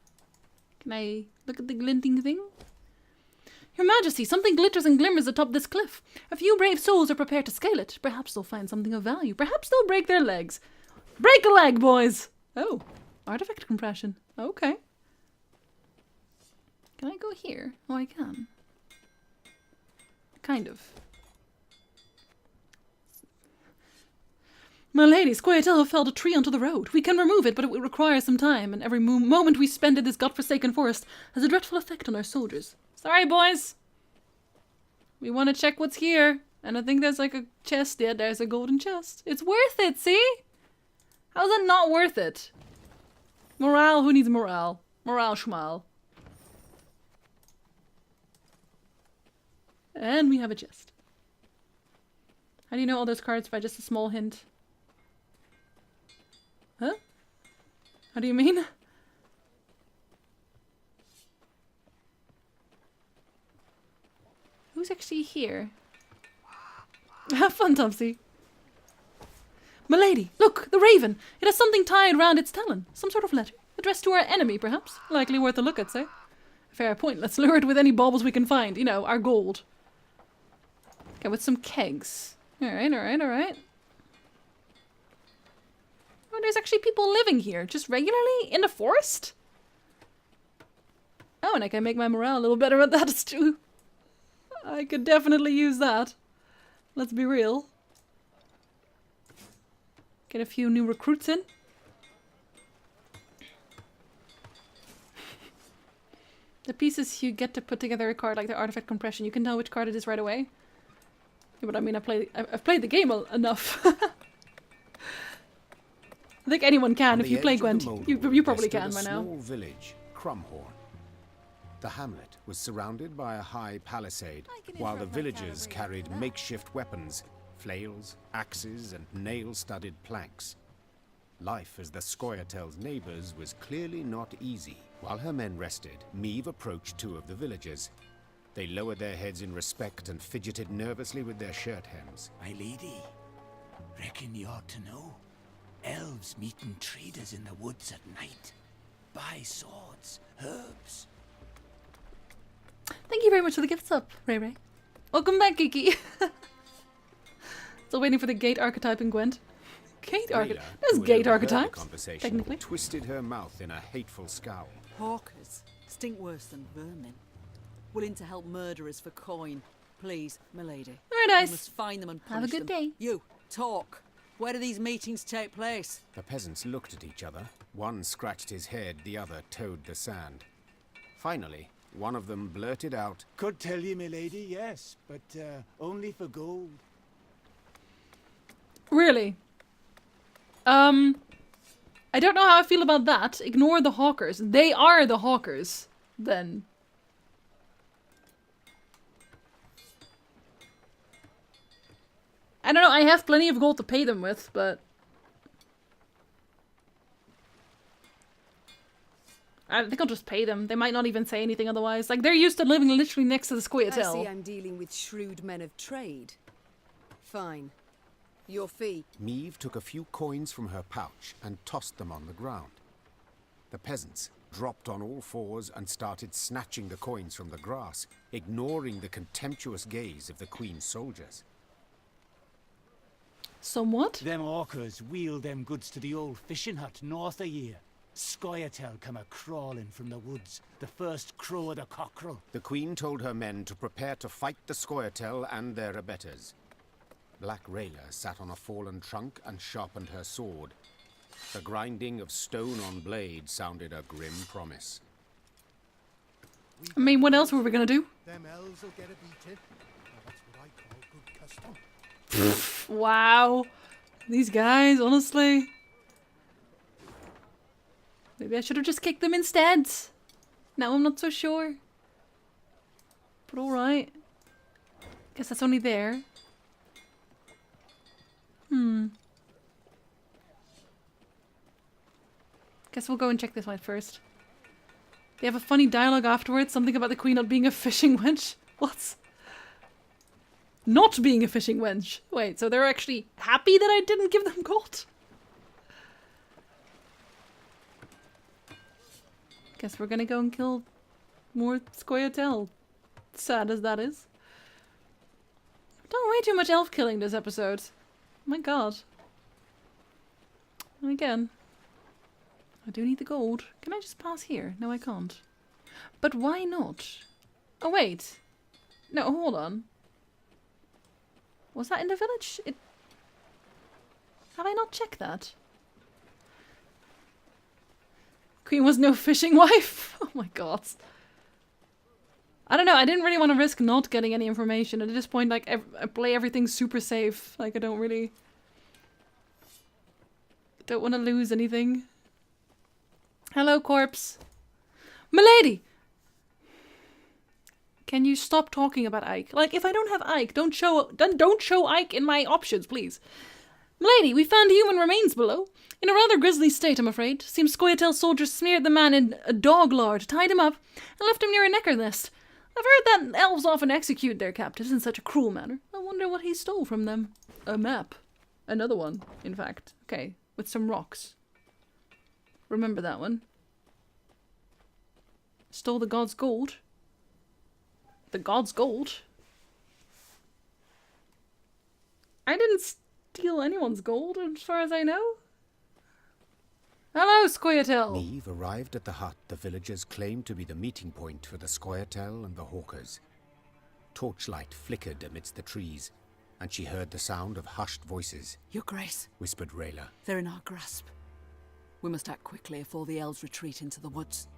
Can I look at the glinting thing? Your Majesty, something glitters and glimmers atop this cliff. A few brave souls are prepared to scale it. Perhaps they'll find something of value. Perhaps they'll break their legs. Break a leg, boys! Oh, artifact compression. Okay. Can I go here? Oh, I can. Kind of. My lady, Squirtle felled a tree onto the road. We can remove it, but it will require some time, and every moment we spend in this godforsaken forest has a dreadful effect on our soldiers. Sorry, boys. We want to check what's here. And I think there's like a chest. Yeah, there's a golden chest. It's worth it, see? How's it not worth it? Morale, who needs morale? Morale schmal. And we have a chest. How do you know all those cards by just a small hint? Huh? How do you mean? Who's actually here? Have fun, Topsy. Milady, look, the raven. It has something tied round its talon. Some sort of letter. Addressed to our enemy, perhaps. Likely worth a look at, say. Fair point. Let's lure it with any baubles we can find. You know, our gold. Okay, with some kegs. Alright, alright, alright. Oh, there's actually people living here. Just regularly? In the forest? Oh, and I can make my morale a little better at that too. I could definitely use that. Let's be real. Get a few new recruits in. The pieces you get to put together a card like the artifact compression. You can tell which card it is right away. Yeah, but I mean, I've played the game enough. I think anyone can if you play Gwent. You probably can by now. Small village, Crumhorn. The hamlet was surrounded by a high palisade, while the villagers carried makeshift weapons, flails, axes, and nail-studded planks. Life as the Scoia'tael's neighbors was clearly not easy. While her men rested, Meve approached two of the villagers. They lowered their heads in respect and fidgeted nervously with their shirt hems. My lady, reckon you ought to know. Elves meeting traders in the woods at night. Buy swords, herbs. Thank you very much for the gifts up, Ray Ray. Welcome back, Kiki. Still waiting for the gate archetype in Gwent. Gate archetype? There's gate archetypes, technically. Twisted her mouth in a hateful scowl. Hawkers stink worse than vermin. Willing to help murderers for coin. Please, milady. Very nice. You must find them and punish Have a good day. You, talk. Where do these meetings take place? The peasants looked at each other. One scratched his head, the other toed the sand. Finally, one of them blurted out, Could tell you, milady, yes, but only for gold. Really? I don't know how I feel about that. Ignore the hawkers. They are the hawkers, then. I don't know, I have plenty of gold to pay them with, but... I think I'll just pay them. They might not even say anything otherwise. Like, they're used to living literally next to the Scoia'tael. I see I'm dealing with shrewd men of trade. Fine. Your fee. Meve took a few coins from her pouch and tossed them on the ground. The peasants dropped on all fours and started snatching the coins from the grass, ignoring the contemptuous gaze of the Queen's soldiers. Somewhat? Them hawkers wheeled them goods to the old fishing hut north of here. Scoia'tael come a-crawling from the woods, the first crow of the cockerel. The Queen told her men to prepare to fight the Scoia'tael and their abettors. Black Rayla sat on a fallen trunk and sharpened her sword. The grinding of stone on blade sounded a grim promise. I mean, what else were we gonna do? Them elves will get a beating. That's what I call good custom. Wow. These guys, honestly. Maybe I should have just kicked them instead. Now I'm not so sure. But alright. Guess that's only there. Guess we'll go and check this out first. They have a funny dialogue afterwards. Something about the Queen not being a fishing wench. What? Not being a fishing wench. Wait, so they're actually happy that I didn't give them gold? Guess we're gonna go and kill more Scoia'tael. Sad as that is. Done way too much elf killing this episode. Oh my god. And again, I do need the gold. Can I just pass here? No, I can't. But why not? Oh wait. No, hold on. Was that in the village? Have I not checked that? Queen was no fishing wife? Oh my god. I don't know, I didn't really want to risk not getting any information. At this point, like, I play everything super safe. Like, I don't really... don't want to lose anything. Hello, corpse. Milady! Can you stop talking about Ike? Like, if I don't have Ike, don't show Ike in my options, please. Milady, we found human remains below. In a rather grisly state, I'm afraid. Seems Scoia'tael soldiers smeared the man in a dog lard, tied him up, and left him near a necker nest. I've heard that elves often execute their captives in such a cruel manner. I wonder what he stole from them. A map. Another one, in fact. Okay, with some rocks. Remember that one. Stole the god's gold. The god's gold? I didn't steal anyone's gold, as far as I know. Hello, Scoia'tael! Niamh arrived at the hut the villagers claimed to be the meeting point for the Scoia'tael and the Hawkers. Torchlight flickered amidst the trees, and she heard the sound of hushed voices. Your Grace, Whispered Rayla. they're in our grasp. We must act quickly before the elves retreat into the woods.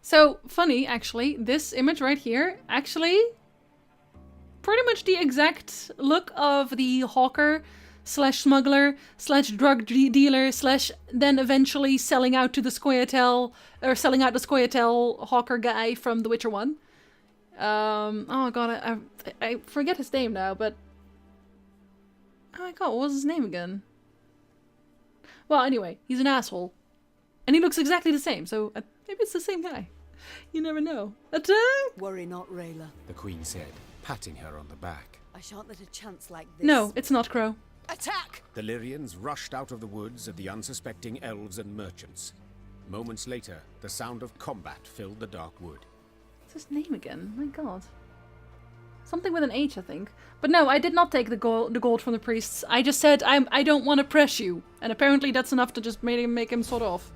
So, funny, actually, this image right here, actually, pretty much the exact look of the hawker slash smuggler slash drug dealer slash then eventually selling out to the Scoia'tael, or selling out the Scoia'tael hawker guy from The Witcher 1. Oh god, I forget his name now, but... Oh my god, what was his name again? Well, anyway, he's an asshole. And he looks exactly the same, so maybe it's the same guy. You never know. Attack! Worry not, Rayla. The Queen said, patting her on the back. I shan't let a chance like this. No, it's not Crow. Attack! The Lyrians rushed out of the woods of the unsuspecting elves and merchants. Moments later, the sound of combat filled the dark wood. What's his name again? My god. Something with an H, I think. But no, I did not take the gold from the priests. I just said, I don't want to press you. And apparently that's enough to just make him sort off.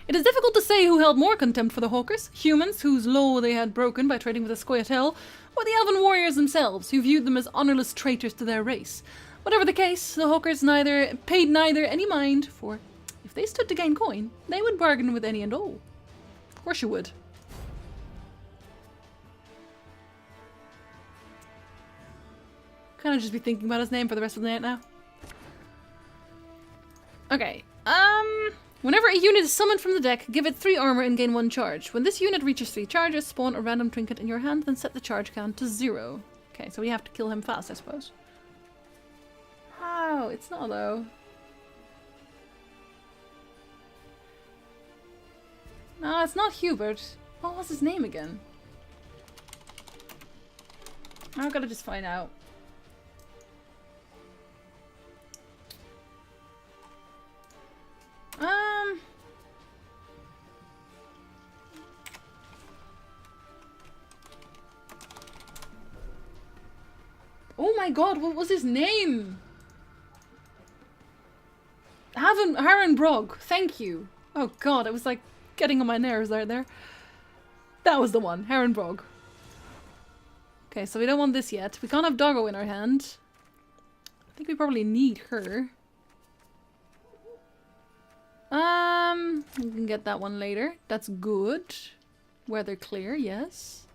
It is difficult to say who held more contempt for the Hawkers, humans whose law they had broken by trading with the Scoia'tael, or the elven warriors themselves, who viewed them as honorless traitors to their race. Whatever the case, the Hawkers paid neither any mind, for if they stood to gain coin, they would bargain with any and all. Of course you would. Kind of just be thinking about his name for the rest of the night now. Okay, whenever a unit is summoned from the deck, give it 3 armor and gain 1 charge. When this unit reaches 3 charges, spawn a random trinket in your hand, then set the charge count to 0. Okay, so we have to kill him fast, I suppose. How? It's not, though. No, it's not Hubert. What was his name again? I've gotta just find out. Oh my god, what was his name? Harren Brog, thank you. Oh god, it was like getting on my nerves right there. That was the one, Harren Brog. Okay, so we don't want this yet. We can't have Doggo in our hand. I think we probably need her. We can get that one later. That's good. Weather clear, yes.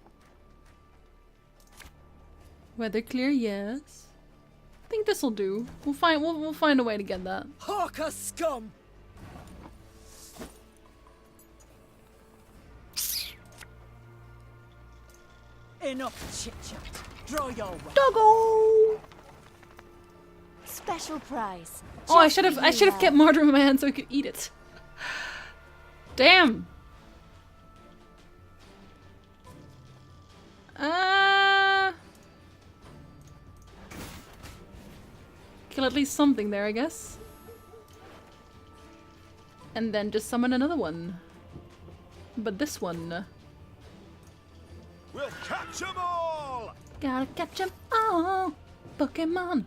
Weather clear, yes. I think this'll do. We'll find a way to get that. Hawker scum! Enough chit-chat. Draw your weapon. Doggo! Special prize. Oh, I should have kept martyr in my hand so I could eat it. Damn. Kill at least something there, I guess. And then just summon another one. But this one. We'll catch 'em all! Gotta catch 'em all. Pokemon.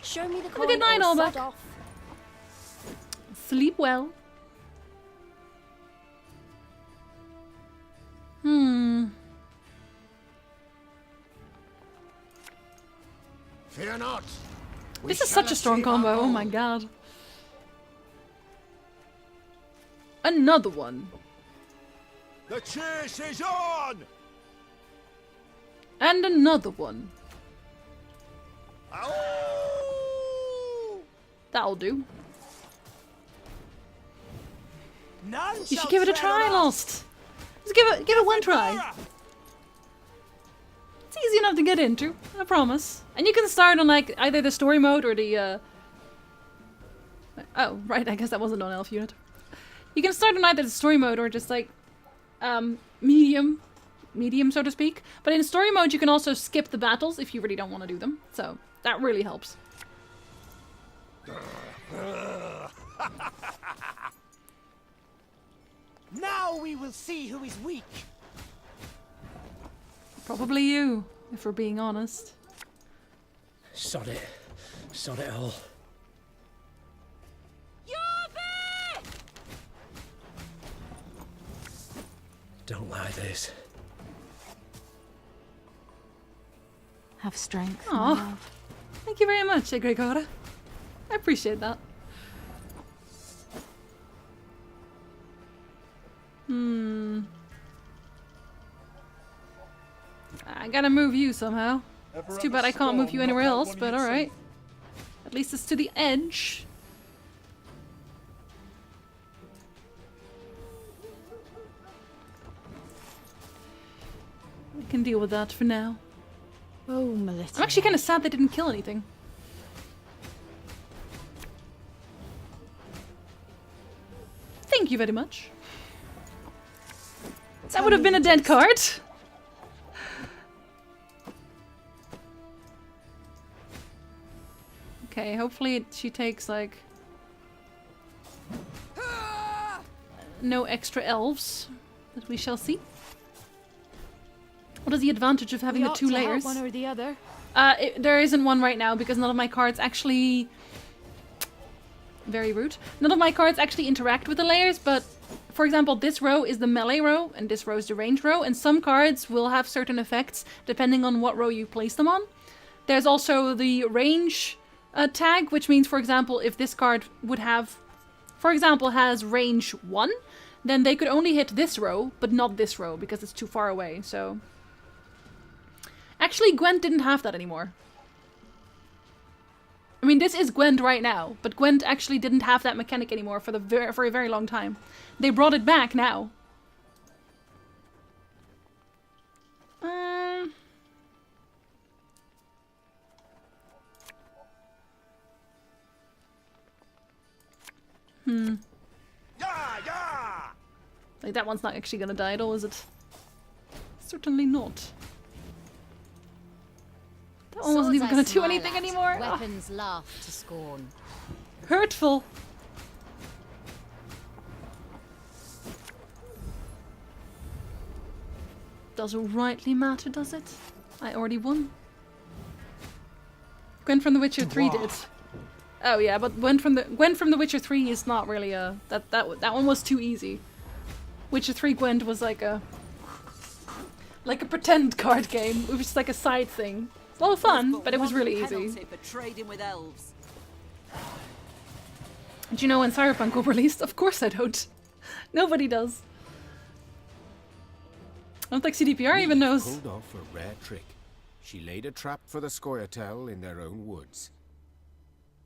Show me the Have a coin. good night, or all sod back. off. Sleep well. Fear not. This is such a strong combo. Oh my god. Another one. The chase is on! And another one. That'll do. You should give it a try, Lost. Just give it one try. It's easy enough to get into, I promise. And you can start on like either the story mode or the oh, right, I guess that wasn't on elf unit. You can start on either the story mode or just like medium, so to speak. But in story mode, you can also skip the battles if you really don't want to do them. So that really helps. Now we will see who is weak. Probably you, if we're being honest. Sod it. Sod it all. Don't like this. Have strength. Aw. Thank you very much, Egregora. I appreciate that. I gotta move you somehow. It's too bad I can't move you anywhere else, but alright. At least it's to the edge. We can deal with that for now. Oh, Melita. I'm actually kind of sad they didn't kill anything. Thank you very much. That would have been a dead card. Okay, hopefully she takes like no extra elves, but we shall see. What is the advantage of having the two layers? One or the other. There isn't one right now because none of my cards actually... Very rude. None of my cards actually interact with the layers, but for example, this row is the melee row and this row is the range row, and some cards will have certain effects depending on what row you place them on. There's also the range tag, which means, for example, if this card would have, for example, has range 1, then they could only hit this row, but not this row because it's too far away, so... Actually, Gwent didn't have that anymore. I mean, this is Gwent right now, but Gwent actually didn't have that mechanic anymore for for a very long time. They brought it back now. Like, that one's not actually gonna die at all, is it? Certainly not. That one wasn't even gonna do anything anymore. Weapons laugh to scorn. Hurtful. Doesn't rightly matter, does it? I already won. Gwen from The Witcher 3 did. Oh yeah, but Gwen from The Witcher 3 is not really a that one was too easy. Witcher 3 Gwent was like a pretend card game. It was just like a side thing. It's a lot of fun, but it was really easy. For trading with elves. Do you know when Cyberpunk was released? Of course I don't. Nobody does. I don't think CDPR even knows. Pulled off a rare trick. She laid a trap for the Scoia'tael in their own woods.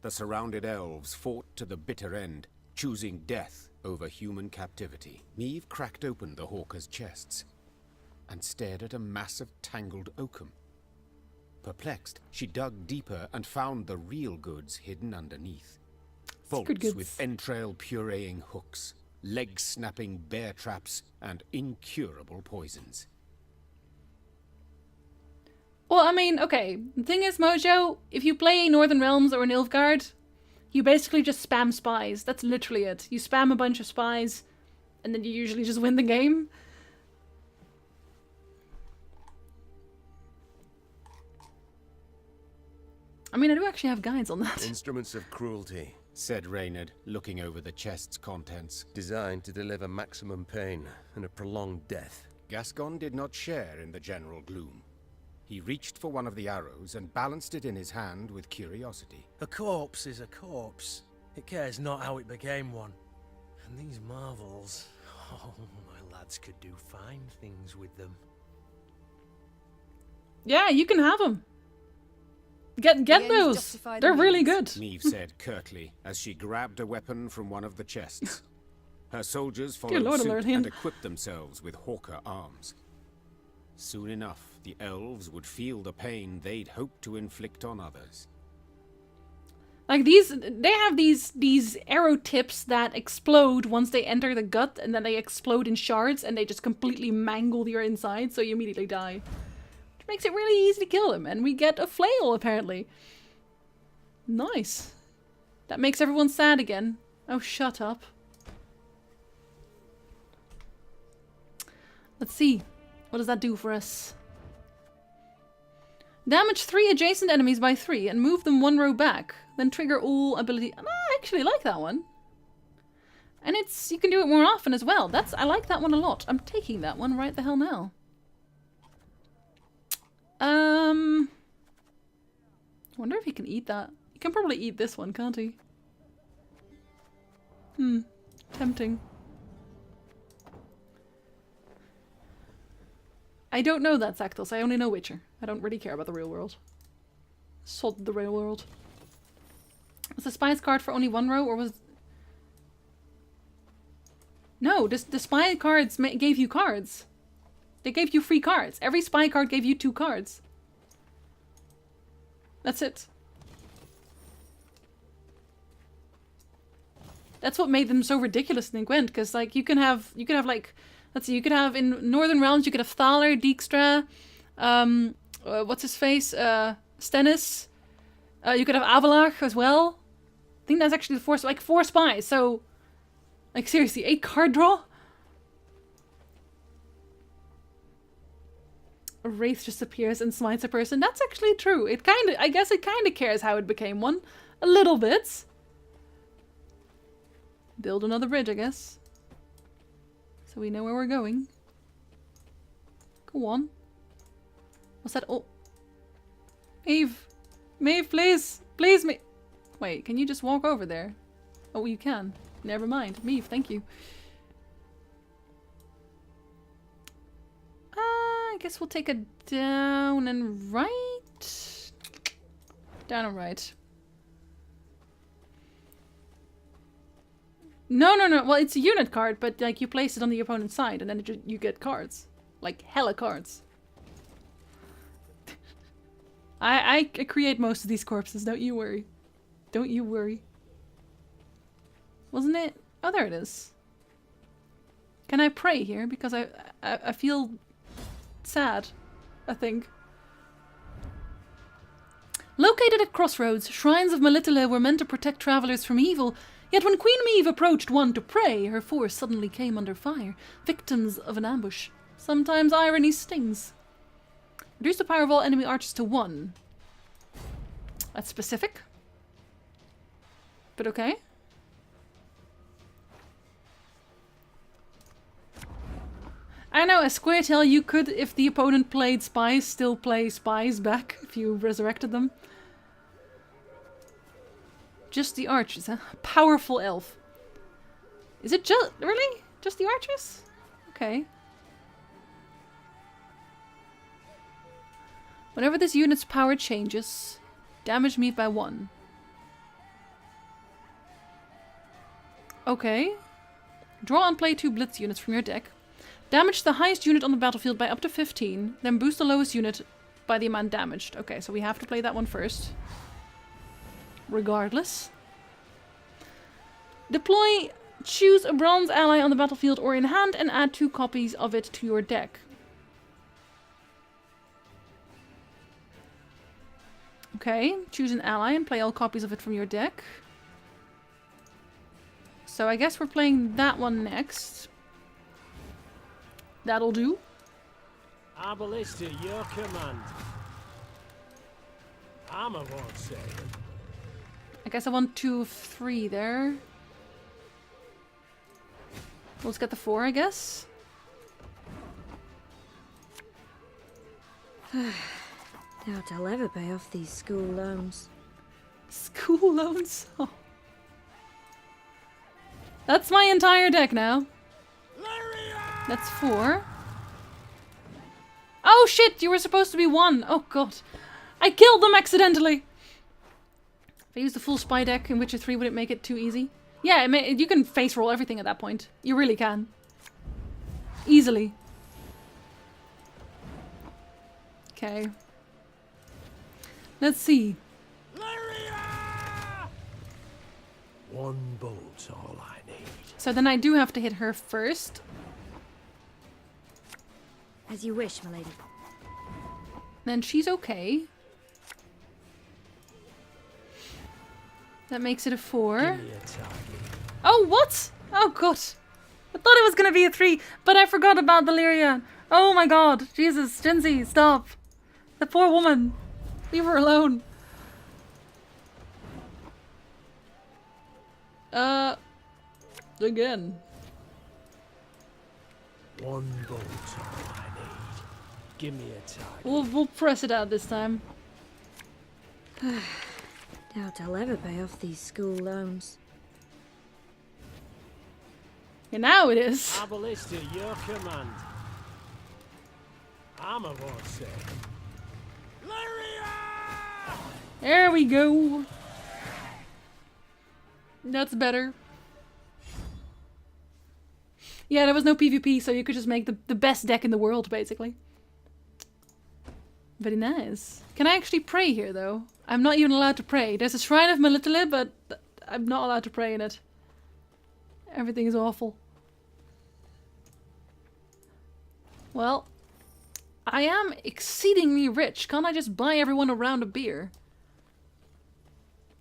The surrounded elves fought to the bitter end, choosing death over human captivity. Meve cracked open the hawker's chests and stared at a mass of tangled oakum. Perplexed, she dug deeper and found the real goods hidden underneath. Vaults with entrail-pureeing hooks, leg-snapping bear traps, and incurable poisons. Well, I mean, okay. The thing is, Mojo, if you play Northern Realms or Nilfgaard, you basically just spam spies. That's literally it. You spam a bunch of spies, and then you usually just win the game. I mean, I do actually have guides on that. Instruments of cruelty, said Reynard, looking over the chest's contents. Designed to deliver maximum pain and a prolonged death. Gascon did not share in the general gloom. He reached for one of the arrows and balanced it in his hand with curiosity. A corpse is a corpse. It cares not how it became one. And these marvels... Oh, my lads could do fine things with them. Yeah, you can have them. Get those. They're really good. Meve said curtly as she grabbed a weapon from one of the chests. Her soldiers followed suit and equipped themselves with hawker arms. Soon enough, the elves would feel the pain they'd hoped to inflict on others. Like they have these arrow tips that explode once they enter the gut, and then they explode in shards, and they just completely mangle your inside, so you immediately die. Which makes it really easy to kill them, and we get a flail, apparently. Nice. That makes everyone sad again. Oh, shut up. Let's see. What does that do for us? Damage 3 adjacent enemies by 3 and move them 1 row back. Then trigger all ability. I actually like that one. And you can do it more often as well. I like that one a lot. I'm taking that one right the hell now. I wonder if he can eat that. He can probably eat this one, can't he? Tempting. I don't know that, Zactos. I only know Witcher. I don't really care about the real world. Sod the real world. Was the spy's card for only 1 row, or was... No, the spy cards gave you cards. They gave you free cards. Every spy card gave you 2 cards. That's it. That's what made them so ridiculous in Gwent, because like you can have like, let's see, you could have in Northern Realms, you could have Thaler, Dijkstra, what's his face, Stennis. You could have Avalach as well. I think that's actually the 4 spies. So, like seriously, 8 card draw. A wraith just appears and smites a person. That's actually true. I guess it kind of cares how it became one, a little bit. Build another bridge, I guess. So we know where we're going. Go on. What's that? Oh. Maeve. Maeve, please. Please, Maeve. Wait, can you just walk over there? Oh, you can. Never mind. Maeve, thank you. I guess we'll take a down and right. Down and right. No. Well, it's a unit card, but like you place it on the opponent's side, and then you get cards, like hella cards. I create most of these corpses. Don't you worry. Don't you worry. Wasn't it? Oh, there it is. Can I pray here? Because I feel sad, I think. Located at crossroads, shrines of Melitele were meant to protect travelers from evil. Yet when Queen Maeve approached one to pray, her force suddenly came under fire, victims of an ambush. Sometimes irony stings. Reduce the power of all enemy archers to 1. That's specific. But okay. I know, as Squirtel, you could, if the opponent played spies, still play spies back if you resurrected them. Just the archers, huh? Powerful elf. Is it just... Really? Just the archers? Okay. Whenever this unit's power changes, damage me by 1. Okay. Draw and play 2 blitz units from your deck. Damage the highest unit on the battlefield by up to 15, then boost the lowest unit by the amount damaged. Okay, so we have to play that one first. Regardless. Deploy, choose a bronze ally on the battlefield or in hand and add 2 copies of it to your deck. Okay, choose an ally and play all copies of it from your deck. So I guess we're playing that one next. That'll do. Our ballista, your command. I'm a won't say. I guess I want 2 of 3 there. Let's get the 4, I guess. Doubt I'll ever pay off these school loans. School loans? Oh. That's my entire deck now. That's 4. Oh shit, you were supposed to be 1. Oh god. I killed them accidentally. If I used the full spy deck in Witcher 3, would it make it too easy? Yeah, you can face roll everything at that point. You really can. Easily. Okay. Let's see. One bolt's all I need. So then I do have to hit her first. As you wish, milady. Then she's okay. That makes it a 4. Give me a target. Oh, what? Oh, God. I thought it was going to be a 3, but I forgot about the Lyria. Oh, my God. Jesus. Genzi, stop. The poor woman. Leave her alone. Again. One bolt's all I need. Give me a target. We'll press it out this time. Doubt I'll ever pay off these school loans. And now it is. I ballista your command. I'm a won't say. There we go. That's better. Yeah, there was no PvP, so you could just make the best deck in the world, basically. Very nice. Can I actually pray here, though? I'm not even allowed to pray. There's a Shrine of Melitele, but I'm not allowed to pray in it. Everything is awful. Well, I am exceedingly rich. Can't I just buy everyone a round of beer?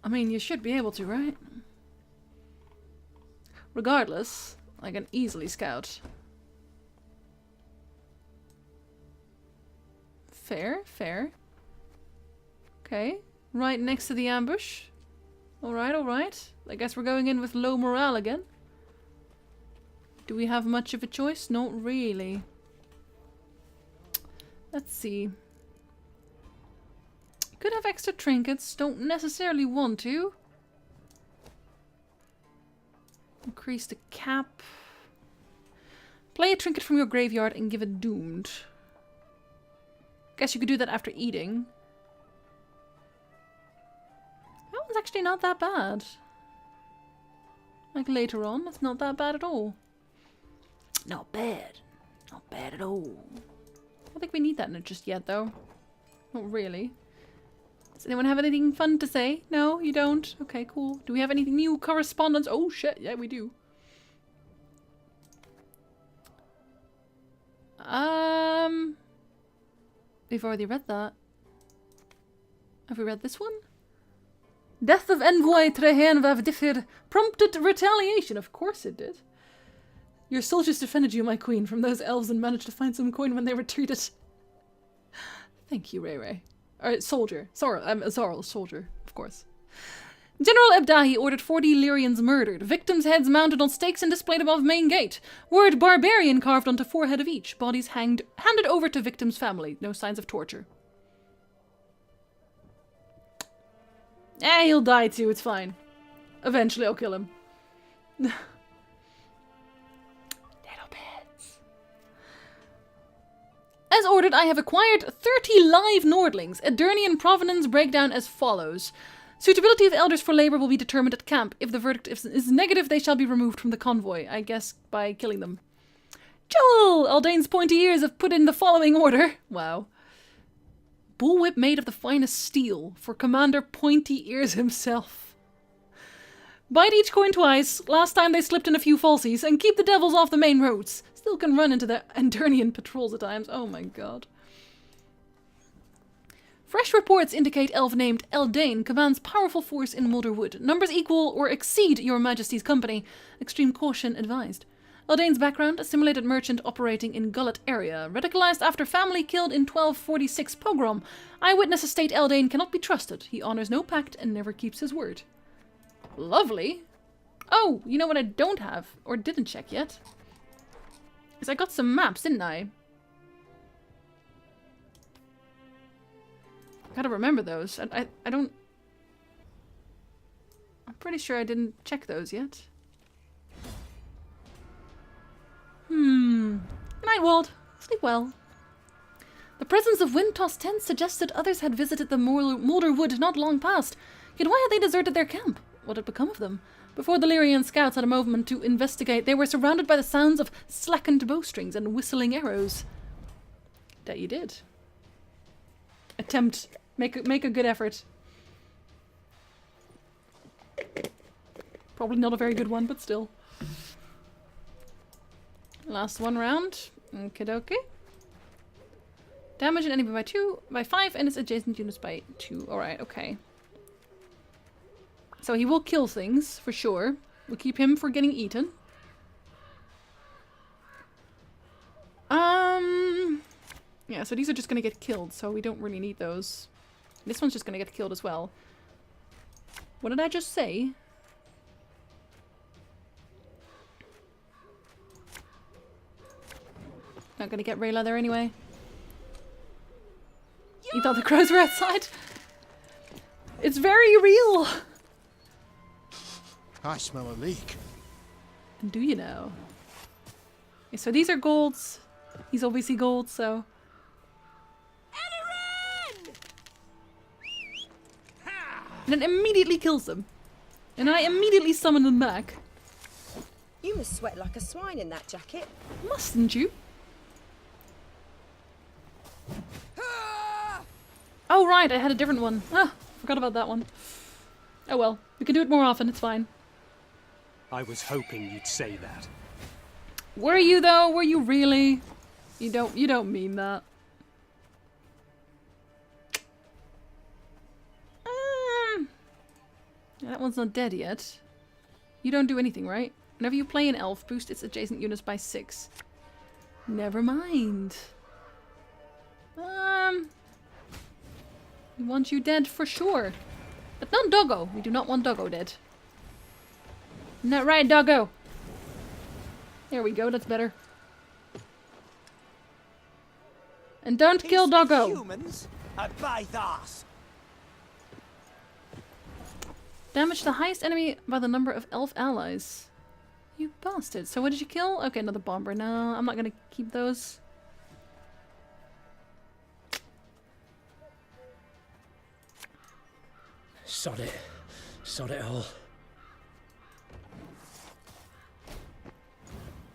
I mean, you should be able to, right? Regardless, I can easily scout. Fair, fair. Okay, right next to the ambush. Alright, alright. I guess we're going in with low morale again. Do we have much of a choice? Not really. Let's see. Could have extra trinkets, don't necessarily want to. Increase the cap. Play a trinket from your graveyard and give it doomed. Guess you could do that after eating. That one's actually not that bad. Like later on, it's not that bad at all. Not bad. Not bad at all. I don't think we need that in it just yet, though. Not really. Does anyone have anything fun to say? No, you don't? Okay, cool. Do we have anything new? Correspondence? Oh shit, yeah we do. We've already read that. Have we read this one? Death of Envoy Trehen Vavdifir prompted retaliation. Of course it did. Your soldiers defended you, my queen, from those elves and managed to find some coin when they retreated. Thank you, Ray Ray. Soldier. Sorry, I'm a Zarl soldier, of course. General Ebdahi ordered 40 Lyrians murdered. Victims' heads mounted on stakes and displayed above main gate. Word barbarian carved onto forehead of each. Bodies handed over to victim's family. No signs of torture. He'll die too, it's fine. Eventually I'll kill him. Little bits. As ordered, I have acquired 30 live Nordlings. Edirnian provenance breakdown as follows. Suitability of elders for labor will be determined at camp. If the verdict is negative, they shall be removed from the convoy. I guess by killing them. Joel! Aldane's pointy ears have put in the following order. Wow. Bullwhip made of the finest steel for Commander Pointy Ears himself. Bite each coin twice. Last time they slipped in a few falsies. And keep the devils off the main roads. Still can run into the Andernian patrols at times. Oh my god. Fresh reports indicate elf named Eldane commands powerful force in Mulderwood. Numbers equal or exceed your majesty's company. Extreme caution advised. Eldane's background, a simulated merchant operating in Gullet area. Radicalized after family killed in 1246 pogrom. Eyewitnesses state Eldane cannot be trusted. He honors no pact and never keeps his word. Lovely. Oh, you know what I don't have, or didn't check yet? Is I got some maps, didn't I? Gotta remember those. I don't... I'm pretty sure I didn't check those yet. Nightwald. Sleep well. The presence of wind-tossed tents suggested others had visited the Mulderwood not long past. Yet why had they deserted their camp? What had become of them? Before the Lyrian scouts had a moment to investigate, they were surrounded by the sounds of slackened bowstrings and whistling arrows. That you did. Attempt. Make a good effort. Probably not a very good one, but still. Last one round. Okie dokie. Damage an enemy by 5 and its adjacent units by 2. Alright, okay. So he will kill things, for sure. We'll keep him for getting eaten. Yeah, so these are just gonna get killed, so we don't really need those. This one's just gonna get killed as well. What did I just say? Not gonna get Rayla there anyway. You thought the crows were outside? It's very real! I smell a leak. And do you know? Okay, so these are golds. He's obviously gold, so... And then immediately kills them. And I immediately summon them back. You must sweat like a swine in that jacket. Mustn't you? Oh right, I had a different one. Ah, forgot about that one. Oh well, we can do it more often, it's fine. I was hoping you'd say that. Were you though? Were you really? You don't mean that. That one's not dead yet. You don't do anything, right? Whenever you play an elf, boost its adjacent units by 6. Never mind. We want you dead for sure. But not Doggo. We do not want Doggo dead. Isn't that right, Doggo? There we go, that's better. And don't kill Doggo! Humans are Bythos. Damage the highest enemy by the number of elf allies. You bastard. So what did you kill? Okay, another bomber. No, I'm not gonna keep those. Sod it. Sod it all.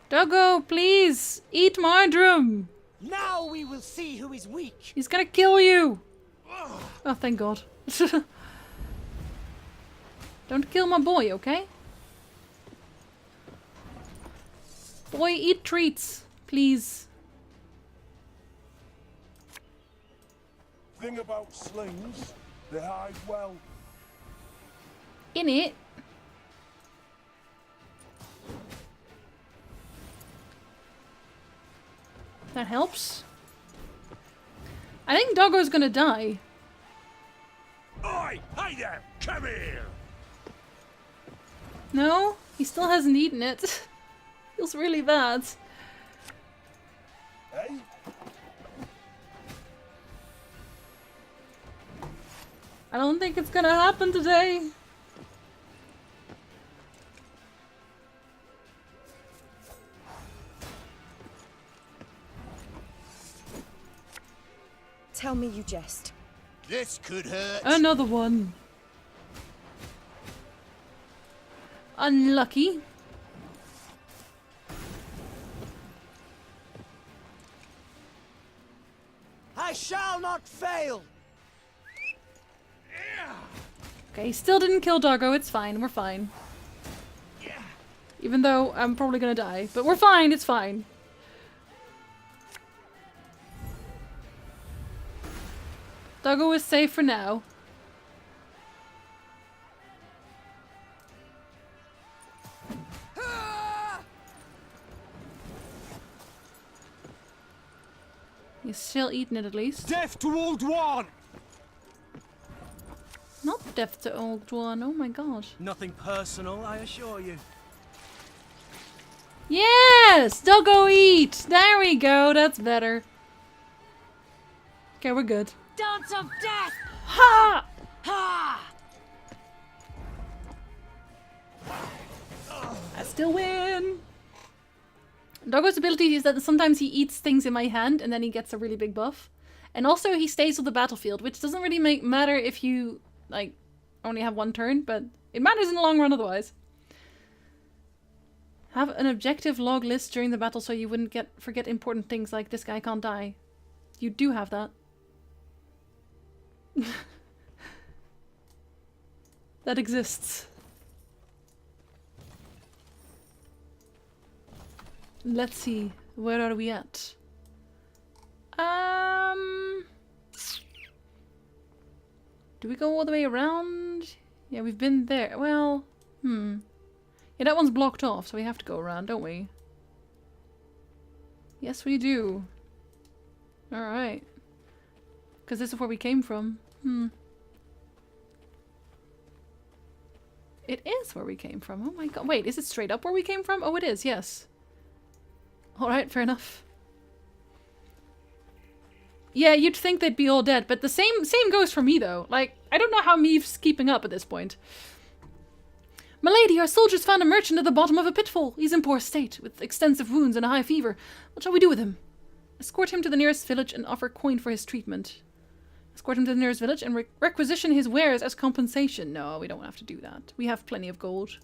Doggo, please! Eat Mardrum! Now we will see who is weak. He's gonna kill you! Oh, thank God. Don't kill my boy, okay? Boy, eat treats, please. Thing about slings, they hide well. In it. That helps. I think Doggo's gonna die. Oi! Hey there! Come here! No, he still hasn't eaten it. Feels really bad. Hey? I don't think it's gonna happen today. Tell me you jest. This could hurt. Another one. Unlucky. I shall not fail. Okay, still didn't kill Doggo. It's fine. We're fine. Even though I'm probably gonna die. But we're fine. It's fine. Doggo is safe for now. He's still eating it at least. Death to Old One! Not death to Old One, oh my god. Nothing personal, I assure you. Yes! Doggo eat! There we go, that's better. Okay, we're good. Dance of death! Ha! Ha! I still win! Doggo's ability is that sometimes he eats things in my hand and then he gets a really big buff. And also he stays on the battlefield, which doesn't really matter if you, like, only have one turn, but it matters in the long run otherwise. Have an objective log list during the battle so you wouldn't forget important things like this guy can't die. You do have that. That exists. let's see. Where are we at? Do we go all the way around? Yeah, we've been there. Well, Yeah, that one's blocked off, so we have to go around, don't we? Yes, we do. Alright. Because this is where we came from. It is where we came from. Oh my god. Wait, is it straight up where we came from? Oh, it is, yes. Alright, fair enough. Yeah, you'd think they'd be all dead, but the same goes for me, though. Like, I don't know how Meave's keeping up at this point. Milady, our soldiers found a merchant at the bottom of a pitfall. He's in poor state, with extensive wounds and a high fever. What shall we do with him? Escort him to the nearest village and offer coin for his treatment. Escort him to the nearest village and requisition his wares as compensation. No, we don't have to do that. We have plenty of gold.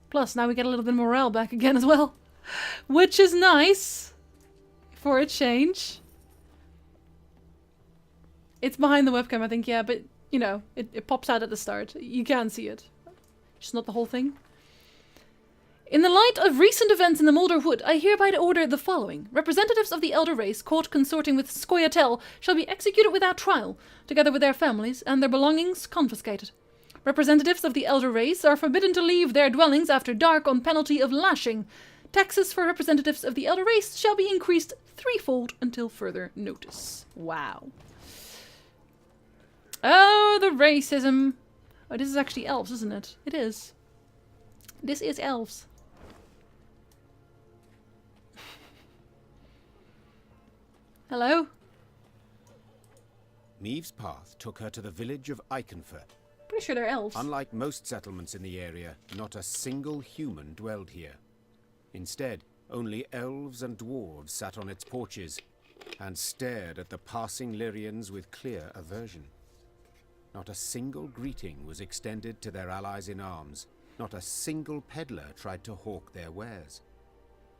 Plus, now we get a little bit of morale back again as well. Which is nice. For a change. It's behind the webcam, I think, yeah, but, you know, it pops out at the start. You can see it. Just not the whole thing. In the light of recent events in the Moulder Wood, I hereby order the following. Representatives of the elder race caught consorting with Scoia'tael shall be executed without trial, together with their families and their belongings confiscated. Representatives of the elder race are forbidden to leave their dwellings after dark on penalty of lashing. Taxes for representatives of the elder race shall be increased threefold until further notice. Wow. Oh, the racism. Oh, this is actually elves, isn't it? It is. This is elves. Hello? Meave's path took her to the village of Iconfurt. Pretty sure they're elves. Unlike most settlements in the area, not a single human dwelled here. Instead, only elves and dwarves sat on its porches and stared at the passing Lyrians with clear aversion. Not a single greeting was extended to their allies in arms. Not a single peddler tried to hawk their wares.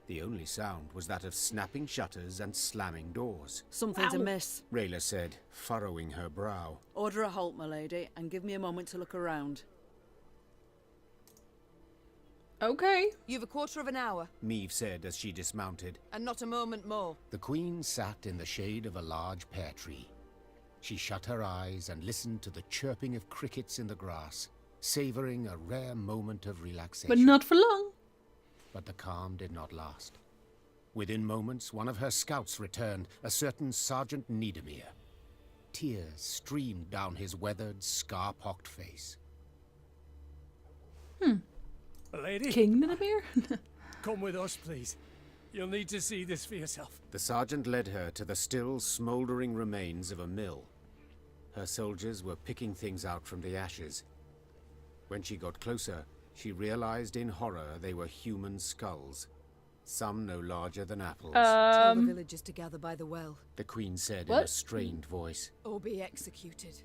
The only sound was that of snapping shutters and slamming doors. Something's amiss, Rayla said, furrowing her brow. Order a halt, my lady, and give me a moment to look around. Okay. You've a quarter of an hour. Meave said as she dismounted. And not a moment more. The Queen sat in the shade of a large pear tree. She shut her eyes and listened to the chirping of crickets in the grass, savoring a rare moment of relaxation. But not for long. But the calm did not last. Within moments, one of her scouts returned, a certain Sergeant Niedermere. Tears streamed down his weathered, scar-pocked face. Lady? King Niedermere? Come with us, please. You'll need to see this for yourself. The sergeant led her to the still, smouldering remains of a mill. Her soldiers were picking things out from the ashes. When she got closer, she realized in horror they were human skulls, some no larger than apples. Tell the villagers to gather by the well. The Queen said in a strained voice. Or be executed.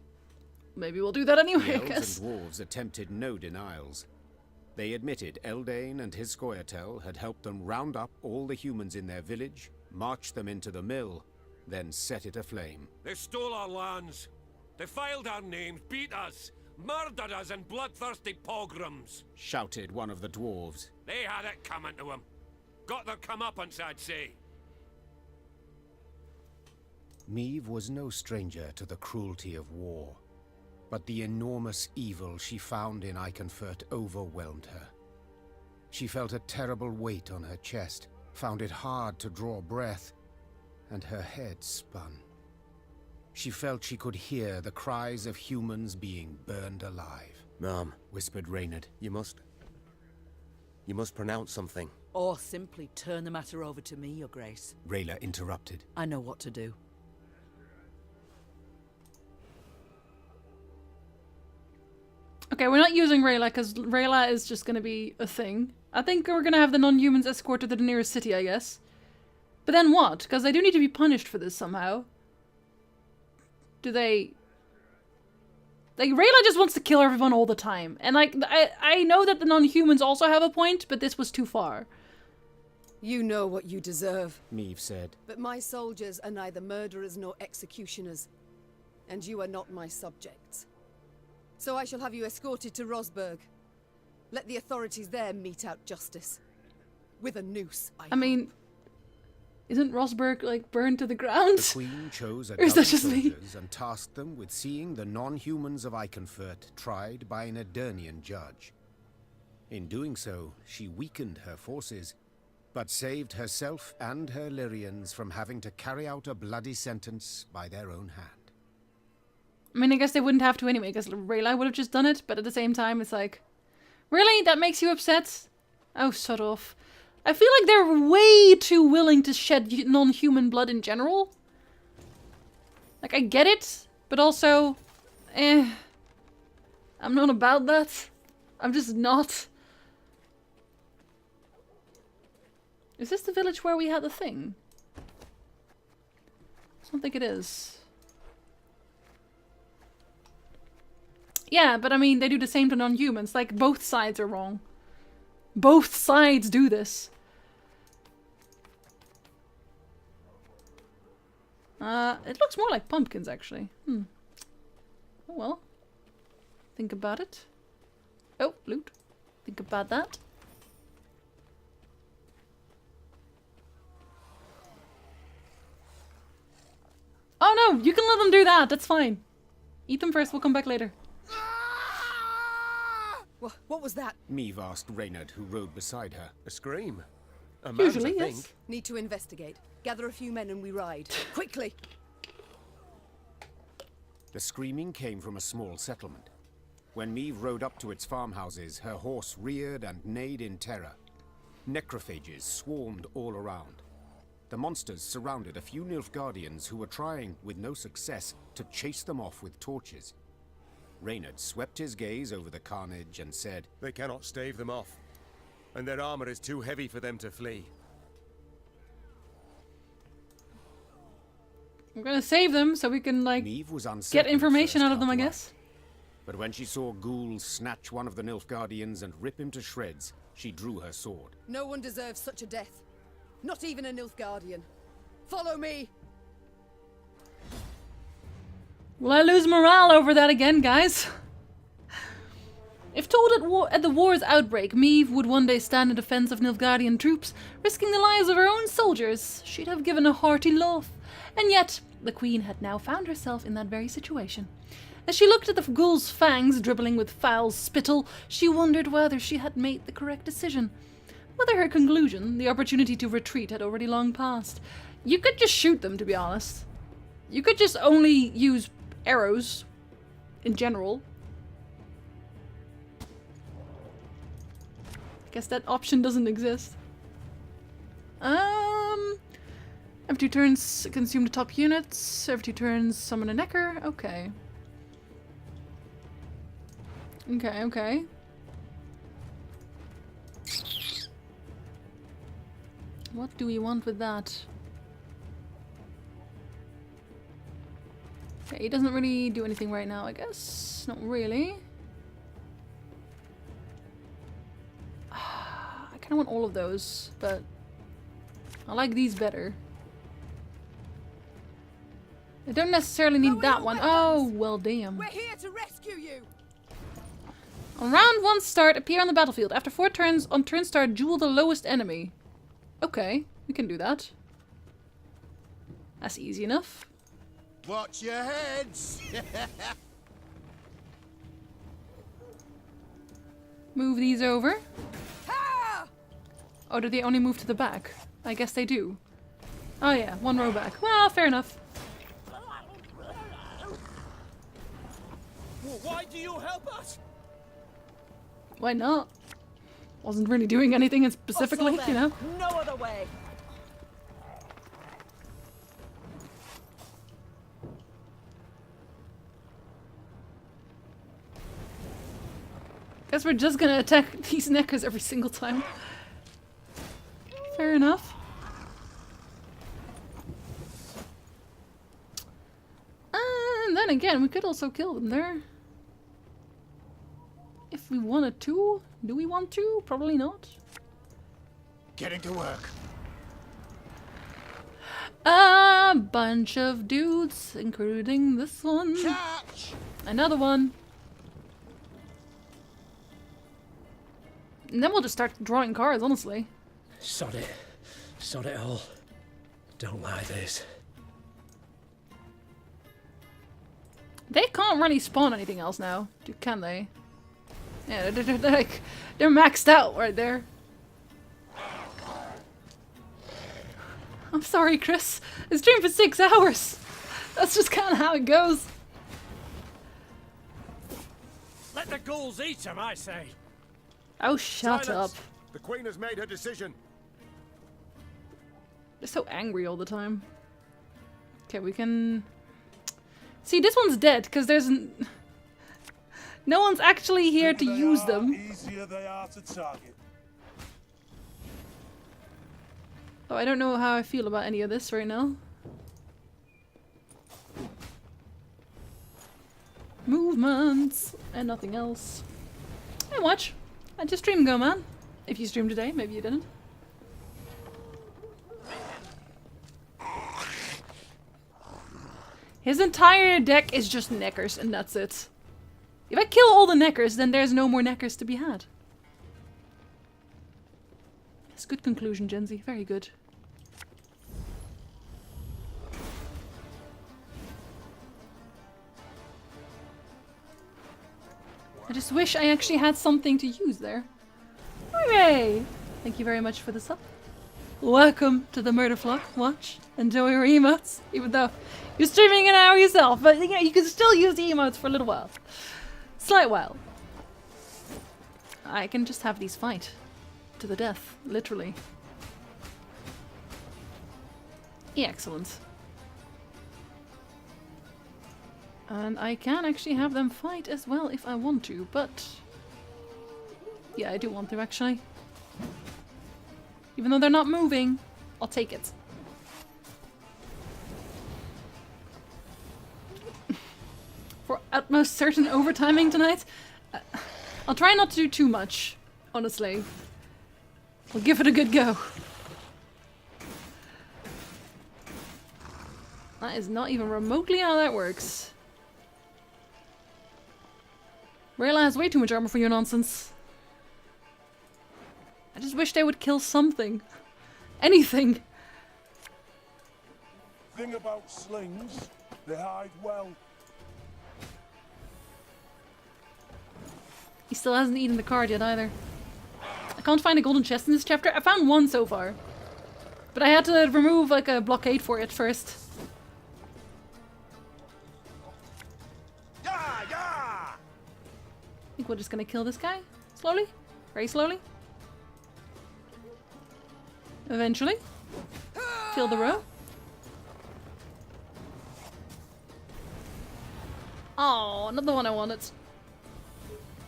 Maybe we'll do that anyway, The I elves guess. and dwarves attempted no denials. They admitted Eldane and his Scoia'tael had helped them round up all the humans in their village, march them into the mill, then set it aflame. They stole our lands. They filed our names, beat us, murdered us in bloodthirsty pogroms. Shouted one of the dwarves. They had it coming to them. Got their comeuppance, I'd say. Meave was no stranger to the cruelty of war, but the enormous evil she found in Iconfurt overwhelmed her. She felt a terrible weight on her chest, found it hard to draw breath, and her head spun. She felt she could hear the cries of humans being burned alive. Ma'am, whispered Reynard. You must pronounce something. Or simply turn the matter over to me, Your Grace. Rayla interrupted. I know what to do. Okay, we're not using Rayla because Rayla is just going to be a thing. I think we're going to have the non-humans escorted to the nearest city, I guess. But then what? Because they do need to be punished for this somehow. Do they... Like, Rayla just wants to kill everyone all the time. And, like, I know that the non-humans also have a point, but this was too far. You know what you deserve, Meave said. But my soldiers are neither murderers nor executioners. And you are not my subjects. So I shall have you escorted to Rosberg. Let the authorities there mete out justice. with a noose. I mean, isn't Rosberg like burned to the ground? The Queen chose a Or is that dozen just me? soldiers and tasked them with seeing the non-humans of Iconfurt tried by an Edirnian judge. In doing so, she weakened her forces, but saved herself and her Lyrians from having to carry out a bloody sentence by their own hand. I mean, I guess they wouldn't have to anyway, because Rayla would have just done it, but at the same time, it's like, really? That makes you upset? Oh, shut off. I feel like they're way too willing to shed non-human blood in general. Like, I get it, but also, I'm not about that. I'm just not. Is this the village where we had the thing? I don't think it is. Yeah, but I mean, they do the same to non-humans. Like, both sides are wrong. Both sides do this. It looks more like pumpkins, actually. Oh well. Think about it. Oh, loot. Think about that. Oh no, you can let them do that. That's fine. Eat them first, we'll come back later. What was that? Meve asked Reynard, who rode beside her. A scream. A man's, Usually, I yes. think. Need to investigate. Gather a few men and we ride. Quickly! The screaming came from a small settlement. When Meve rode up to its farmhouses, her horse reared and neighed in terror. Necrophages swarmed all around. The monsters surrounded a few Nilfgaardians who were trying, with no success, to chase them off with torches. Reynard swept his gaze over the carnage and said, They cannot stave them off, and their armor is too heavy for them to flee. We're gonna save them so we can, like, Meve was get uncertain information at out of them, I first guess. But when she saw ghouls snatch one of the Nilfgaardians and rip him to shreds, she drew her sword. No one deserves such a death. Not even a Nilfgaardian. Follow me! Will I lose morale over that again, guys? If told at the war's outbreak, Meve would one day stand in defense of Nilfgaardian troops, risking the lives of her own soldiers, she'd have given a hearty laugh. And yet, the Queen had now found herself in that very situation. As she looked at the ghoul's fangs dribbling with foul spittle, she wondered whether she had made the correct decision. Whether her conclusion, the opportunity to retreat, had already long passed. You could just shoot them, to be honest. You could just only use arrows, in general. I guess that option doesn't exist. Every 2 turns, consume the top units. Every 2 turns, summon a necker. Okay. Okay. What do we want with that? Okay, he doesn't really do anything right now, I guess. Not really. I kind of want all of those, but I like these better. I don't necessarily need that one. Oh, well, damn. We're here to rescue you! On round 1 start, appear on the battlefield. After 4 turns, on turn start, duel the lowest enemy. Okay, we can do that. That's easy enough. Watch your heads! Move these over. Oh, do they only move to the back? I guess they do. Oh yeah, 1 row back. Well, fair enough. Why do you help us? Why not? Wasn't really doing anything specifically, you know? No other way. Guess we're just gonna attack these neckers every single time. Fair enough. And then again, we could also kill them there. If we wanted to. Do we want to? Probably not. Getting to work. A bunch of dudes, including this one. Catch! Another one. And then we'll just start drawing cards, honestly. Sod it. Sod it all. Don't like this. They can't really spawn anything else now, can they? Yeah, they're maxed out right there. I'm sorry, Chris. I streamed for 6 hours. That's just kind of how it goes. Let the ghouls eat him, I say. Oh, shut Silence. up. The Queen has made her decision. They're so angry all the time. Okay, we can... See, this one's dead, because there's... No one's actually here to use them. Easier they are to target. Oh, I don't know how I feel about any of this right now. Movements and nothing else. Hey, watch. I just streamed Go Man. If you streamed today, maybe you didn't. His entire deck is just neckers, and that's it. If I kill all the neckers, then there's no more neckers to be had. It's a good conclusion, Genzi. Very good. I just wish I actually had something to use there. Hooray! Thank you very much for the sub. Welcome to the Murder Flock. Watch. Enjoy your emotes. Even though you're streaming an hour yourself. But you know, you can still use the emotes for a little while. Slight while. I can just have these fight. To the death. Literally. Excellent. And I can actually have them fight as well if I want to, but... Yeah, I do want to actually. Even though they're not moving, I'll take it. For utmost certain overtiming tonight, I'll try not to do too much, honestly. We'll give it a good go. That is not even remotely how that works. Rayla has way too much armor for your nonsense. I just wish they would kill something. Anything. Thing about slings, they hide well. He still hasn't eaten the card yet either. I can't find a golden chest in this chapter. I found one so far. But I had to remove like a blockade for it first. I think we're just gonna kill this guy. Slowly. Very slowly. Eventually. Kill the row. Oh, another one I wanted.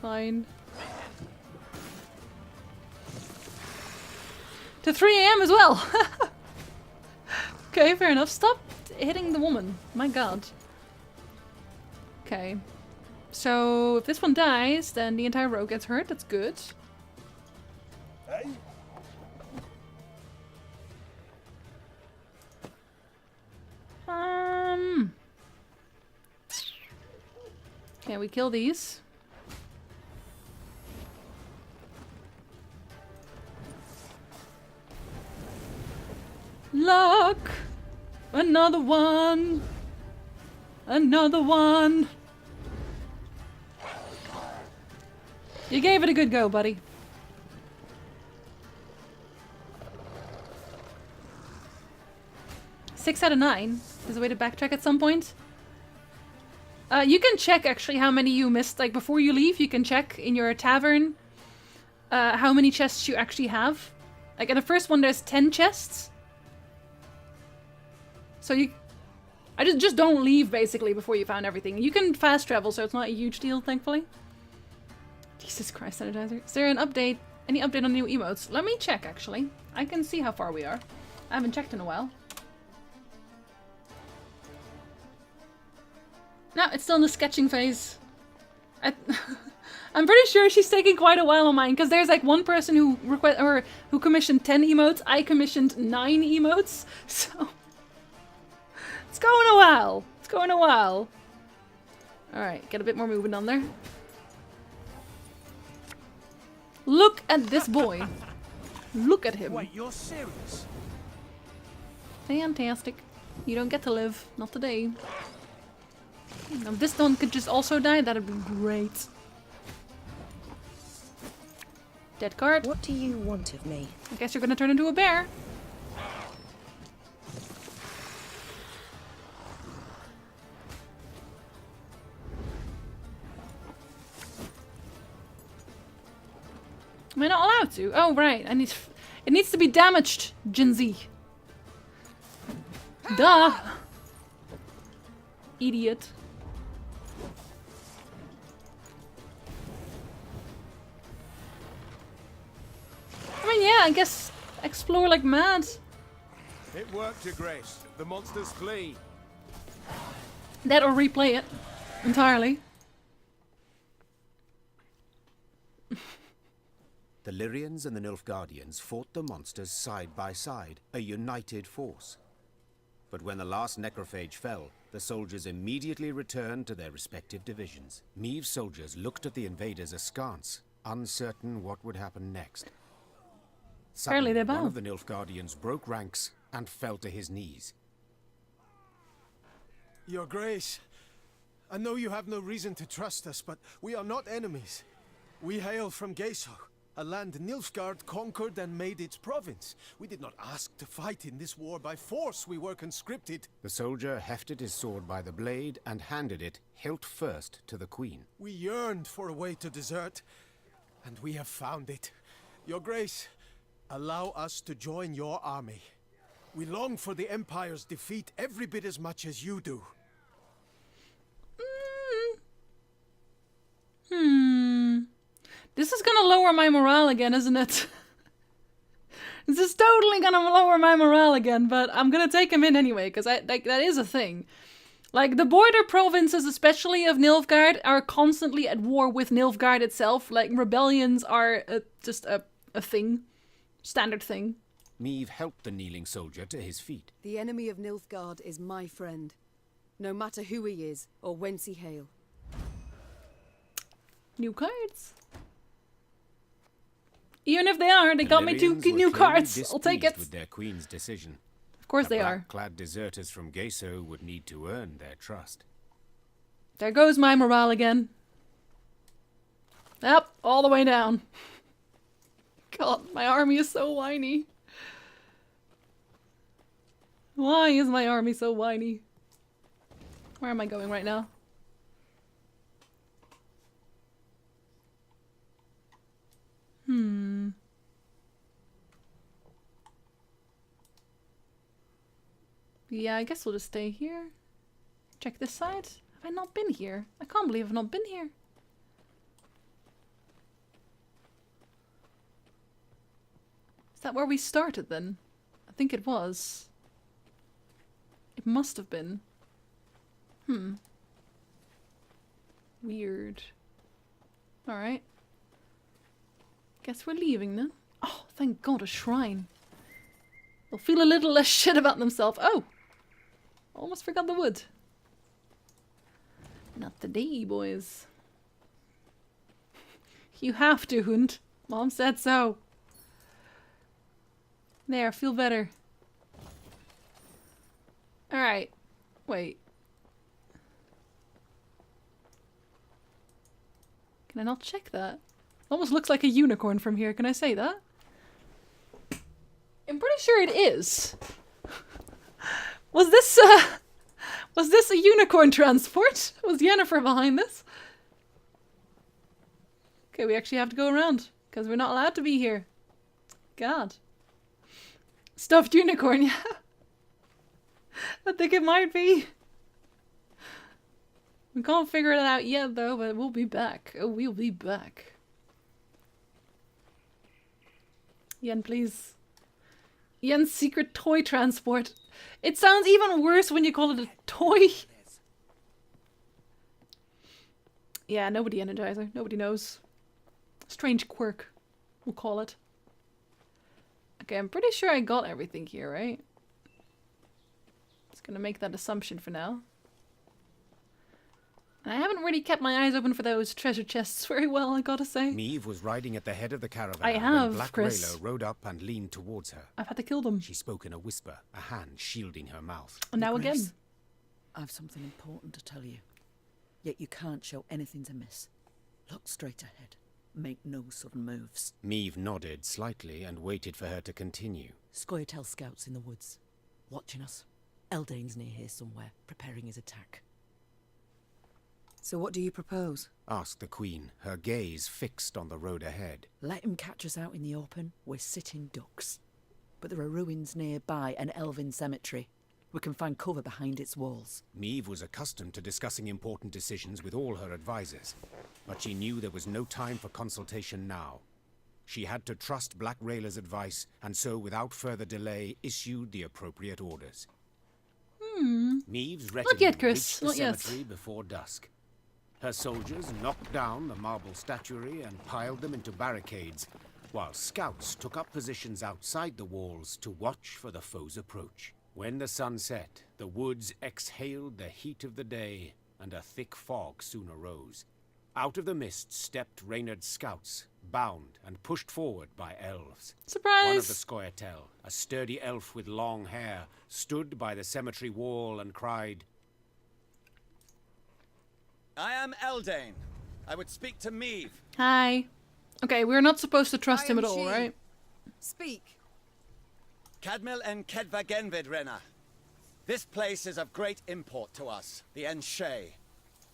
Fine. To 3 AM as well! Okay, fair enough. Stop hitting the woman. My god. Okay. So, if this one dies, then the entire row gets hurt. That's good. Hey? Okay, we kill these. Luck! Another one! Another one! You gave it a good go, buddy. Six out of 9. There's a way to backtrack at some point. You can check actually how many you missed. Like before you leave, you can check in your tavern how many chests you actually have. Like in the first one, there's 10 chests. So I just don't leave basically before you found everything. You can fast travel, so it's not a huge deal, thankfully. Jesus Christ, Energizer. Is there an update? Any update on new emotes? Let me check actually. I can see how far we are. I haven't checked in a while. No, it's still in the sketching phase. I'm pretty sure she's taking quite a while on mine, because there's like one person who who commissioned 10 emotes. I commissioned 9 emotes, so it's going a while. It's going a while. All right, get a bit more movement on there. Look at this boy. Look at him. Wait, you're serious? Fantastic. You don't get to live. Not today. Now, if this one could just also die, that'd be great. Dead card. What do you want of me? I guess you're gonna turn into a bear. Am I not allowed to? Oh, right. I need. It needs to be damaged, Jinzi. Duh. Idiot. I mean, yeah, I guess explore like mad. It worked, Your Grace. The monsters flee. That or replay it entirely. The Lyrians and the Nilfgaardians fought the monsters side by side, a united force. But when the last necrophage fell, the soldiers immediately returned to their respective divisions. Meave's soldiers looked at the invaders askance, uncertain what would happen next. Apparently Suddenly, they're one bound. of the Nilfgaardians broke ranks and fell to his knees. Your Grace, I know you have no reason to trust us, but we are not enemies. We hail from Geso, a land Nilfgaard conquered and made its province. We did not ask to fight in this war by force. We were conscripted. The soldier hefted his sword by the blade and handed it, hilt first, to the queen. We yearned for a way to desert, and we have found it. Your Grace, allow us to join your army. We long for the Empire's defeat every bit as much as you do. This is gonna lower my morale again, isn't it? This is totally gonna lower my morale again, but I'm gonna take him in anyway, because like that is a thing. Like, the border provinces, especially of Nilfgaard, are constantly at war with Nilfgaard itself. Like, rebellions are just a thing. Standard thing. Meave helped the kneeling soldier to his feet. The enemy of Nilfgaard is my friend, no matter who he is or whence he hail. New cards. Even if they are, they got me two new cards. I'll take it. With their queen's decision. Of course they are. Black-clad deserters from Geso would need to earn their trust. There goes my morale again. Yep, all the way down. God, my army is so whiny. Why is my army so whiny? Where am I going right now? Yeah, I guess we'll just stay here. Check this side. Have I not been here? I can't believe I've not been here. Is that where we started then? I think it was. It must have been. Weird. Alright. Guess we're leaving then. Oh, thank God, a shrine. They'll feel a little less shit about themselves. Oh! Almost forgot the wood. Not today, boys. You have to, Hund. Mom said so. There, feel better. Alright. Wait. Can I not check that? Almost looks like a unicorn from here. Can I say that? I'm pretty sure it is. Was this a unicorn transport? Was Yennefer behind this? Okay, we actually have to go around because we're not allowed to be here. God. Stuffed unicorn, yeah. I think it might be. We can't figure it out yet though, but we'll be back. Oh, we'll be back. Yen, please. Yen's secret toy transport. It sounds even worse when you call it a toy. Yeah, nobody Energizer. Nobody knows. Strange quirk, we'll call it. Okay, I'm pretty sure I got everything here, right? Just gonna make that assumption for now. I haven't really kept my eyes open for those treasure chests very well, I gotta say. Meve was riding at the head of the caravan I have, when Black Chris. Rayla rode up and leaned towards her. I've had to kill them. She spoke in a whisper, a hand shielding her mouth. And now Grace, again. I've something important to tell you. Yet you can't show anything's amiss. Look straight ahead. Make no sudden moves. Meve nodded slightly and waited for her to continue. Scoia'tael scouts in the woods, watching us. Eldane's near here somewhere, preparing his attack. So what do you propose? Asked the Queen, her gaze fixed on the road ahead. Let him catch us out in the open. We're sitting ducks. But there are ruins nearby, an elven cemetery. We can find cover behind its walls. Meve was accustomed to discussing important decisions with all her advisors, but she knew there was no time for consultation now. She had to trust Black Rayla's advice, and so without further delay issued the appropriate orders. Meve's retinue yet, Chris. reached the Not yet. cemetery before dusk. Her soldiers knocked down the marble statuary and piled them into barricades, while scouts took up positions outside the walls to watch for the foe's approach. When the sun set, the woods exhaled the heat of the day, and a thick fog soon arose. Out of the mist stepped Reynard's scouts, bound and pushed forward by elves. Surprise! One of the Scoia'tael, a sturdy elf with long hair, stood by the cemetery wall and cried, I am Eldane. I would speak to Meve. Hi. Okay, we're not supposed to trust him at all, she. right? Speak. Cadmil en Kedva Genvid Renna. This place is of great import to us, the Enshe.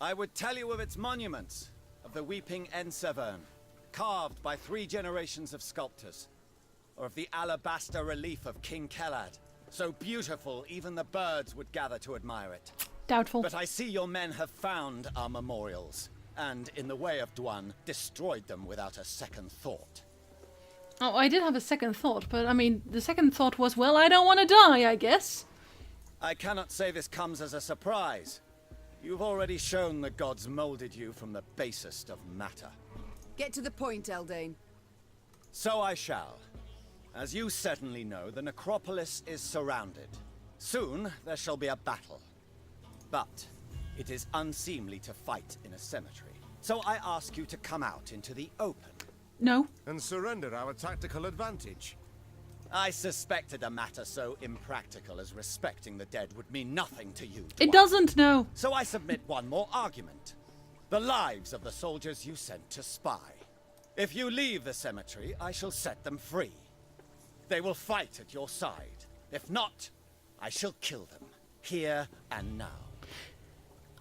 I would tell you of its monuments, of the weeping Ensevern, carved by 3 generations of sculptors, or of the alabaster relief of King Kellad, so beautiful even the birds would gather to admire it. Doubtful. But I see your men have found our memorials, and in the way of Dwan, destroyed them without a second thought. Oh, I did have a second thought, but I mean, the second thought was, well, I don't want to die, I guess. I cannot say this comes as a surprise. You've already shown the gods molded you from the basest of matter. Get to the point, Eldane. So I shall. As you certainly know, the necropolis is surrounded. Soon there shall be a battle. But it is unseemly to fight in a cemetery. So I ask you to come out into the open. No. And surrender our tactical advantage. I suspected a matter so impractical as respecting the dead would mean nothing to you. It doesn't, no. So I submit one more argument. The lives of the soldiers you sent to spy. If you leave the cemetery, I shall set them free. They will fight at your side. If not, I shall kill them, here and now.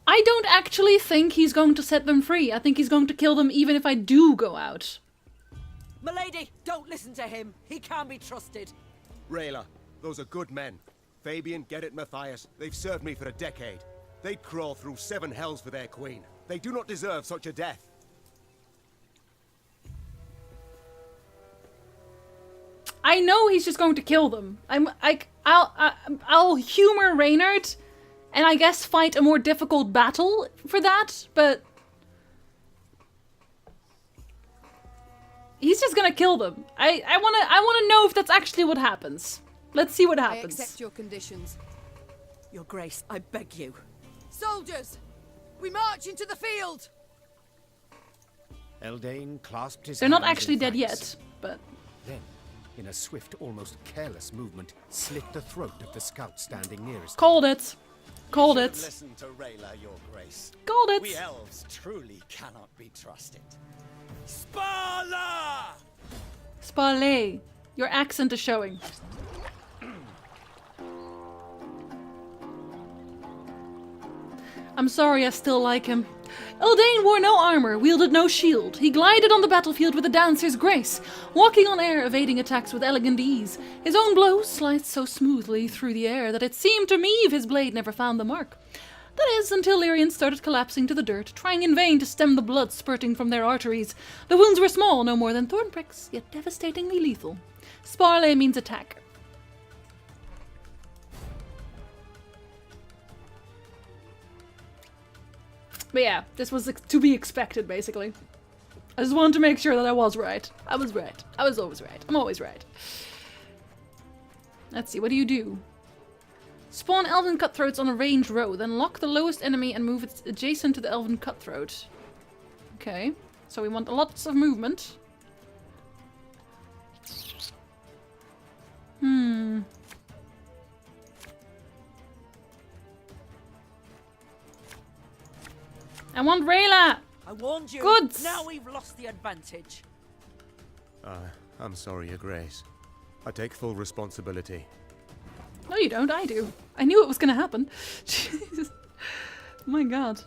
I don't actually think he's going to set them free. I think he's going to kill them even if I do go out. Milady, don't listen to him. He can't be trusted. Rayla, those are good men. Fabian, Gerrit, Matthias, they've served me for a decade. They'd crawl through 7 hells for their queen. They do not deserve such a death. I know he's just going to kill them. I'll humor Reynard, and I guess fight a more difficult battle for that, but he's just gonna kill them. I wanna know if that's actually what happens. Let's see what happens. I accept your conditions. Your Grace, I beg you. Soldiers, we march into the field. Eldane clasped his They're not hands actually in dead thanks. yet, but Then, in a swift, almost careless movement, slit the throat of the scout standing nearest. Called it. Called You it. should listen to Rayla, your grace. Called it. We elves truly cannot be trusted. Spala! Spalé. Your accent is showing. I'm sorry, I still like him. Eldane wore no armor, wielded no shield. He glided on the battlefield with a dancer's grace, walking on air, evading attacks with elegant ease. His own blows sliced so smoothly through the air that it seemed to Meve his blade never found the mark. That is, until Lyrians started collapsing to the dirt, trying in vain to stem the blood spurting from their arteries. The wounds were small, no more than thorn pricks, yet devastatingly lethal. Sparley means attack. But yeah, this was to be expected, basically. I just wanted to make sure that I was right. I was right. I was always right. I'm always right. Let's see, what do you do? Spawn elven cutthroats on a range row, then lock the lowest enemy and move it adjacent to the elven cutthroat. Okay, so we want lots of movement. I want Rayla! I warned you. Good. Now we've lost the advantage. I'm sorry, Your Grace. I take full responsibility. No, you don't. I do. I knew it was gonna happen. Jesus. My god.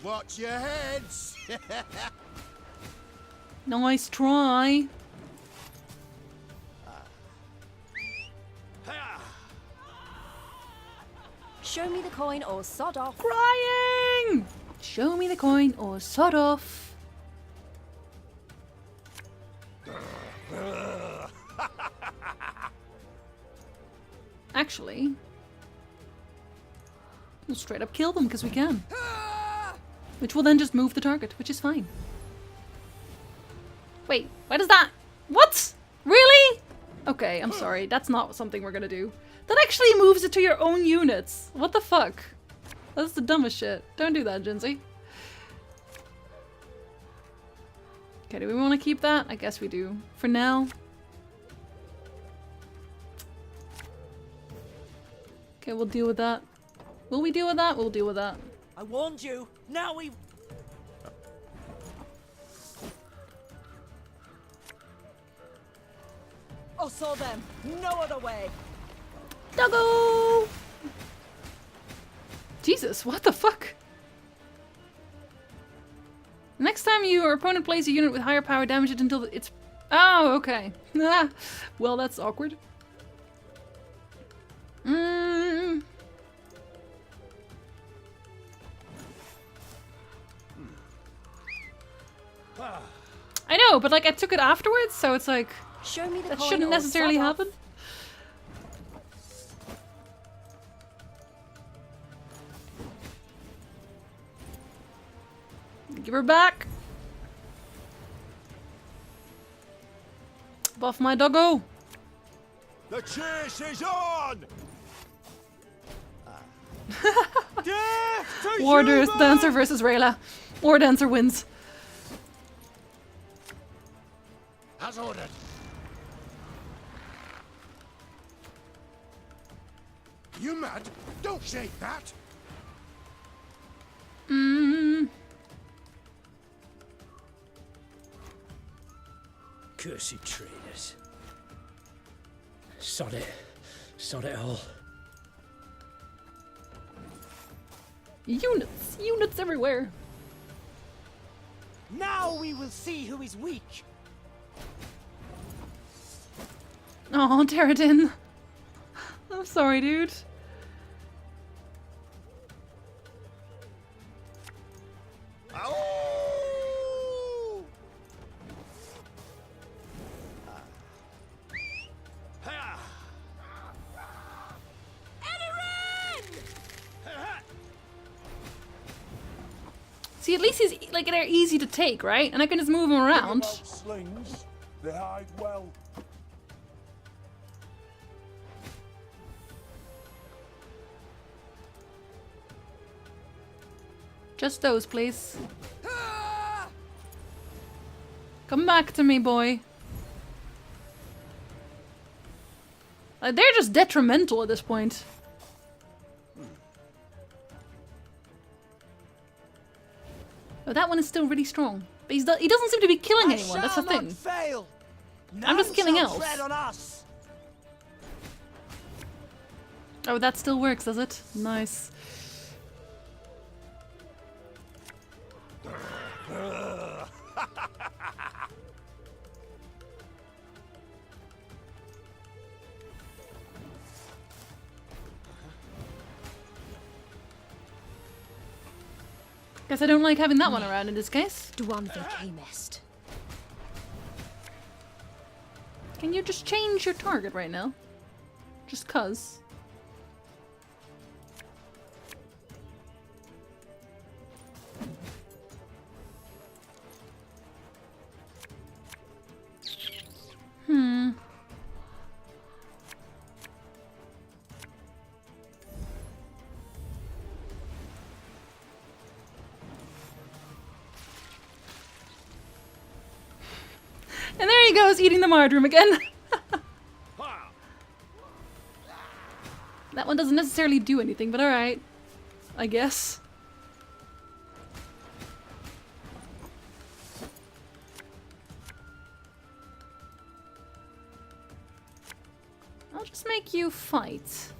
Watch your heads! Nice try. Show me the coin or sod off. Crying! Show me the coin or sod off. Actually, we'll straight up kill them because we can. Which will then just move the target, which is fine. Wait, why does that? What? Really? Okay, I'm sorry. That's not something we're gonna do. That actually moves it to your own units. What the fuck? That's the dumbest shit. Don't do that, Jinsey. Okay, do we want to keep that? I guess we do. For now. Okay, we'll deal with that. Will we deal with that? We'll deal with that. I warned you. Now we've... I saw them. No other way. Doggo! Jesus, what the fuck? Next time your opponent plays a unit with higher power, damage it until it's... Oh, okay. Well, that's awkward. I know, but like I took it afterwards, so it's like... Show me the that coin shouldn't or necessarily sod off. happen. Give her back. Buff my doggo. The chase is on! War Dancer versus Rayla. War Dancer wins. As ordered. You mad? Don't shake that! Cursed traitors. Sod it. Sod it all. Units! Units everywhere! Now we will see who is weak. Oh, Terradin. I'm sorry, dude. See, at least he's like they're easy to take, right? And I can just move him around. Slings, they hide well. Just those, please. Come back to me, boy. Like, they're just detrimental at this point. Oh, that one is still really strong. But he doesn't seem to be killing anyone, that's the thing. Fail. I'm just killing None elves. shall tread on us. Oh, that still works, does it? Nice. Guess I don't like having that one around in this case. Can you just change your target right now? Just cuz. he goes, eating the marjoram again. That one doesn't necessarily do anything, but alright. I guess. I'll just make you fight.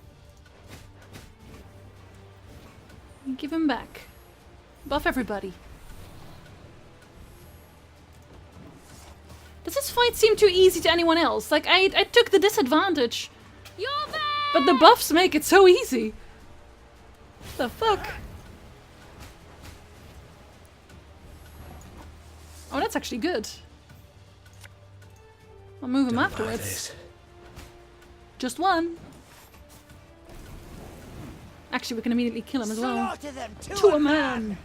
And give him back. Buff everybody. Does this fight seem too easy to anyone else? Like, I took the disadvantage. But the buffs make it so easy. What the fuck? Oh, that's actually good. I'll move him afterwards. Just one. Actually, we can immediately kill him as well. To a man.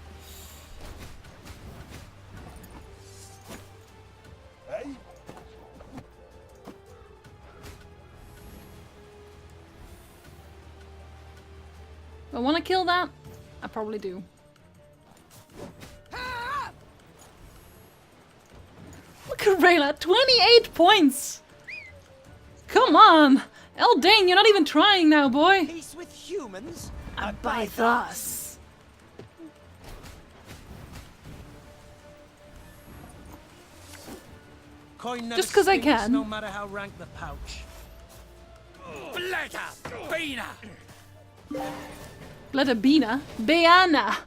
Do I want to kill that? I probably do. Look at Rayla, 28 points! Come on! Eldain, you're not even trying now, boy! Peace with humans? By thus. Coin never Just 'cause I stinks, can. No matter how rank the pouch. Bladabina? Beana!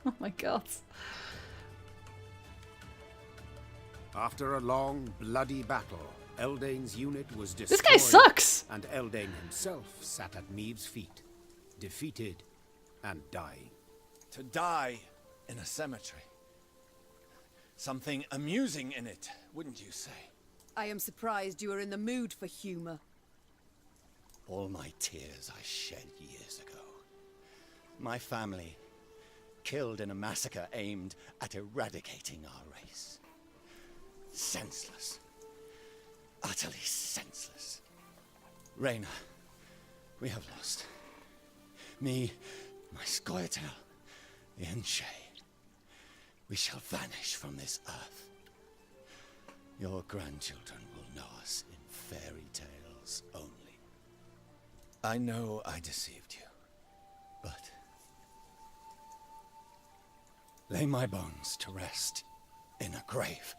Oh my god. After a long, bloody battle, Eldain's unit was destroyed. This guy sucks! And Eldain himself sat at Meave's feet, defeated and dying. To die in a cemetery. Something amusing in it, wouldn't you say? I am surprised you are in the mood for humor. All my tears I shed years ago. My family killed in a massacre aimed at eradicating our race. Senseless. Utterly senseless. Reyna, we have lost. Me, my Scoia'tael, the Enshe. We shall vanish from this earth. Your grandchildren will know us in fairy tales only. I know I deceived you, but lay my bones to rest in a grave.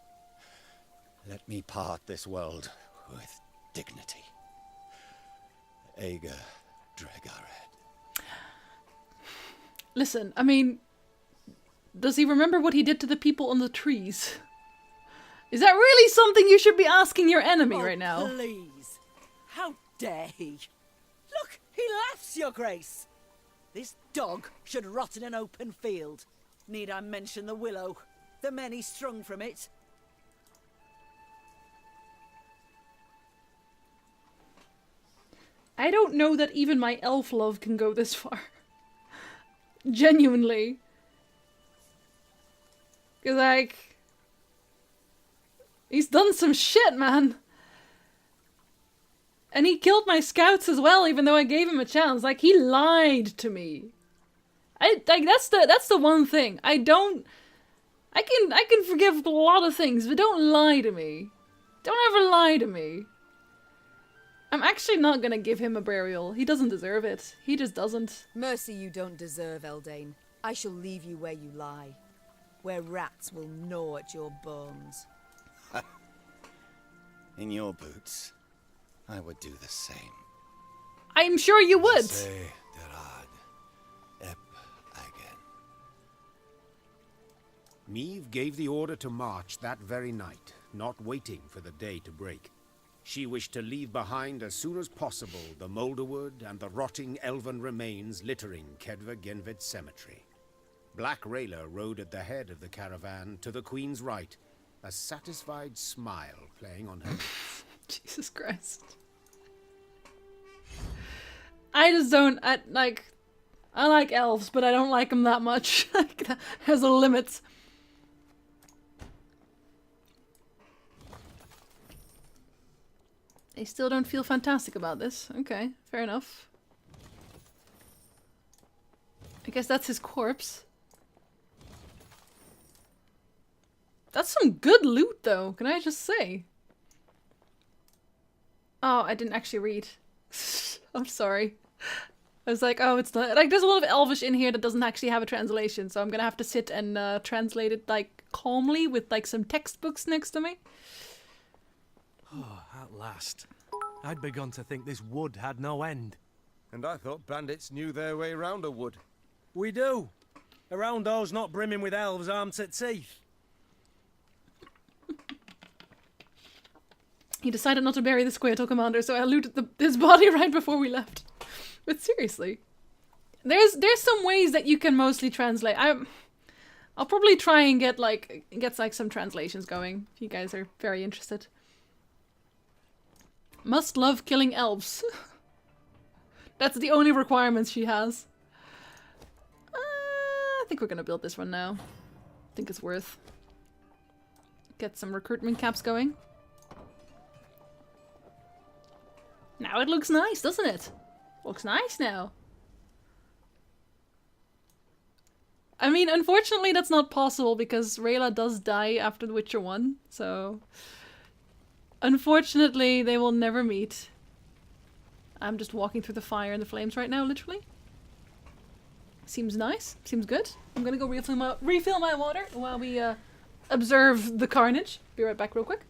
Let me part this world with dignity. Ager Dregared. Listen, I mean, does he remember what he did to the people on the trees? Is that really something you should be asking your enemy right now? Please. How dare he? Look, he laughs, Your Grace. This dog should rot in an open field. Need I mention the willow? The men he strung from it? I don't know that even my elf love can go this far. Genuinely. 'Cause, like, he's done some shit, man. And he killed my scouts as well, even though I gave him a chance. Like, he lied to me. That's the one thing. I can forgive a lot of things, but don't lie to me. Don't ever lie to me. I'm actually not gonna give him a burial. He doesn't deserve it. He just doesn't. Mercy you don't deserve, Eldain. I shall leave you where you lie. Where rats will gnaw at your bones. In your boots, I would do the same. I'm sure you would. Meave gave the order to march that very night, not waiting for the day to break. She wished to leave behind as soon as possible the moulderwood and the rotting elven remains littering Kedva Genvid Cemetery. Black Rayla rode at the head of the caravan to the Queen's right, a satisfied smile playing on her lips. Jesus Christ. I just don't, I like elves, but I don't like them that much. There's a limit. I still don't feel fantastic about this. Okay, fair enough. I guess that's his corpse. That's some good loot, though, can I just say? Oh, I didn't actually read. I'm sorry. I was like, oh, it's not... Like, there's a lot of Elvish in here that doesn't actually have a translation, so I'm gonna have to sit and translate it, like, calmly with, like, some textbooks next to me. Oh, at last. I'd begun to think this wood had no end. And I thought bandits knew their way round a wood. We do. Around those not brimming with elves armed to teeth. He decided not to bury the Squirtle Commander, so I looted his body right before we left. But seriously, there's some ways that you can mostly translate. I'll probably try and get some translations going if you guys are very interested. Must love killing elves. That's the only requirements she has. I think we're gonna build this one now. I think it's worth. Get some recruitment caps going. Now it looks nice, doesn't it? Looks nice now. I mean, unfortunately that's not possible because Rayla does die after The Witcher 1, so... Unfortunately, they will never meet. I'm just walking through the fire and the flames right now, literally. Seems nice. Seems good. I'm gonna go refill my water while we observe the carnage. Be right back real quick.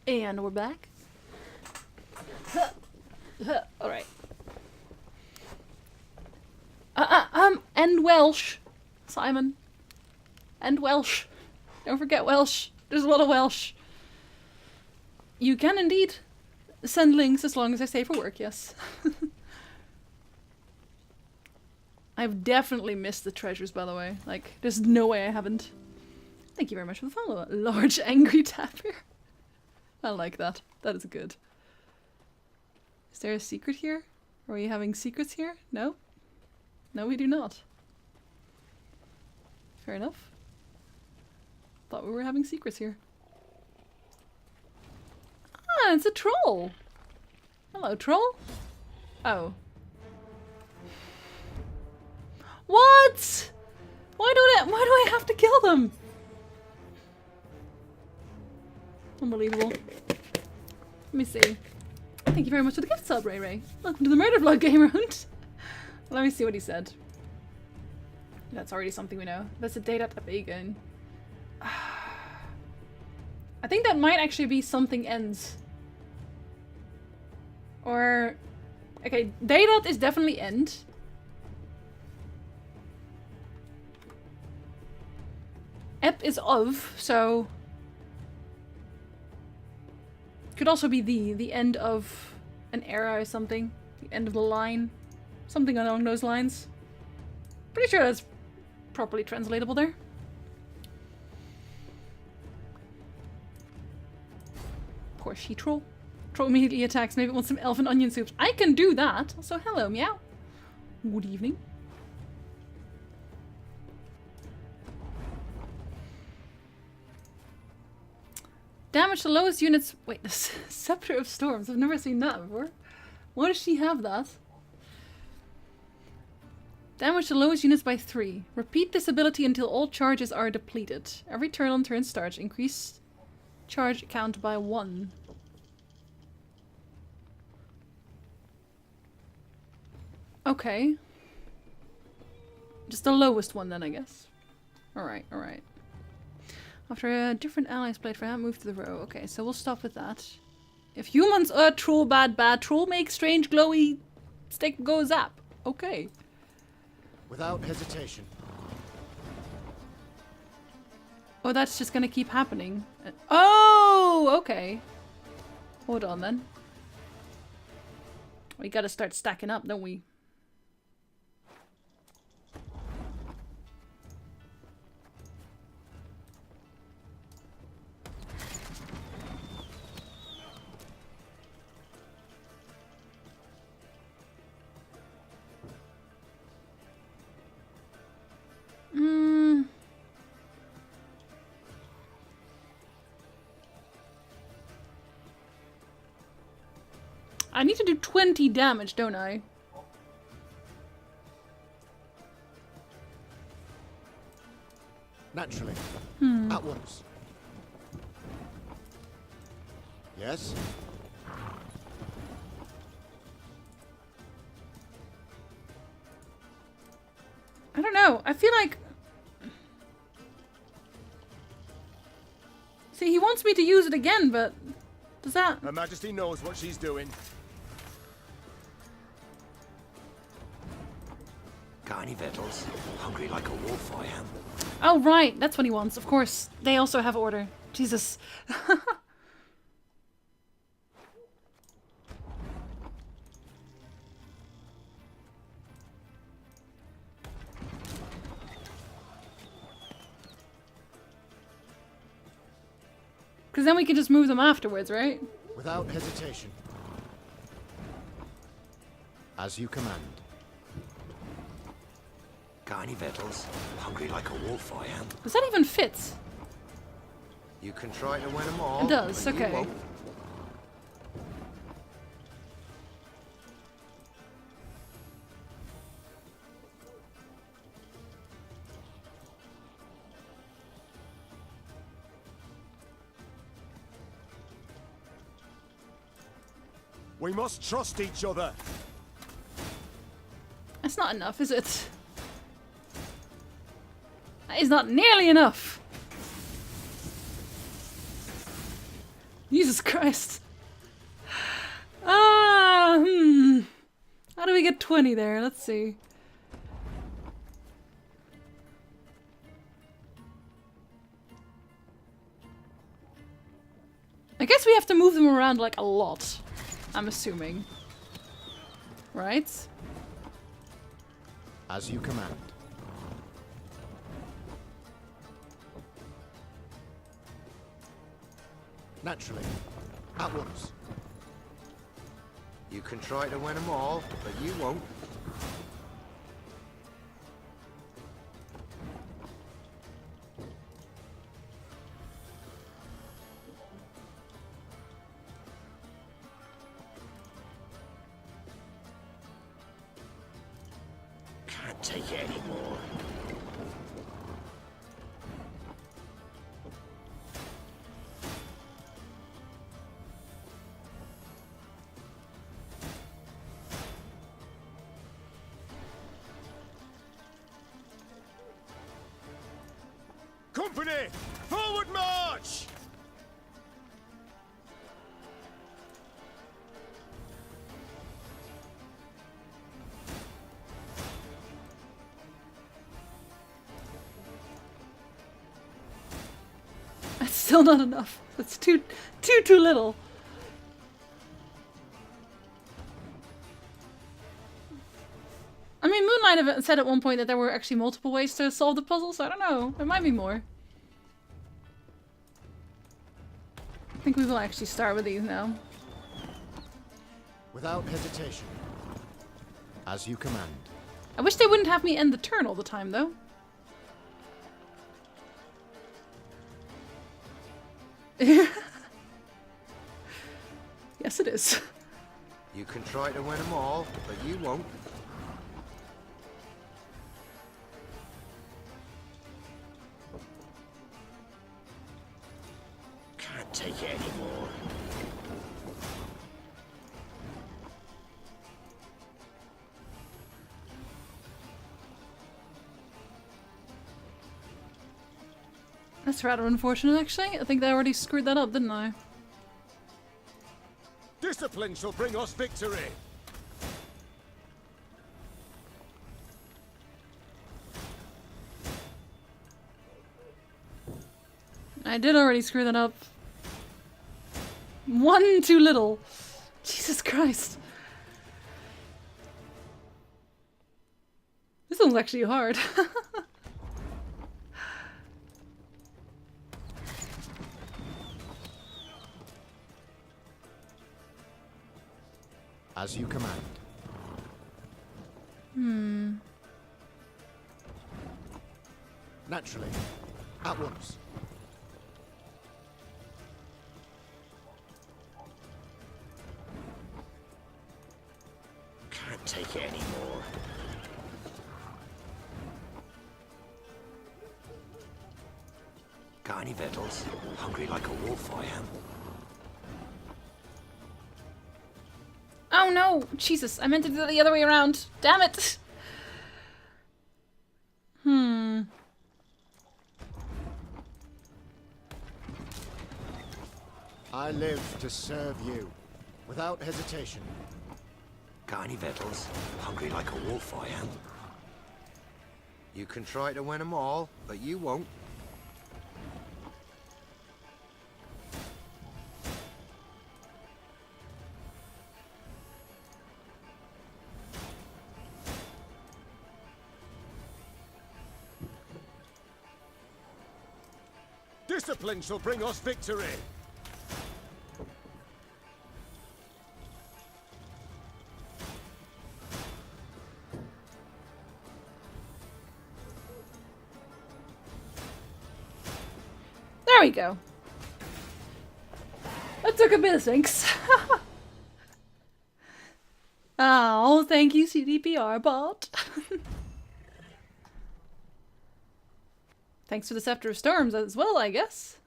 And we're back. Alright. And Welsh. Simon. And Welsh. Don't forget Welsh. There's a lot of Welsh. You can indeed send links as long as I stay for work, yes. I've definitely missed the treasures, by the way. Like, there's no way I haven't. Thank you very much for the follow. Large angry tapir. I like that. That is good. Is there a secret here? Are we having secrets here? No? No, we do not. Fair enough. Thought we were having secrets here. Ah, it's a troll! Hello, troll. Oh. What? Why do I have to kill them? Unbelievable. Let me see. Thank you very much for the gift sub, Ray Ray. Welcome to the Murder Vlog Game Round. Let me see what he said. That's already something we know. There's a date at Abegan. I think that might actually be something ends. Or... Okay, Daydat is definitely end. Ep is of, so... Could also be the end of an era or something. The end of the line. Something along those lines. Pretty sure that's properly translatable there. Poor she-troll. Troll immediately attacks. Maybe it wants some elfin onion soups. I can do that. So hello, meow. Good evening. Damage the lowest units. Wait, the Scepter of Storms. I've never seen that before. Why does she have that? Damage the lowest units by 3. Repeat this ability until all charges are depleted. Every turn on turn starts. Increase charge count by 1. Okay. Just the lowest one then, I guess. Alright, alright. After a different allies played for him, move to the row. Okay, so we'll stop with that. If humans are troll bad, troll make strange glowy stick go zap. Okay. Without hesitation. Oh, that's just gonna keep happening. Oh, okay. Hold on then. We gotta start stacking up, don't we? I need to do 20 damage, don't I? Naturally. At once. Yes? I don't know. I feel like... See, he wants me to use it again, but... Does that... Her Majesty knows what she's doing. Got any victuals? Hungry like a wolf, I am. Oh, right. That's what he wants. Of course. They also have order. Jesus. Because then we can just move them afterwards, right? Without hesitation. As you command. Got any victuals? Hungry like a wolf, I am. Does that even fit? You can try to win them all. It does, but you okay. won't. We must trust each other. That's not enough, is it? That is not nearly enough. Jesus Christ. How do we get 20 there? Let's see. I guess we have to move them around like a lot. I'm assuming. Right? As you command. Naturally. At once. You can try to win them all, but you won't. Can't take it anymore. Company, forward march! still not enough. That's too little. I mean, Moonlight have said at one point that there were actually multiple ways to solve the puzzle, so I don't know. There might be more. I think we will actually start with these now. Without hesitation. As you command. I wish they wouldn't have me end the turn all the time, though. Yes, it is. You can try to win them all, but you won't. Can't take it anymore. That's rather unfortunate, actually. I think I already screwed that up, didn't I? Discipline shall bring us victory. I did already screw that up. One too little. Jesus Christ. This one's actually hard. As you command. Naturally. At once. Can't take it anymore. Got any victuals? Hungry like a wolf, I am. Oh no! Jesus, I meant to do it the other way around. Damn it! I live to serve you. Without hesitation. Got any victuals? Hungry like a wolf, I am. You can try to win them all, but you won't. Discipline shall bring us victory. There we go. That took a bit of thanks. Oh, thank you, CDPR bot. Thanks for the Scepter of Storms as well, I guess.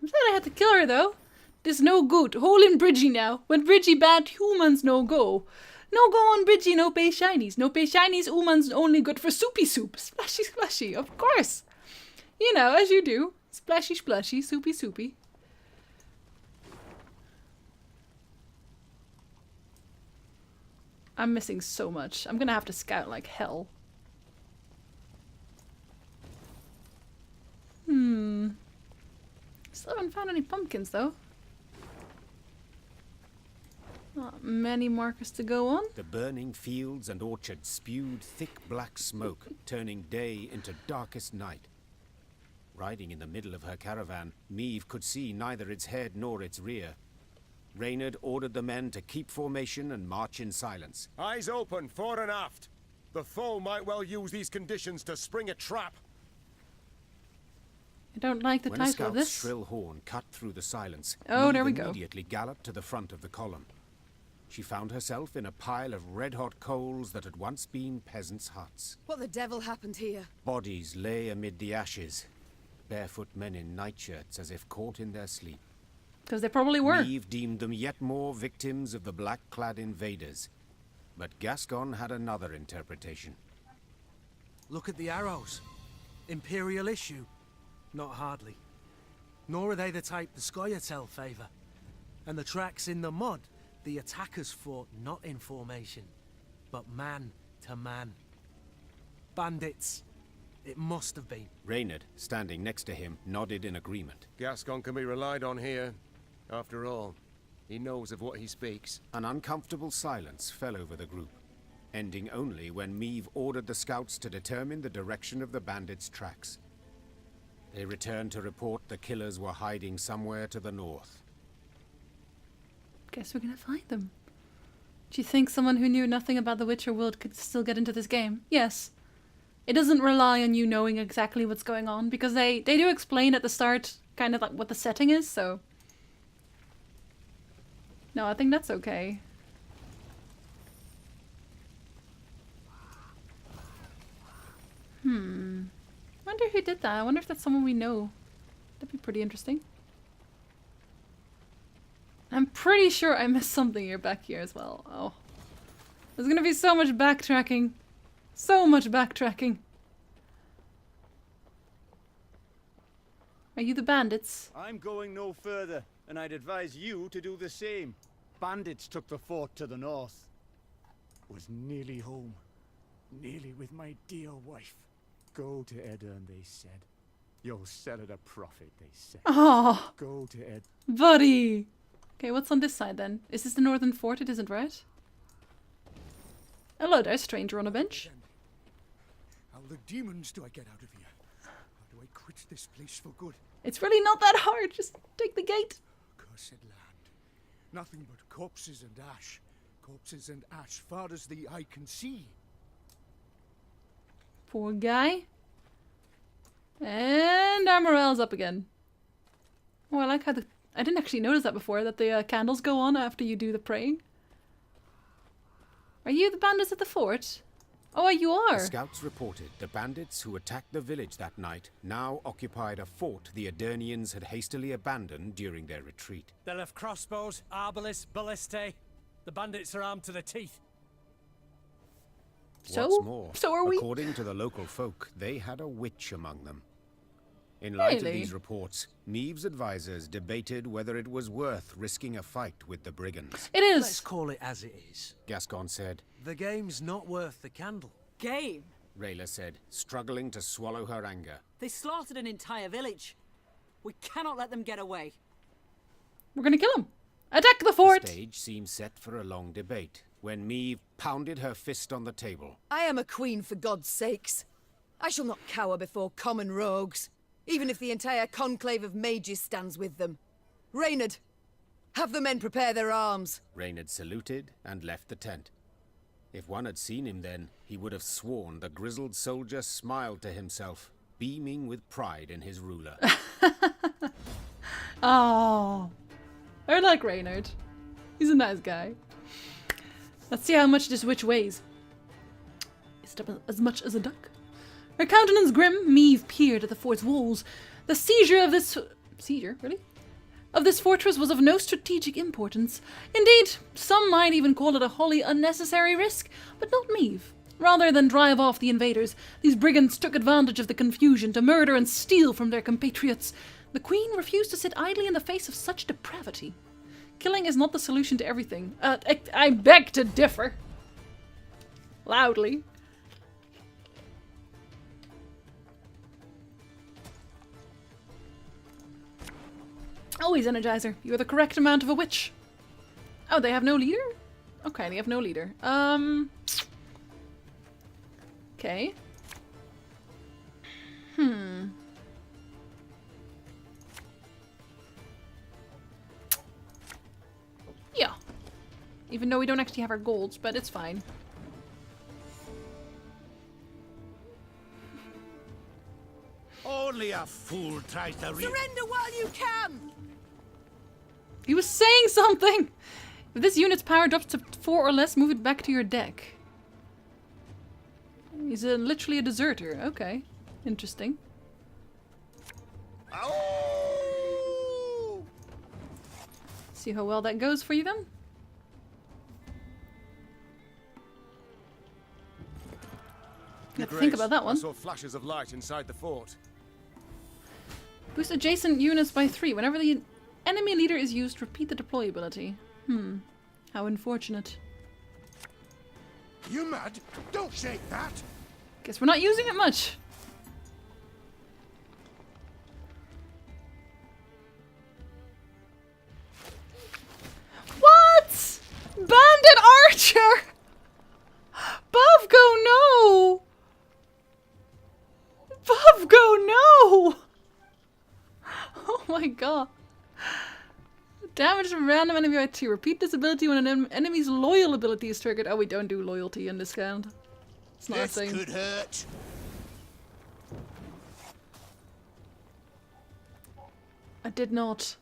I'm sad I had to kill her, though. This no good. Hole in Bridgie now. When Bridgie bad, humans no go. No go on Bridgie, no pay shinies. No pay shinies, humans only good for soupy soup. Splashy, splashy, of course. You know, as you do. Splashy, splashy, soupy, soupy. I'm missing so much. I'm gonna have to scout like hell. Still haven't found any pumpkins though. Not many markers to go on. The burning fields and orchards spewed thick black smoke, turning day into darkest night. Riding in the middle of her caravan, Meve could see neither its head nor its rear. Reynard ordered the men to keep formation and march in silence. Eyes open, fore and aft. The foe might well use these conditions to spring a trap. I don't like the When a title of scout's this. shrill horn cut through the silence, Oh, Meve there we go. immediately galloped to the front of the column. She found herself in a pile of red-hot coals that had once been peasants' huts. What the devil happened here? Bodies lay amid the ashes. Barefoot men in nightshirts as if caught in their sleep. Because they probably were. Meve deemed them yet more victims of the black-clad invaders. But Gascon had another interpretation. Look at the arrows. Imperial issue. Not hardly. Nor are they the type the Scoia'tael favour. And the tracks in the mud, the attackers fought not in formation, but man to man. Bandits. It must have been. Reynard, standing next to him, nodded in agreement. Gascon can be relied on here. After all, he knows of what he speaks. An uncomfortable silence fell over the group, ending only when Meave ordered the scouts to determine the direction of the bandits' tracks. They returned to report the killers were hiding somewhere to the north. Guess we're gonna find them. Do you think someone who knew nothing about the Witcher world could still get into this game? Yes. It doesn't rely on you knowing exactly what's going on, because they do explain at the start kind of like what the setting is, so... No, I think that's okay. Wonder who did that. I wonder if that's someone we know. That'd be pretty interesting. I'm pretty sure I missed something here back here as well. Oh. There's gonna be so much backtracking. So much backtracking. Are you the bandits? I'm going no further, and I'd advise you to do the same. Bandits took the fort to the north. Was nearly home. Nearly with my dear wife. Go to Edern, they said. You'll sell at a profit, they said. Oh, go to Ed. Buddy! Okay, what's on this side then? Is this the northern fort? It isn't, right? Hello there, stranger on a bench. How the demons do I get out of here? How do I quit this place for good? It's really not that hard. Just take the gate. Cursed land. Nothing but corpses and ash. Corpses and ash far as the eye can see. Poor guy. And our morale's up again. Oh, I like how the... I didn't actually notice that before, that the candles go on after you do the praying. Are you the bandits at the fort? Oh, you are. The scouts reported the bandits who attacked the village that night now occupied a fort the Adernians had hastily abandoned during their retreat. They'll have crossbows, arbalists, ballistae. The bandits are armed to the teeth. What's more, so are we. According to the local folk, they had a witch among them. In light of these reports, Meave's advisors debated whether it was worth risking a fight with the brigands. It is. Let's call it as it is. Gascon said. The game's not worth the candle. Game? Rayla said, struggling to swallow her anger. They slaughtered an entire village. We cannot let them get away. We're gonna kill them. Attack the fort! The stage seemed set for a long debate, when Meave pounded her fist on the table. I am a queen, for God's sakes. I shall not cower before common rogues, even if the entire conclave of mages stands with them. Reynard, have the men prepare their arms. Reynard saluted and left the tent. If one had seen him then, he would have sworn the grizzled soldier smiled to himself, beaming with pride in his ruler. Oh, I like Reynard. He's a nice guy. Let's see how much this witch weighs. Is it as much as a duck? Her countenance grim, Meave peered at the fort's walls. The seizure of this... Seizure? Really? Of this fortress was of no strategic importance. Indeed, some might even call it a wholly unnecessary risk, but not Meave. Rather than drive off the invaders, these brigands took advantage of the confusion to murder and steal from their compatriots. The Queen refused to sit idly in the face of such depravity. Killing is not the solution to everything. I beg to differ. Loudly. Always Energizer. You're the correct amount of a witch. Oh, they have no leader? Okay, they have no leader. Okay. Yeah. Even though we don't actually have our golds, but it's fine. Only a fool tries to Surrender while you can! He was saying something! If this unit's power drops to 4 or less, move it back to your deck. He's literally a deserter. Okay. Interesting. Ow! See how well that goes for you then? You have to think about that one. I saw flashes of light inside the fort. Boost adjacent units by 3. Whenever the enemy leader is used, repeat the deploy ability. How unfortunate. You mad? Don't shake that! Guess we're not using it much. Archer! Bovgo, no! Bovgo, no! Oh my god. Damage from random enemy by 2. Repeat this ability when an enemy's loyal ability is triggered. Oh, we don't do loyalty in this count. It's not a thing. This could hurt. I did not.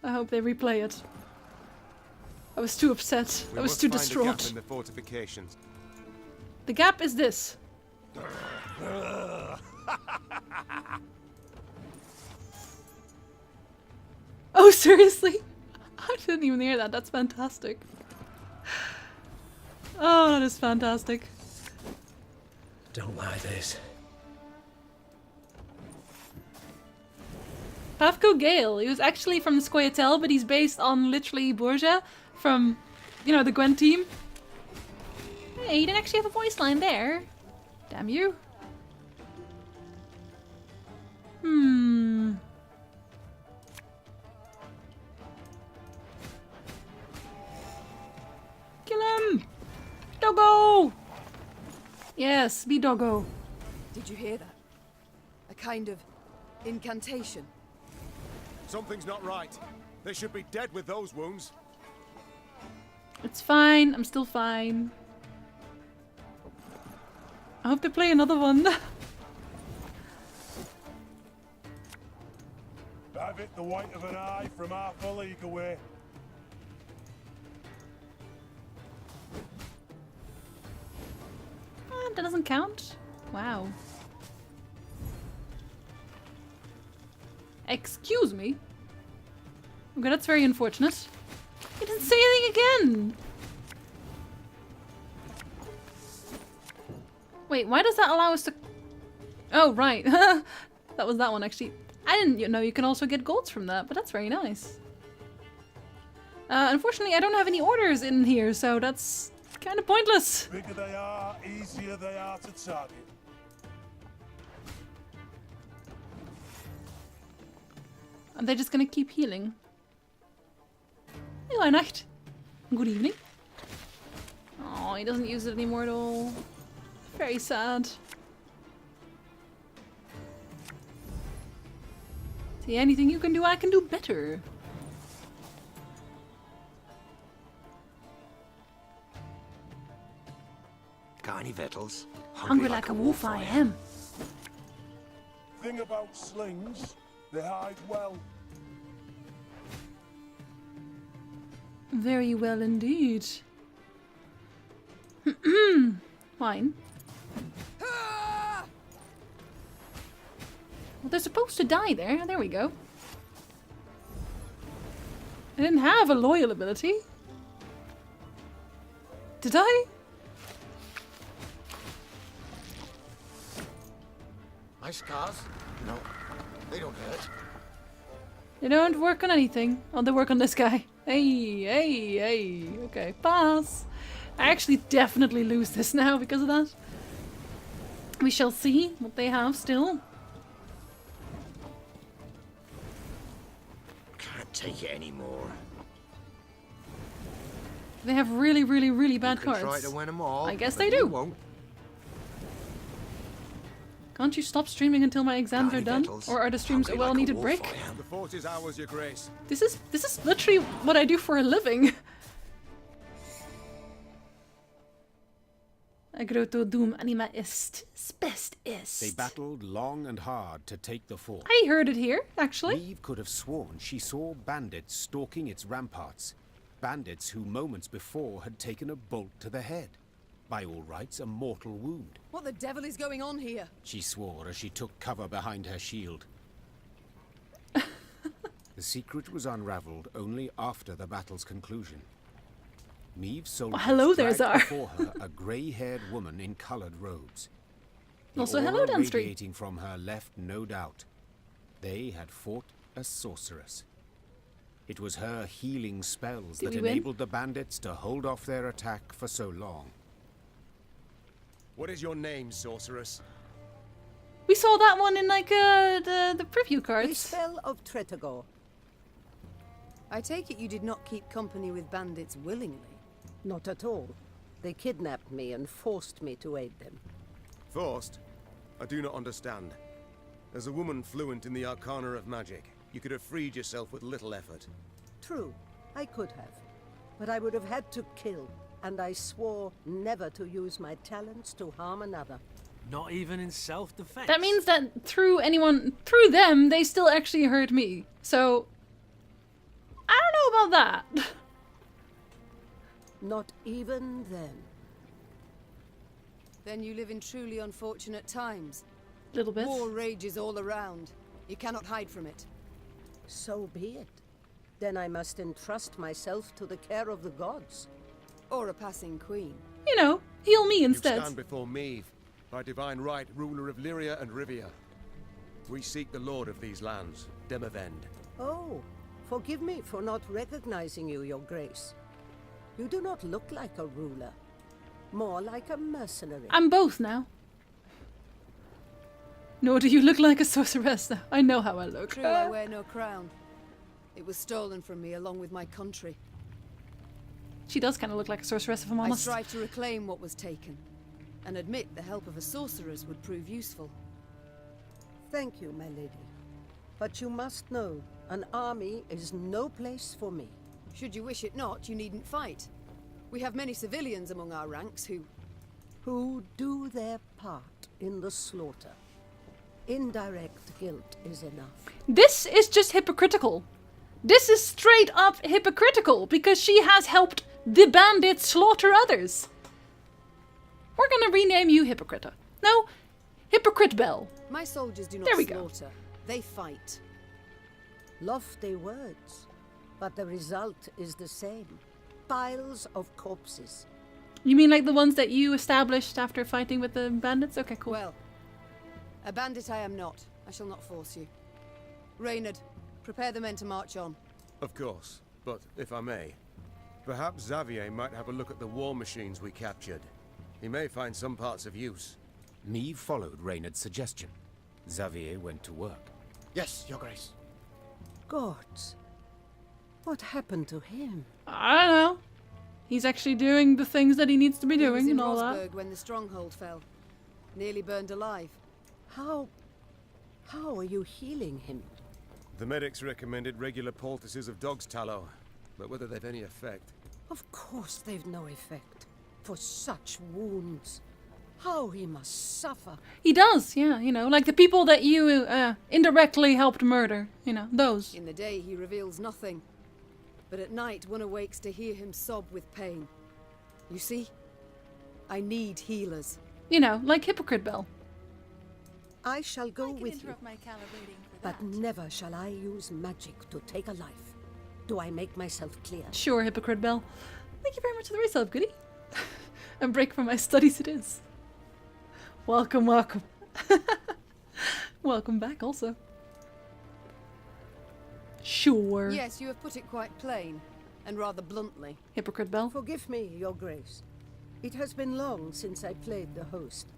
I hope they replay it. I was too upset. I was too distraught. Gap in the fortifications. The gap is this. Oh, seriously? I didn't even hear that. That's fantastic. Oh, that is fantastic. Don't like this. Pavko Gale. He was actually from the Scoia'tael, but he's based on literally Borgia from, you know, the Gwent team. Hey, you didn't actually have a voice line there. Damn you. Kill him! Doggo! Yes, be doggo. Did you hear that? A kind of incantation. Something's not right. They should be dead with those wounds. It's fine. I'm still fine. I hope they play another one. Have it the white of an eye from half a league away. That doesn't count. Wow. Excuse me? Okay, that's very unfortunate. He didn't say anything again! Wait, why does that allow us to... Oh, right. That was that one, actually. I didn't know you can also get golds from that, but that's very nice. Unfortunately, I don't have any orders in here, so that's kind of pointless. Bigger they are, easier they are to target. Are they just gonna keep healing? Hey, Nacht. Good evening. Oh, he doesn't use it anymore at all. Very sad. See, anything you can do, I can do better. Got any victuals? Hungry like a wolf I am. Thing about slings, they hide well. Very well indeed. Fine. Well, they're supposed to die there. There we go. I didn't have a loyal ability. Did I? My scars? No, they don't hurt. They don't work on anything. Oh, they work on this guy. Hey, hey, hey. Okay, pass. I actually definitely lose this now because of that. We shall see what they have still. Can't take it anymore. They have really, really, really bad cards. Try to win them all. I guess they do. Won't. Can't you stop streaming until my exams are done? Or are the streams a well-needed break? The fort is ours, Your Grace. This is literally what I do for a living. Agroto doom anima ist, spest ist. They battled long and hard to take the fort. I heard it here, actually. Eve could have sworn she saw bandits stalking its ramparts. Bandits who moments before had taken a bolt to the head. By all rights, a mortal wound. What the devil is going on here? She swore as she took cover behind her shield. The secret was unraveled only after the battle's conclusion. Maeve's soldiers hello there, dragged Czar. before her a grey-haired woman in coloured robes. The Also, aura hello, Downstream. radiating from her left no doubt. They had fought a sorceress. It was her healing spells Did that we win? enabled the bandits to hold off their attack for so long. What is your name, sorceress? We saw that one in like the preview cards. Spell of Tretago. I take it you did not keep company with bandits willingly. Not at all. They kidnapped me and forced me to aid them. Forced? I do not understand. As a woman fluent in the arcana of magic, you could have freed yourself with little effort. True, I could have. But I would have had to kill, and I swore never to use my talents to harm another. Not even in self-defense. That means that through them, they still actually hurt me. So, I don't know about that. Not even then. Then you live in truly unfortunate times. Little bit. War rages all around. You cannot hide from it. So be it. Then I must entrust myself to the care of the gods. Or a passing queen. You know, heal me instead. You stand before me, by divine right, ruler of Lyria and Rivia. We seek the lord of these lands, Demavend. Oh, forgive me for not recognizing you, your grace. You do not look like a ruler. More like a mercenary. I'm both now. Nor do you look like a sorceress. I know how I look. True, I wear no crown. It was stolen from me along with my country. She does kind of look like a sorceress, if I'm honest. I strive to reclaim what was taken, and admit the help of a sorceress would prove useful. Thank you, my lady. But you must know, an army is no place for me. Should you wish it not, you needn't fight. We have many civilians among our ranks who do their part in the slaughter. Indirect guilt is enough. This is just hypocritical. This is straight up hypocritical because she has helped the bandits slaughter others. We're gonna rename you Hypocrita. No, Hypocrite Bell. My soldiers do not there we slaughter. Go. They fight. Lofty words, but the result is the same. Piles of corpses. You mean like the ones that you established after fighting with the bandits? Okay, cool. Well, a bandit I am not. I shall not force you. Reynard, prepare the men to march on. Of course, but if I may, perhaps Xavier might have a look at the war machines we captured. He may find some parts of use. Neve followed Reynard's suggestion. Xavier went to work. Yes, Your Grace. Gods. What happened to him? I don't know. He's actually doing the things that he needs to be doing and all that. He was in Rosberg when the stronghold fell. Nearly burned alive. How are you healing him? The medics recommended regular poultices of dog's tallow, but whether they've any effect... Of course they've no effect. For such wounds. How he must suffer. He does, yeah, you know, like the people that you indirectly helped murder, you know, those. In the day he reveals nothing, but at night one awakes to hear him sob with pain. You see, I need healers. You know, like Hypocrite Bell. I shall go with you, my calibrating for but never shall I use magic to take a life. Do I make myself clear? Sure, Hypocrite Bell. Thank you very much for the resub, goodie. A break from my studies it is. Welcome, welcome. Welcome back also. Sure. Yes, you have put it quite plain, and rather bluntly. Hypocrite Bell. Forgive me, Your Grace. It has been long since I played the host.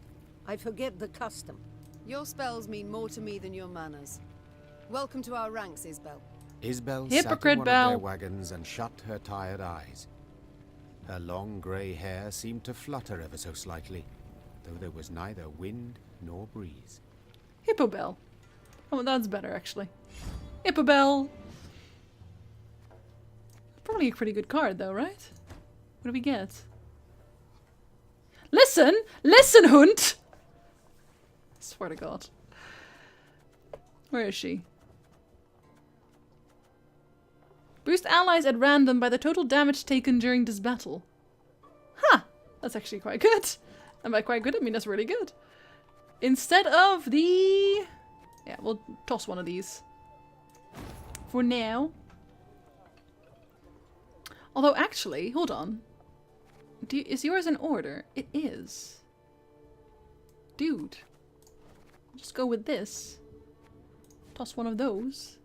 I forget the custom. Your spells mean more to me than your manners. Welcome to our ranks, Isbel. Isbel Hypocrite sat in one Bell. of their wagons and shut her tired eyes. Her long grey hair seemed to flutter ever so slightly, though there was neither wind nor breeze. Hippo Bell. Oh, that's better, actually. Hippo Bell. Probably a pretty good card, though, right? What do we get? Listen! Listen, Hunt! I swear to God. Where is she? Boost allies at random by the total damage taken during this battle. Huh! That's actually quite good. And by quite good, I mean that's really good. Instead of the... Yeah, we'll toss one of these. For now. Although actually, hold on. Is yours in order? It is. Dude. Just go with this. Toss one of those.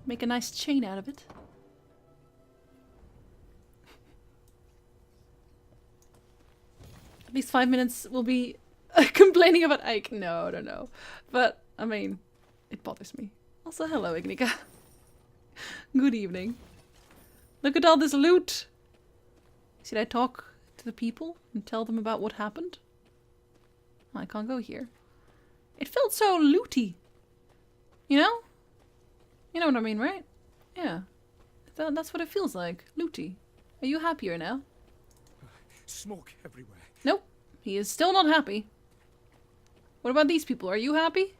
Make a nice chain out of it. At least 5 minutes will be complaining about Ike. No, no, no. But, I mean, it bothers me. Also, hello, Ignika. Good evening. Look at all this loot. Should I talk to the people and tell them about what happened? I can't go here. It felt so looty. You know? You know what I mean, right? Yeah. That's what it feels like. Looty. Are you happier now? Smoke everywhere. Nope. He is still not happy. What about these people? Are you happy?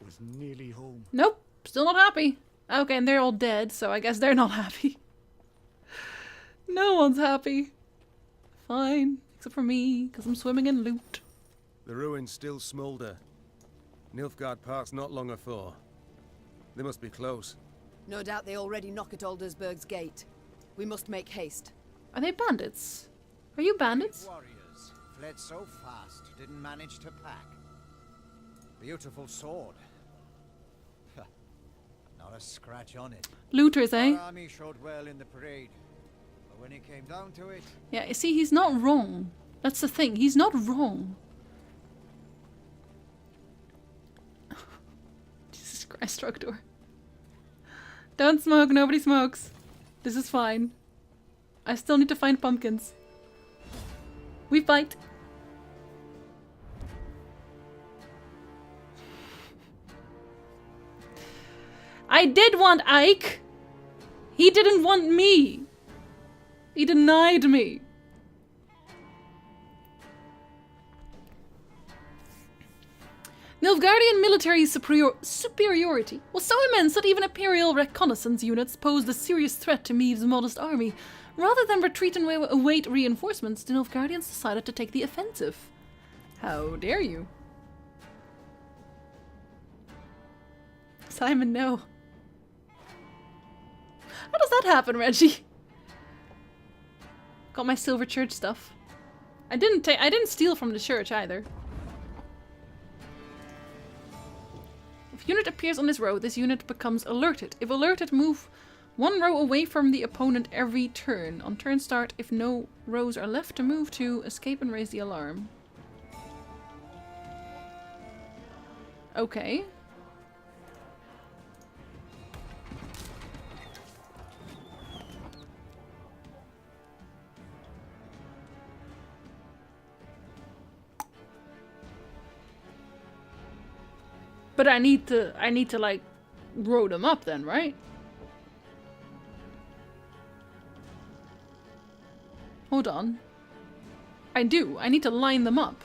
Was nearly home. Nope. Still not happy. Okay, and they're all dead, so I guess they're not happy. No one's happy. Fine. Except for me, because I'm swimming in loot. The ruins still smoulder. Nilfgaard Park's not long afore. They must be close. No doubt they already knock at Aldersburg's gate. We must make haste. Are they bandits? Are you bandits? Warriors fled so fast, didn't manage to pack. Beautiful sword. Not a scratch on it. Looters, eh? Our army showed well in the parade, but when it came down to it... Yeah, you see, he's not wrong. That's the thing. He's not wrong. Jesus Christ, Rugdor. Don't smoke. Nobody smokes. This is fine. I still need to find pumpkins. We fight. I did want Ike. He didn't want me. He denied me. Nilfgaardian military superiority was so immense that even Imperial reconnaissance units posed a serious threat to Meade's modest army. Rather than retreat and await reinforcements, the Nilfgaardians decided to take the offensive. How dare you? Simon, no. How does that happen, Reggie? Got my silver church stuff. I didn't steal from the church either. If a unit appears on this row, this unit becomes alerted. If alerted, move one row away from the opponent every turn. On turn start, if no rows are left to move to, escape and raise the alarm. Okay. But I need to like row them up then, right? Hold on. I do. I need to line them up.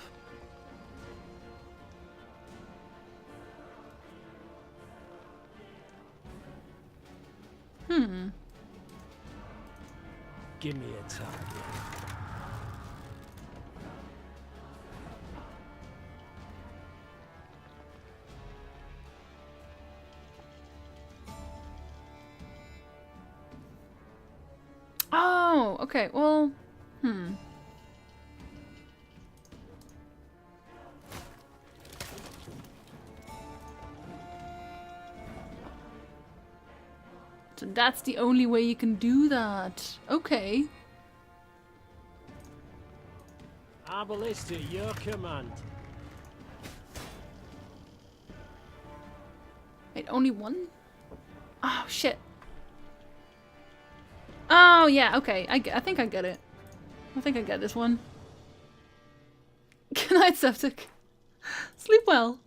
Give me a target. Oh, okay. Well, So that's the only way you can do that. Okay. Arbalista, your command. Wait, only one? Oh, shit. Oh, yeah, okay. I think I get it. I think I get this one. Good night, Septic. Sleep well.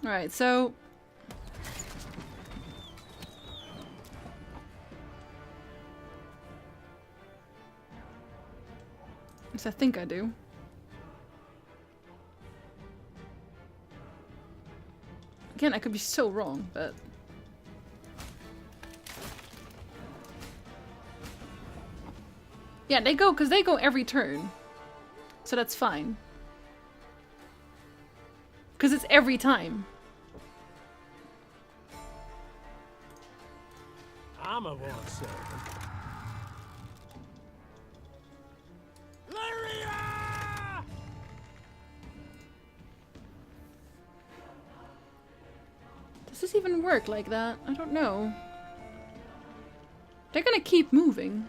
Alright, so... Yes, I think I do. Again, I could be so wrong, but... Yeah, they go, because they go every turn. So that's fine. Because it's every time. I'm a war servant. Does this even work like that? I don't know. They're gonna keep moving.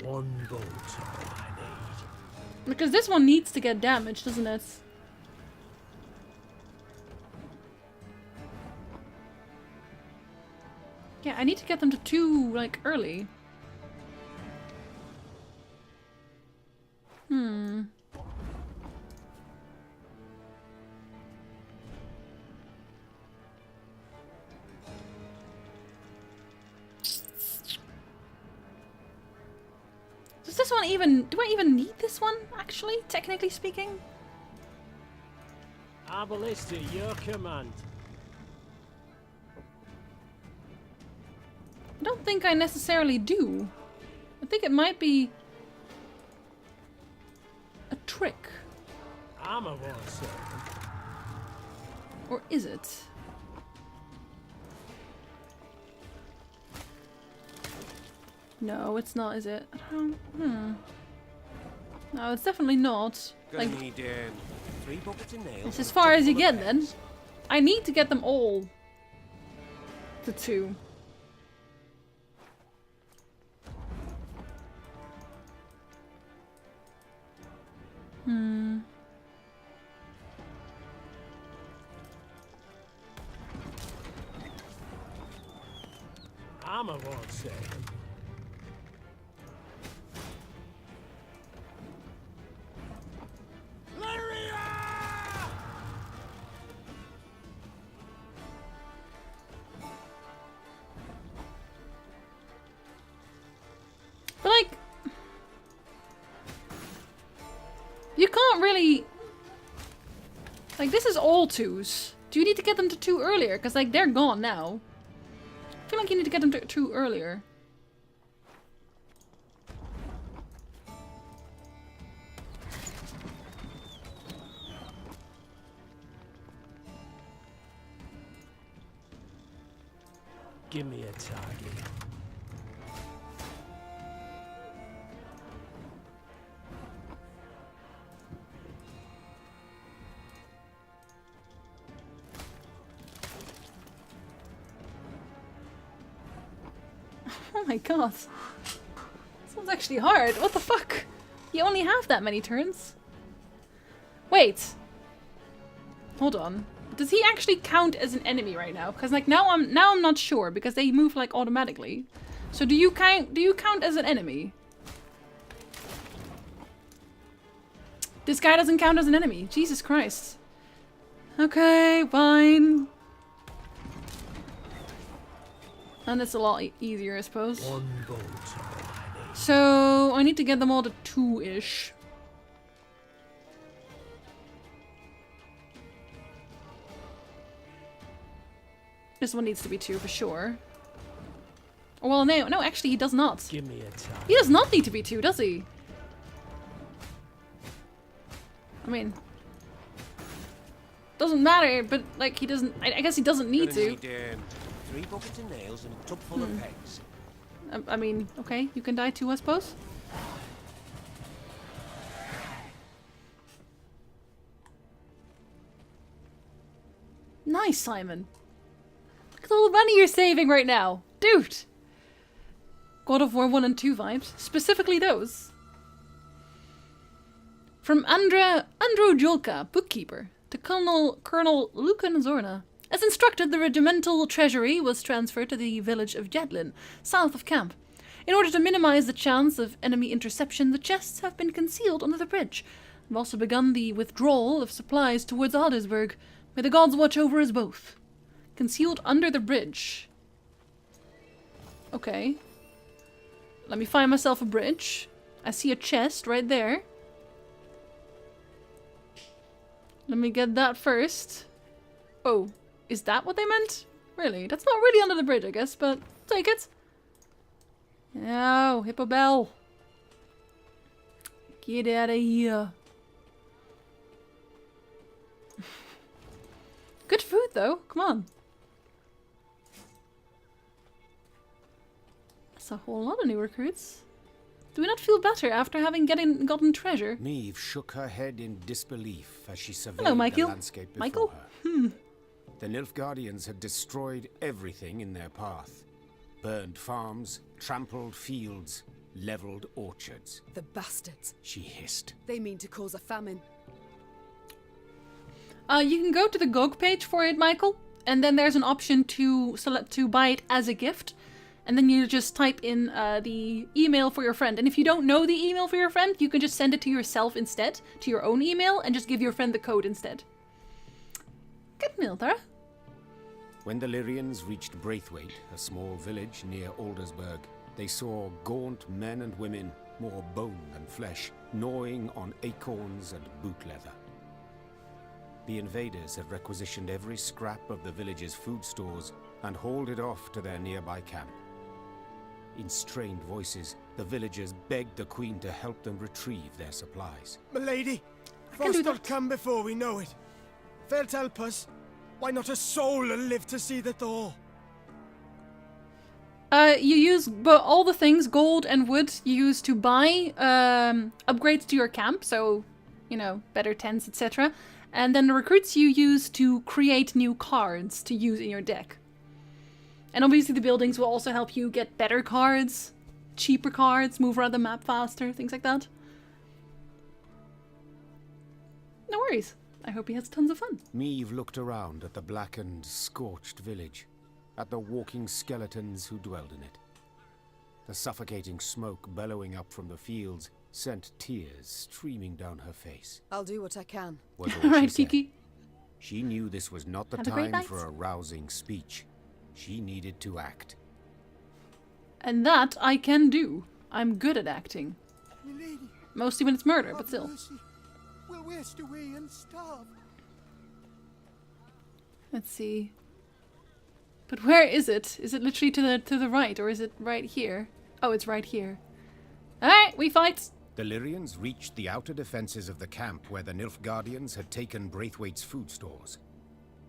One bolt all I need. Because this one needs to get damaged, doesn't it? Yeah, I need to get them to 2, like, early. Hmm. Does this one even... Do I even need this one, actually, technically speaking? Our ballista, your command. I don't think I necessarily do. I think it might be... a trick. Armor won't save them. Or is it? No, it's not, is it? I don't... No, it's definitely not. Gonna Like, need 3 buckets of nails. it's and as a far as tub you full of get, then. pegs. I need to get them all to 2. Armor won't save them. But like... You can't really... Like, this is all 2s. Do you need to get them to 2 earlier? Because, like, they're gone now. I feel like you need to get them to 2 earlier. Give me a target. Oh my god. This one's actually hard. What the fuck? You only have that many turns. Wait. Hold on. Does he actually count as an enemy right now? Because like now I'm not sure because they move like automatically. So do you count as an enemy? This guy doesn't count as an enemy. Jesus Christ. Okay, fine. And it's a lot easier, I suppose. One bolt. So I need to get them all to 2-ish. This one needs to be 2 for sure. Well, no, actually he does not. Give me a target. He does not need to be 2, does he? I mean, doesn't matter, but like he doesn't. I guess he doesn't need to. Need, 3 buckets of nails and a tub full of pegs. I mean, okay, you can die too, I suppose. Nice, Simon. Look at all the money you're saving right now, dude. God of War 1 and 2 vibes, specifically those. From Andro Jolka, bookkeeper, to Colonel Lucan Zorna. As instructed, the regimental treasury was transferred to the village of Jedlin, south of camp. In order to minimize the chance of enemy interception, the chests have been concealed under the bridge. We've also begun the withdrawal of supplies towards Aldersburg. May the gods watch over us both. Concealed under the bridge. Okay. Let me find myself a bridge. I see a chest right there. Let me get that first. Oh, is that what they meant? Really? That's not really under the bridge, I guess, but take it. No, Hippo Bell. Get out of here. Good food, though. Come on. That's a whole lot of new recruits. Do we not feel better after having gotten treasure? Meve shook her head in disbelief as she surveyed Hello, the Michael. landscape before Michael? her. The Nilfgaardians had destroyed everything in their path. Burned farms, trampled fields, leveled orchards. The bastards. She hissed. They mean to cause a famine. You can go to the GOG page for it, Michael, and then there's an option to select to buy it as a gift, and then you just type in the email for your friend. And if you don't know the email for your friend, you can just send it to yourself instead, to your own email, and just give your friend the code instead. Good meal, Tara. When the Lyrians reached Braithwaite, a small village near Aldersburg, they saw gaunt men and women, more bone than flesh, gnawing on acorns and boot leather. The invaders had requisitioned every scrap of the village's food stores and hauled it off to their nearby camp. In strained voices, the villagers begged the Queen to help them retrieve their supplies. Milady, frost'll come before we know it. Felt help us. Why not a soul will live to see the thaw? You use all the things, gold and wood, you use to buy upgrades to your camp, so, you know, better tents, etc. And then the recruits you use to create new cards to use in your deck. And obviously the buildings will also help you get better cards, cheaper cards, move around the map faster, things like that. No worries. I hope he has tons of fun. Meave looked around at the blackened, scorched village, at the walking skeletons who dwelled in it. The suffocating smoke bellowing up from the fields sent tears streaming down her face. I'll do what I can. Was all Right, she said. Kiki. She knew this was not the Have a great time night. for a rousing speech. She needed to act. And that I can do. I'm good at acting. Milady, Mostly when it's murder, but have still. mercy. We'll waste away and starve. Let's see. But where is it? Is it literally to the right, or is it right here? Oh, it's right here. Alright, we fight! The Lyrians reached the outer defenses of the camp where the Nilfgaardians had taken Braithwaite's food stores.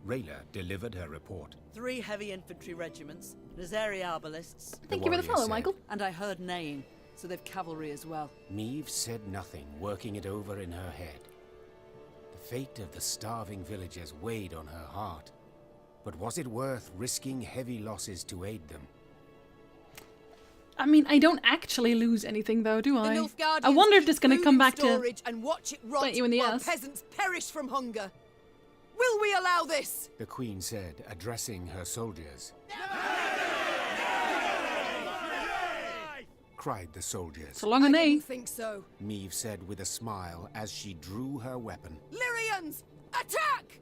Rayla delivered her report. 3 heavy infantry regiments, Nazari arbalists. Thank you for the follow, Michael. And I heard neighing, so they've cavalry as well. Meave said nothing, working it over in her head. The fate of the starving villagers weighed on her heart. But was it worth risking heavy losses to aid them? I mean, I don't actually lose anything though, do The I? Nilfgaardians I wonder if keep this is going to food come in back to storage and watch it rot bite you in the while ass. peasants perish from hunger. Will we allow this? The Queen said, addressing her soldiers. Cried the soldiers. So long a I nay. didn't think so. Meave said with a smile as she drew her weapon. Lyrians, attack!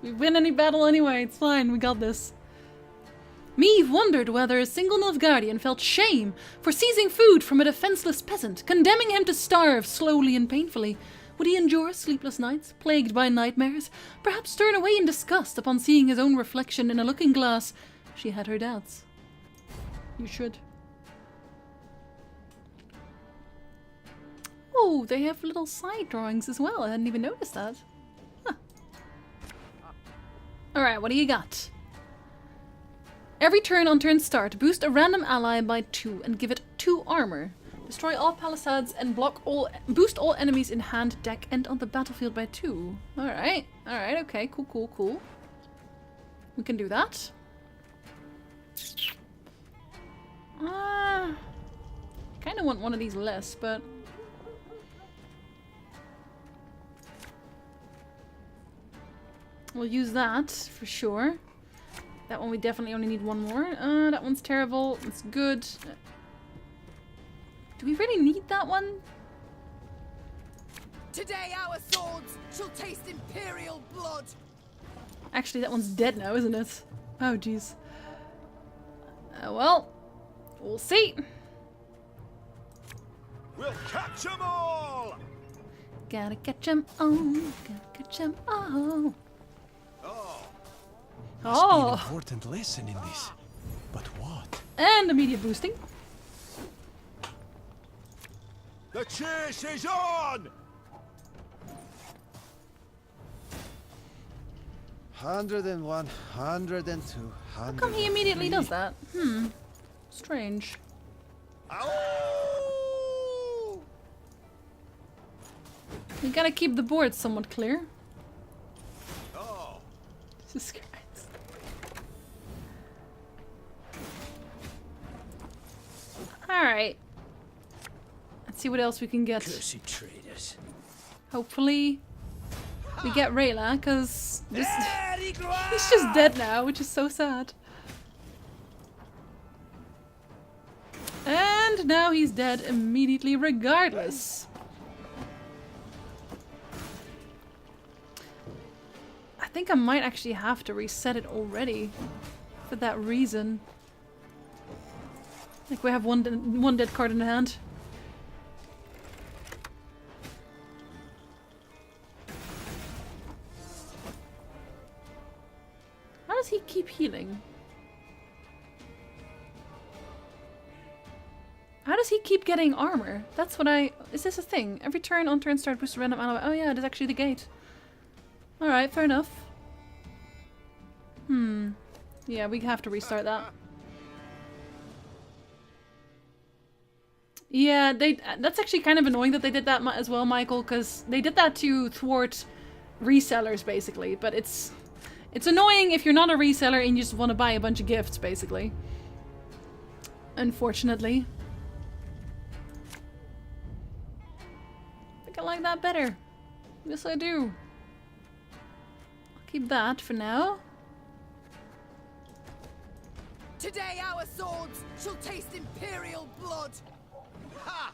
We win any battle anyway, it's fine, we got this. Meave wondered whether a single Nilfgaardian felt shame for seizing food from a defenseless peasant, condemning him to starve slowly and painfully. Would he endure sleepless nights, plagued by nightmares, perhaps turn away in disgust upon seeing his own reflection in a looking glass? She had her doubts. You should. Oh, they have little side drawings as well. I hadn't even noticed that. Huh. Alright, what do you got? Every turn on turn start, boost a random ally by 2 and give it 2 armor. Destroy all palisades and boost all enemies in hand, deck, and on the battlefield by 2. Alright, okay, cool. We can do that. Kinda want one of these less, but... we'll use that, for sure. That one we definitely only need 1 more. That one's terrible. It's good. Do we really need that one? Today our swords shall taste imperial blood. Actually, that one's dead now, isn't it? Oh, jeez. Well, we'll see. We'll catch 'em all! Gotta catch 'em all. Gotta catch 'em all. Must be an Oh! important lesson in this. But what? And immediate boosting. The chase is on! 101, 102, How come he immediately does that? Strange. We gotta keep the board somewhat clear. Jesus Christ. Alright. Let's see what else we can get. Cursed traders. Hopefully we get Rayla, because he's just dead now, which is so sad. And now he's dead immediately regardless. I think I might actually have to reset it already for that reason. Like we have one dead card in hand. How does he keep healing? How does he keep getting armor? That's what I... Is this a thing? Every turn on turn start boosts random ammo. Oh yeah, it is actually the gate. Alright, fair enough. Yeah, we have to restart that. Yeah, that's actually kind of annoying that they did that as well, Michael, because they did that to thwart resellers, basically. But it's annoying if you're not a reseller and you just want to buy a bunch of gifts, basically. Unfortunately. I think I like that better. Yes, I do. I'll keep that for now. Today our swords shall taste imperial blood. Ha!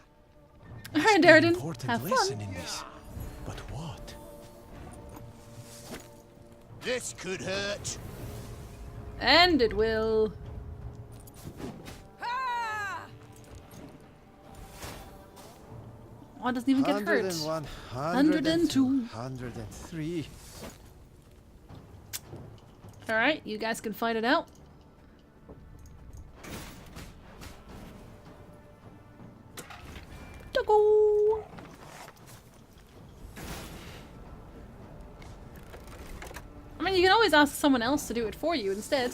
Alright, Darren. Important Have lesson fun. in this. But what? This could hurt. And it will. Oh, it doesn't even get hurt. 101, 102. 103. Alright, you guys can fight it out. Go. I mean, you can always ask someone else to do it for you instead.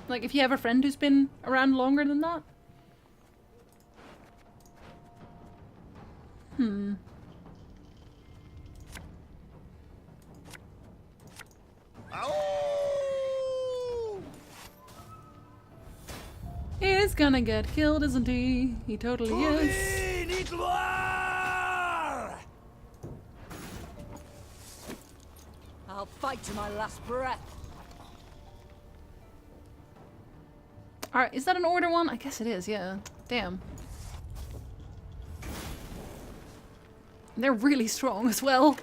Like, if you have a friend who's been around longer than that. He's gonna get killed, isn't he? He totally is. I'll fight to my last breath. Alright, is that an order one? I guess it is, yeah. Damn. They're really strong as well.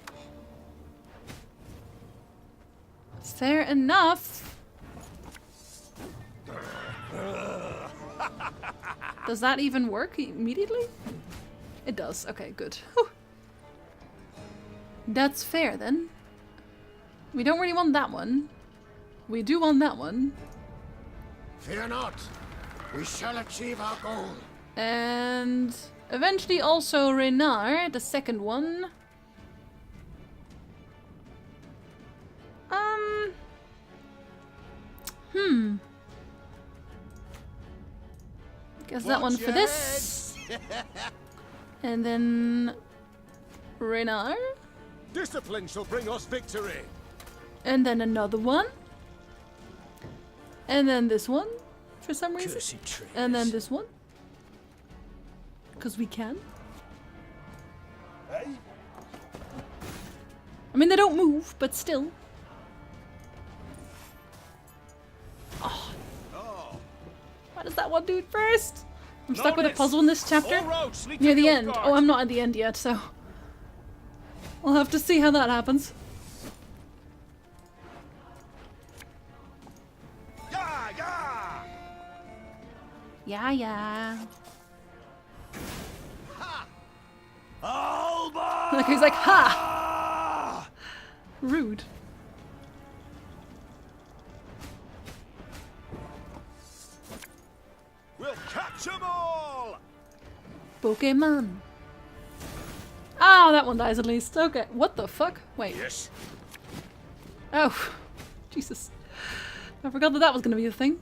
Fair enough. Does that even work immediately? It does. Okay, good. Whew. That's fair then. We don't really want that one. We do want that one. Fear not. We shall achieve our goal. And eventually also Renar, the second one. Guess that one for this. And then Renar. Discipline shall bring us victory. And then another one. And then this one, for some reason. And then this one. Because we can. Hey? I mean, they don't move, but still. Oh. Why does that one do it first? I'm stuck with a puzzle in this chapter. Near the end. Oh, I'm not at the end yet, so... We'll have to see how that happens. Yeah. Like he's like, ha! Rude. We'll catch 'em all! Pokemon. Oh, that one dies at least. Okay. What the fuck? Wait. Yes. Oh. Jesus. I forgot that was gonna be a thing.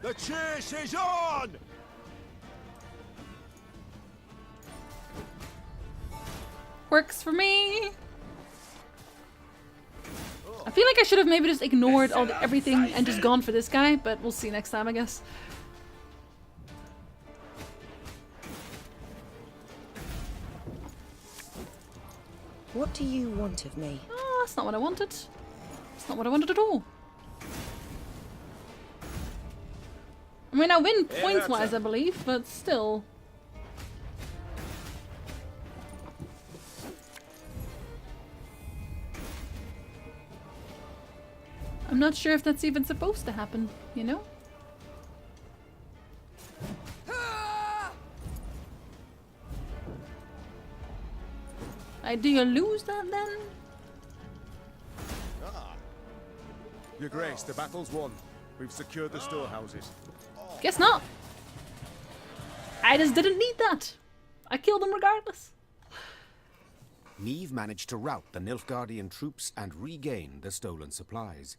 The chase is on! Works for me. I feel feel like I should have maybe just ignored everything and just gone for this guy, but we'll see next time, I guess. What do you want of me? Oh, that's not what I wanted. That's not what I wanted at all. I mean, I win points-wise, I believe, but still. I'm not sure if that's even supposed to happen, you know? Do you lose that then? Your Grace, the battle's won. We've secured the storehouses. Guess not. I just didn't need that. I killed them regardless. Niamh managed to rout the Nilfgaardian troops and regain the stolen supplies.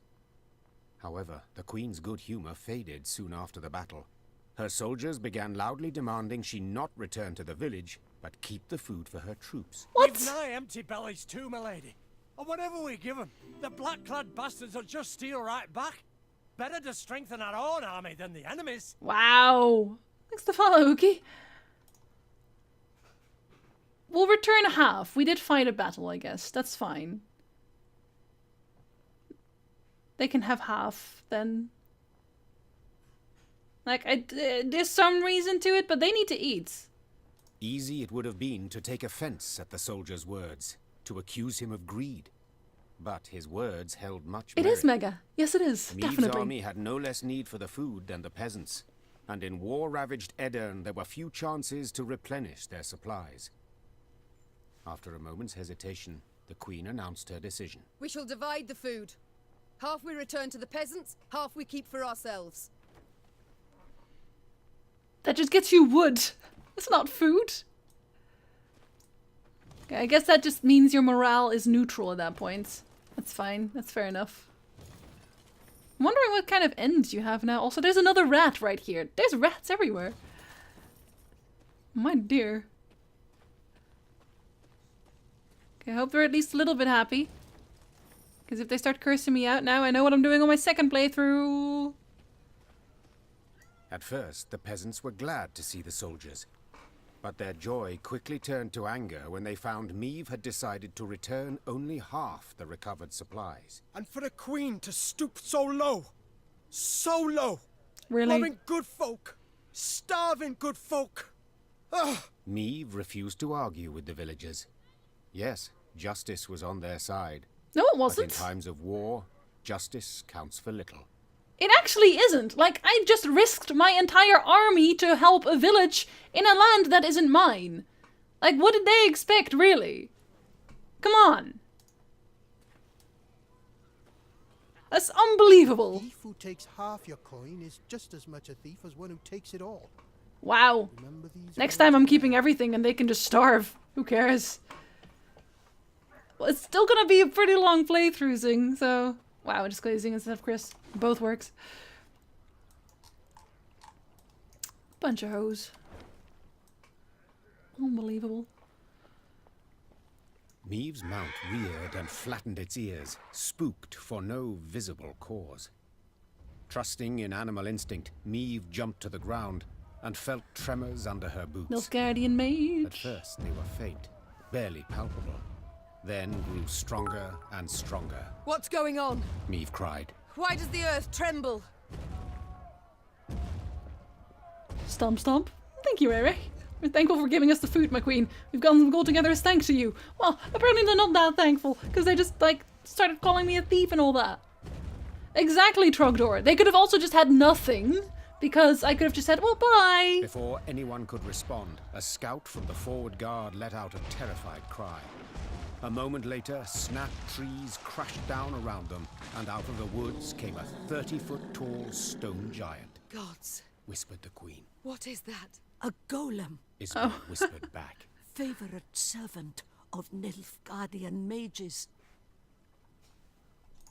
However, the Queen's good humor faded soon after the battle. Her soldiers began loudly demanding she not return to the village, but keep the food for her troops. What? We've nigh empty bellies too, milady. And whatever we give them, the black-clad bastards will just steal right back. Better to strengthen our own army than the enemy's. Wow. Thanks to follow, Uki. We'll return half. We did fight a battle, I guess. That's fine. They can have half, then. Like, there's some reason to it, but they need to eat. Easy it would have been to take offense at the soldier's words, to accuse him of greed. But his words held much merit. It is mega. Yes, it is. Niamh's Definitely. army had no less need for the food than the peasants, and in war-ravaged Edirn there were few chances to replenish their supplies. After a moment's hesitation, the Queen announced her decision. We shall divide the food. Half we return to the peasants, half we keep for ourselves. That just gets you wood. It's not food. Okay, I guess that just means your morale is neutral at that point. That's fine. That's fair enough. I'm wondering what kind of ends you have now. Also, there's another rat right here. There's rats everywhere. My dear. Okay, I hope they're at least a little bit happy. Because if they start cursing me out now, I know what I'm doing on my second playthrough. At first, the peasants were glad to see the soldiers. But their joy quickly turned to anger when they found Niamh had decided to return only half the recovered supplies. And for a queen to stoop so low. So low. Really? Robbing good folk. Starving good folk. Ugh. Niamh refused to argue with the villagers. Yes, justice was on their side. No, it wasn't. But in times of war, justice counts for little. It actually isn't. Like, I just risked my entire army to help a village in a land that isn't mine. Like, what did they expect, really? Come on. That's unbelievable. A thief who takes half your coin is just as much a thief as one who takes it all. Wow. Next time I'm keeping everything and they can just starve. Who cares? Well, it's still gonna be a pretty long playthrough, Zing, so... Wow, just glazing instead of Chris. Both works. Bunch of hoes. Unbelievable. Niamh's mount reared and flattened its ears, spooked for no visible cause. Trusting in animal instinct, Niamh jumped to the ground and felt tremors under her boots. Nilfgaardian mage. At first they were faint, barely palpable. Then grew stronger and stronger. What's going on? Niamh cried. Why does the earth tremble? Stomp stomp. Thank you, Eric. We're thankful for giving us the food, my queen. We've gotten some gold together as thanks to you. Well, apparently they're not that thankful, because they just, like, started calling me a thief and all that. Exactly, Trogdor. They could have also just had nothing, because I could have just said, well, bye. Before anyone could respond, a scout from the forward guard let out a terrified cry. A moment later, snapped trees crashed down around them, and out of the woods came a 30-foot-tall stone giant. Gods, whispered the Queen. What is that? A golem. Isabel whispered back. Favorite servant of Nilfgaardian mages.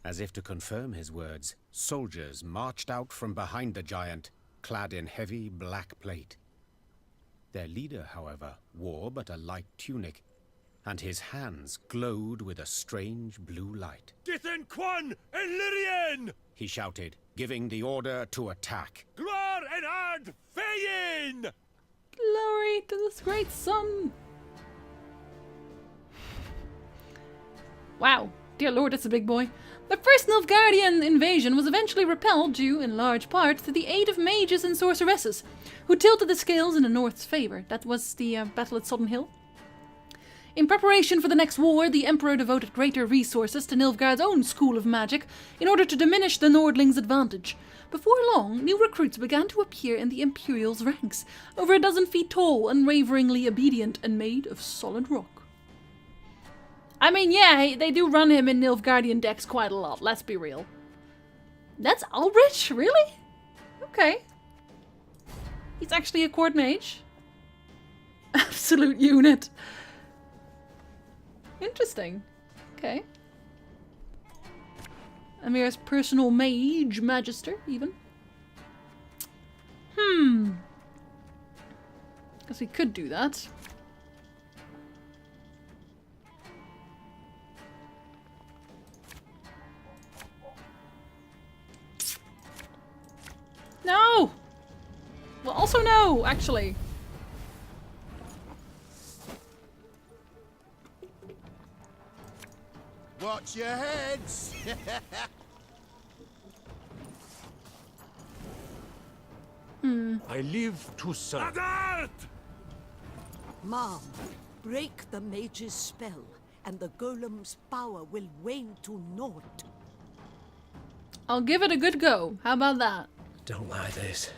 As if to confirm his words, soldiers marched out from behind the giant, clad in heavy black plate. Their leader, however, wore but a light tunic, and his hands glowed with a strange blue light. Dithen Quan and Lyrian! He shouted, giving the order to attack. Glor and Ard Feyin! Glory to this great sun! Wow, dear lord, it's a big boy. The first Nilfgaardian invasion was eventually repelled due, in large part, to the aid of mages and sorceresses, who tilted the scales in the North's favour. That was the battle at Sodden Hill. In preparation for the next war, the Emperor devoted greater resources to Nilfgaard's own school of magic in order to diminish the Nordlings' advantage. Before long, new recruits began to appear in the Imperial's ranks, over a dozen feet tall, unwaveringly obedient, and made of solid rock. I mean, yeah, they do run him in Nilfgaardian decks quite a lot, let's be real. That's Ulrich? Really? Okay. He's actually a court mage. Absolute unit. Interesting. Okay. Amir's personal mage, magister, even. Guess we could do that. No! Well, also no, actually. Watch your heads! I live to serve. Mom, break the mage's spell, and the golem's power will wane to naught. I'll give it a good go. How about that? Don't like this.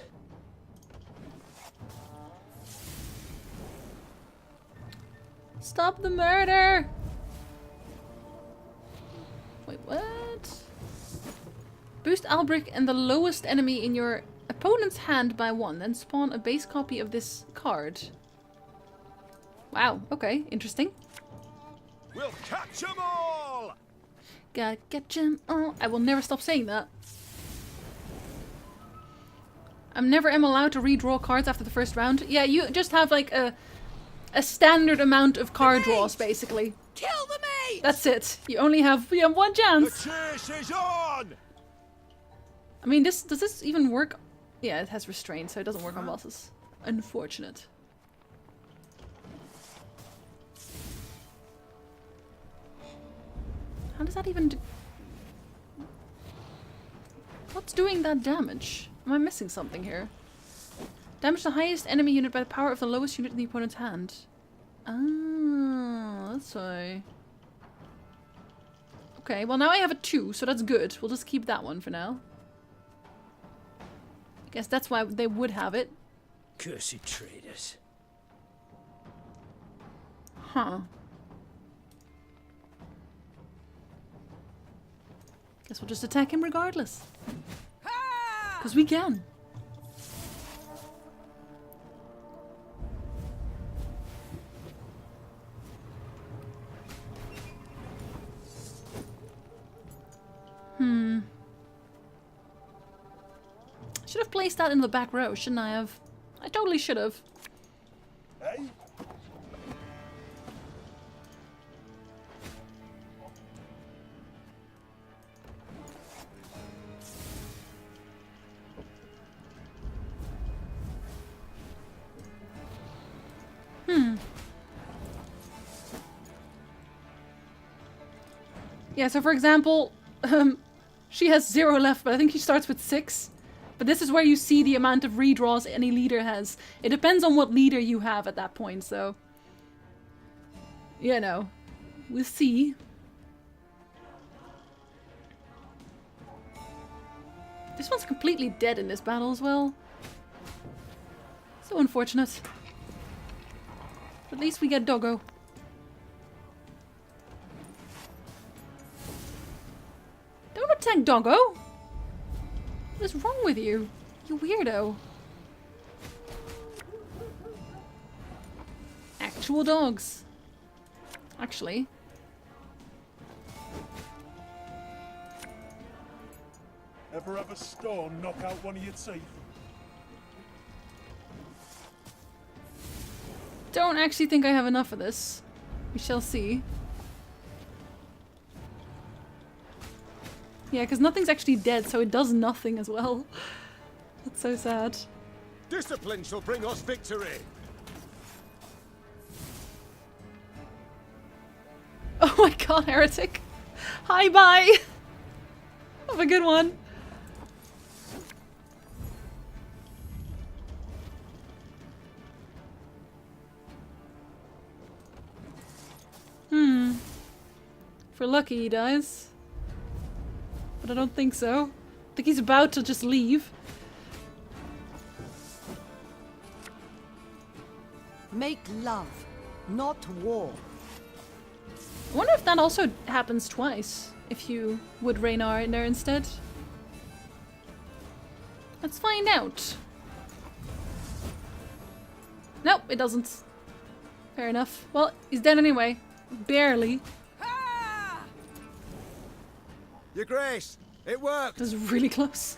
Stop the murder! Wait, what? Boost Albric and the lowest enemy in your opponent's hand by 1, then spawn a base copy of this card. Wow, okay, interesting. We'll catch 'em all! Gotta catch 'em all. I will never stop saying that. I'm never allowed to redraw cards after the first round. Yeah, you just have like a standard amount of card draws, basically. Kill the mate! That's it. You have one chance. The chase is on! I mean, does this even work? Yeah, it has restraint, so it doesn't work on bosses. Unfortunate. How does that even do? What's doing that damage? Am I missing something here? Damage the highest enemy unit by the power of the lowest unit in the opponent's hand. Ah, that's why. Okay, well now I have a 2, so that's good. We'll just keep that one for now. I guess that's why they would have it. Cursed traitors. Huh. Guess we'll just attack him regardless. Because we can. Should have placed that in the back row, shouldn't I have? I totally should have. Hey? Yeah, so for example, she has 0 left, but I think she starts with 6. But this is where you see the amount of redraws any leader has. It depends on what leader you have at that point, so... You know, we'll see. This one's completely dead in this battle as well. So unfortunate. But at least we get Doggo. Don't attack Doggo! What is wrong with you? You weirdo. Actual dogs. Actually. Ever have a stone knock out one of your teeth? Don't actually think I have enough of this. We shall see. Yeah, because nothing's actually dead, so it does nothing as well. That's so sad. Discipline shall bring us victory. Oh my god, heretic. Hi, bye. Have a good one. If we're lucky, he dies. But I don't think so. I think he's about to just leave. Make love, not war. I wonder if that also happens twice. If you would Raynar in there instead. Let's find out. Nope, it doesn't. Fair enough. Well, he's dead anyway. Barely. Your Grace, it worked. It was really close.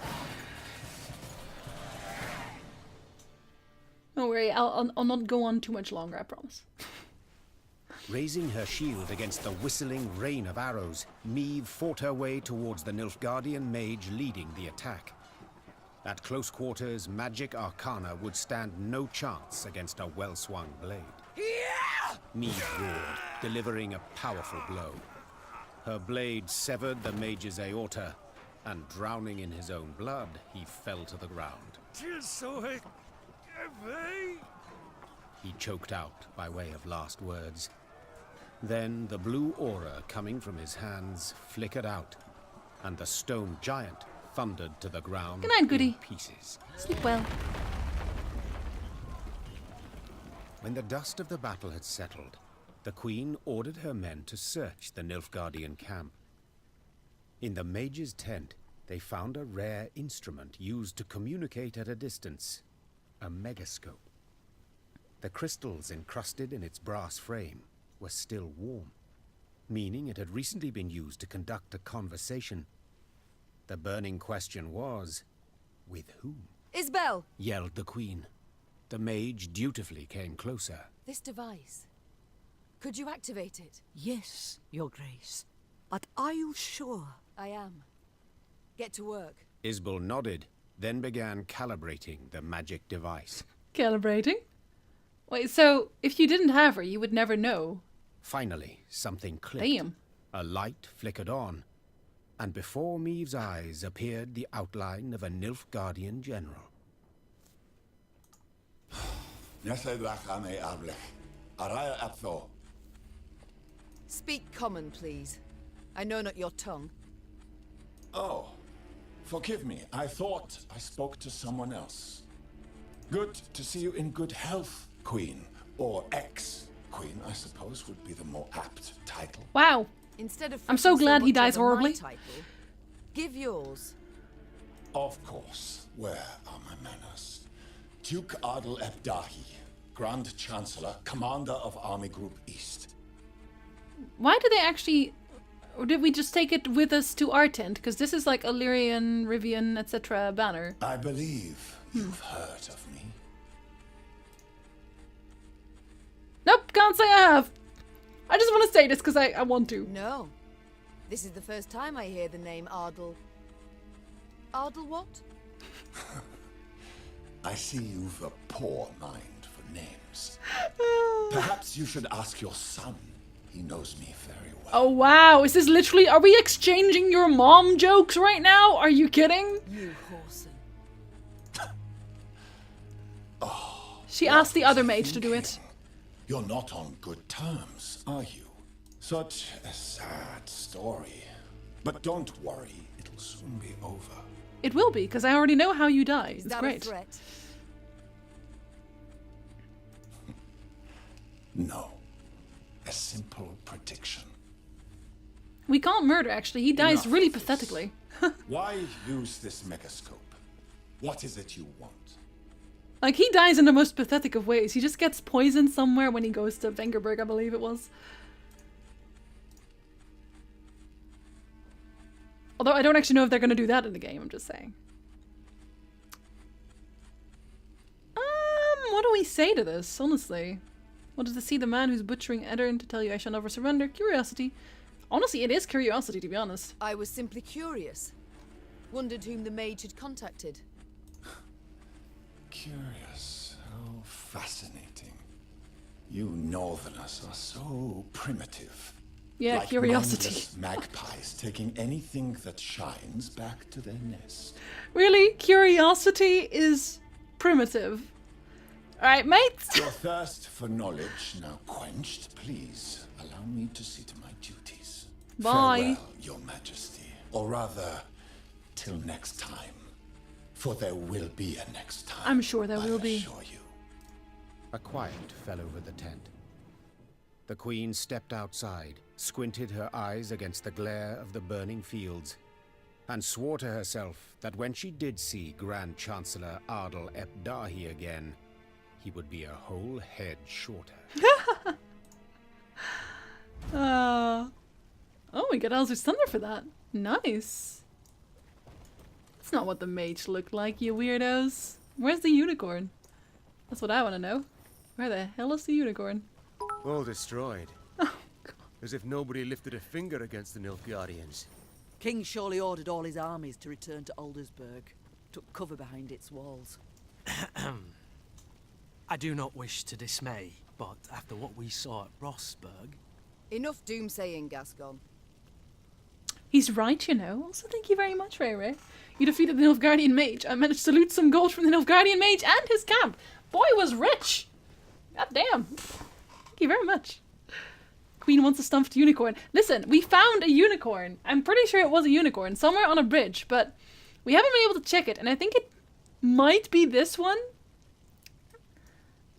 Don't worry, I'll not go on too much longer, I promise. Raising her shield against the whistling rain of arrows, Meve fought her way towards the Nilfgaardian mage leading the attack. At close quarters, magic arcana would stand no chance against a well-swung blade. Meve roared, delivering a powerful blow. Her blade severed the mage's aorta, and drowning in his own blood, he fell to the ground. He choked out by way of last words. Then the blue aura coming from his hands flickered out, and the stone giant thundered to the ground. Good night, Goody. In pieces. Sleep well. When the dust of the battle had settled, the Queen ordered her men to search the Nilfgaardian camp. In the mage's tent, they found a rare instrument used to communicate at a distance, a megascope. The crystals encrusted in its brass frame were still warm, meaning it had recently been used to conduct a conversation. The burning question was, with whom? Isbel! Yelled the Queen. The mage dutifully came closer. This device. Could you activate it? Yes, Your Grace. But are you sure? I am. Get to work. Isbel nodded, then began calibrating the magic device. Calibrating? Wait, so if you didn't have her, you would never know. Finally, something clicked. Damn. A light flickered on, and before Meve's eyes appeared the outline of a Nilfgaardian general. Speak common, please. I know not your tongue. Oh, forgive me. I thought I spoke to someone else. Good to see you in good health, Queen. Or ex-Queen, I suppose, would be the more apt title. Wow. Instead of I'm so glad he much dies over my horribly. title, give yours. Of course. Where are my manners? Duke Adel Ebdahi, Grand Chancellor, Commander of Army Group East. Why did they actually... Or did we just take it with us to our tent? Because this is like Illyrian, Rivian, etc. banner. I believe you've heard of me. Nope, can't say I have. I just want to say this because I want to. No. This is the first time I hear the name Ardel. Ardel what? I see you've a poor mind for names. Perhaps you should ask your son. He knows me very well. Oh wow, is this literally... Are we exchanging your mom jokes right now? Are you kidding? You whoreson. She asked the other mage to do it. You're not on good terms, are you? Such a sad story. But don't worry, it'll soon be over. It will be, because I already know how you die. Is It's that great. a threat? No. A simple prediction. We can't murder, actually. He dies Enough really of this. pathetically. Why use this megascope? What is it you want? Like, he dies in the most pathetic of ways. He just gets poisoned somewhere when he goes to Vengerberg, I believe it was. Although I don't actually know if they're going to do that in the game, I'm just saying. What do we say to this, honestly? Wanted to see the man who's butchering Eddern to tell you I shall never surrender. Curiosity. Honestly, it is curiosity, to be honest. I was simply curious. Wondered whom the mage had contacted. Curious. How fascinating. You Northerners are so primitive. Yeah, like curiosity. mindless magpies taking anything that shines back to their nest. Really? Curiosity is primitive. Alright, mates. Your thirst for knowledge now quenched, please allow me to see to my duties. Bye. Farewell, Your Majesty. Or rather, till next time. For there will be a next time. I'm sure there will be. Assure you. A quiet fell over the tent. The Queen stepped outside, squinted her eyes against the glare of the burning fields, and swore to herself that when she did see Grand Chancellor Ardal Ep Dahi again, he would be a whole head shorter. Oh, we got Elzer's Thunder for that. Nice. That's not what the mage looked like, you weirdos. Where's the unicorn? That's what I want to know. Where the hell is the unicorn? All destroyed. As if nobody lifted a finger against the Nilfgaardians. King surely ordered all his armies to return to Aldersburg. Took cover behind its walls. I do not wish to dismay, but after what we saw at Rossburg... Enough doomsaying, Gascon. He's right, you know. Also, thank you very much, Ray Ray. You defeated the Nilfgaardian mage. I managed to loot some gold from the Nilfgaardian mage and his camp. Boy was rich. God damn. Thank you very much. Queen wants a stuffed unicorn. Listen, we found a unicorn. I'm pretty sure it was a unicorn somewhere on a bridge, but we haven't been able to check it, and I think it might be this one.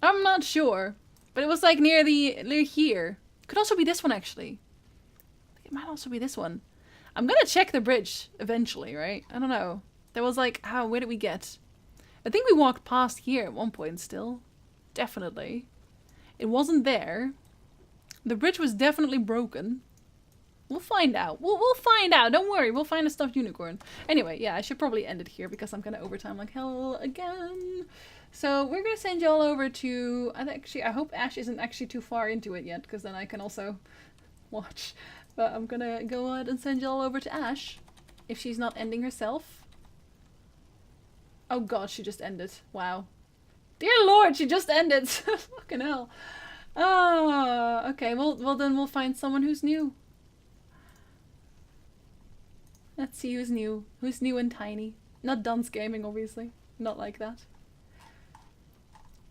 I'm not sure, but it was like near here. Could also be this one, actually. I think it might also be this one. I'm gonna check the bridge eventually, right? I don't know. There was like, where did we get? I think we walked past here at one point still. Definitely. It wasn't there. The bridge was definitely broken. We'll find out. We'll find out. Don't worry. We'll find a stuffed unicorn. Anyway, yeah, I should probably end it here because I'm gonna overtime like hell again. So we're gonna send y'all over to... I hope Ash isn't actually too far into it yet, because then I can also watch. But I'm gonna go ahead and send y'all over to Ash, if she's not ending herself. Oh god, she just ended. Wow. Dear lord, she just ended. Fucking hell. Oh, okay. Well then we'll find someone who's new. Let's see who's new. Who's new and tiny. Not Dunce Gaming, obviously. Not like that.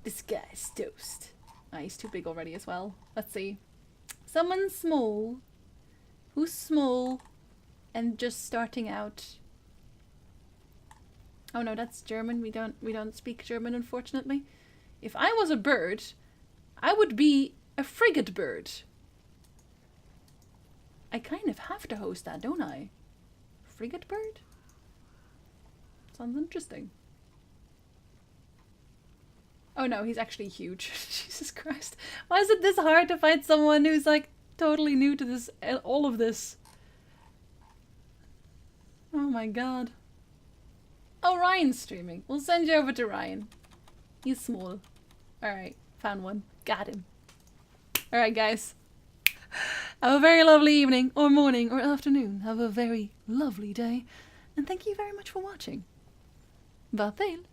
This guy's toast. Ah, he's too big already as well. Let's see. Someone small. Who's small and just starting out? Oh no, that's German. We don't speak German, unfortunately. If I was a bird, I would be a frigate bird. I kind of have to host that, don't I? Frigate bird? Sounds interesting. Oh no, he's actually huge. Jesus Christ. Why is it this hard to find someone who's like totally new to this, all of this? Oh my god. Oh, Ryan's streaming. We'll send you over to Ryan. He's small. Alright, found one. Got him. Alright, guys. Have a very lovely evening, or morning, or afternoon. Have a very lovely day. And thank you very much for watching. Vaarteel.